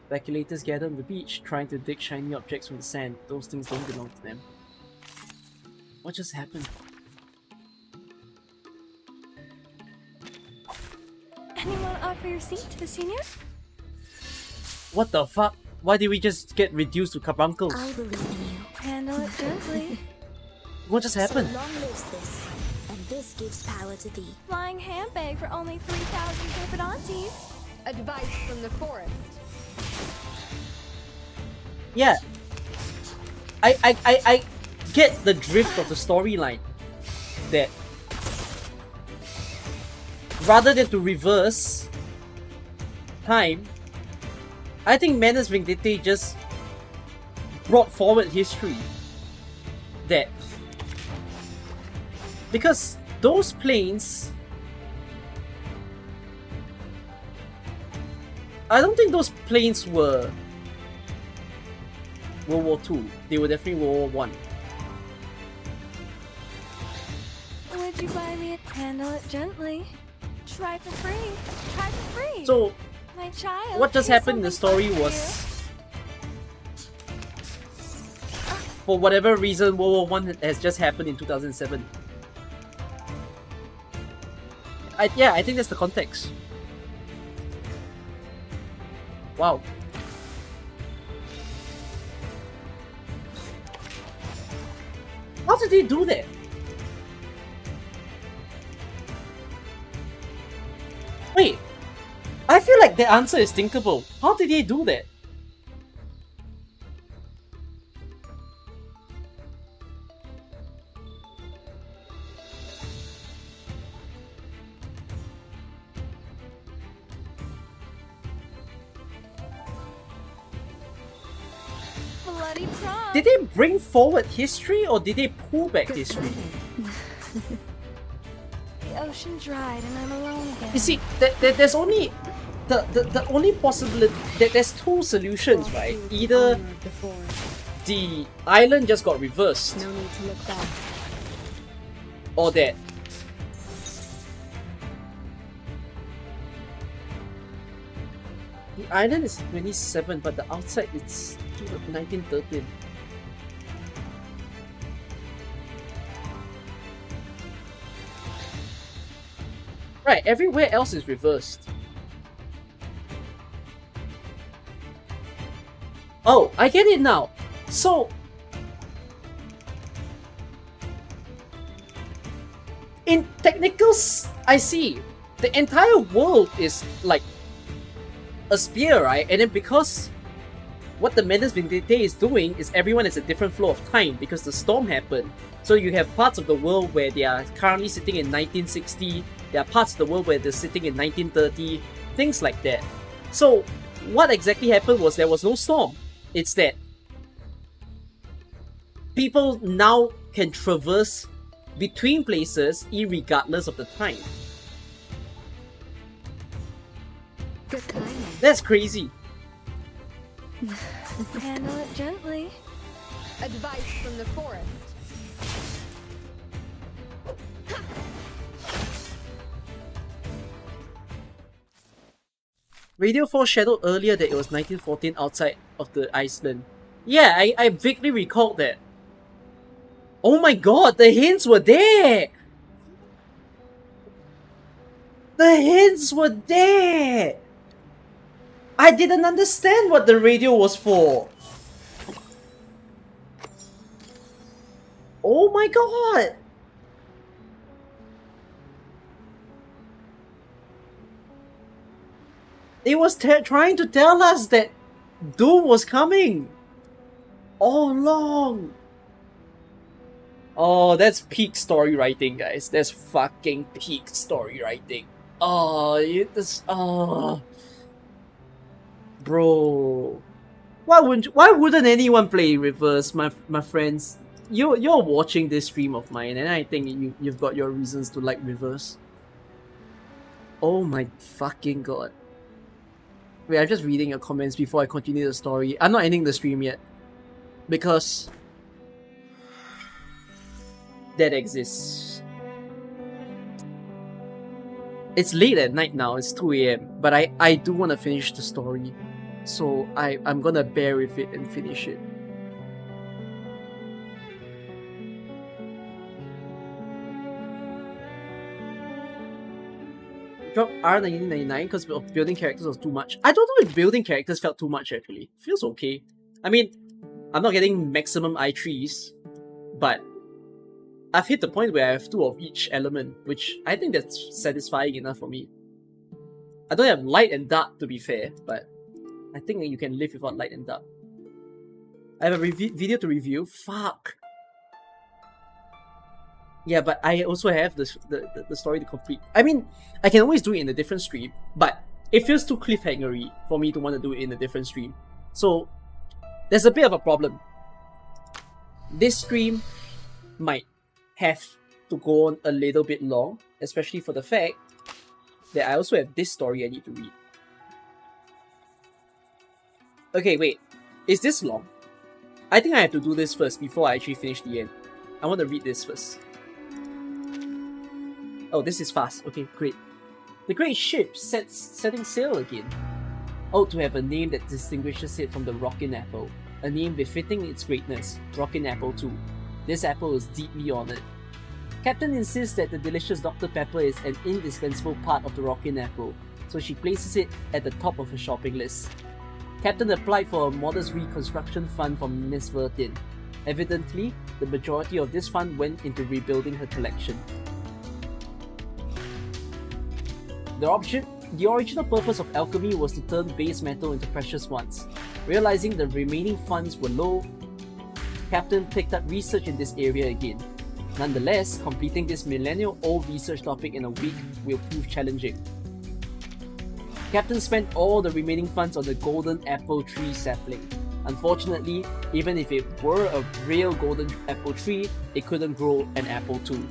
Speculators gather on the beach, trying to dig shiny objects from the sand. Those things don't belong to them. What just happened? Anyone offer your seat to the senior? What the fuck? Why did we just get reduced to carbuncles? I believe in you. Handle it gently. What just happened? So long lives this, and this gives power to thee. Flying handbag for only 3,000 Carpodontes. Advice from the forest. Yeah. I get the drift of the storyline. That rather than to reverse time, I think Manus Vindicte just brought forward history. That because those planes, I don't think those planes were World War II. They were definitely World War I. Would you buy me a handle it gently? Try for free. Try for free. So, my child, what just here's happened in the something story fun for was, for whatever reason, World War I has just happened in 2007. Yeah, I think that's the context. Wow. How did they do that? Wait, I feel like the answer is thinkable. How did they do that? Bloody prom. Did they bring forward history or did they pull back history? The ocean dried and I'm alone again. You see, there's only the only possibility that there's two solutions, right? Either the island just got reversed, No need to look back. or that the island is 27, but the outside it's 1913. Right, everywhere else is reversed. Oh, I get it now. So, in technicals, I see. The entire world is like a spear, right? And then because what the Manus Vindicte is doing is everyone has a different flow of time because the storm happened. So you have parts of the world where they are currently sitting in 1960, there are parts of the world where they're sitting in 1930, things like that. So what exactly happened was there was no storm. It's that people now can traverse between places irregardless of the time. Good timing. That's crazy. Handle it gently. Advice from the forest. Radio foreshadowed earlier that it was 1914 outside of the Iceland. Yeah, I vaguely recalled that. Oh my god, the hints were there! The hints were there! I didn't understand what the radio was for. Oh my god! It was trying to tell us that Doom was coming all along. Oh, that's peak story writing, guys. That's fucking peak story writing. Oh, bro. Why wouldn't anyone play in reverse, my friends? You're watching this stream of mine, and I think you've got your reasons to like reverse. Oh my fucking god. Wait, I'm just reading your comments before I continue the story. I'm not ending the stream yet. Because that exists. It's late at night now, it's 2 AM, but I do want to finish the story. So I'm gonna bear with it and finish it. Drop R1999 because building characters was too much. I don't know if building characters felt too much actually. Feels okay. I mean, I'm not getting maximum I3s, but I've hit the point where I have 2 of each element, which I think that's satisfying enough for me. I don't have light and dark to be fair, but I think you can live without light and dark. I have a video to review. Fuck. Yeah, but I also have the story to complete. I mean, I can always do it in a different stream, but it feels too cliffhangery for me to want to do it in a different stream. So, there's a bit of a problem. This stream might have to go on a little bit long, especially for the fact that I also have this story I need to read. Okay, wait. Is this long? I think I have to do this first before I actually finish the end. I want to read this first. Oh, this is fast. Okay, great. The great ship setting sail again. Oh, to have a name that distinguishes it from the Rockin' Apple. A name befitting its greatness, Rockin' Apple 2. This apple is deeply honored. Captain insists that the delicious Dr. Pepper is an indispensable part of the Rockin' Apple, so she places it at the top of her shopping list. Captain applied for a modest reconstruction fund from Miss Vertin. Evidently, the majority of this fund went into rebuilding her collection. The original purpose of alchemy was to turn base metal into precious ones. Realizing the remaining funds were low, Captain picked up research in this area again. Nonetheless, completing this millennial-old research topic in a week will prove challenging. Captain spent all the remaining funds on the golden apple tree sapling. Unfortunately, even if it were a real golden apple tree, it couldn't grow an apple too.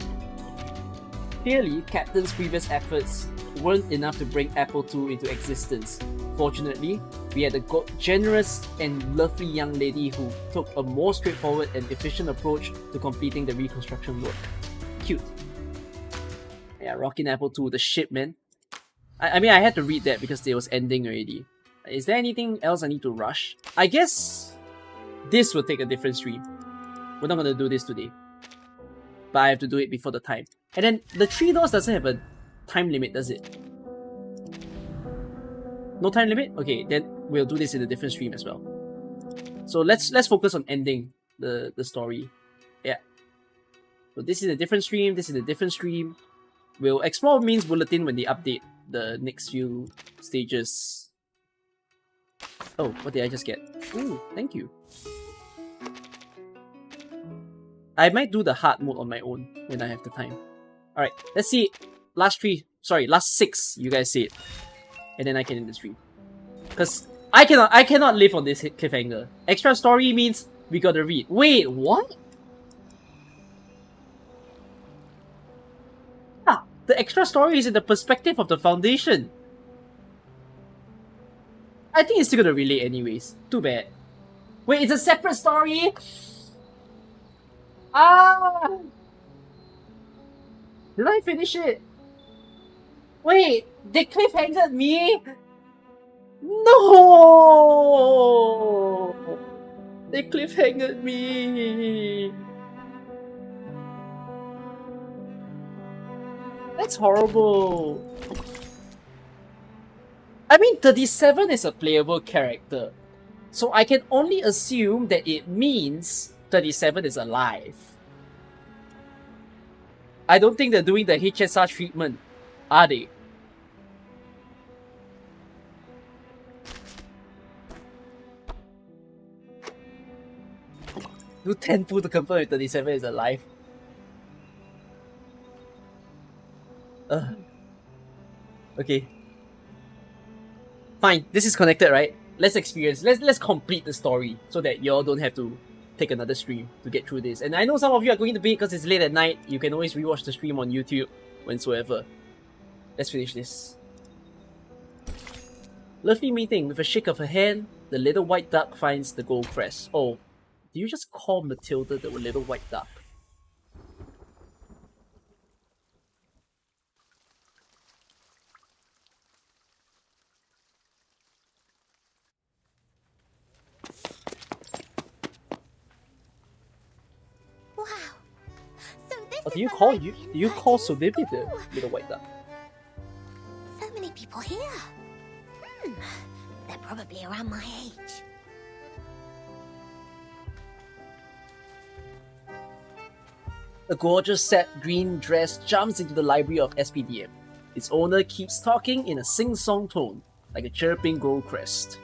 Clearly, Captain's previous efforts weren't enough to bring Apple II into existence. Fortunately, we had a generous and lovely young lady who took a more straightforward and efficient approach to completing the reconstruction work. Cute. Yeah, Rockin' Apple II, the shit, man. I mean, I had to read that because it was ending already. Is there anything else I need to rush? I guess this will take a different stream. We're not gonna do this today. But I have to do it before the time. And then the 3 doors doesn't have a time limit, does it? No time limit? Okay, then we'll do this in a different stream as well. So let's focus on ending the story. Yeah. So this is a different stream, this is a different stream. We'll explore Means Bulletin when they update the next few stages. Oh, what did I just get? Ooh, thank you. I might do the hard mode on my own when I have the time. Alright, let's see. Last 6, you guys say it. And then I can end the stream. Because I cannot live on this cliffhanger. Extra story means we gotta read. Wait, what? Ah, the extra story is in the perspective of the Foundation. I think it's still gonna relate anyways. Too bad. Wait, it's a separate story? Ah! Did I finish it? Wait, they cliffhanged me? No! They cliffhanged me. That's horrible. I mean, 37 is a playable character, so I can only assume that it means 37 is alive. I don't think they're doing the HSR treatment, are they? Do 10 pull to confirm if 37 is alive. Okay. Fine, this is connected, right? Let's experience. Let's complete the story so that y'all don't have to take another stream to get through this. And I know some of you are going to bed because it's late at night. You can always rewatch the stream on YouTube, whensoever. Let's finish this. Lovely meeting. With a shake of her hand, the little white duck finds the gold crest. Oh, do you just call Matilda the little white duck? Wow. So this Or is do you the call library in do you call Virgin Sodebi the School. little white duck? So many people here. They're probably around my age. A gorgeous set green dress jumps into the library of SPDM. Its owner keeps talking in a sing-song tone, like a chirping gold crest.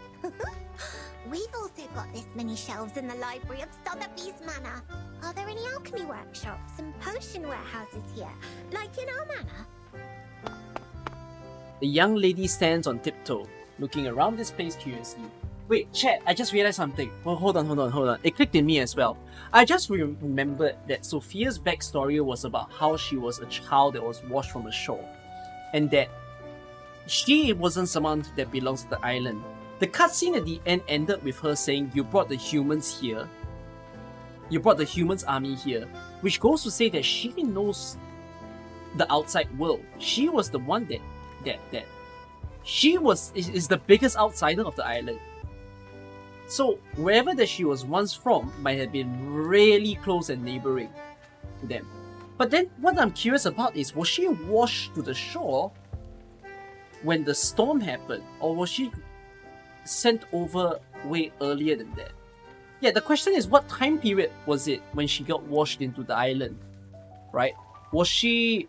We've also got this many shelves in the library of Sotheby's Manor. Are there any alchemy workshops and potion warehouses here, like in our manor? The young lady stands on tiptoe, looking around this place curiously. Wait, chat, I just realized something. Oh, hold on. It clicked in me as well. I just remembered that Sophia's backstory was about how she was a child that was washed from a shore, and that she wasn't someone that belongs to the island. The cutscene at the end ended with her saying, "You brought the humans here. You brought the humans army here," which goes to say that she knows the outside world. She was the one that she is the biggest outsider of the island. So wherever that she was once from might have been really close and neighboring to them. But then what I'm curious about is, was she washed to the shore when the storm happened, or was she sent over way earlier than that? Yeah, the question is, what time period was it when she got washed into the island, right? Was she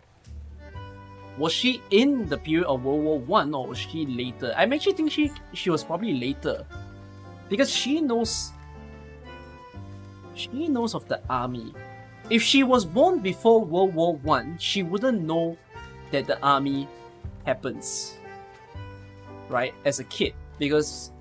in the period of World War One, or was she later? I'm actually thinking she was probably later, because she knows of the army. If she was born before World War One, she wouldn't know that the army happens, right? As a kid, because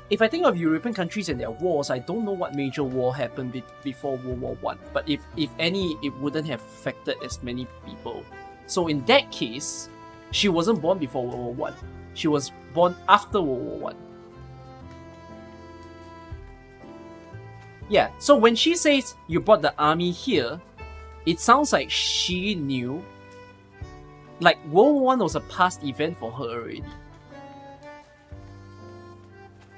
if I think of European countries and their wars, I don't know what major war happened before World War One. But if any, it wouldn't have affected as many people. So in that case, she wasn't born before World War One. She was born after World War One. Yeah, so when she says, "You brought the army here," it sounds like she knew, like World War One was a past event for her already.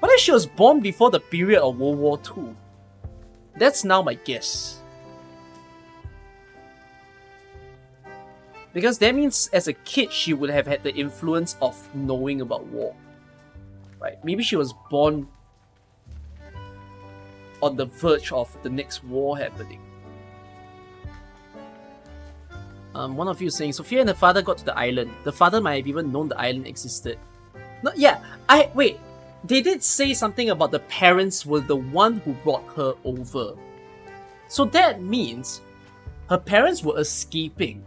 What if she was born before the period of World War II? That's now my guess. Because that means as a kid she would have had the influence of knowing about war. Right? Maybe she was born on the verge of the next war happening. One of you saying, Sophia and her father got to the island. The father might have even known the island existed. No, yeah, wait. They did say something about the parents were the one who brought her over. So that means her parents were escaping.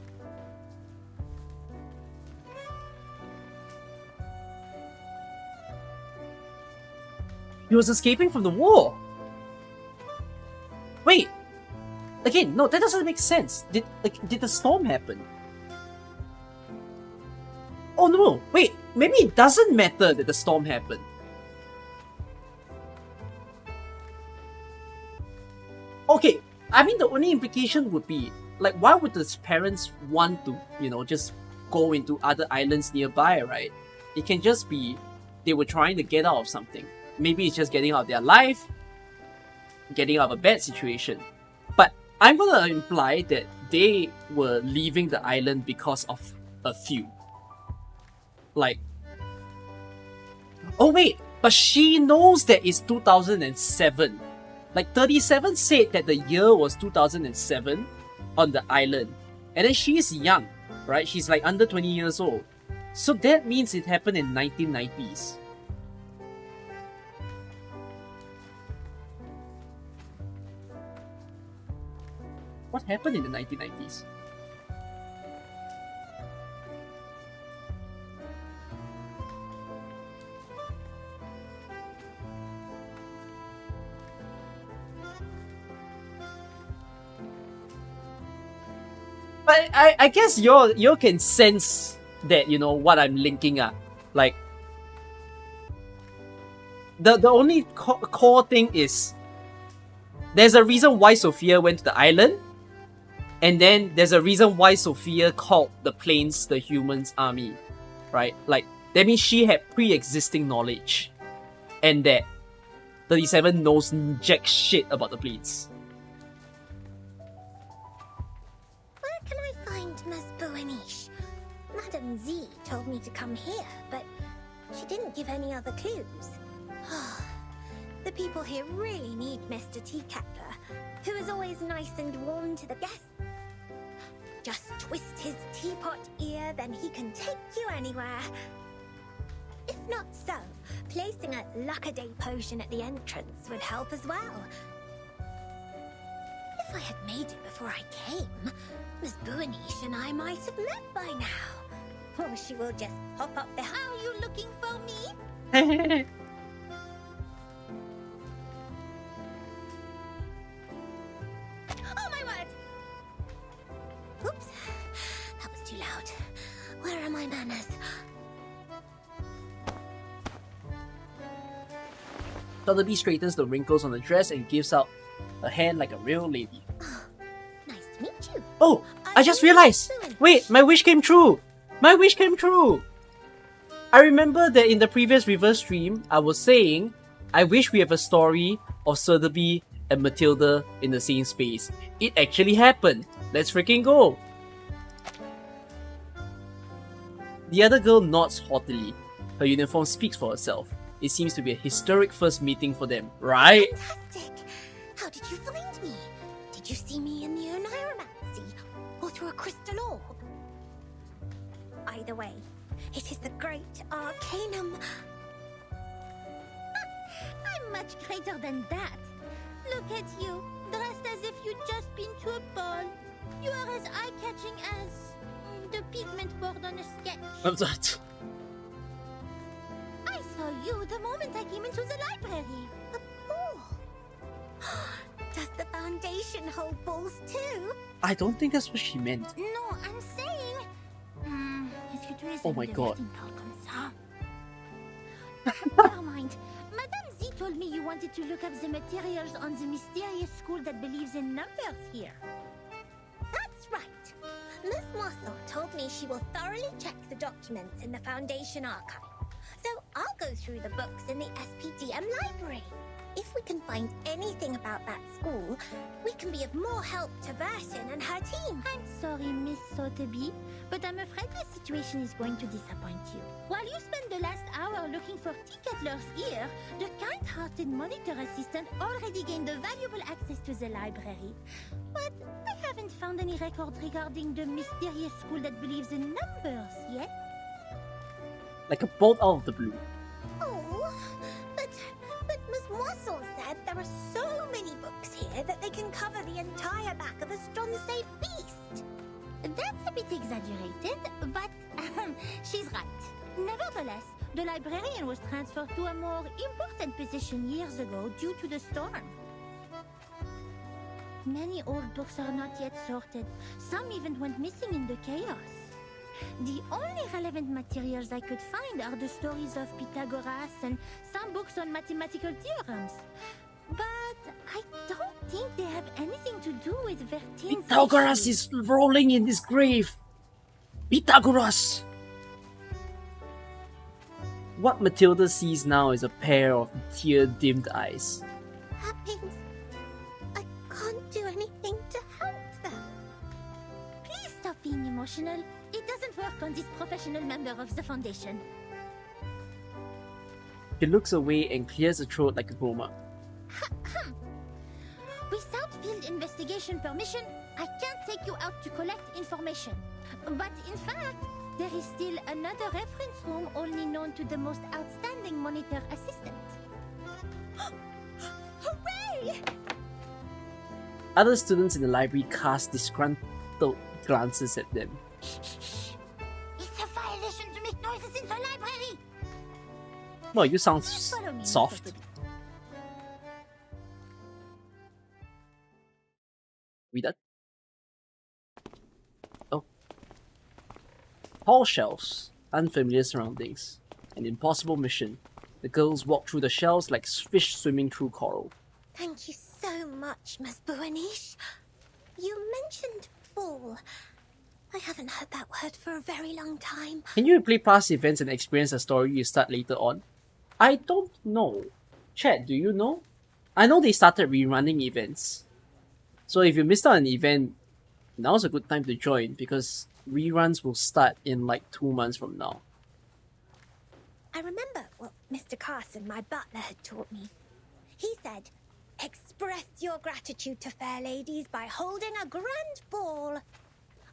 He was escaping from the war. Wait. Again, no, that doesn't make sense. Did the storm happen? Oh no, wait. Maybe it doesn't matter that the storm happened. Okay, I mean, the only implication would be, like, why would his parents want to, just go into other islands nearby, right? It can just be they were trying to get out of something. Maybe it's just getting out of their life, getting out of a bad situation. But I'm gonna imply that they were leaving the island because of a few. Like, oh wait, but she knows that it's 2007. Like 37 said that the year was 2007 on the island. And then she's young, right? She's like under 20 years old. So that means it happened in 1990s. What happened in the 1990s? But I guess you can sense that, you know, what I'm linking up. Like, the only core thing is there's a reason why Sophia went to the island, and then there's a reason why Sophia called the planes the humans' army, right? Like, that means she had pre-existing knowledge, and that 37 knows jack shit about the planes. Where can I find Miss Buenish? Madame Z told me to come here, but she didn't give any other clues. The people here really need Mr. Teacapper, who is always nice and warm to the guests. Just twist his teapot ear, then he can take you anywhere. If not so, placing a luck-a-day potion at the entrance would help as well. If I had made it before I came, Miss Buenish and I might have met by now. Or she will just pop up the "How are you looking for me?" Oh my word! Oops, that was too loud. Where are my manners? Sotheby straightens the wrinkles on the dress and gives out a hand like a real lady. Nice to meet you. Oh, I just realized! Wait, my wish came true! My wish came true! I remember that in the previous reverse stream, I was saying, I wish we have a story of Sotheby and Matilda in the same space. It actually happened. Let's freaking go! The other girl nods haughtily. Her uniform speaks for herself. It seems to be a historic first meeting for them, right? Fantastic! How did you find me? Did you see me in the Oniromancy? Or through a crystal orb? Either way, it is the great Arcanum. I'm much greater than that. Look at you, dressed as if you'd just been to a ball. You are as eye-catching as the pigment board on a sketch. What's that? I saw you the moment I came into the library. A ball. Does the Foundation hold balls too? I don't think that's what she meant. No, I'm saying... Oh my god. Never mind. Madame Z told me you wanted to look up the materials on the mysterious school that believes in numbers here. That's right. Miss Mossel told me she will thoroughly check the documents in the Foundation archive. So I'll go through the books in the SPDM library. If we can find anything about that school, we can be of more help to Vertin and her team. I'm sorry, Miss Sotheby, but I'm afraid the situation is going to disappoint you. While you spend the last hour looking for Teacatler's ear, the kind-hearted monitor assistant already gained a valuable access to the library. But I haven't found any records regarding the mysterious school that believes in numbers yet. Like a bolt out of the blue. Oh, but Miss Mossel said there are so many books here that they can cover the entire back of a Stronsay beast. That's a bit exaggerated, but she's right. Nevertheless, the librarian was transferred to a more important position years ago due to the storm. Many old books are not yet sorted. Some even went missing in the chaos. The only relevant materials I could find are the stories of Pythagoras and some books on mathematical theorems. But I don't think they have anything to do with Vertin's Pythagoras issues. is rolling in his grave! Pythagoras! What Matilda sees now is a pair of tear-dimmed eyes. Happened. I can't do anything to help them. Please stop being emotional. It doesn't work on this professional member of the Foundation. She looks away and clears her throat like a groma. Without field investigation permission, I can't take you out to collect information. But in fact, there is still another reference room only known to the most outstanding monitor assistant. Hooray! Other students in the library cast disgruntled glances at them. It's a violation to make noises in the library! Well, you sound Follow me, Mr. soft. Goody. We done? Oh. Tall shelves, unfamiliar surroundings, an impossible mission. The girls walk through the shelves like fish swimming through coral. Thank you so much, Miss Buanish. You mentioned ball. I haven't heard that word for a very long time. Can you replay past events and experience a story you start later on? I don't know. Chat, do you know? I know they started rerunning events. So if you missed out an event, now's a good time to join because reruns will start in like 2 months from now. I remember what Mr. Carson, my butler, had taught me. He said, express your gratitude to fair ladies by holding a grand ball.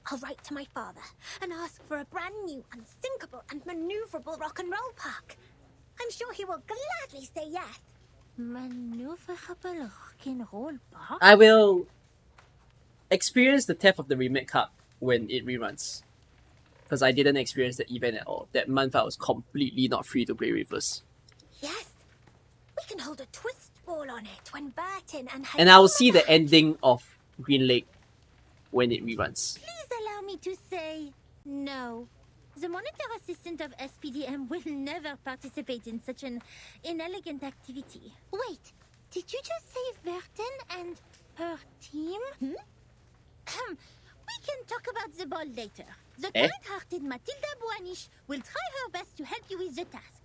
I'll write to my father and ask for a brand new, unsinkable and maneuverable rock and roll park. I'm sure he will gladly say yes. Maneuverable rock and roll park? I will experience the Theft of the Remake Cup when it reruns. Because I didn't experience the event at all. That month I was completely not free to play Reverse. Yes, we can hold a twist ball on it when Burton and her... And I will see the ending of Green Lake when it reruns. Please allow me to say no. The monitor assistant of SPDM will never participate in such an inelegant activity. Wait, did you just say Verton and her team? We can talk about the ball later. The kind-hearted Matilda Buanish will try her best to help you with the task.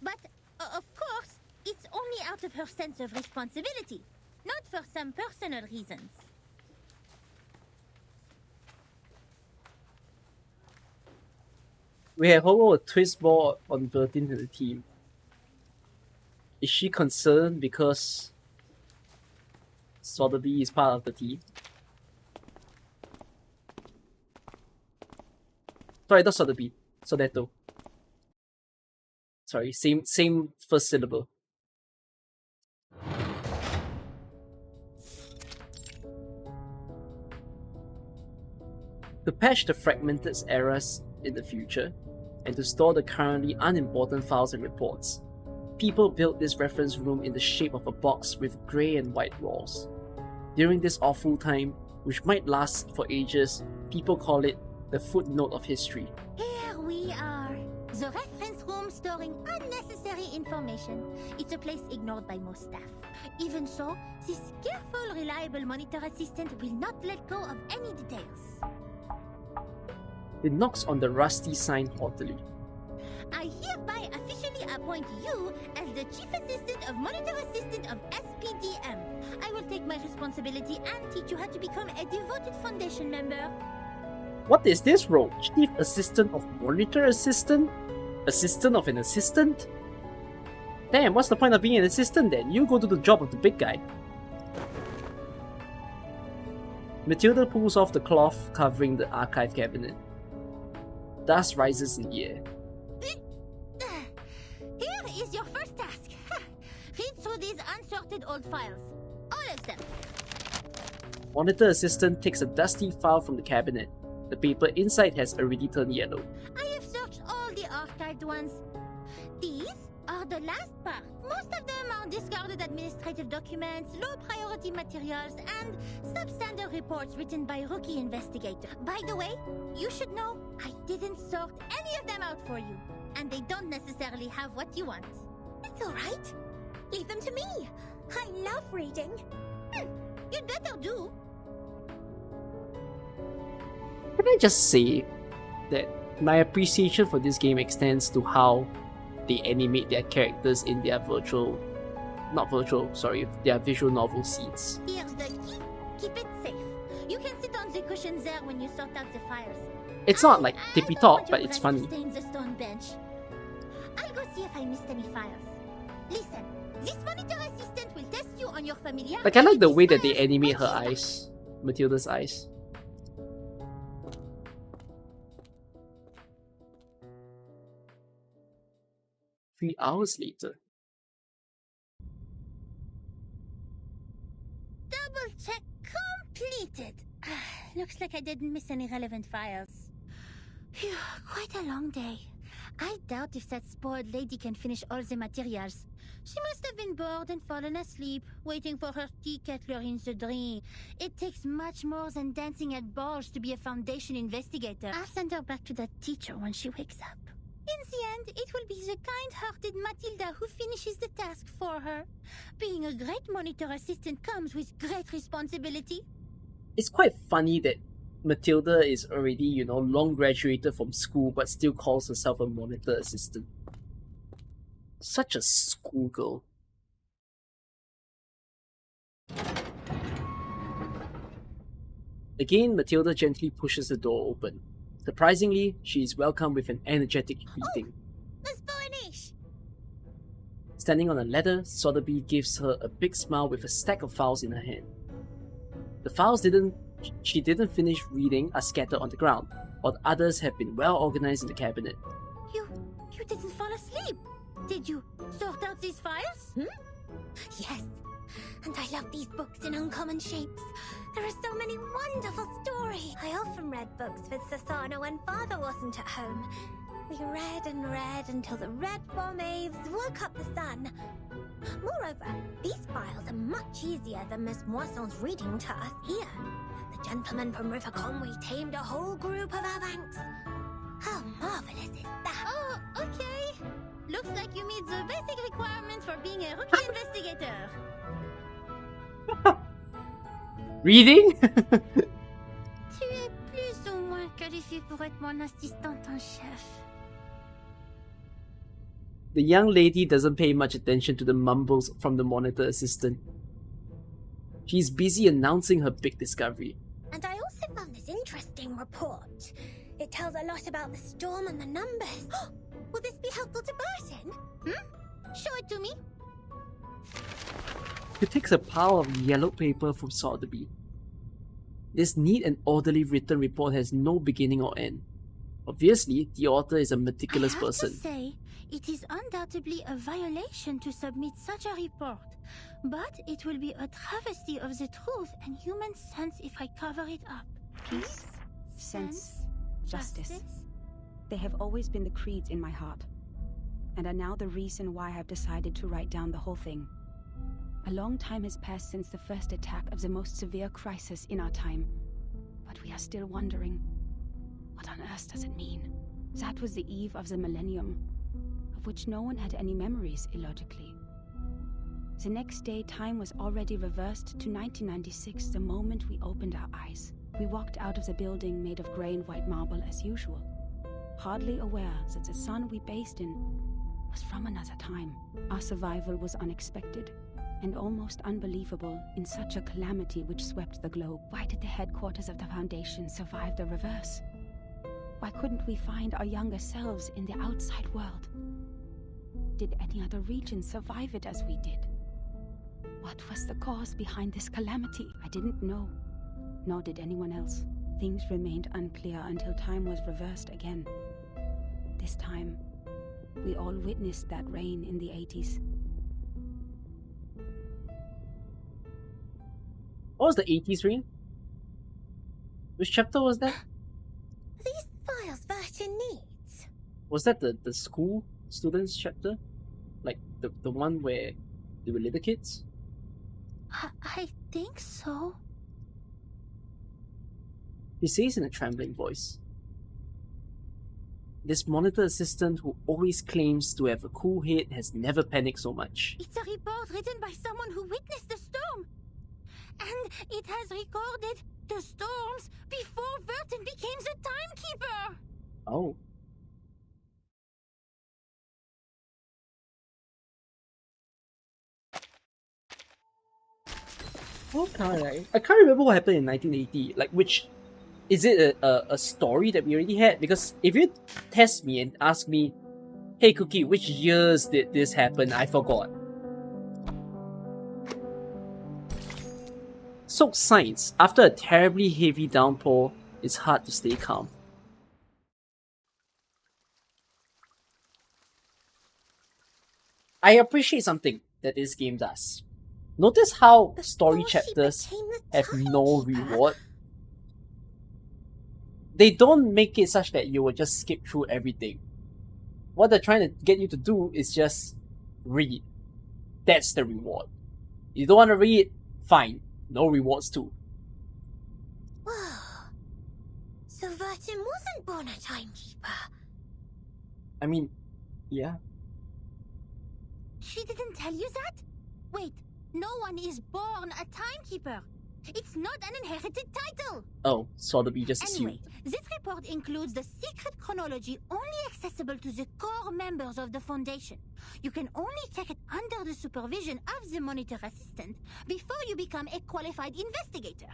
But, of course, it's only out of her sense of responsibility, not for some personal reasons. We have also a twist ball on 13th in the team. Is she concerned because Sotheby is part of the team? Sorry, not Sotheby. Sodeto. Sorry, same first syllable. To patch the fragmented errors in the future, and to store the currently unimportant files and reports, people built this reference room in the shape of a box with grey and white walls. During this awful time, which might last for ages, people call it the footnote of history. Here we are. The reference room storing unnecessary information. It's a place ignored by most staff. Even so, this careful, reliable monitor assistant will not let go of any details. It knocks on the rusty sign haughtily. I hereby officially appoint you as the Chief Assistant of Monitor Assistant of SPDM. I will take my responsibility and teach you how to become a devoted Foundation member. What is this role? Chief Assistant of Monitor Assistant? Assistant of an assistant? Damn, what's the point of being an assistant then? You go to the job of the big guy. Matilda pulls off the cloth covering the archive cabinet. Dust rises in the air. Here is your first task. Read through these unsorted old files. All of them. Monitor Assistant takes a dusty file from the cabinet. The paper inside has already turned yellow. I have searched all the archived ones. These are the last part. Most of them are discarded administrative documents, low-priority materials, and substandard reports written by rookie investigators. By the way, you should know I didn't sort any of them out for you, and they don't necessarily have what you want. It's all right. Leave them to me. I love reading. You'd better do. Can I just say that my appreciation for this game extends to how they animate their characters in their their visual novel scenes. Here's the key. Keep it safe. You can sit on the cushion there when you sort out the files. It's not like tippy top, but it's funny. Stay in the stone bench. I'll go see if I missed any files. Listen, this monitor assistant will test you on your familiarity. Like, I like the way that they animate her eyes, Matilda's eyes. Three hours later. Double check completed. Looks like I didn't miss any relevant files. Phew, quite a long day. I doubt if that spoiled lady can finish all the materials. She must have been bored and fallen asleep, waiting for her tea kettler in the dream. It takes much more than dancing at balls to be a Foundation investigator. I'll send her back to that teacher when she wakes up. In the end, it will be the kind-hearted Matilda who finishes the task for her. Being a great monitor assistant comes with great responsibility. It's quite funny that Matilda is already, long graduated from school but still calls herself a monitor assistant. Such a schoolgirl. Again, Matilda gently pushes the door open. Surprisingly, she is welcomed with an energetic greeting. Miss Boanish! Standing on a ladder, Sotheby gives her a big smile with a stack of files in her hand. The files she didn't finish reading are scattered on the ground, while others have been well organized in the cabinet. You didn't fall asleep. Did you sort out these files? Yes. And I love these books in uncommon shapes. There are so many wonderful stories. I often read books with Sasana when father wasn't at home. We read and read until the red bomb waves woke up the sun. Moreover, these files are much easier than Miss Moisson's reading to us here. The gentleman from River Conway tamed a whole group of our banks. How marvelous is that? Oh, okay. Looks like you meet the basic requirements for being a rookie investigator. Reading? Tu es plus ou moins qualifié pour être mon assistante en chef. The young lady doesn't pay much attention to the mumbles from the monitor assistant. She's busy announcing her big discovery. And I also found this interesting report. It tells a lot about the storm and the numbers. Will this be helpful to Burton? Show it to me. She takes a pile of yellow paper from Sotheby. This neat and orderly written report has no beginning or end. Obviously, the author is a meticulous person. I have to say, it is undoubtedly a violation to submit such a report, but it will be a travesty of the truth and human sense if I cover it up. Peace, sense, justice. They have always been the creeds in my heart, and are now the reason why I have decided to write down the whole thing. A long time has passed since the first attack of the most severe crisis in our time, but we are still wondering, what on earth does it mean? That was the eve of the millennium, of which no one had any memories, illogically. The next day, time was already reversed to 1996, the moment we opened our eyes. We walked out of the building made of grey and white marble as usual, hardly aware that the sun we bathed in was from another time. Our survival was unexpected and almost unbelievable in such a calamity which swept the globe. Why did the headquarters of the Foundation survive the reverse? Why couldn't we find our younger selves in the outside world? Did any other region survive it as we did? What was the cause behind this calamity? I didn't know, nor did anyone else. Things remained unclear until time was reversed again. This time, we all witnessed that reign in the 80s. What was the 80s reign? Which chapter was that? These files Burton needs. Was that the school students chapter? Like the one where they were little kids? I think so. He says in a trembling voice. This monitor assistant who always claims to have a cool head has never panicked so much. It's a report written by someone who witnessed the storm. And it has recorded the storms before Burton became the timekeeper. Oh. Okay. I can't remember what happened in 1980. Like, which... Is it a story that we already had? Because if you test me and ask me, hey Cookie, which years did this happen? I forgot. Soak Science. After a terribly heavy downpour, it's hard to stay calm. I appreciate something that this game does. Notice how story chapters have no reward. They don't make it such that you will just skip through everything. What they're trying to get you to do is just read. That's the reward. You don't want to read? Fine. No rewards too. Whoa. So Vertin wasn't born a timekeeper. I mean, yeah. She didn't tell you that? Wait, no one is born a timekeeper. It's not an inherited title. Oh, Sotheby just Anyway, assumed. this report includes the secret chronology only accessible to the core members of the Foundation. You can only check it under the supervision of the monitor assistant before you become a qualified investigator.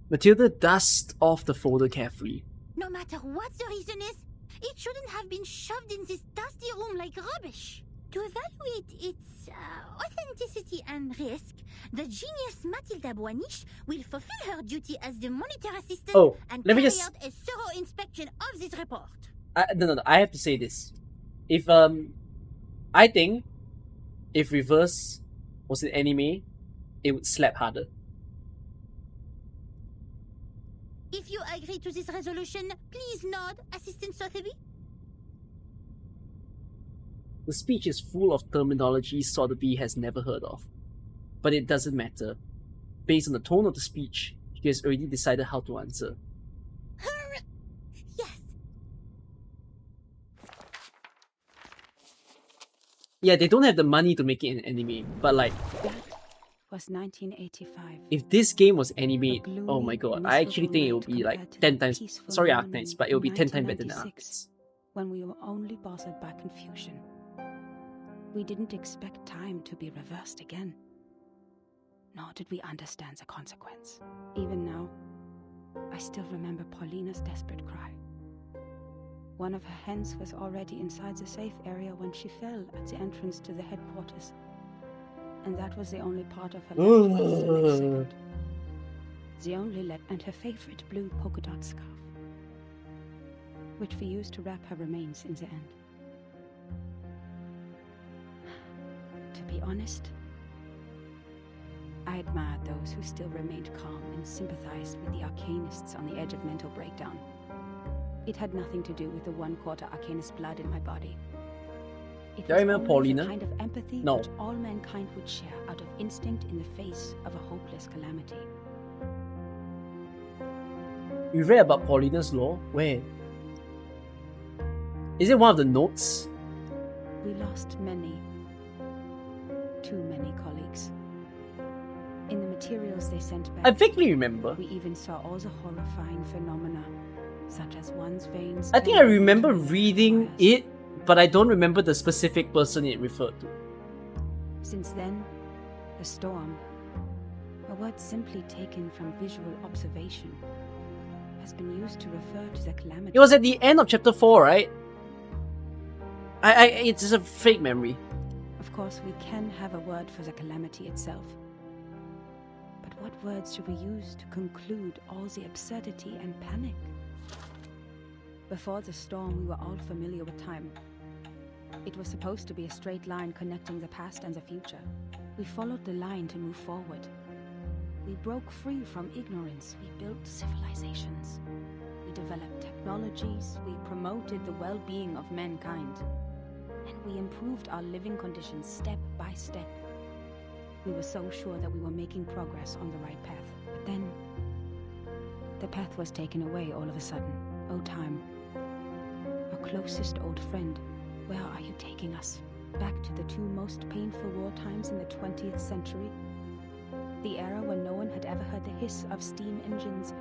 Matilda dusted off the folder carefully. No matter what the reason is, it shouldn't have been shoved in this dusty room like rubbish. To evaluate its authenticity and risk, the genius Matilda Boaniche will fulfill her duty as the monitor assistant and let me carry just... out a thorough inspection of this report. No, I have to say this. If I think if Reverse was an anime, it would slap harder. If you agree to this resolution, please nod, Assistant Sotheby. The speech is full of terminology Sotheby has never heard of. But it doesn't matter. Based on the tone of the speech, she has already decided how to answer. Yes. Yeah, they don't have the money to make it an anime, but like... was 1985. If this game was animated, oh my god, I actually think it would be like 10 times... Sorry Arknights, but it would be 10 times better than Arknights. When we were only bothered by confusion. We didn't expect time to be reversed again. Nor did we understand the consequence. Even now, I still remember Paulina's desperate cry. One of her hens was already inside the safe area when she fell at the entrance to the headquarters. And that was the only part of her life for the next second. The only leg and her favorite blue polka dot scarf, which we used to wrap her remains in the end. To be honest, I admired those who still remained calm and sympathized with the arcanists on the edge of mental breakdown. It had nothing to do with the 1/4 arcanist blood in my body. It Do I remember Paulina? The kind of empathy No. which all mankind would share out of instinct in the face of a hopeless calamity. You read about Paulina's law? Where? Is it one of the notes? We lost many, too many colleagues. In the materials they sent back, I vaguely remember. we even saw all the horrifying phenomena, such as one's veins. I think I remember reading it, but I don't remember the specific person it referred to. Since then, the storm, a word simply taken from visual observation, has been used to refer to the calamity. It was at the end of chapter 4, right? It's a fake memory. Of course, we can have a word for the calamity itself. But what words should we use to conclude all the absurdity and panic? Before the storm, we were all familiar with time. It was supposed to be a straight line connecting the past and the future. We followed the line to move forward. We broke free from ignorance. We built civilizations. We developed technologies. We promoted the well-being of mankind. And we improved our living conditions step by step. We were so sure that we were making progress on the right path. But then, the path was taken away all of a sudden. Oh, time. Our closest old friend, where are you taking us? Back to the two most painful war times in the 20th century? The era when no one had ever heard the hiss of steam engines?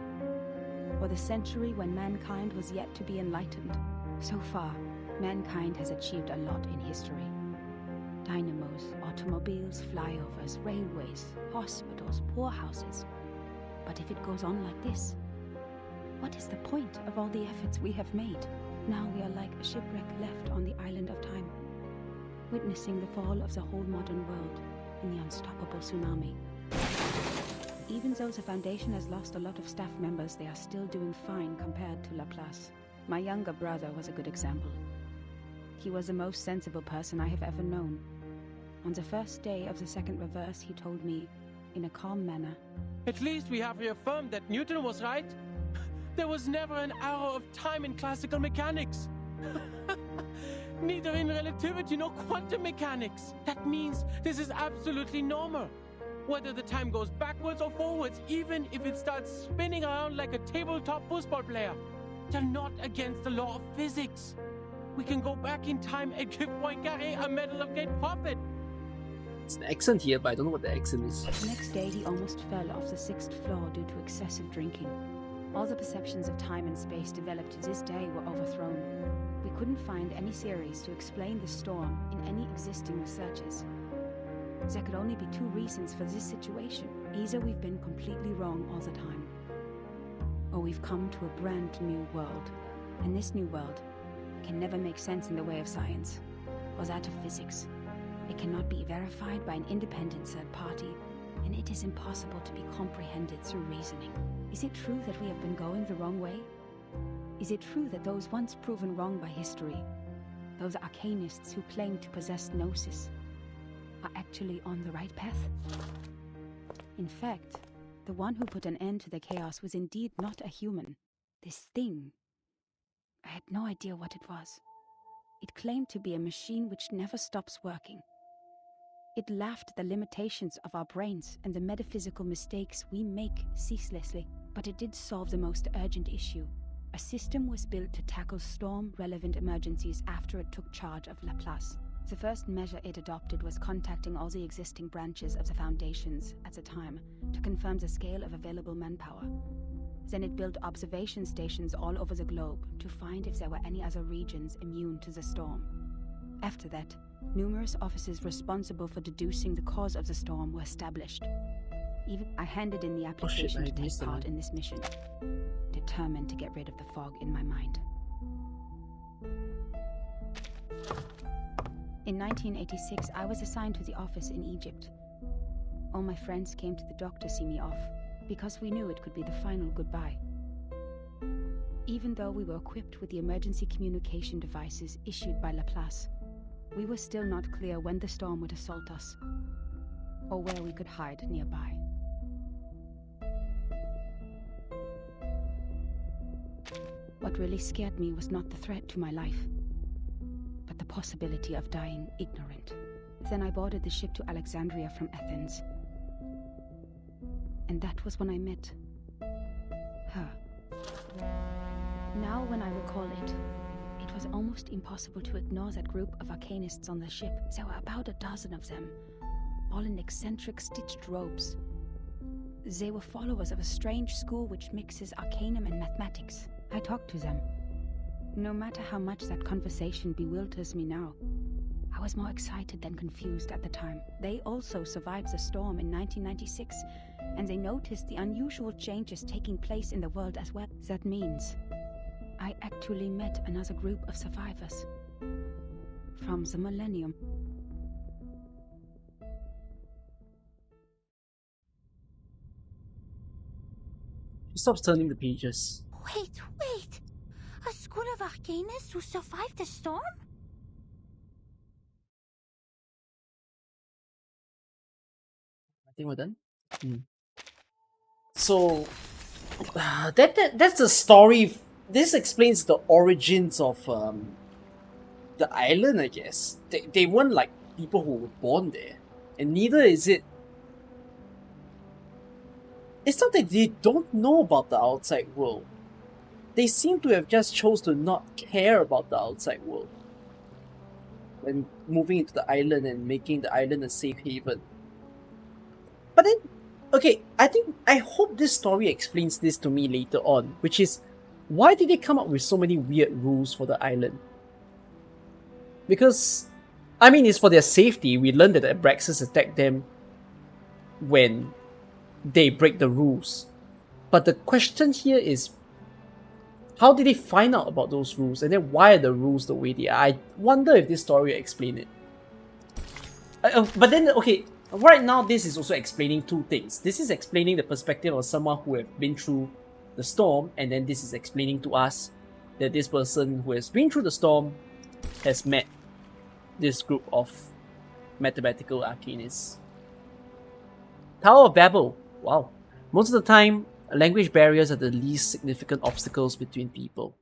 Or the century when mankind was yet to be enlightened? So far, mankind has achieved a lot in history. Dynamos, automobiles, flyovers, railways, hospitals, poorhouses. But if it goes on like this, what is the point of all the efforts we have made? Now we are like a shipwreck left on the island of time, witnessing the fall of the whole modern world in the unstoppable tsunami. Even though the Foundation has lost a lot of staff members, they are still doing fine compared to Laplace. My younger brother was a good example. He was the most sensible person I have ever known. On the first day of the second reverse, he told me, in a calm manner, At least we have reaffirmed that Newton was right. There was never an arrow of time in classical mechanics. Neither in relativity nor quantum mechanics. That means this is absolutely normal. Whether the time goes backwards or forwards, even if it starts spinning around like a tabletop football player. They're not against the law of physics. We can go back in time and give Poincaré a medal of great profit. It's an accent here, but I don't know what the accent is. The next day, he almost fell off the 6th floor due to excessive drinking. All the perceptions of time and space developed to this day were overthrown. We couldn't find any theories to explain the storm in any existing researches. There could only be two reasons for this situation. Either we've been completely wrong all the time, or we've come to a brand new world. And this new world can never make sense in the way of science, or that of physics. It cannot be verified by an independent third party, and it is impossible to be comprehended through reasoning. Is it true that we have been going the wrong way? Is it true that those once proven wrong by history, those arcanists who claim to possess gnosis, are actually on the right path? In fact, the one who put an end to the chaos was indeed not a human. This thing, I had no idea what it was. It claimed to be a machine which never stops working. It laughed at the limitations of our brains and the metaphysical mistakes we make ceaselessly. But it did solve the most urgent issue. A system was built to tackle storm-relevant emergencies after it took charge of Laplace. The first measure it adopted was contacting all the existing branches of the foundations at the time to confirm the scale of available manpower. Then it built observation stations all over the globe to find if there were any other regions immune to the storm. After that, numerous offices responsible for deducing the cause of the storm were established. Even I handed in the application to take part in this mission, determined to get rid of the fog in my mind. In 1986, I was assigned to the office in Egypt. All my friends came to the dock to see me off, because we knew it could be the final goodbye. Even though we were equipped with the emergency communication devices issued by Laplace, we were still not clear when the storm would assault us, or where we could hide nearby. What really scared me was not the threat to my life, but the possibility of dying ignorant. Then I boarded the ship to Alexandria from Athens. And that was when I met her. Now when I recall it, it was almost impossible to ignore that group of arcanists on the ship. There were about a dozen of them, all in eccentric stitched robes. They were followers of a strange school which mixes arcanum and mathematics. I talked to them. No matter how much that conversation bewilders me now, I was more excited than confused at the time. They also survived the storm in 1996, and they noticed the unusual changes taking place in the world as well. That means I actually met another group of survivors from the millennium. She stops turning the pages. Wait! A school of arcanists who survived the storm? I think we're done. So that's the story. This explains the origins of the island, I guess. They weren't like people who were born there, and neither is it. It's not that they don't know about the outside world. They seem to have just chose to not care about the outside world when moving into the island and making the island a safe haven. But then, okay, I hope this story explains this to me later on, which is, why did they come up with so many weird rules for the island? Because, I mean, it's for their safety. We learned that the Abraxas attack them when they break the rules. But the question here is, how did they find out about those rules? And then why are the rules the way they are? I wonder if this story will explain it. But then, okay, right now this is also explaining two things. This is explaining the perspective of someone who have been through the storm, and then this is explaining to us that this person who has been through the storm has met this group of mathematical arcanists. Tower of Babel. Wow. Most of the time, language barriers are the least significant obstacles between people.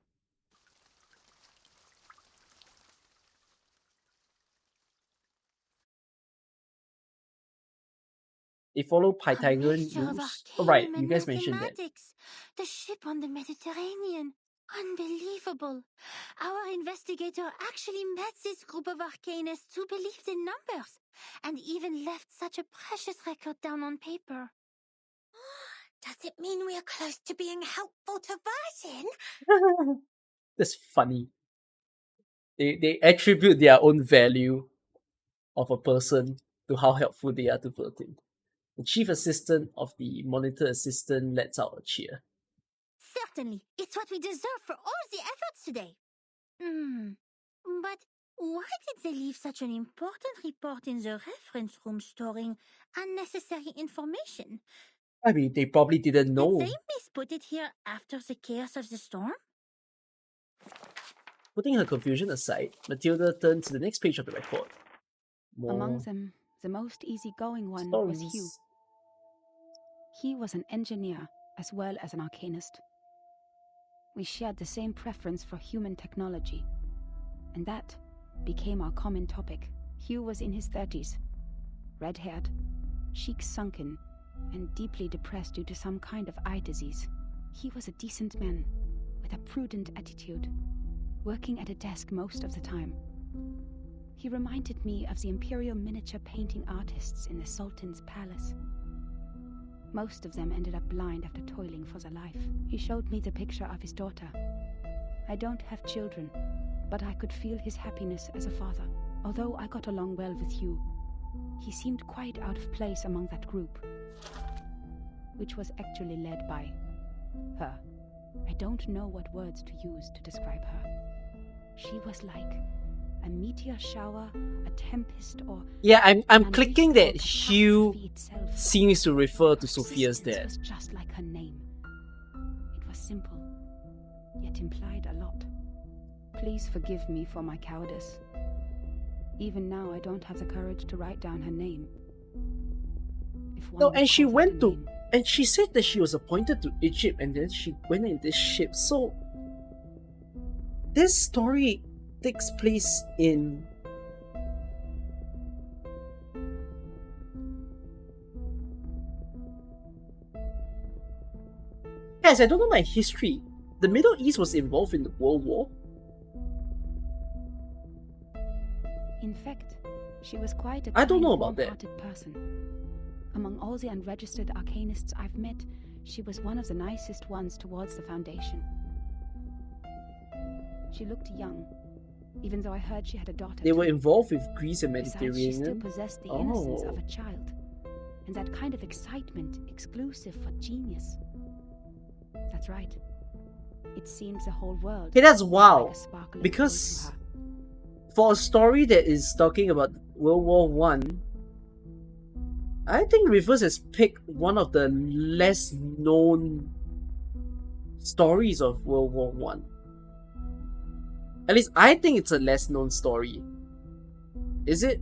They follow Pythagorean rules. Oh, right, you guys mentioned that. The ship on the Mediterranean. Unbelievable. Our investigator actually met this group of arcanists who believed in numbers, and even left such a precious record down on paper. Does it mean we are close to being helpful to Virgin? That's funny. They attribute their own value of a person to how helpful they are to Virgin. The chief assistant of the monitor assistant lets out a cheer. Certainly. It's what we deserve for all the efforts today. But why did they leave such an important report in the reference room storing unnecessary information? I mean, they probably didn't know. Did they misput it here after the chaos of the storm? Putting her confusion aside, Matilda turned to the next page of the record. Among them, the most easygoing one was Hugh. He was an engineer as well as an arcanist. We shared the same preference for human technology, and that became our common topic. Hugh was in his 30s, red-haired, cheeks sunken, and deeply depressed due to some kind of eye disease. He was a decent man, with a prudent attitude, working at a desk most of the time. He reminded me of the imperial miniature painting artists in the Sultan's palace. Most of them ended up blind after toiling for their life. He showed me the picture of his daughter. I don't have children, but I could feel his happiness as a father. Although I got along well with Hugh, he seemed quite out of place among that group, which was actually led by her. I don't know what words to use to describe her. She was like a meteor shower, a tempest, or... Yeah, I'm clicking that Hugh seems to refer to Sophia's dad. It was just like her name. It was simple, yet implied a lot. Please forgive me for my cowardice. Even now, I don't have the courage to write down her name. No, and she went to... And she said that she was appointed to Egypt and then she went in this ship. So, this story takes place in... Guys, I don't know my history. The Middle East was involved in the World War. In fact, she was quite a I don't kind, know about that. warm-hearted person. Among all the unregistered arcanists I've met, she was one of the nicest ones towards the Foundation. She looked young, even though I heard she had a daughter. They were involved with Greece and Besides, Mediterranean. she still possessed the innocence of a child, and that kind of excitement exclusive for genius. That's right. It seems the whole world. Hey, that's wow. Like a sparkling Because glow to her. for a story that is talking about World War One, I think Rivers has picked one of the less known stories of World War One. At least I think it's a less known story. Is it?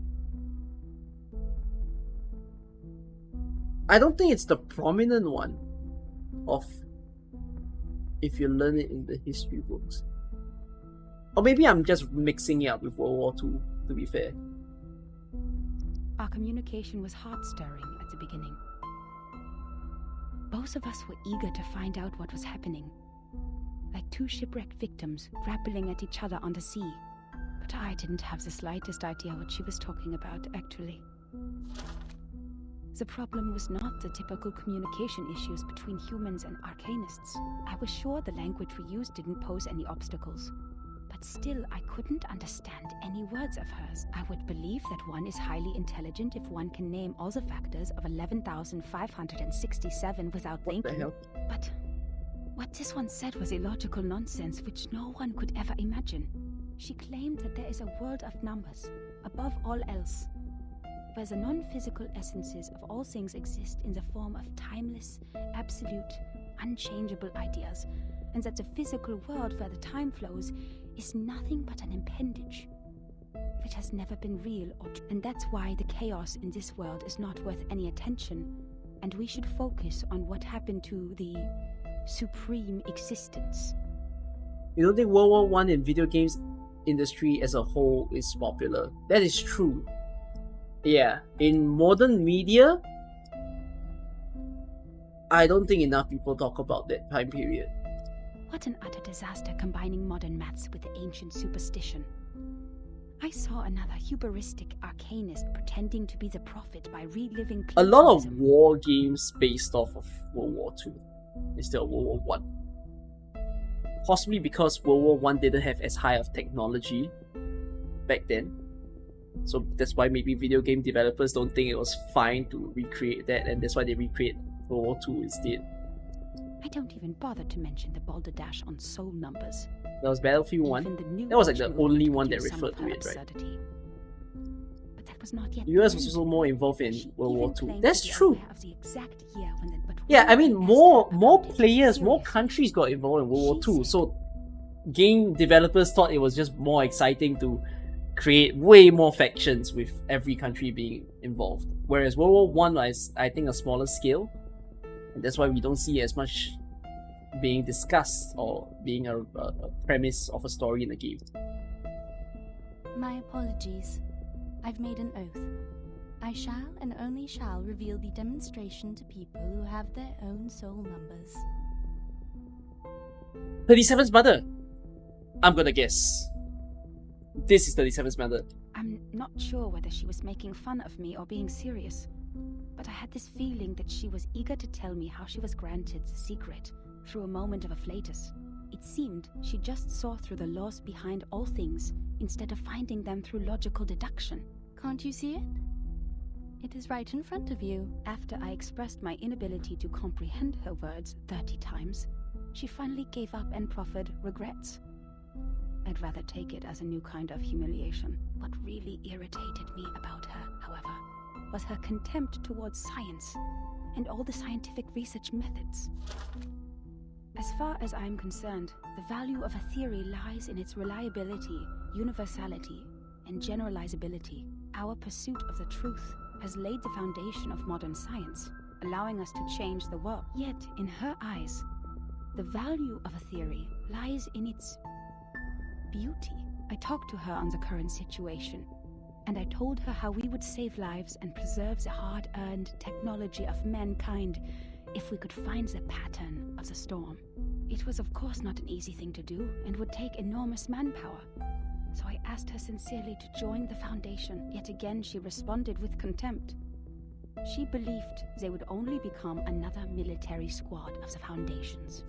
I don't think it's the prominent one of if you learn it in the history books. Or maybe I'm just mixing it up with World War II, to be fair. Our communication was heart-stirring at the beginning. Both of us were eager to find out what was happening, like two shipwrecked victims grappling at each other on the sea. But I didn't have the slightest idea what she was talking about, actually. The problem was not the typical communication issues between humans and arcanists. I was sure the language we used didn't pose any obstacles. But still, I couldn't understand any words of hers. I would believe that one is highly intelligent if one can name all the factors of 11,567 without thinking. But what this one said was illogical nonsense which no one could ever imagine. She claimed that there is a world of numbers, above all else, where the non-physical essences of all things exist in the form of timeless, absolute, unchangeable ideas, and that the physical world where the time flows is nothing but an appendage, which has never been real, and that's why the chaos in this world is not worth any attention, and we should focus on what happened to the supreme existence. You don't think World War I in video games industry as a whole is popular? That is true. Yeah, in modern media, I don't think enough people talk about that time period. What an utter disaster combining modern maths with ancient superstition. I saw another hubristic arcanist pretending to be the prophet by reliving A lot of Platonism. war games based off of World War II instead of World War I. Possibly because World War I didn't have as high of technology back then. So that's why maybe video game developers don't think it was fine to recreate that, and that's why they recreate World War II instead. I don't even bother to mention the balderdash on soul numbers. That was Battlefield 1. Even the new That was like the launch movement only one that produced some referred of to her it, right? absurdity. But that was not yet The US the was end. also more involved in She World War even II. claimed That's to be true. aware of the exact year when the, but Yeah, I mean, when more players, more countries got involved in World War She II. So game developers thought it was just more exciting to create way more factions with every country being involved. Whereas World War I was, I think, a smaller scale. And that's why we don't see as much being discussed or being a premise of a story in the game. My apologies. I've made an oath. I shall and only shall reveal the demonstration to people who have their own soul numbers. 37's mother. I'm gonna guess. This is 37's mother. I'm not sure whether she was making fun of me or being serious, but I had this feeling that she was eager to tell me how she was granted the secret through a moment of afflatus. It seemed she just saw through the laws behind all things instead of finding them through logical deduction. Can't you see it? It is right in front of you. After I expressed my inability to comprehend her words 30 times, she finally gave up and proffered regrets. I'd rather take it as a new kind of humiliation. What really irritated me about her, however, was her contempt towards science and all the scientific research methods. As far as I'm concerned, the value of a theory lies in its reliability, universality, and generalizability. Our pursuit of the truth has laid the foundation of modern science, allowing us to change the world. Yet, in her eyes, the value of a theory lies in its beauty. I talked to her on the current situation, and I told her how we would save lives and preserve the hard-earned technology of mankind if we could find the pattern of the storm. It was of course not an easy thing to do and would take enormous manpower. So I asked her sincerely to join the Foundation. Yet again she responded with contempt. She believed they would only become another military squad of the Foundation's.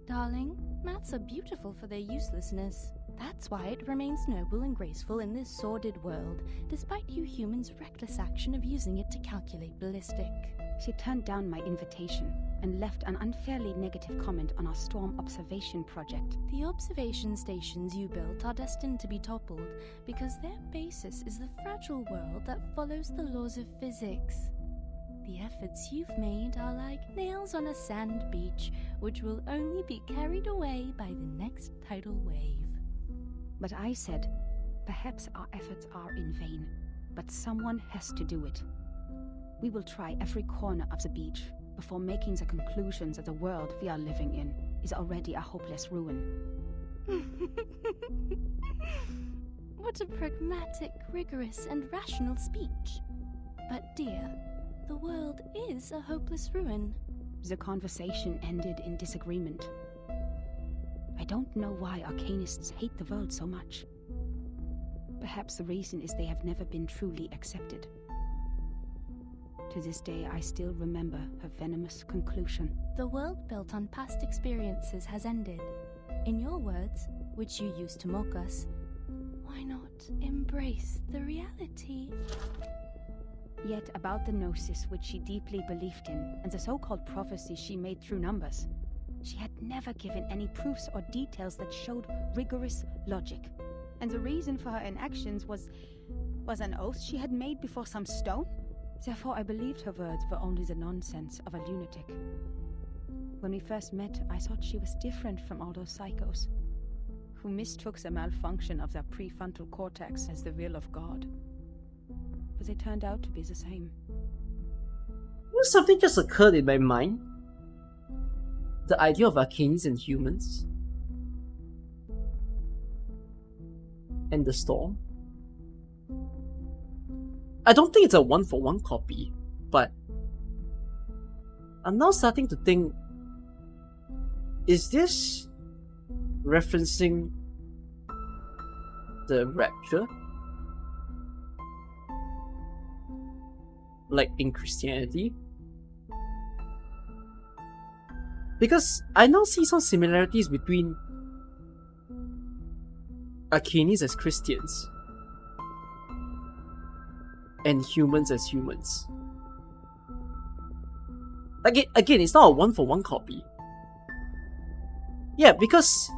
Darling, maths are beautiful for their uselessness. That's why it remains noble and graceful in this sordid world, despite you humans' reckless action of using it to calculate ballistic. She turned down my invitation and left an unfairly negative comment on our storm observation project. The observation stations you built are destined to be toppled because their basis is the fragile world that follows the laws of physics. The efforts you've made are like nails on a sand beach, which will only be carried away by the next tidal wave. But I said, perhaps our efforts are in vain, but someone has to do it. We will try every corner of the beach before making the conclusions that the world we are living in is already a hopeless ruin. What a pragmatic, rigorous, and rational speech. But dear, the world is a hopeless ruin. The conversation ended in disagreement. I don't know why arcanists hate the world so much. Perhaps the reason is they have never been truly accepted. To this day, I still remember her venomous conclusion. The world built on past experiences has ended. In your words, which you used to mock us, why not embrace the reality? Yet about the gnosis which she deeply believed in, and the so-called prophecies she made through numbers, she had never given any proofs or details that showed rigorous logic. And the reason for her inactions was an oath she had made before some stone? Therefore I believed her words were only the nonsense of a lunatic. When we first met, I thought she was different from all those psychos. who mistook the malfunction of their prefrontal cortex as the will of God. But they turned out to be the same. Something just occurred in my mind. The idea of Arcanes and humans. And the storm. I don't think it's a 1-for-1 copy, but I'm now starting to think, is this referencing the rapture? Like in Christianity? Because I now see some similarities between Arcanes as Christians and humans as humans. Again, it's not a 1-for-1 copy. Yeah, because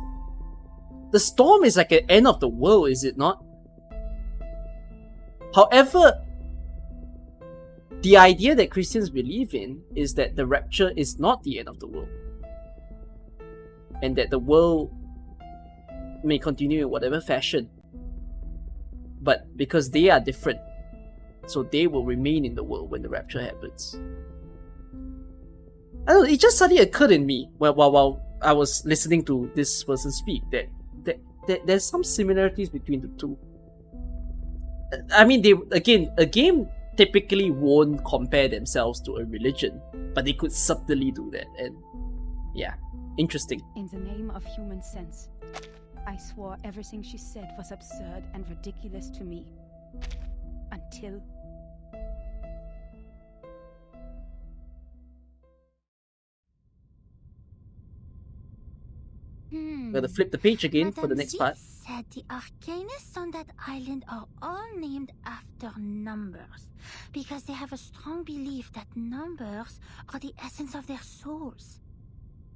the storm is like an end of the world, is it not? However, the idea that Christians believe in is that the rapture is not the end of the world. And that the world may continue in whatever fashion. But because they are different, so they will remain in the world when the rapture happens. I don't know, it just suddenly occurred in me while I was listening to this person speak that there's some similarities between the two. I mean, a game typically won't compare themselves to a religion, but they could subtly do that, and yeah, interesting. In the name of human sense, I swore everything she said was absurd and ridiculous to me. Until... I'm gonna flip the page again for the next part. Said the Arcanists on that island are all named after numbers, because they have a strong belief that numbers are the essence of their souls.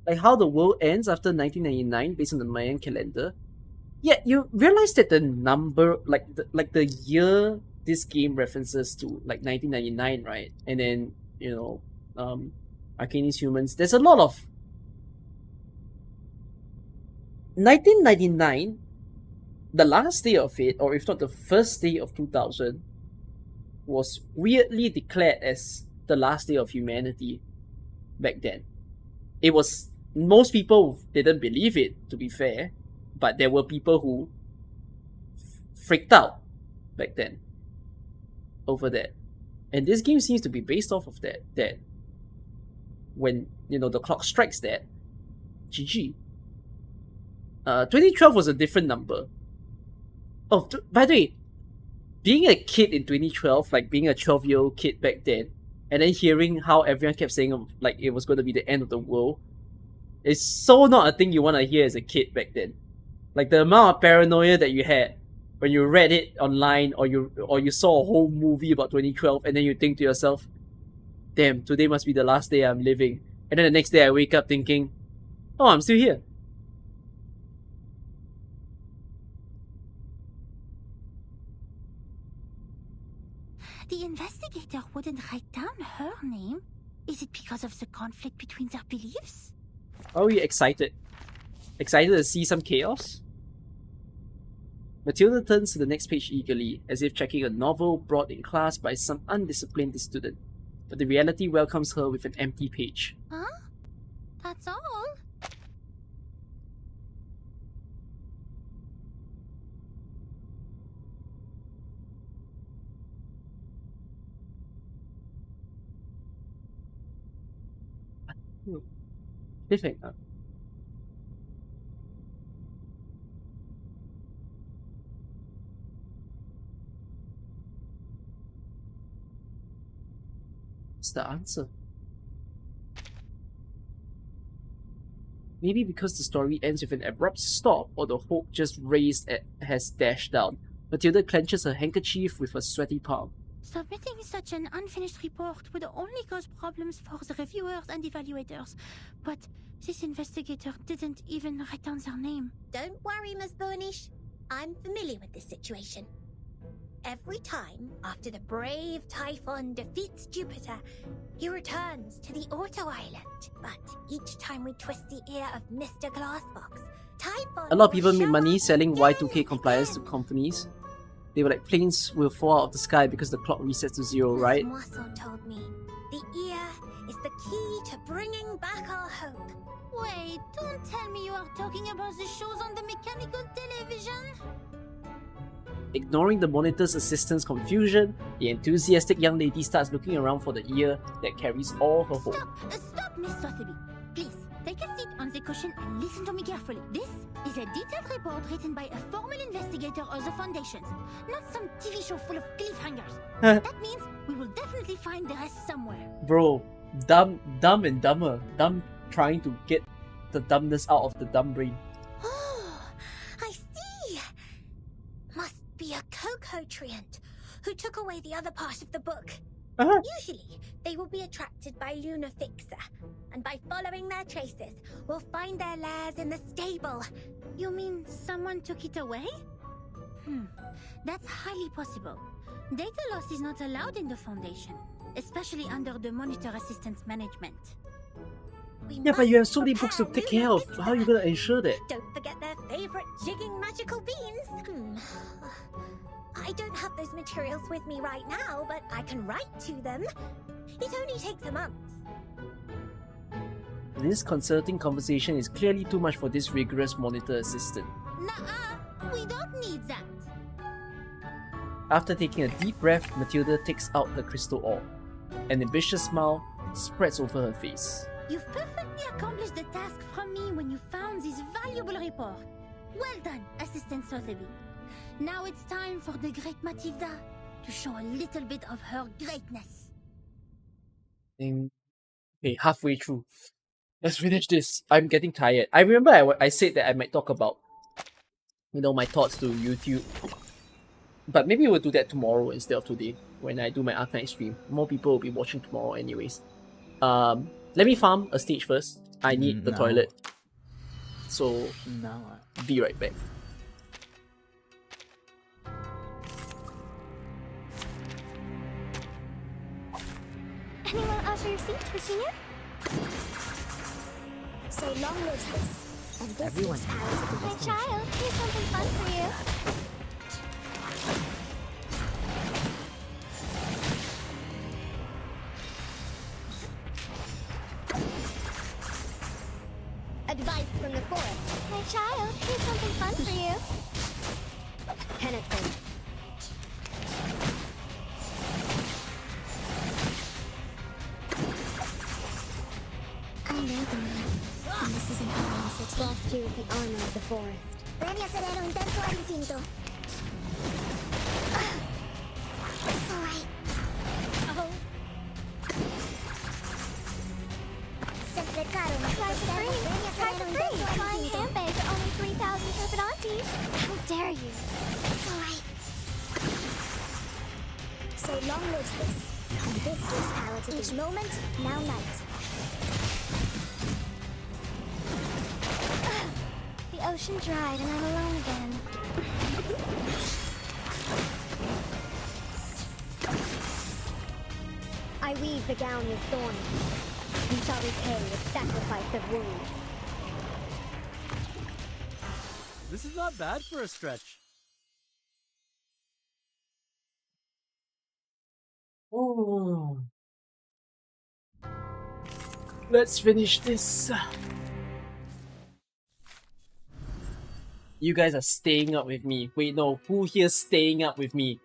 Like how the world ends after 1999 based on the Mayan calendar. Yeah, you realize that the number, like the year this game references to, like 1999, right? And then, Arcanis Humans, there's a lot of 1999, the last day of it, or if not the first day of 2000, was weirdly declared as the last day of humanity back then. It was, most people didn't believe it, to be fair, but there were people who freaked out back then over that. And this game seems to be based off of that when, the clock strikes that, GG. 2012 was a different number. Oh, by the way, being a kid in 2012, like being a 12-year-old kid back then, and then hearing how everyone kept saying like it was going to be the end of the world, is so not a thing you want to hear as a kid back then. Like the amount of paranoia that you had when you read it online, or you saw a whole movie about 2012, and then you think to yourself, damn, today must be the last day I'm living. And then the next day I wake up thinking, oh, I'm still here. The investigator wouldn't write down her name. Is it because of the conflict between their beliefs? Are you excited? Excited to see some chaos? Matilda turns to the next page eagerly, as if checking a novel brought in class by some undisciplined student. But the reality welcomes her with an empty page. Huh? That's all? Cliffhanger. What's the answer? Maybe because the story ends with an abrupt stop, or the hope just raised has dashed down. Matilda clenches her handkerchief with a sweaty palm. Submitting such an unfinished report would only cause problems for the reviewers and evaluators. But this investigator didn't even write down their name. Don't worry, Miss Burnish. I'm familiar with this situation. Every time, after the brave Typhon defeats Jupiter, he returns to the Auto Island. But each time we twist the ear of Mr. Glassbox, A lot of people make money selling Y2K compliance to companies. They were like, planes will fall out of the sky because the clock resets to 0, right? Moisson told me the ear is the key to bringing back our hope. Wait, don't tell me you are talking about the shows on the mechanical television? Ignoring the monitor's assistant's confusion, the enthusiastic young lady starts looking around for the ear that carries all her hope. Stop, Miss Sotheby. Please, take a seat on the cushion and listen to me carefully. This is a detailed report written by a formal investigator of the Foundations, not some TV show full of cliffhangers. That means we will definitely find the rest somewhere. Bro, dumb and dumber. Dumb trying to get the dumbness out of the dumb brain. Oh, I see. Must be a Coco-treant who took away the other part of the book. Usually, they will be attracted by Luna Fixer, and by following their traces, we'll find their lairs in the stable. You mean someone took it away? That's highly possible. Data loss is not allowed in the Foundation, especially under the Monitor Assistance management. Yeah, but you have so many books to take care of. How are you gonna ensure that? Don't forget their favorite jigging magical beans. I don't have those materials with me right now, but I can write to them. It only takes a month. This concerting conversation is clearly too much for this rigorous monitor assistant. Nuh-uh, we don't need that. After taking a deep breath, Matilda takes out her crystal orb. An ambitious smile spreads over her face. You've perfectly accomplished the task from me when you found this valuable report. Well done, Assistant Sotheby. Now it's time for the great Matilda to show a little bit of her greatness. Okay, halfway through. Let's finish this. I'm getting tired. I remember I said that I might talk about, my thoughts to YouTube. But maybe we'll do that tomorrow instead of today, when I do my Arknight stream. More people will be watching tomorrow anyways. Let me farm a stage first. I need the toilet. So, be right back. Anyone usher your seat, Virginia? So long lives this. And this Everyone. gives power to the My destination. child, here's something fun for you. Advice from the forest. My child, here's something fun for you. Penetrate. I know the man. And this isn't how I said to Frost here is the armor of the forest. Premio sereno intenso al infinito. It's alright. Oh. Sempre caro, ma Try for free. premio Try sereno for intenso free. al Flying infinito. handbags are only 3,000 turbidantes. How dare you? It's alright. So long lives this. And this gives power to each moment, now night. The ocean dried and I'm alone again. I weave the gown with thorns. You shall repay with sacrifice of wounds. This is not bad for a stretch. Oh. Let's finish this. You guys are staying up with me. Wait, no, who here's staying up with me?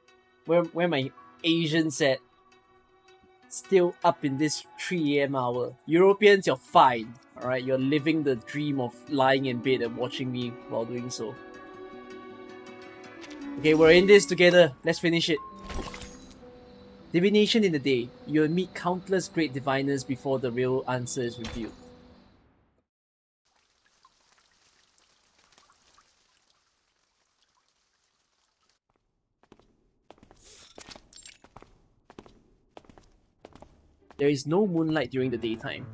Where my Asians at? Still up in this 3 AM hour. Europeans, you're fine. Alright, you're living the dream of lying in bed and watching me while doing so. Okay, we're in this together. Let's finish it. Divination in the day. You'll meet countless great diviners before the real answer is revealed. There is no moonlight during the daytime,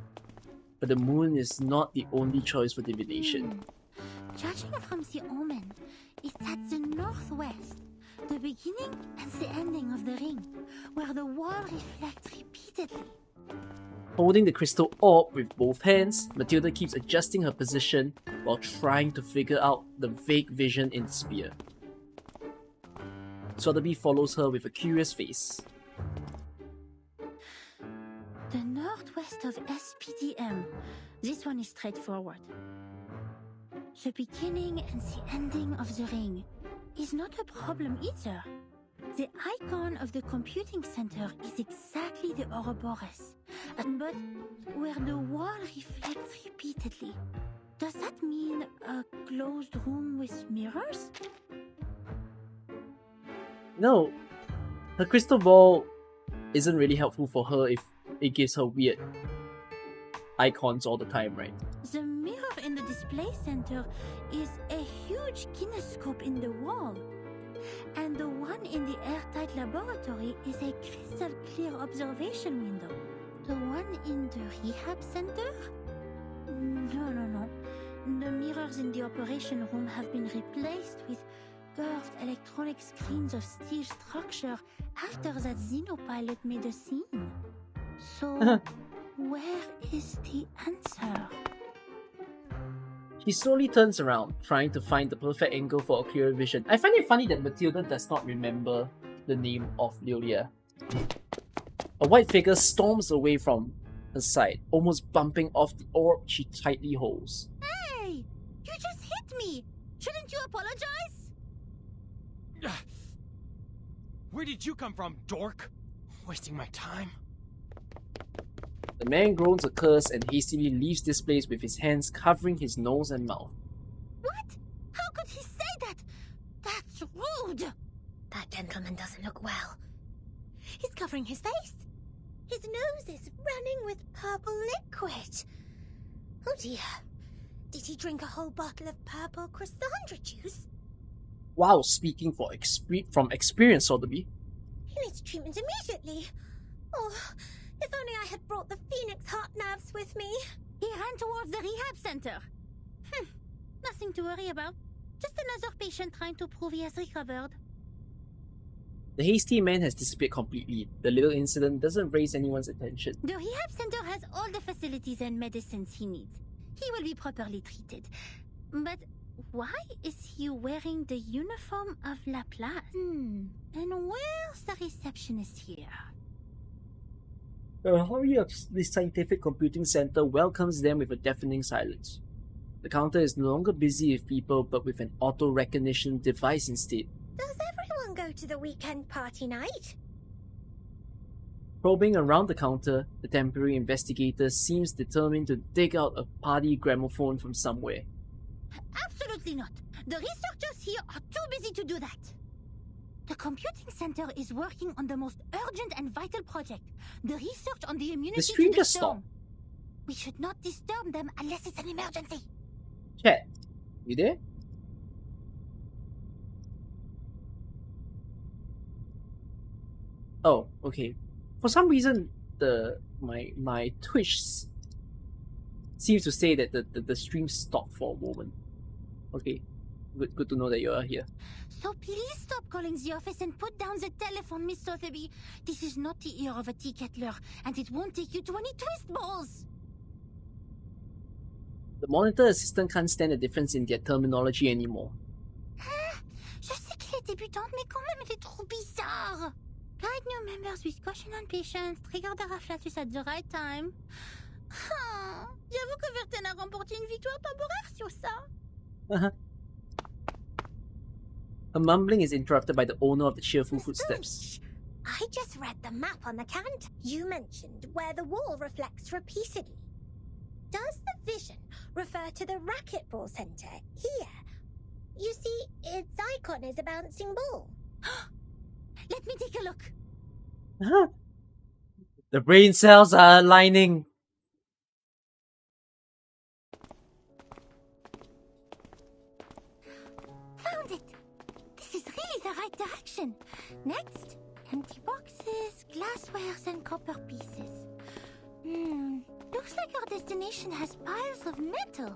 but the moon is not the only choice for divination. Judging from the omen, it's at the northwest, the beginning and the ending of the ring, where the wall reflects repeatedly. Holding the crystal orb with both hands, Matilda keeps adjusting her position while trying to figure out the vague vision in the spear. Sotheby follows her with a curious face. The northwest of SPDM. This one is straightforward. The beginning and the ending of the ring is not a problem either. The icon of the computing center is exactly the Ouroboros, but where the wall reflects repeatedly. Does that mean a closed room with mirrors? No, her crystal ball isn't really helpful for her if it gives her weird icons all the time, right? The mirror in the display center is a huge kinescope in the wall. And the one in the airtight laboratory is a crystal clear observation window. The one in the rehab center? No. The mirrors in the operation room have been replaced with curved electronic screens of steel structure after that Xenopilot made a scene. So, where is the answer? She slowly turns around, trying to find the perfect angle for a clearer vision. I find it funny that Matilda does not remember the name of Lilia. A white figure storms away from her side, almost bumping off the orb she tightly holds. Hey! You just hit me! Shouldn't you apologize? Where did you come from, dork? Wasting my time. The man groans a curse and hastily leaves this place with his hands covering his nose and mouth. What? How could he say that? That's rude! That gentleman doesn't look well. He's covering his face. His nose is running with purple liquid. Oh dear. Did he drink a whole bottle of purple Chrysandra juice? Wow, speaking from experience, Sotheby. He needs treatment immediately. Oh, if only I had brought the Phoenix heart nerves with me. He ran towards the rehab center. Nothing to worry about. Just another patient trying to prove he has recovered. The hasty man has disappeared completely. The little incident doesn't raise anyone's attention. The rehab center has all the facilities and medicines he needs. He will be properly treated. But why is he wearing the uniform of Laplace? And where's the receptionist here? The hurry of the scientific computing center welcomes them with a deafening silence. The counter is no longer busy with people, but with an auto-recognition device instead. Does everyone go to the weekend party night? Probing around the counter, the temporary investigator seems determined to dig out a party gramophone from somewhere. Absolutely not. The researchers here are too busy to do that. The computing center is working on the most urgent and vital project, the research on the immunity The stream to the just storm. stopped. We should not disturb them unless it's an emergency. Chat, you there? Oh, okay. For some reason, my Twitch seems to say that the stream stopped for a moment. Okay, good to know that you are here. So please stop calling the office and put down the telephone, Miss Sotheby. This is not the ear of a tea kettler, and it won't take you to any twist balls. The monitor assistant can't stand the difference in their terminology anymore. Je sais qu'il est débutant, mais quand même il est trop bizarre. Guide new members with caution and patience. Trigger the afflatus at the right time. J'avoue que Verten a remporté une victoire temporaire sur ça. Her mumbling is interrupted by the owner of the cheerful footsteps. I just read the map on the counter. You mentioned where the wall reflects repeatedly. Does the vision refer to the racquetball center here? You see, its icon is a bouncing ball. Let me take a look. The brain cells are aligning. Found it. This is really the right direction. Next, empty boxes, glasswares, and copper pieces. Looks like our destination has piles of metal.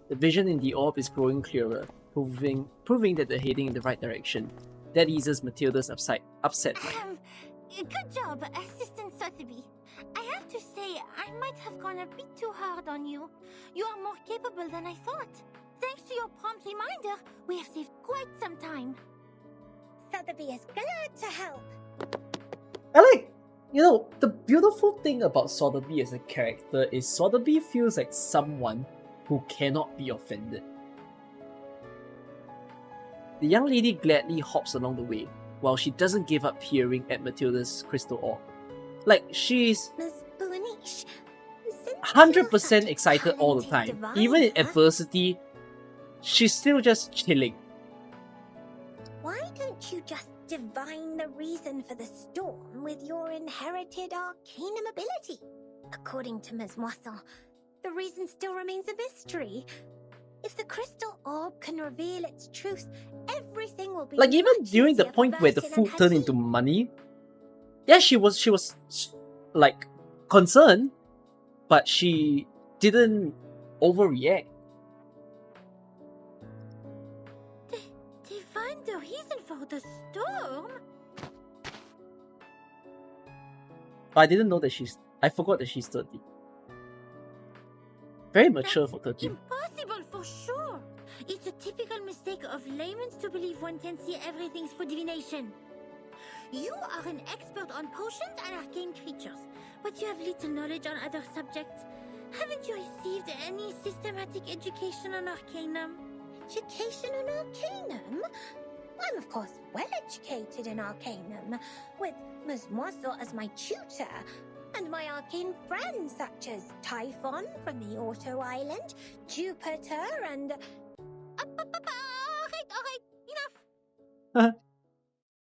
The vision in the orb is growing clearer, proving that they're heading in the right direction. That eases Matilda's upset mind. Good job, Assistant Sotheby. I have have to say, I might have gone a bit too hard on you. You are more capable than I thought. Thanks to your prompt reminder, we have saved quite some time. Sotheby is glad to help. I like, the beautiful thing about Sotheby as a character is Sotheby feels like someone who cannot be offended. The young lady gladly hops along the way, while she doesn't give up peering at Matilda's crystal orb. Like, she's 100% excited all the time. Even in adversity, she's still just chilling. Why don't you just divine the reason for the storm with your inherited arcanum ability? According to Ms. Moisson, the reason still remains a mystery. If the crystal orb can reveal its truth, everything will be like, even much during the easier for point where the Vertin and food her turned team. into money, yeah, she was like concerned, but she didn't overreact. Divine the reason for the storm? But I didn't know that I forgot that she's 30. Very mature for 30. Impossible for sure. It's a typical mistake of laymen to believe one can see everything through divination. You are an expert on potions and arcane creatures, but you have little knowledge on other subjects. Haven't you received any systematic education on arcanum? Education on arcanum? I'm of course well educated in arcanum, with Ms. Moisson as my tutor, and my arcane friends such as Typhon from the Auto Island, Jupiter, and... Alright, enough!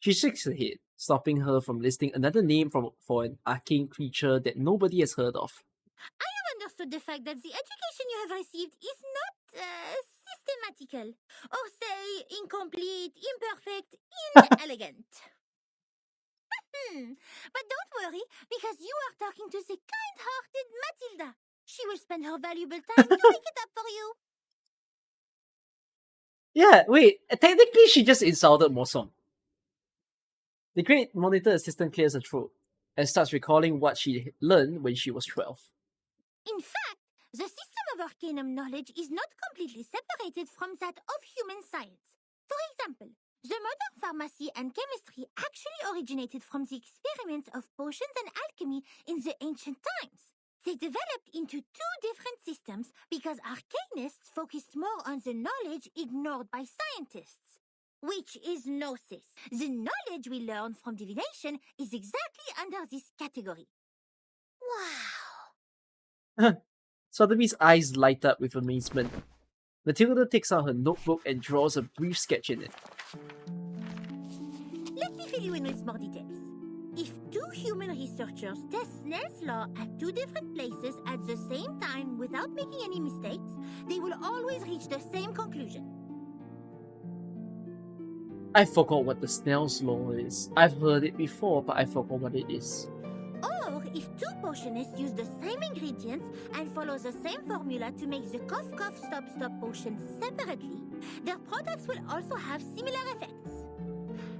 She shakes her head, stopping her from listing another name for an arcane creature that nobody has heard of. I have understood the fact that the education you have received is not systematical, or say incomplete, imperfect, inelegant. But don't worry, because you are talking to the kind-hearted Matilda. She will spend her valuable time to make it up for you. Yeah, wait, technically she just insulted Moisson. The great monitor assistant clears her throat and starts recalling what she learned when she was 12. In fact, the system of arcanum knowledge is not completely separated from that of human science. For example, the modern pharmacy and chemistry actually originated from the experiments of potions and alchemy in the ancient times. They developed into two different systems because arcanists focused more on the knowledge ignored by scientists, which is gnosis. The knowledge we learn from divination is exactly under this category. Wow! Sotheby's eyes light up with amazement. Matilda takes out her notebook and draws a brief sketch in it. Let me fill you in with more details. If two human researchers test Snell's law at two different places at the same time without making any mistakes, they will always reach the same conclusion. I forgot what the Snell's law is. I've heard it before, but I forgot what it is. Or if two potionists use the same ingredients and follow the same formula to make the cough cough stop stop potion separately, their products will also have similar effects.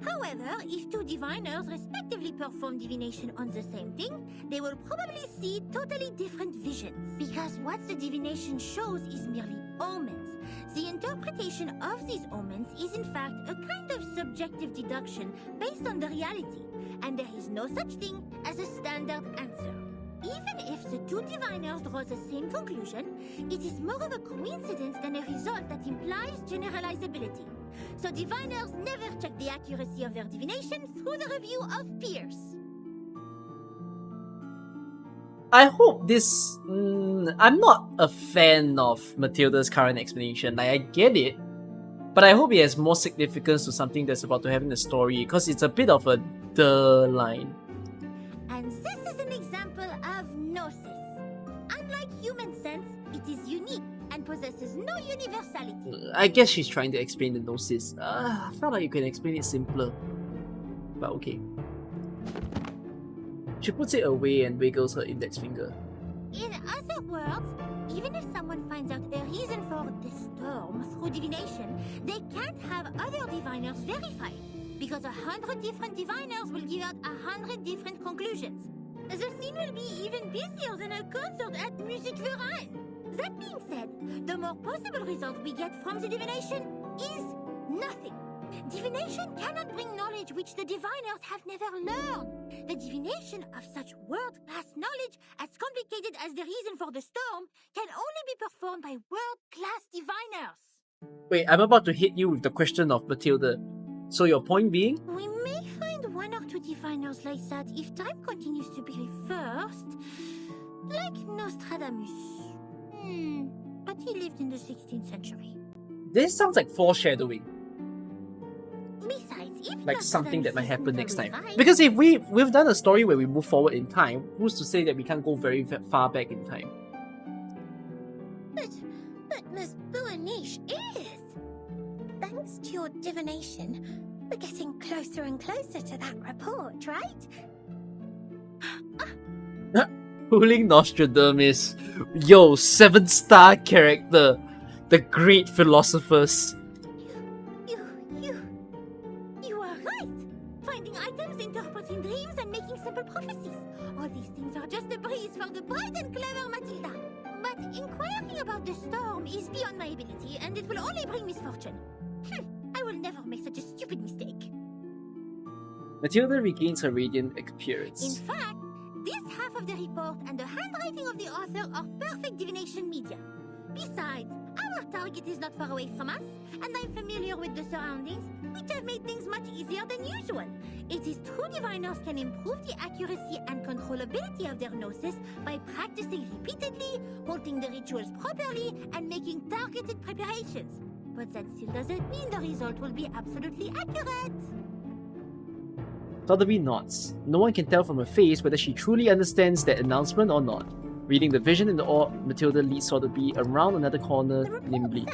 However, if two diviners respectively perform divination on the same thing, they will probably see totally different visions. Because what the divination shows is merely omens. The interpretation of these omens is in fact a kind of subjective deduction based on the reality, and there is no such thing as a standard answer. Even if the two diviners draw the same conclusion, it is more of a coincidence than a result that implies generalizability. So diviners never check the accuracy of their divination through the review of peers. I hope this... I'm not a fan of Matilda's current explanation. Like, I get it, but I hope it has more significance to something that's about to happen in the story, because it's a bit of a duh line. And this is an example of gnosis. Unlike human sense, it is unique and possesses no universality. I guess she's trying to explain the gnosis. I felt like you can explain it simpler. But okay. She puts it away and wiggles her index finger. In other words, even if someone finds out a reason for the storm through divination, they can't have other diviners verify it, because 100 different diviners will give out 100 different conclusions. The scene will be even busier than a concert at Musikverein. That being said, the more possible result we get from the divination is nothing. Divination cannot bring knowledge which the diviners have never learned. The divination of such world-class knowledge as complicated as the reason for the storm can only be performed by world-class diviners. Wait, I'm about to hit you with the question of Matilda. So your point being? We may find one or two diviners like that if time continues to be reversed. Like Nostradamus. But he lived in the 16th century. This sounds like foreshadowing. Besides, if Like something that might happen next time. verified- Because if we've done a story where we move forward in time, who's to say that we can't go very far back in time? But Miss Buaniche is. Thanks to your divination, we're getting closer and closer to that report, right? Fooling Nostradamus. Yo, 7-star character. The great philosophers. You are right! Finding items, interpreting dreams, and making simple prophecies. All these things are just a breeze for the bright and clever Matilda. But inquiring about the storm is beyond my ability, and it will only bring misfortune. I will never make such a stupid mistake. Matilda regains her radiant In appearance. fact, this half of the report and the handwriting of the author are perfect divination media. Besides, our target is not far away from us, and I'm familiar with the surroundings, which have made things much easier than usual. It is true diviners can improve the accuracy and controllability of their gnosis by practicing repeatedly, holding the rituals properly, and making targeted preparations. But that still doesn't mean the result will be absolutely accurate. Sotheby nods. No one can tell from her face whether she truly understands that announcement or not. Reading the vision in the orb, Matilda leads Sotheby around another corner nimbly.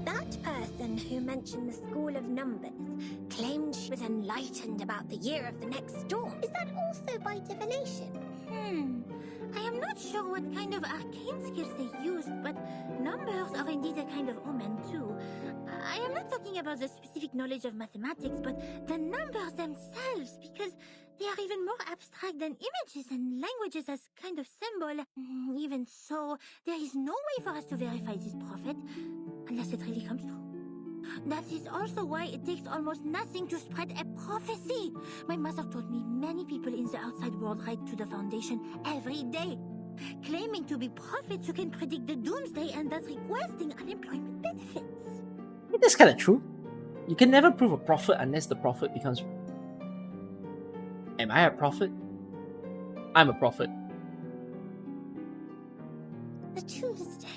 That person who mentioned the School of Numbers claimed she was enlightened about the year of the next storm. Is that also by divination? I am not sure what kind of arcane skills they used, but numbers are indeed a kind of omen too. I am not talking about the specific knowledge of mathematics, but the numbers themselves, because they are even more abstract than images and languages as kind of symbol. Even so, there is no way for us to verify this prophet, unless it really comes true. That is also why it takes almost nothing to spread a prophecy. My mother told me many people in the outside world write to the Foundation every day, claiming to be prophets who can predict the doomsday and thus requesting unemployment benefits. That's kind of true. You can never prove a prophet unless the prophet becomes... Am I a prophet? I'm a prophet. The doomsday?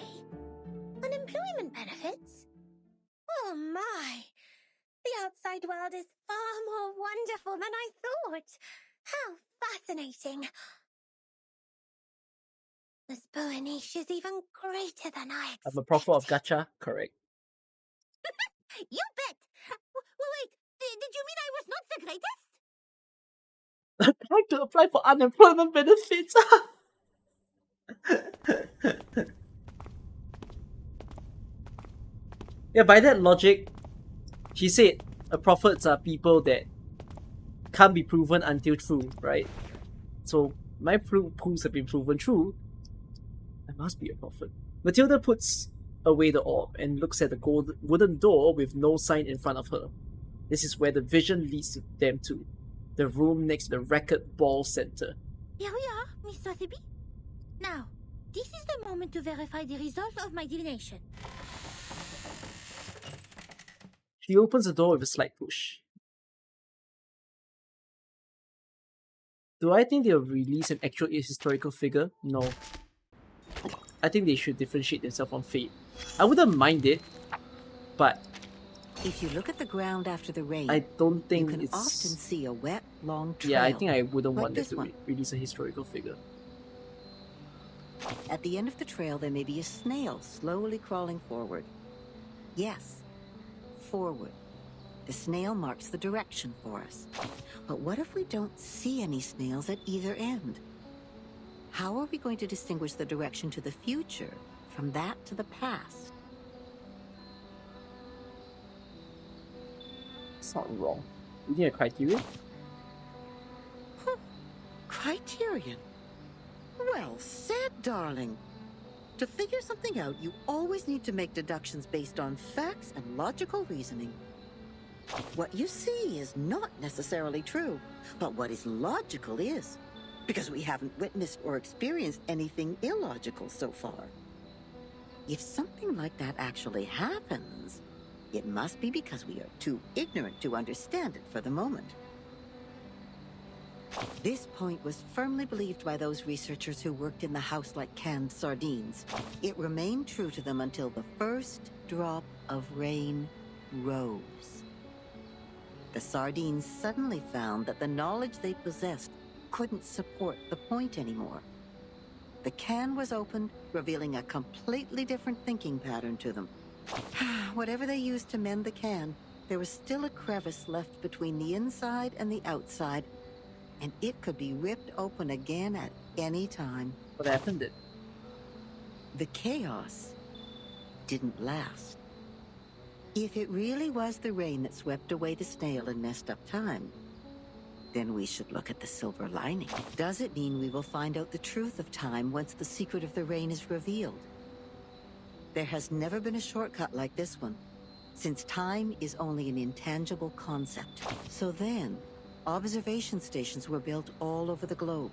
Unemployment benefits? Oh my! The outside world is far more wonderful than I thought. How fascinating! This Buaniche is even greater than I expected. I'm a prophet of gacha? Correct. You bet! Wait, did you mean I was not the greatest? Time to apply for unemployment benefits. Yeah, by that logic, she said prophets are people that can't be proven until true, right? So my proofs have been proven true. I must be a prophet. Matilda puts away the orb and looks at the gold wooden door with no sign in front of her. This is where the vision leads them to. The room next to the racquetball center. Here we are, Miss Sotheby. Now, this is the moment to verify the result of my divination. She opens the door with a slight push. Do I think they'll release an actual historical figure? No. I think they should differentiate themselves from Fate. I wouldn't mind it, but if you look at the ground after the rain, I don't think you can it's... often see a wet, long trail. Yeah, I think I wouldn't like want them this to one. release a historical figure. At the end of the trail, there may be a snail slowly crawling forward. Yes, forward. The snail marks the direction for us. But what if we don't see any snails at either end? How are we going to distinguish the direction to the future from that to the past? It's not wrong. You need a criteria? Criterion. Well said, darling. To figure something out, you always need to make deductions based on facts and logical reasoning. What you see is not necessarily true, but what is logical is, because we haven't witnessed or experienced anything illogical so far. If something like that actually happens, it must be because we are too ignorant to understand it for the moment. This point was firmly believed by those researchers who worked in the house like canned sardines. It remained true to them until the first drop of rain rose. The sardines suddenly found that the knowledge they possessed couldn't support the point anymore. The can was opened, revealing a completely different thinking pattern to them. Whatever they used to mend the can, there was still a crevice left between the inside and the outside, and it could be ripped open again at any time. What happened then? The chaos didn't last. If it really was the rain that swept away the snail and messed up time, then we should look at the silver lining. Does it mean we will find out the truth of time once the secret of the rain is revealed? There has never been a shortcut like this one, since time is only an intangible concept. So then, observation stations were built all over the globe.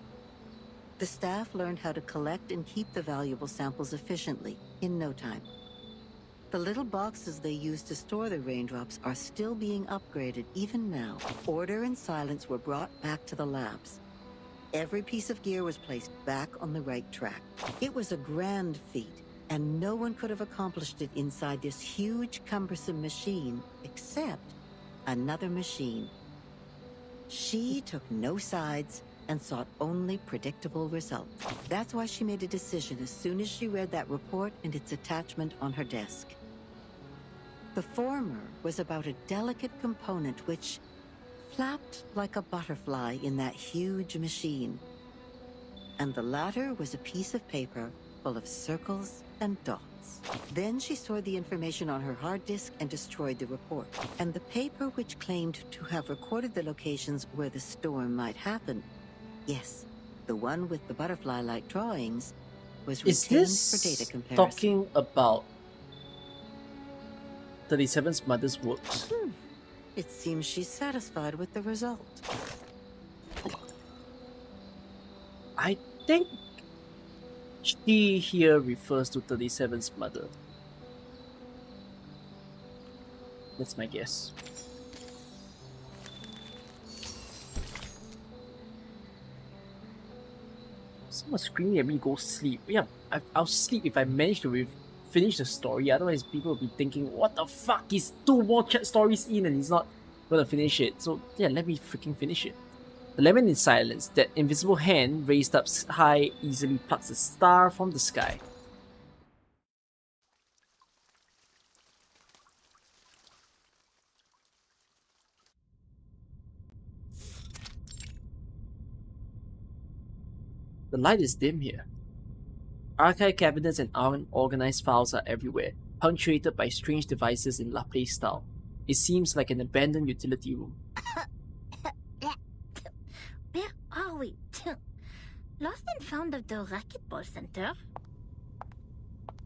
The staff learned how to collect and keep the valuable samples efficiently in no time. The little boxes they used to store the raindrops are still being upgraded even now. Order and silence were brought back to the labs. Every piece of gear was placed back on the right track. It was a grand feat, and no one could have accomplished it inside this huge, cumbersome machine except another machine. She took no sides and sought only predictable results. That's why she made a decision as soon as she read that report and its attachment on her desk. The former was about a delicate component which flapped like a butterfly in that huge machine. And the latter was a piece of paper full of circles and dots. Then she stored the information on her hard disk and destroyed the report. And the paper which claimed to have recorded the locations where the storm might happen, yes, the one with the butterfly-like drawings, was retained for data comparison. Talking about 37's mother's works? It seems she's satisfied with the result. I think she here refers to 37's mother. That's my guess. Someone's screaming at me, go sleep. Yeah, I'll sleep if I manage to finish the story. Otherwise, people will be thinking, what the fuck? He's 2 more stories in and he's not gonna finish it. So, yeah, let me freaking finish it. The lemon in silence, that invisible hand raised up high easily plucks a star from the sky. The light is dim here. Archive cabinets and unorganized files are everywhere, punctuated by strange devices in Laplace style. It seems like an abandoned utility room. Where are we? Lost and found of the racquetball center?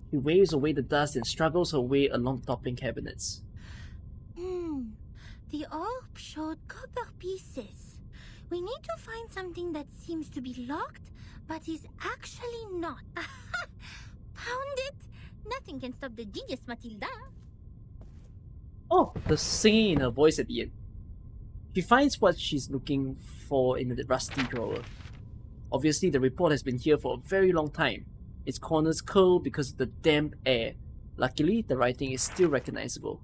She waves away the dust and struggles her way along the toppling cabinets. The orb showed copper pieces. We need to find something that seems to be locked, but is actually not. Found it! Nothing can stop the genius, Matilda. Oh, the singing in her voice at the end. She finds what she's looking for in the rusty drawer. Obviously, the report has been here for a very long time. Its corners curl because of the damp air. Luckily, the writing is still recognizable.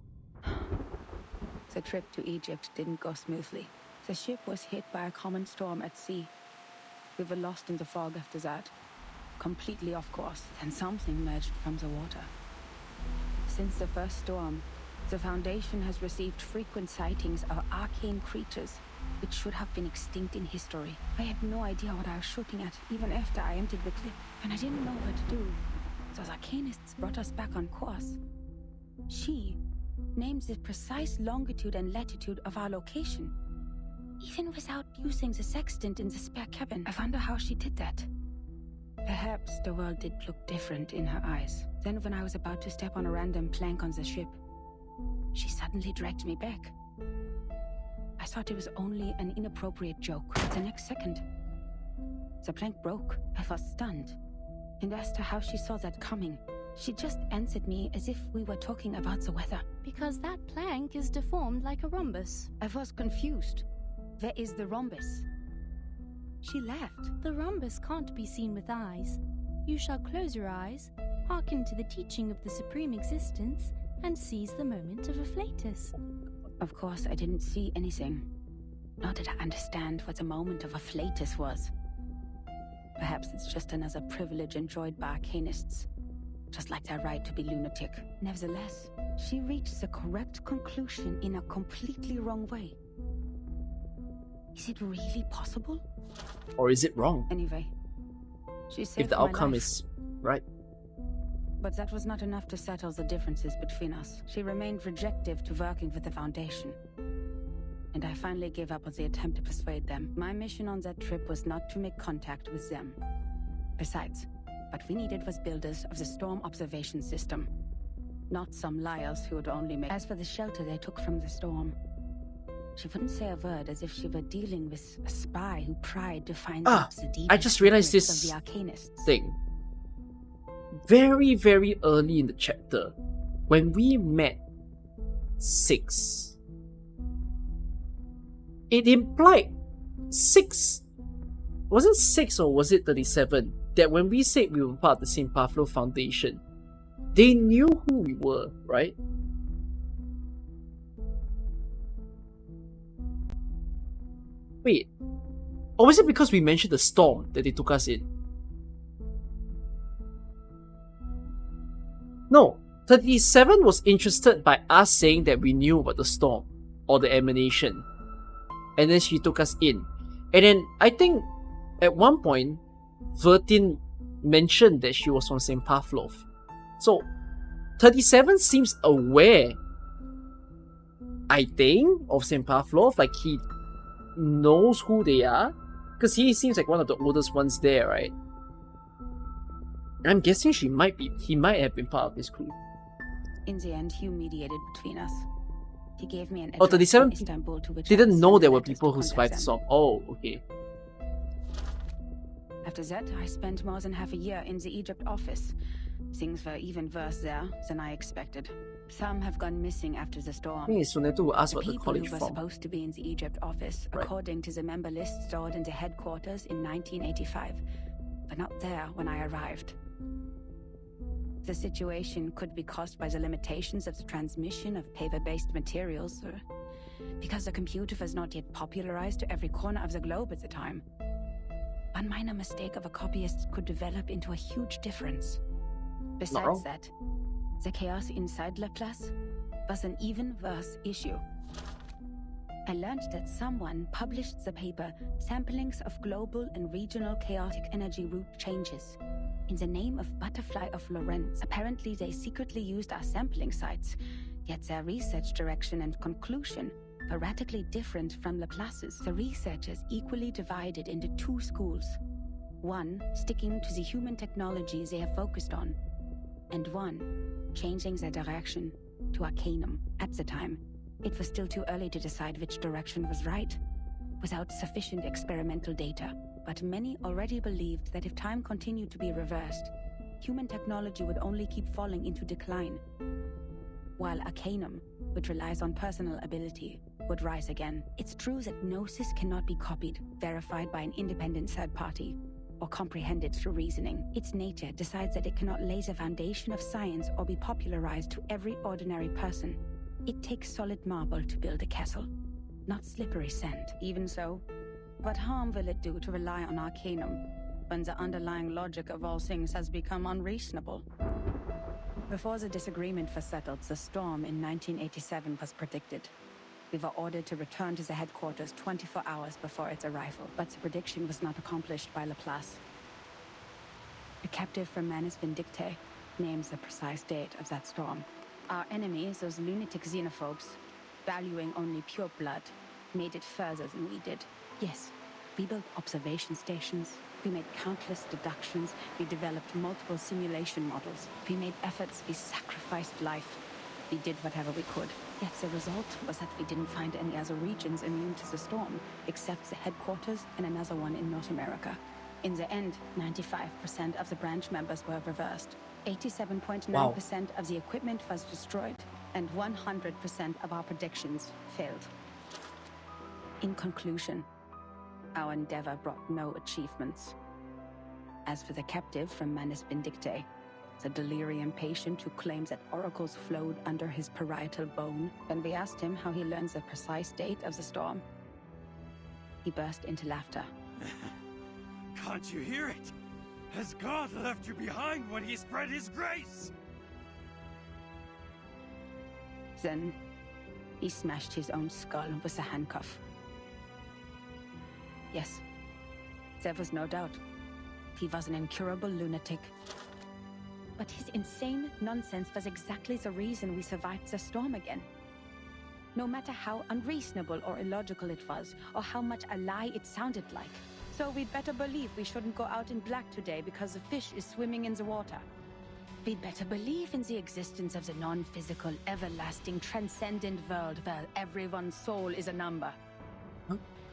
The trip to Egypt didn't go smoothly. The ship was hit by a common storm at sea. We were lost in the fog after that, completely off course, and something emerged from the water. Since the first storm, the Foundation has received frequent sightings of arcane creatures, which should have been extinct in history. I had no idea what I was shooting at, even after I entered the cliff, and I didn't know what to do. Those arcanists brought us back on course. She names the precise longitude and latitude of our location. even without using the sextant in the spare cabin. I wonder how she did that. Perhaps the world did look different in her eyes. Then when I was about to step on a random plank on the ship, she suddenly dragged me back. I thought it was only an inappropriate joke. The next second, the plank broke. I was stunned and asked her how she saw that coming. She just answered me as if we were talking about the weather. Because that plank is deformed like a rhombus. I was confused. Where is the rhombus? She laughed. The rhombus can't be seen with eyes. You shall close your eyes, hearken to the teaching of the Supreme Existence, and seize the moment of a flatus. Of course, I didn't see anything. Nor did I understand what the moment of a flatus was. Perhaps it's just another privilege enjoyed by arcanists, just like their right to be lunatic. Nevertheless, she reached the correct conclusion in a completely wrong way. Is it really possible? Or is it wrong? Anyway, she saved if the my outcome life. is right. But that was not enough to settle the differences between us. She remained rejective to working with the Foundation. And I finally gave up on the attempt to persuade them. My mission on that trip was not to make contact with them. Besides, what we needed was builders of the storm observation system. Not some liars who would only make... As for the shelter they took from the storm, she wouldn't say a word, as if she were dealing with a spy who tried to find out the deep I just realized secrets this of the arcanists. thing. Very, very early in the chapter, when we met 6, it implied 6, was it 6 or was it 37, that when we said we were part of the St. Pavlo Foundation, they knew who we were, right? Wait, or was it because we mentioned the storm that they took us in? No, 37 was interested by us saying that we knew about the storm or the emanation. And then she took us in. And then I think at one point, Vertin mentioned that she was from St. Pavlov. So 37 seems aware, I think, of St. Pavlov. Like he knows who they are. Because he seems like one of the oldest ones there, right? I'm guessing he might have been part of this crew. In the end, Hugh mediated between us. He gave me an Oh, address 37 in Istanbul to which didn't I know sent there were letters people to who survived the contact storm. them. Oh, okay. After that, I spent more than half a year in the Egypt office. Things were even worse there than I expected. Some have gone missing after the storm. I think Sunetu will ask The about the people college who were form. supposed to be in the Egypt office, Right. according to the member list stored in the headquarters in 1985, but not there when I arrived. The situation could be caused by the limitations of the transmission of paper-based materials, or because the computer was not yet popularized to every corner of the globe at the time. One minor mistake of a copyist could develop into a huge difference. Besides wrong. that, the chaos inside Laplace was an even worse issue. I learned that someone published the paper Samplings of Global and Regional Chaotic Energy Route Changes in the name of Butterfly of Lorentz. Apparently they secretly used our sampling sites, yet their research direction and conclusion were radically different from Laplace's. The researchers equally divided into 2 schools. One sticking to the human technologies they have focused on, and one changing their direction to Arcanum. At the time, it was still too early to decide which direction was right, without sufficient experimental data. But many already believed that if time continued to be reversed, human technology would only keep falling into decline, while Arcanum, which relies on personal ability, would rise again. It's true that Gnosis cannot be copied, verified by an independent third party, or comprehended through reasoning. Its nature decides that it cannot lay the foundation of science or be popularized to every ordinary person. It takes solid marble to build a castle, not slippery sand. Even so, what harm will it do to rely on Arcanum when the underlying logic of all things has become unreasonable? Before the disagreement was settled, the storm in 1987 was predicted. We were ordered to return to the headquarters 24 hours before its arrival, but the prediction was not accomplished by Laplace. A captive from Manus Vindictae names the precise date of that storm. Our enemies, those lunatic xenophobes, valuing only pure blood, made it further than we did. Yes, we built observation stations. We made countless deductions. We developed multiple simulation models. We made efforts. We sacrificed life. We did whatever we could. Yet the result was that we didn't find any other regions immune to the storm, except the headquarters and another one in North America. In the end, 95% of the branch members were reversed. 87.9% of the equipment was destroyed, and 100% of our predictions failed. In conclusion, our endeavor brought no achievements. As for the captive from Manus Vindicte, the delirium patient who claims that oracles flowed under his parietal bone, when we asked him how he learns the precise date of the storm, he burst into laughter. Can't you hear it? Has God left you behind when he spread his grace? Then, he smashed his own skull with a handcuff. Yes, there was no doubt. He was an incurable lunatic. But his insane nonsense was exactly the reason we survived the storm again. No matter how unreasonable or illogical it was, or how much a lie it sounded like. So we'd better believe we shouldn't go out in black today because the fish is swimming in the water. We'd better believe in the existence of the non-physical, everlasting, transcendent world where everyone's soul is a number.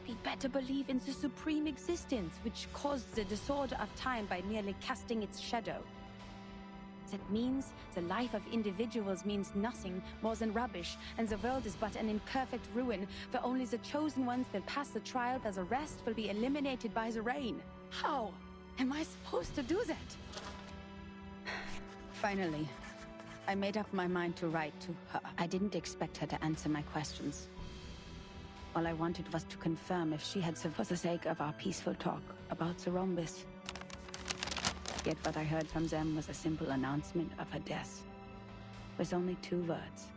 We'd better believe in the supreme existence, which caused the disorder of time by merely casting its shadow. That means the life of individuals means nothing more than rubbish, and the world is but an imperfect ruin, where only the chosen ones will pass the trial, where the rest will be eliminated by the rain. How am I supposed to do that? Finally, I made up my mind to write to her. I didn't expect her to answer my questions. All I wanted was to confirm if she had, for the sake of our peaceful talk, about the rhombus. Yet what I heard from them was a simple announcement of her death, with only 2 words.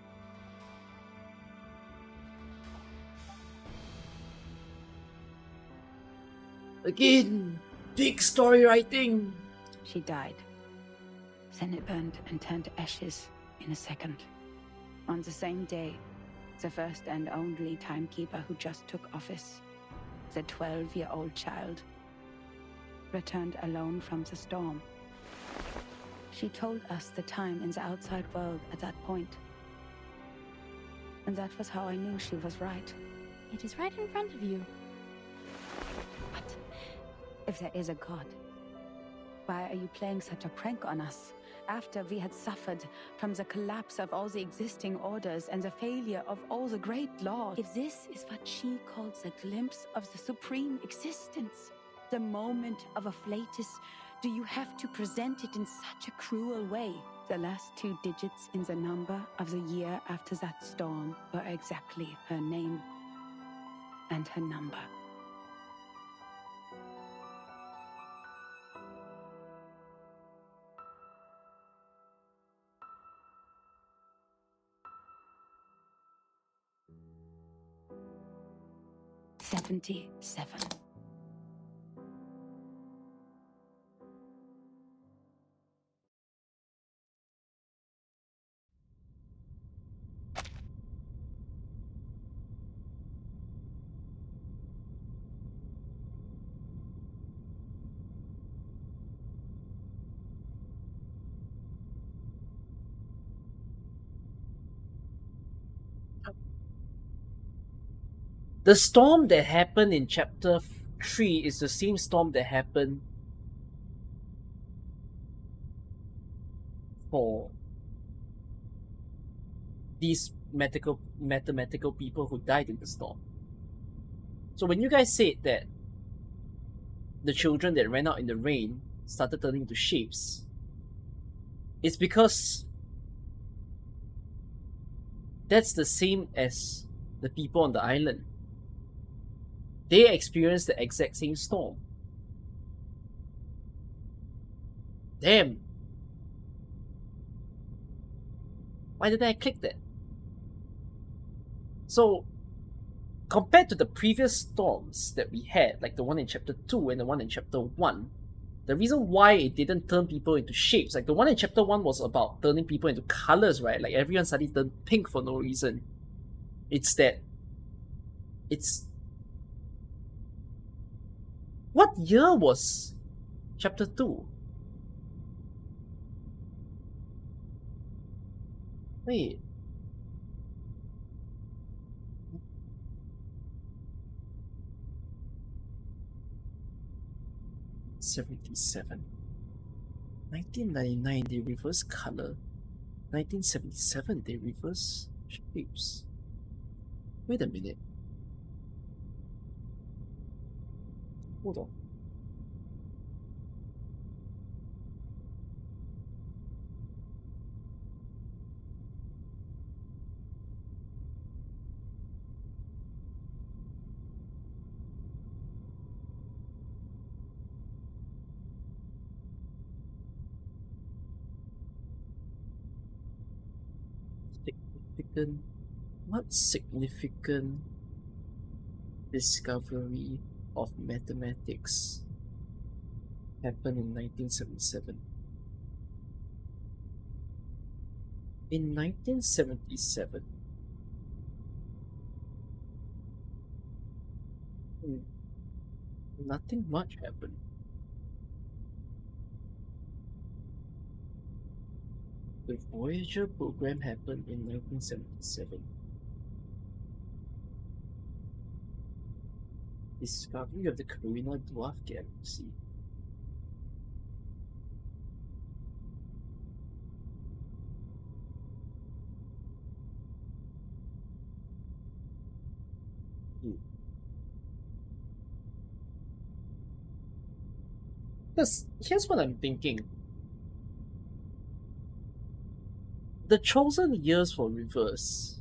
Again, big story writing. She died. Then it burned and turned to ashes in a second. On the same day, the first and only timekeeper who just took office, the 12-year-old child, returned alone from the storm. She told us the time in the outside world at that point. And that was how I knew she was right. It is right in front of you. But if there is a God, why are you playing such a prank on us? After we had suffered from the collapse of all the existing orders and the failure of all the great laws. If this is what she calls a glimpse of the supreme existence, the moment of a flatus, do you have to present it in such a cruel way? The last 2 digits in the number of the year after that storm were exactly her name and her number. "77. The storm that happened in chapter 3 is the same storm that happened for these mathematical people who died in the storm. So when you guys said that the children that ran out in the rain started turning into shapes, it's because that's the same as the people on the island. They experienced the exact same storm. Damn. Why didn't I click that? So, compared to the previous storms that we had, like the one in chapter 2 and the one in chapter 1, the reason why it didn't turn people into shapes, like the one in chapter 1 was about turning people into colors, right? Like everyone suddenly turned pink for no reason. It's that It's... What year was chapter 2? Wait. '77. 1999 they reverse color. 1977 they reverse shapes. Wait a minute. Hold on. Significant... What significant discovery of mathematics happened in 1977? In 1977, nothing much happened. The Voyager program happened in 1977. Discovery of the Carina Dwarf Galaxy. Because here's what I'm thinking. The chosen years for reverse.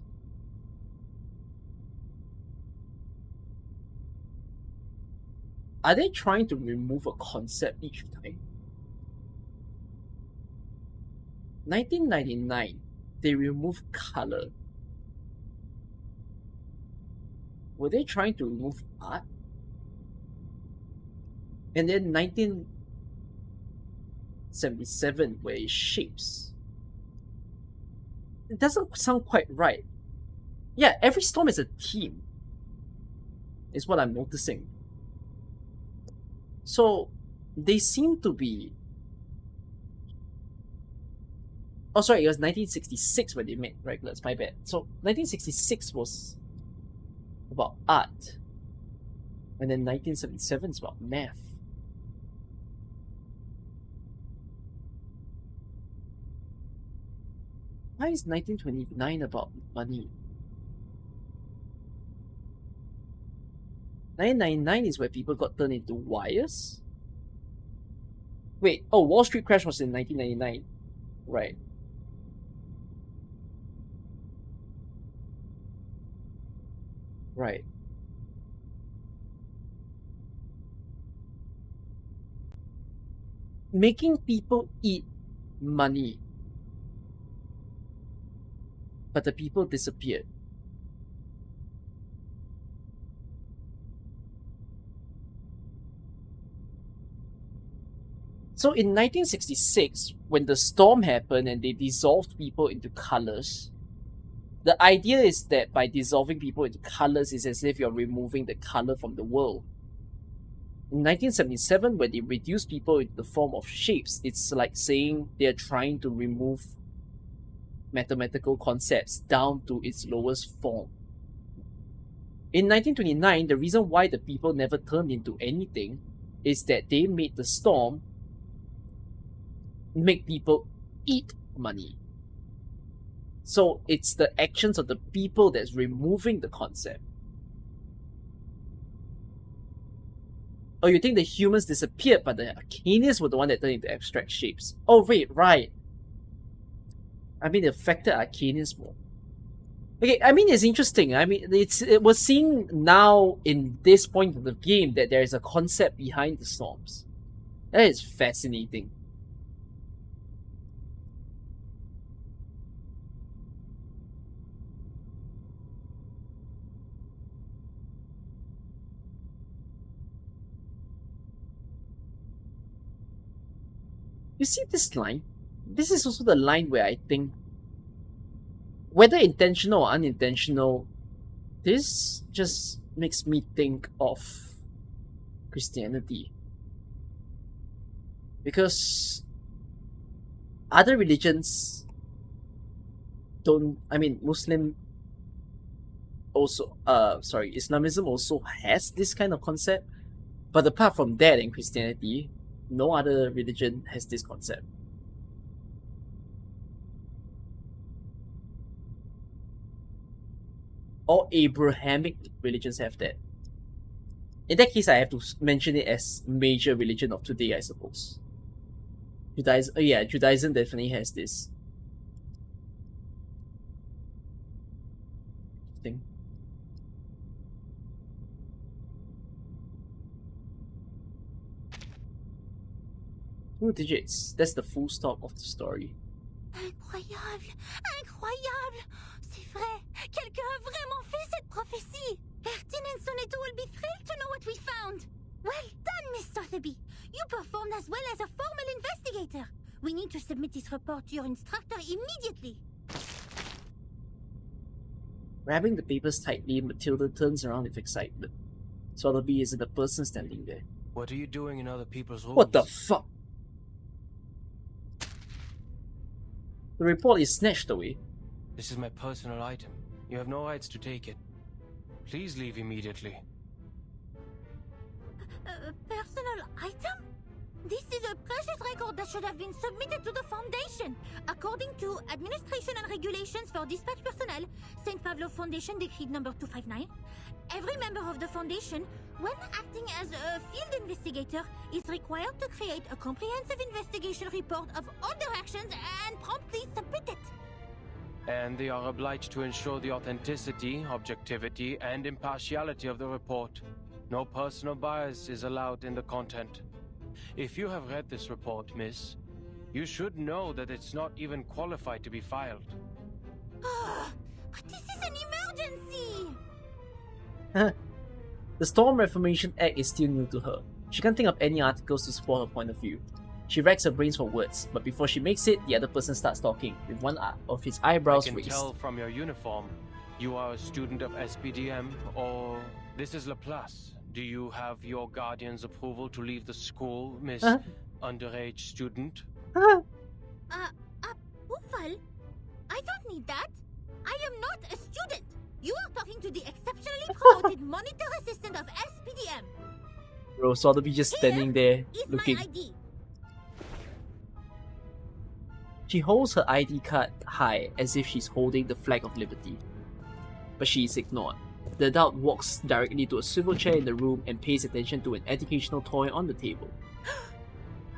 Are they trying to remove a concept each time? 1999, they remove color. Were they trying to remove art? And then 1977, where it shapes. It doesn't sound quite right. Yeah, every storm is a theme, is what I'm noticing. So, they seem to be... Oh, sorry, it was 1966 when they made regulars, my bad. So, 1966 was about art. And then 1977 is about math. Why is 1929 about money? 1999 is where people got turned into wires? Wait, oh, Wall Street crash was in 1999. Right. Right. Making people eat money. But the people disappeared. So in 1966, when the storm happened and they dissolved people into colors, the idea is that by dissolving people into colors, it's as if you're removing the color from the world. In 1977, when they reduce people into the form of shapes, it's like saying they're trying to remove mathematical concepts down to its lowest form. In 1929, the reason why the people never turned into anything is that they made the storm make people eat money. So it's the actions of the people that's removing the concept. Oh, you think the humans disappeared, but the Arcanians were the one that turned into abstract shapes. Oh, wait, right. I mean, it affected Arcanians more. Okay, I mean, it's interesting. I mean, we're seeing now in this point of the game that there is a concept behind the storms. That is fascinating. You see this line? This is also the line where I think, whether intentional or unintentional, This just makes me think of Christianity. Because other religions don't, I mean, Islamism also has this kind of concept, but apart from that in Christianity, no other religion has this concept. All Abrahamic religions have that. In that case, I have to mention it as major religion of today, I suppose. Judaism definitely has this. Thing. 2 digits. That's the full stop of the story. Incroyable! Incroyable! C'est vrai! Quelqu'un a vraiment fait cette prophétie! Ertin and Soneto will be thrilled to know what we found! Well done, Miss Sotheby! You performed as well as a formal investigator! We need to submit this report to your instructor immediately! Grabbing the papers tightly, Matilda turns around with excitement. Sotheby isn't the person standing there. What are you doing in other people's rooms? What the fuck? The report is snatched away. This is my personal item. You have no rights to take it. Please leave immediately. Personal item? This is a precious record that should have been submitted to the Foundation. According to Administration and Regulations for Dispatch Personnel, St. Pavlov Foundation Decree number 259, every member of the Foundation, when acting as a field investigator, is required to create a comprehensive investigation report of all their actions and promptly submit it. And they are obliged to ensure the authenticity, objectivity, and impartiality of the report. No personal bias is allowed in the content. If you have read this report, miss, you should know that it's not even qualified to be filed. But this is an emergency! The Storm Reformation Act is still new to her. She can't think of any articles to support her point of view. She racks her brains for words, but before she makes it, the other person starts talking, with one of his eyebrows I can raised. tell from your uniform, you are a student of SPDM, or this is Laplace. Do you have your guardian's approval to leave the school, Miss Underage Student? Approval? I don't need that. I am not a student. You are talking to the exceptionally promoted monitor assistant of SPDM. Bro, Sotheby just standing there, Is looking. my ID. She holds her ID card high as if she's holding the flag of liberty. But she is ignored. The adult walks directly to a swivel chair in the room and pays attention to an educational toy on the table.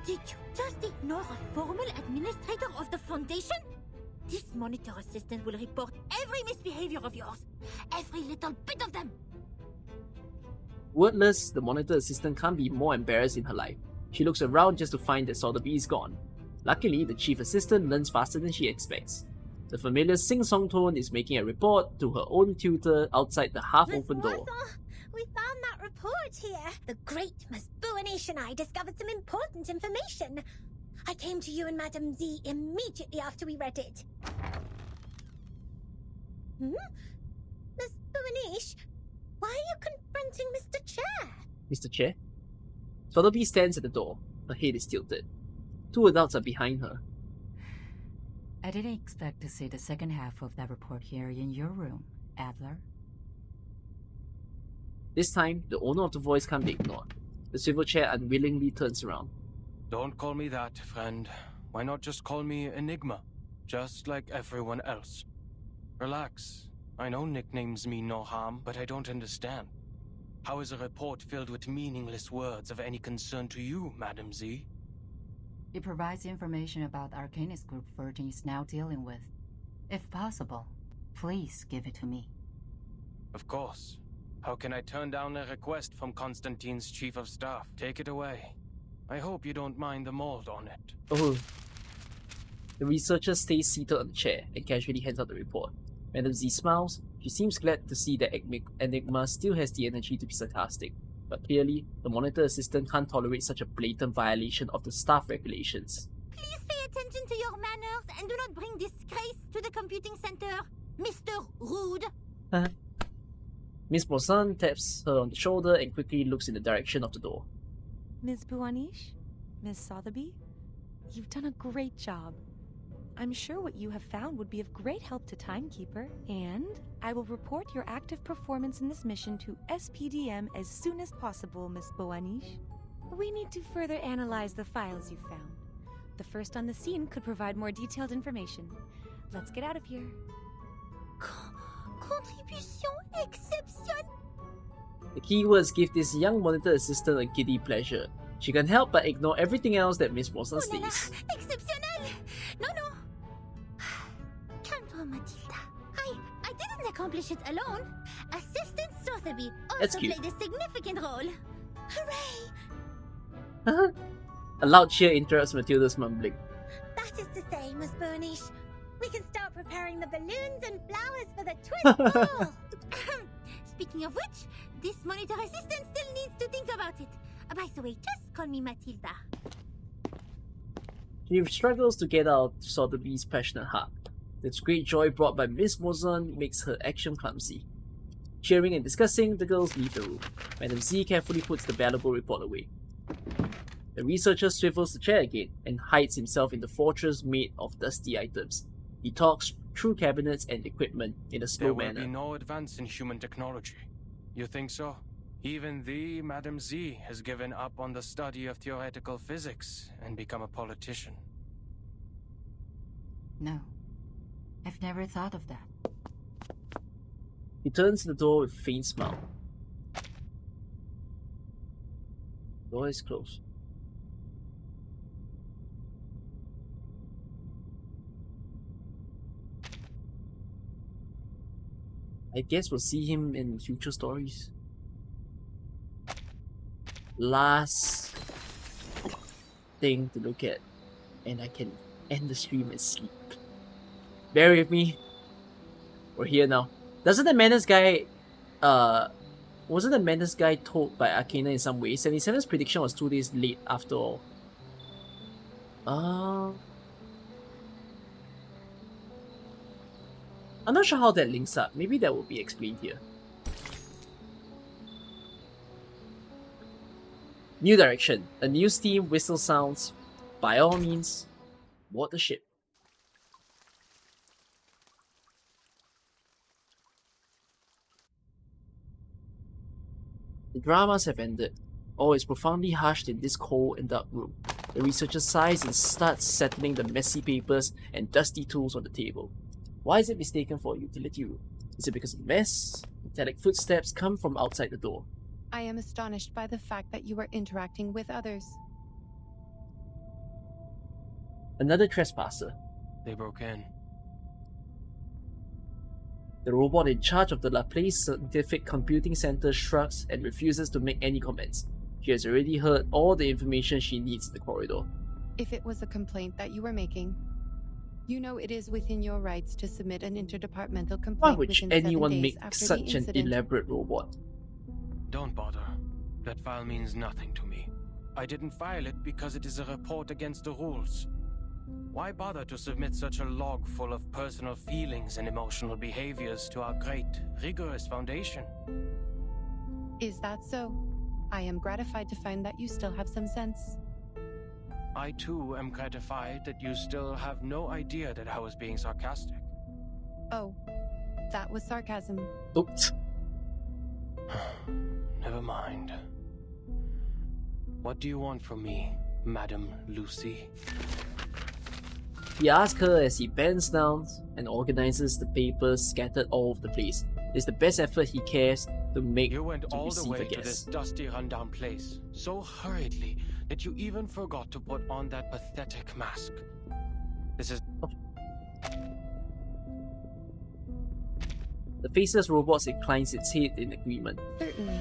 Did you just ignore a formal administrator of the Foundation? This monitor assistant will report every misbehavior of yours. Every little bit of them. Wordless, the monitor assistant can't be more embarrassed in her life. She looks around just to find that Sotheby is gone. Luckily, the chief assistant learns faster than she expects. The familiar sing-song tone is making a report to her own tutor outside the half-open door. We found that report here. The great Miss Buonation and I discovered some important information. I came to you and Madame Z immediately after we read it. Miss Buonish, why are you confronting Mr. Chair? Mr. Chair? Sotheby stands at the door. Her head is tilted. 2 adults are behind her. I didn't expect to see the second half of that report here in your room, Adler. This time, the owner of the voice can't be ignored. The swivel chair unwillingly turns around. Don't call me that, friend. Why not just call me Enigma? Just like everyone else. Relax. I know nicknames mean no harm, but I don't understand. How is a report filled with meaningless words of any concern to you, Madam Z? It provides information about the Arcanist group Virgin is now dealing with. If possible, please give it to me. Of course. How can I turn down a request from Constantine's chief of staff? Take it away. I hope you don't mind the mold on it. Oh. The researcher stays seated on the chair and casually hands out the report. Madam Z smiles. She seems glad to see that Enigma still has the energy to be sarcastic. But clearly, the monitor assistant can't tolerate such a blatant violation of the staff regulations. Please pay attention to your manners and do not bring disgrace to the computing center, Mr. Rude. Miss Mosan taps her on the shoulder and quickly looks in the direction of the door. Ms. Buanish? Ms. Sotheby? You've done a great job. I'm sure what you have found would be of great help to Timekeeper, and I will report your active performance in this mission to SPDM as soon as possible, Miss Buanish. We need to further analyze the files you found. The first on the scene could provide more detailed information. Let's get out of here. Contribution exceptionnelle. The keywords give this young monitor assistant a giddy pleasure. She can help but ignore everything else that Miss Mosan says. Exceptionnel! No. Calme-toi, Matilda. I didn't accomplish it alone. Assistant Sotheby That's also cute. played a significant role. Hooray! A loud cheer interrupts Matilda's mumbling. That is to say, Miss Burnish, we can start preparing the balloons and flowers for the twist ball. Speaking of which, this monitor assistant still needs to think about it. By the way, just call me Matilda. She struggles to get out of Sotheby's passionate heart. The great joy brought by Miss Mosan makes her action clumsy. Cheering and discussing, the girls leave the room. Madam Z carefully puts the valuable report away. The researcher swivels the chair again and hides himself in the fortress made of dusty items. He talks through cabinets and equipment in a slow There will manner. be no advance in human technology. You think so? Even thee, Madam Z, has given up on the study of theoretical physics and become a politician. No. I've never thought of that. He turns to the door with a faint smile. Door is closed. I guess we'll see him in future stories. Last thing to look at, and I can end the stream and sleep. Bear with me. We're here now. Doesn't the Menace guy, wasn't the Menace guy told by Arcana in some way? 77's prediction was 2 days late after all. I'm not sure how that links up. Maybe that will be explained here. New direction. A new steam whistle sounds. By all means, board the ship. The dramas have ended. All is profoundly hushed in this cold and dark room. The researcher sighs and starts settling the messy papers and dusty tools on the table. Why is it mistaken for a utility room? Is it because of the mess? Metallic footsteps come from outside the door. I am astonished by the fact that you are interacting with others. Another trespasser. They broke in. The robot in charge of the Laplace Scientific Computing Center shrugs and refuses to make any comments. She has already heard all the information she needs in the corridor. If it was a complaint that you were making, you know it is within your rights to submit an interdepartmental Why complaint would within anyone 7 days make after such the an incident. elaborate robot? Don't bother. That file means nothing to me. I didn't file it because it is a report against the rules. Why bother to submit such a log full of personal feelings and emotional behaviors to our great, rigorous foundation? Is that so? I am gratified to find that you still have some sense. I too am gratified that you still have no idea that I was being sarcastic. Oh, that was sarcasm. Oops. Never mind. What do you want from me, Madam Lucy? He asks her as he bends down and organizes the papers scattered all over the place. It's the best effort he cares to make You went to all the receive way a to this guest. dusty, rundown place so hurriedly that you even forgot to put on that pathetic mask. This is... The faceless robot inclines its head in agreement. Certainly.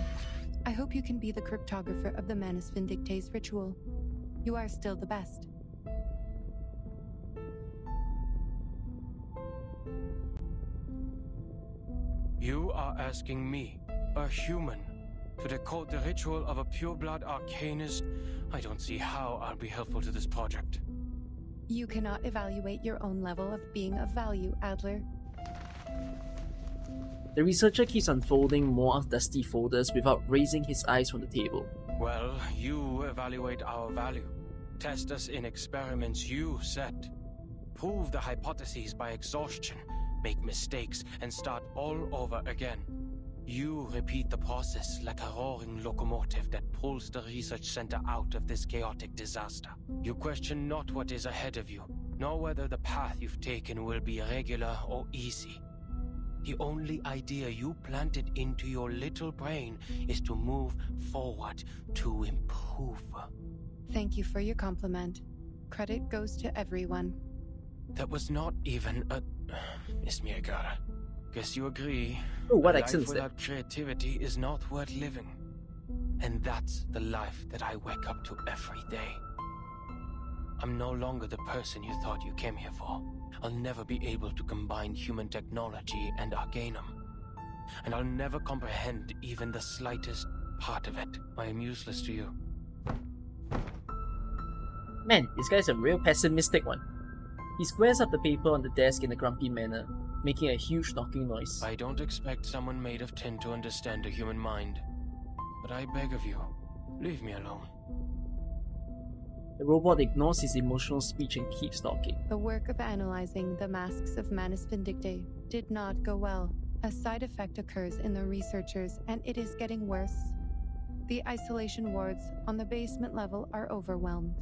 I hope you can be the cryptographer of the Manus Vindictae's ritual. You are still the best. You are asking me, a human, to decode the ritual of a pureblood arcanist? I don't see how I'll be helpful to this project. You cannot evaluate your own level of being of value, Adler. The researcher keeps unfolding more dusty folders without raising his eyes from the table. Well, you evaluate our value. Test us in experiments you set. Prove the hypotheses by exhaustion. Make mistakes and start all over again. You repeat the process like a roaring locomotive that pulls the research center out of this chaotic disaster. You question not what is ahead of you, nor whether the path you've taken will be regular or easy. The only idea you planted into your little brain is to move forward, to improve. Thank you for your compliment. Credit goes to everyone. That was not even a... Miss Mirgal, guess you agree. Oh, what A accent life is that? without creativity is not worth living. And that's the life that I wake up to every day. I'm no longer the person you thought you came here for. I'll never be able to combine human technology and Arcanum. And I'll never comprehend even the slightest part of it. I am useless to you. Man, this guy's a real pessimistic one. He squares up the paper on the desk in a grumpy manner, making a huge knocking noise. I don't expect someone made of tin to understand the human mind. But I beg of you, leave me alone. The robot ignores his emotional speech and keeps talking. The work of analyzing the masks of Manus Vindicte did not go well. A side effect occurs in the researchers, and it is getting worse. The isolation wards on the basement level are overwhelmed.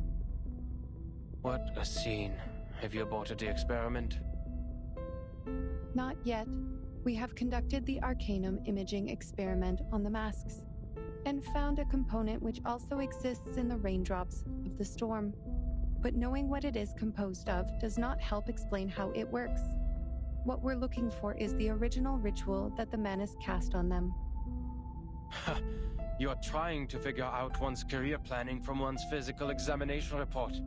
What a scene. Have you aborted the experiment? Not yet. We have conducted the Arcanum imaging experiment on the masks, and found a component which also exists in the raindrops of the storm. But knowing what it is composed of does not help explain how it works. What we're looking for is the original ritual that the Manus cast on them. You're trying to figure out one's career planning from one's physical examination report.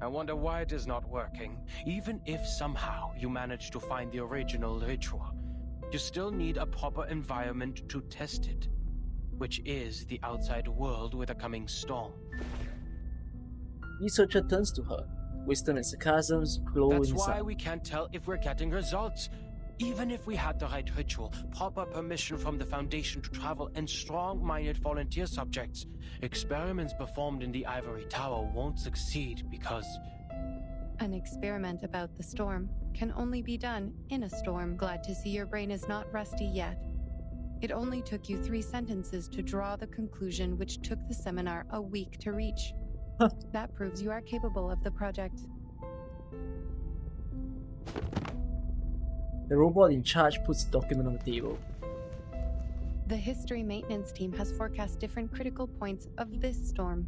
I wonder why it is not working. Even if somehow you manage to find the original ritual, you still need a proper environment to test it, which is the outside world with a coming storm. Researcher turns to her. Wisdom and sarcasm glow in That's his why eyes. we can't tell if we're getting results. Even if we had the right ritual, proper permission from the Foundation to travel, and strong-minded volunteer subjects, experiments performed in the Ivory Tower won't succeed because... An experiment about the storm can only be done in a storm. Glad to see your brain is not rusty yet. It only took you 3 sentences to draw the conclusion which took the seminar a week to reach. That proves you are capable of the project. The robot in charge puts the document on the table. The history maintenance team has forecast different critical points of this storm.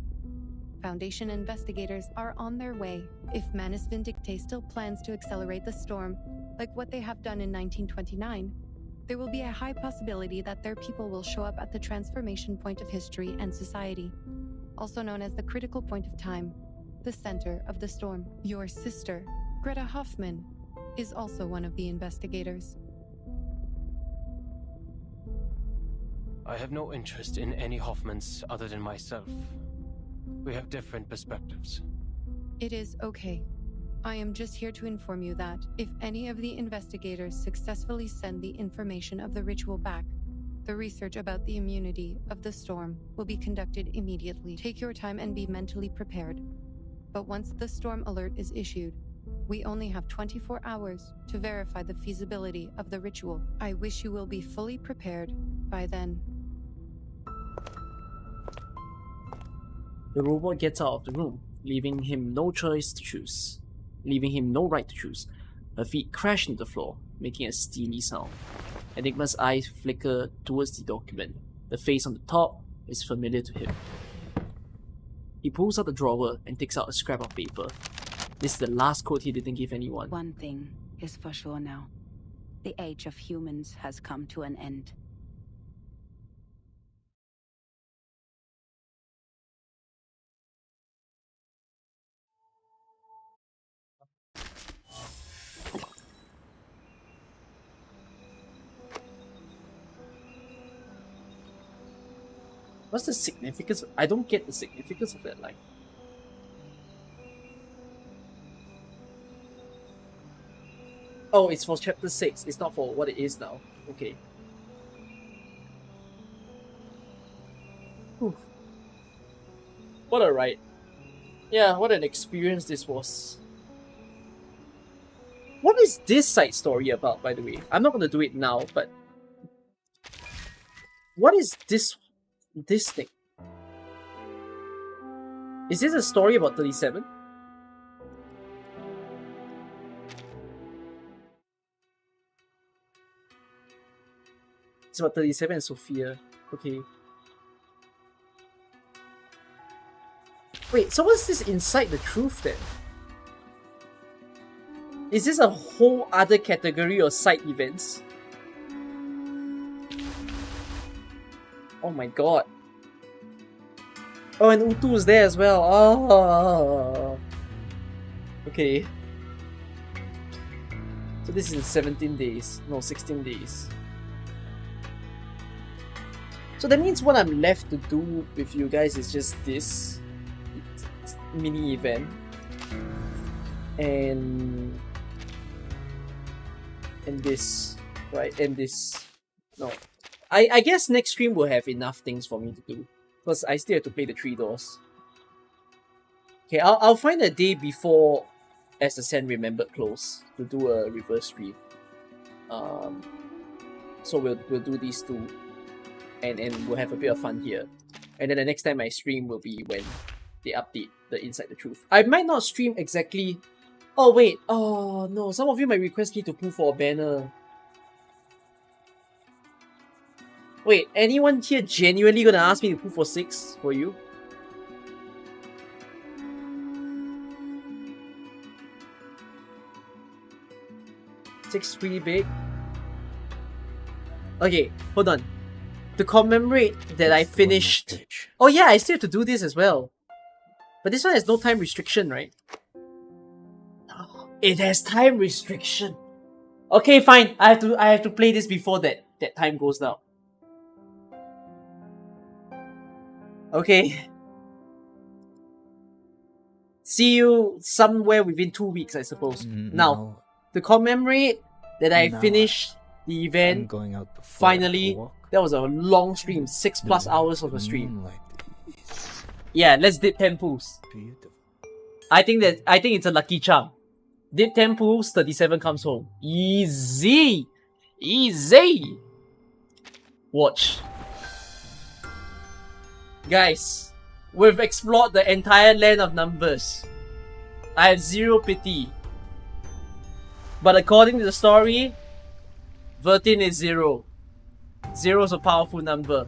Foundation investigators are on their way. If Manus Vindicte still plans to accelerate the storm, like what they have done in 1929, there will be a high possibility that their people will show up at the transformation point of history and society, also known as the critical point of time, the center of the storm. Your sister, Greta Hoffman, is also one of the investigators. I have no interest in any Hoffmans other than myself. We have different perspectives. It is okay. I am just here to inform you that if any of the investigators successfully send the information of the ritual back, the research about the immunity of the storm will be conducted immediately. Take your time and be mentally prepared. But once the storm alert is issued, we only have 24 hours to verify the feasibility of the ritual. I wish you will be fully prepared by then. The robot gets out of the room, leaving him no choice to choose. Leaving him no right to choose. Her feet crash into the floor, making a steely sound. Enigma's eyes flicker towards the document. The face on the top is familiar to him. He pulls out the drawer and takes out a scrap of paper. This is the last quote he didn't give anyone. One thing is for sure now. The age of humans has come to an end. What's the significance? I don't get the significance of that line. Oh, it's for chapter 6. It's not for what it is now. Okay. Whew. What a ride. Yeah, what an experience this was. What is this side story about, by the way? I'm not gonna do it now, but what is this thing? Is this a story about 37? It's about 37 and Sophia. Okay. Wait, so what's this inside the truth then? Is this a whole other category of side events? Oh my god. Oh, and Utu is there as well. Oh. Okay. So this is in 17 days. No, 16 days. So that means what I'm left to do with you guys is just this mini event. And this, right? And this. No. I guess next stream will have enough things for me to do. Because I still have to play the 3 doors. Okay, I'll find a day before As the Sand Remembered close to do a reverse stream. So we'll do these 2. And we'll have a bit of fun here. And then the next time I stream will be when they update the Inside the Truth. I might not stream exactly... Oh wait, oh no, some of you might request me to pull for a banner. Wait, anyone here genuinely gonna ask me to pull for 6 for you? Six pretty big? Okay, hold on. To commemorate that I finished... Oh yeah, I still have to do this as well. But this one has no time restriction, right? It has time restriction. Okay, fine. I have to play this before that time goes down. Okay. See you somewhere within 2 weeks, I suppose. Now, to commemorate that I finished the event, going out finally, that was a long stream, 6+ hours of a stream. Yeah, let's dip 10 pools. I think it's a lucky charm. Dip 10 pools, 37 comes home. Easy! Easy! Watch. Guys, we've explored the entire land of numbers. I have 0 pity. But according to the story, Vertin is 0. 0 is a powerful number.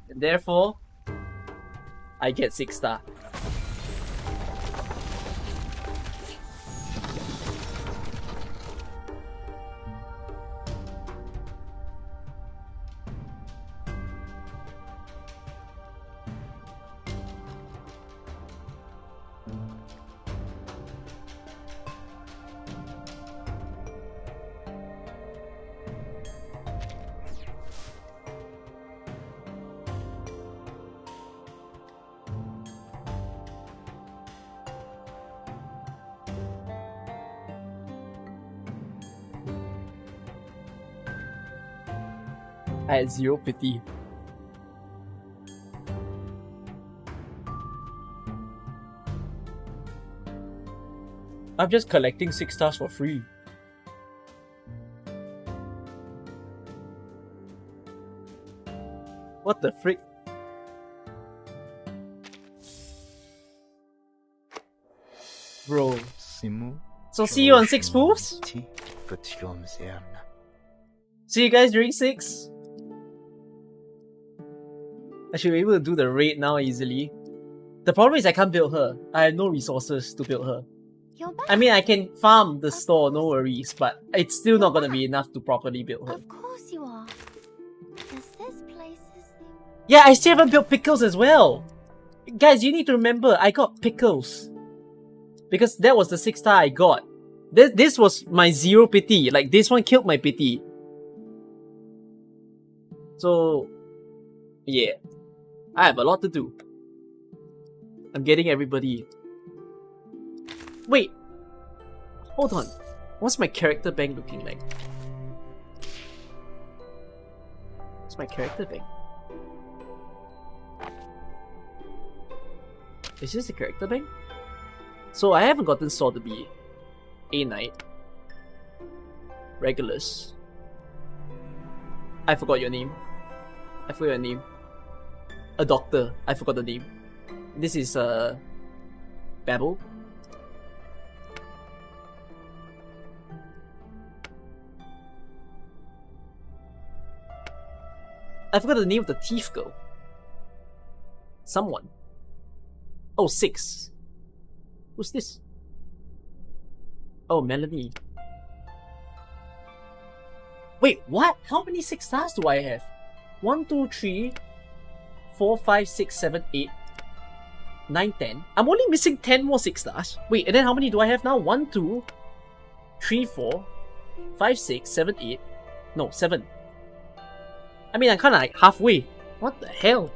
And therefore, I get 6 star. I had 0 pity. I'm just collecting 6 stars for free. What the frick? Bro. So see you on 6 pools? See you guys during 6? I should be able to do the raid now easily. The problem is I can't build her. I have no resources to build her. I mean, I can farm the store, no worries, but it's still not gonna be enough to properly build her. Of course you are. Because this place is... Yeah, I still haven't built Pickles as well. Guys, you need to remember, I got Pickles. Because that was the 6 star I got. This was my 0 pity. Like, this one killed my pity. So, yeah. I have a lot to do. I'm getting everybody. Wait. Hold on. What's my character bank looking like? What's my character bank? Is this the character bank? So I haven't gotten Sword to be a knight. Regulus. I forgot your name. I forgot your name. A doctor. I forgot the name. This is Babel. I forgot the name of the thief girl. Someone. Oh, 6. Who's this? Oh, Melanie. Wait, what? How many 6 stars do I have? 1, 2, 3, 4, 5, 6, 7, 8, 9, 10. I'm only missing 10 more 6 stars. Wait, and then how many do I have now? 1, 2, 3, 4, 5, 6, 7, 8. No, 7. I mean, I'm kind of like halfway. What the hell?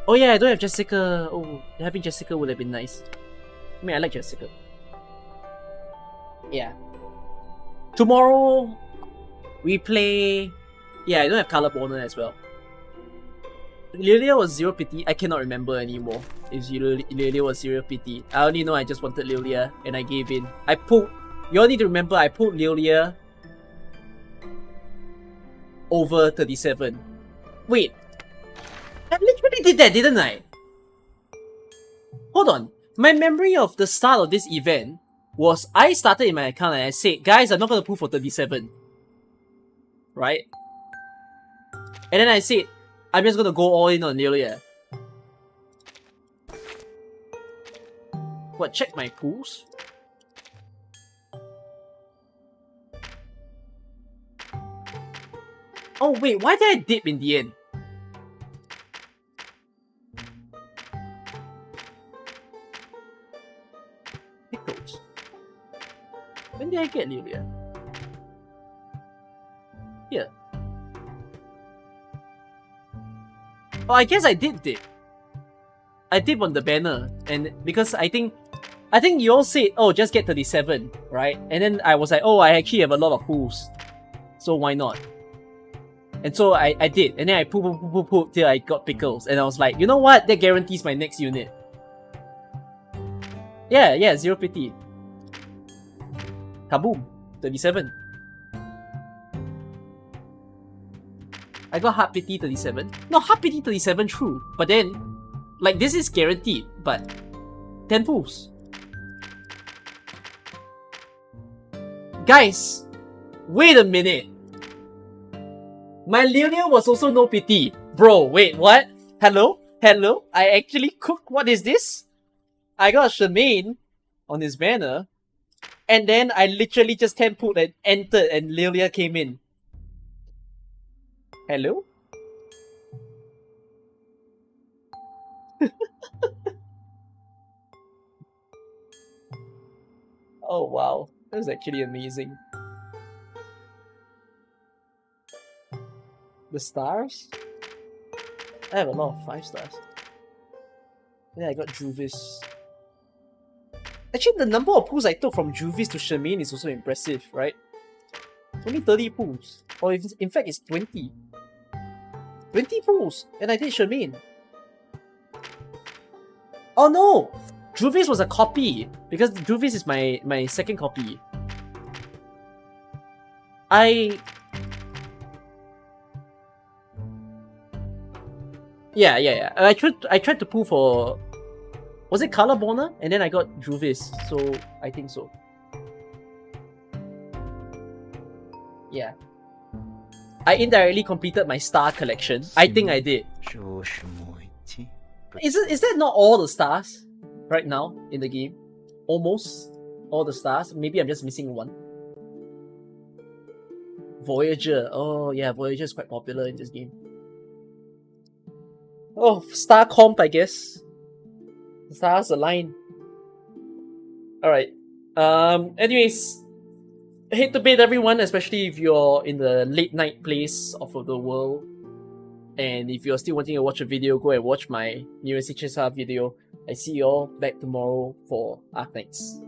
Oh yeah, I don't have Jessica. Oh, having Jessica would have been nice. I mean, I like Jessica. Yeah. Tomorrow, we play... Yeah, I don't have Color Bonner as well. Lilia was 0 pity. I cannot remember anymore if Lilia was 0 pity. I only know I just wanted Lilia and I gave in. I pulled... You all need to remember I pulled Lilia over 37. Wait. I literally did that, didn't I? Hold on. My memory of the start of this event was I started in my account and I said, guys, I'm not gonna pull for 37. Right? And then I said, I'm just gonna go all in on Lilia. What, check my pools? Oh wait, why did I dip in the end? Pickles. When did I get Lilia? Here. Oh, I guess I did dip. I dip on the banner, and because I think you all said, oh, just get 37, right? And then I was like, oh, I actually have a lot of pools, so why not? And so I did, and then I pull till I got pickles, and I was like, you know what? That guarantees my next unit. Yeah, 0 pity. Kaboom, 37. I got Heart Pity 37. No, Heart Pity 37 true, but then, like, this is guaranteed, but 10 pools. Guys, wait a minute. My Lilia was also no pity. Bro, wait, what? Hello? I actually cooked. What is this? I got Shemaine on his banner, and then I literally just 10 put and entered, and Lilia came in. Hello? Oh wow, that was actually amazing. The stars? I have a lot of 5 stars. Then I got Juvis. Actually, the number of pulls I took from Juvis to Shemaine is also impressive, right? Only 30 pulls. Or if in fact, it's 20. 20 pulls! And I did Shemaine. Oh no! Juvis was a copy! Because Juvis is my second copy. Yeah. I tried to pull for... Was it Color Bonner? And then I got Juvis, so I think so. Yeah. I indirectly completed my star collection. I think I did. Is that not all the stars right now in the game? Almost all the stars. Maybe I'm just missing one. Voyager. Oh yeah, Voyager is quite popular in this game. Oh, star comp, I guess. The stars align. Alright. Anyways, I hate to bait everyone, especially if you're in the late night place of the world. And if you're still wanting to watch a video, go and watch my newest HSR video. I see you all back tomorrow for Arknights.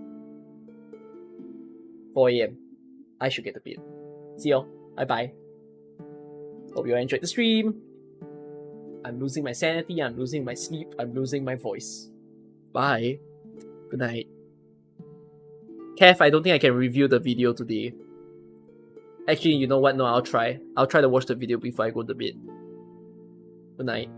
4 AM. I should get to bed. See y'all. Bye bye. Hope you all enjoyed the stream. I'm losing my sanity, I'm losing my sleep, I'm losing my voice. Bye. Good night. Kev, I don't think I can review the video today. Actually, you know what? No, I'll try. I'll try to watch the video before I go to bed. Good night.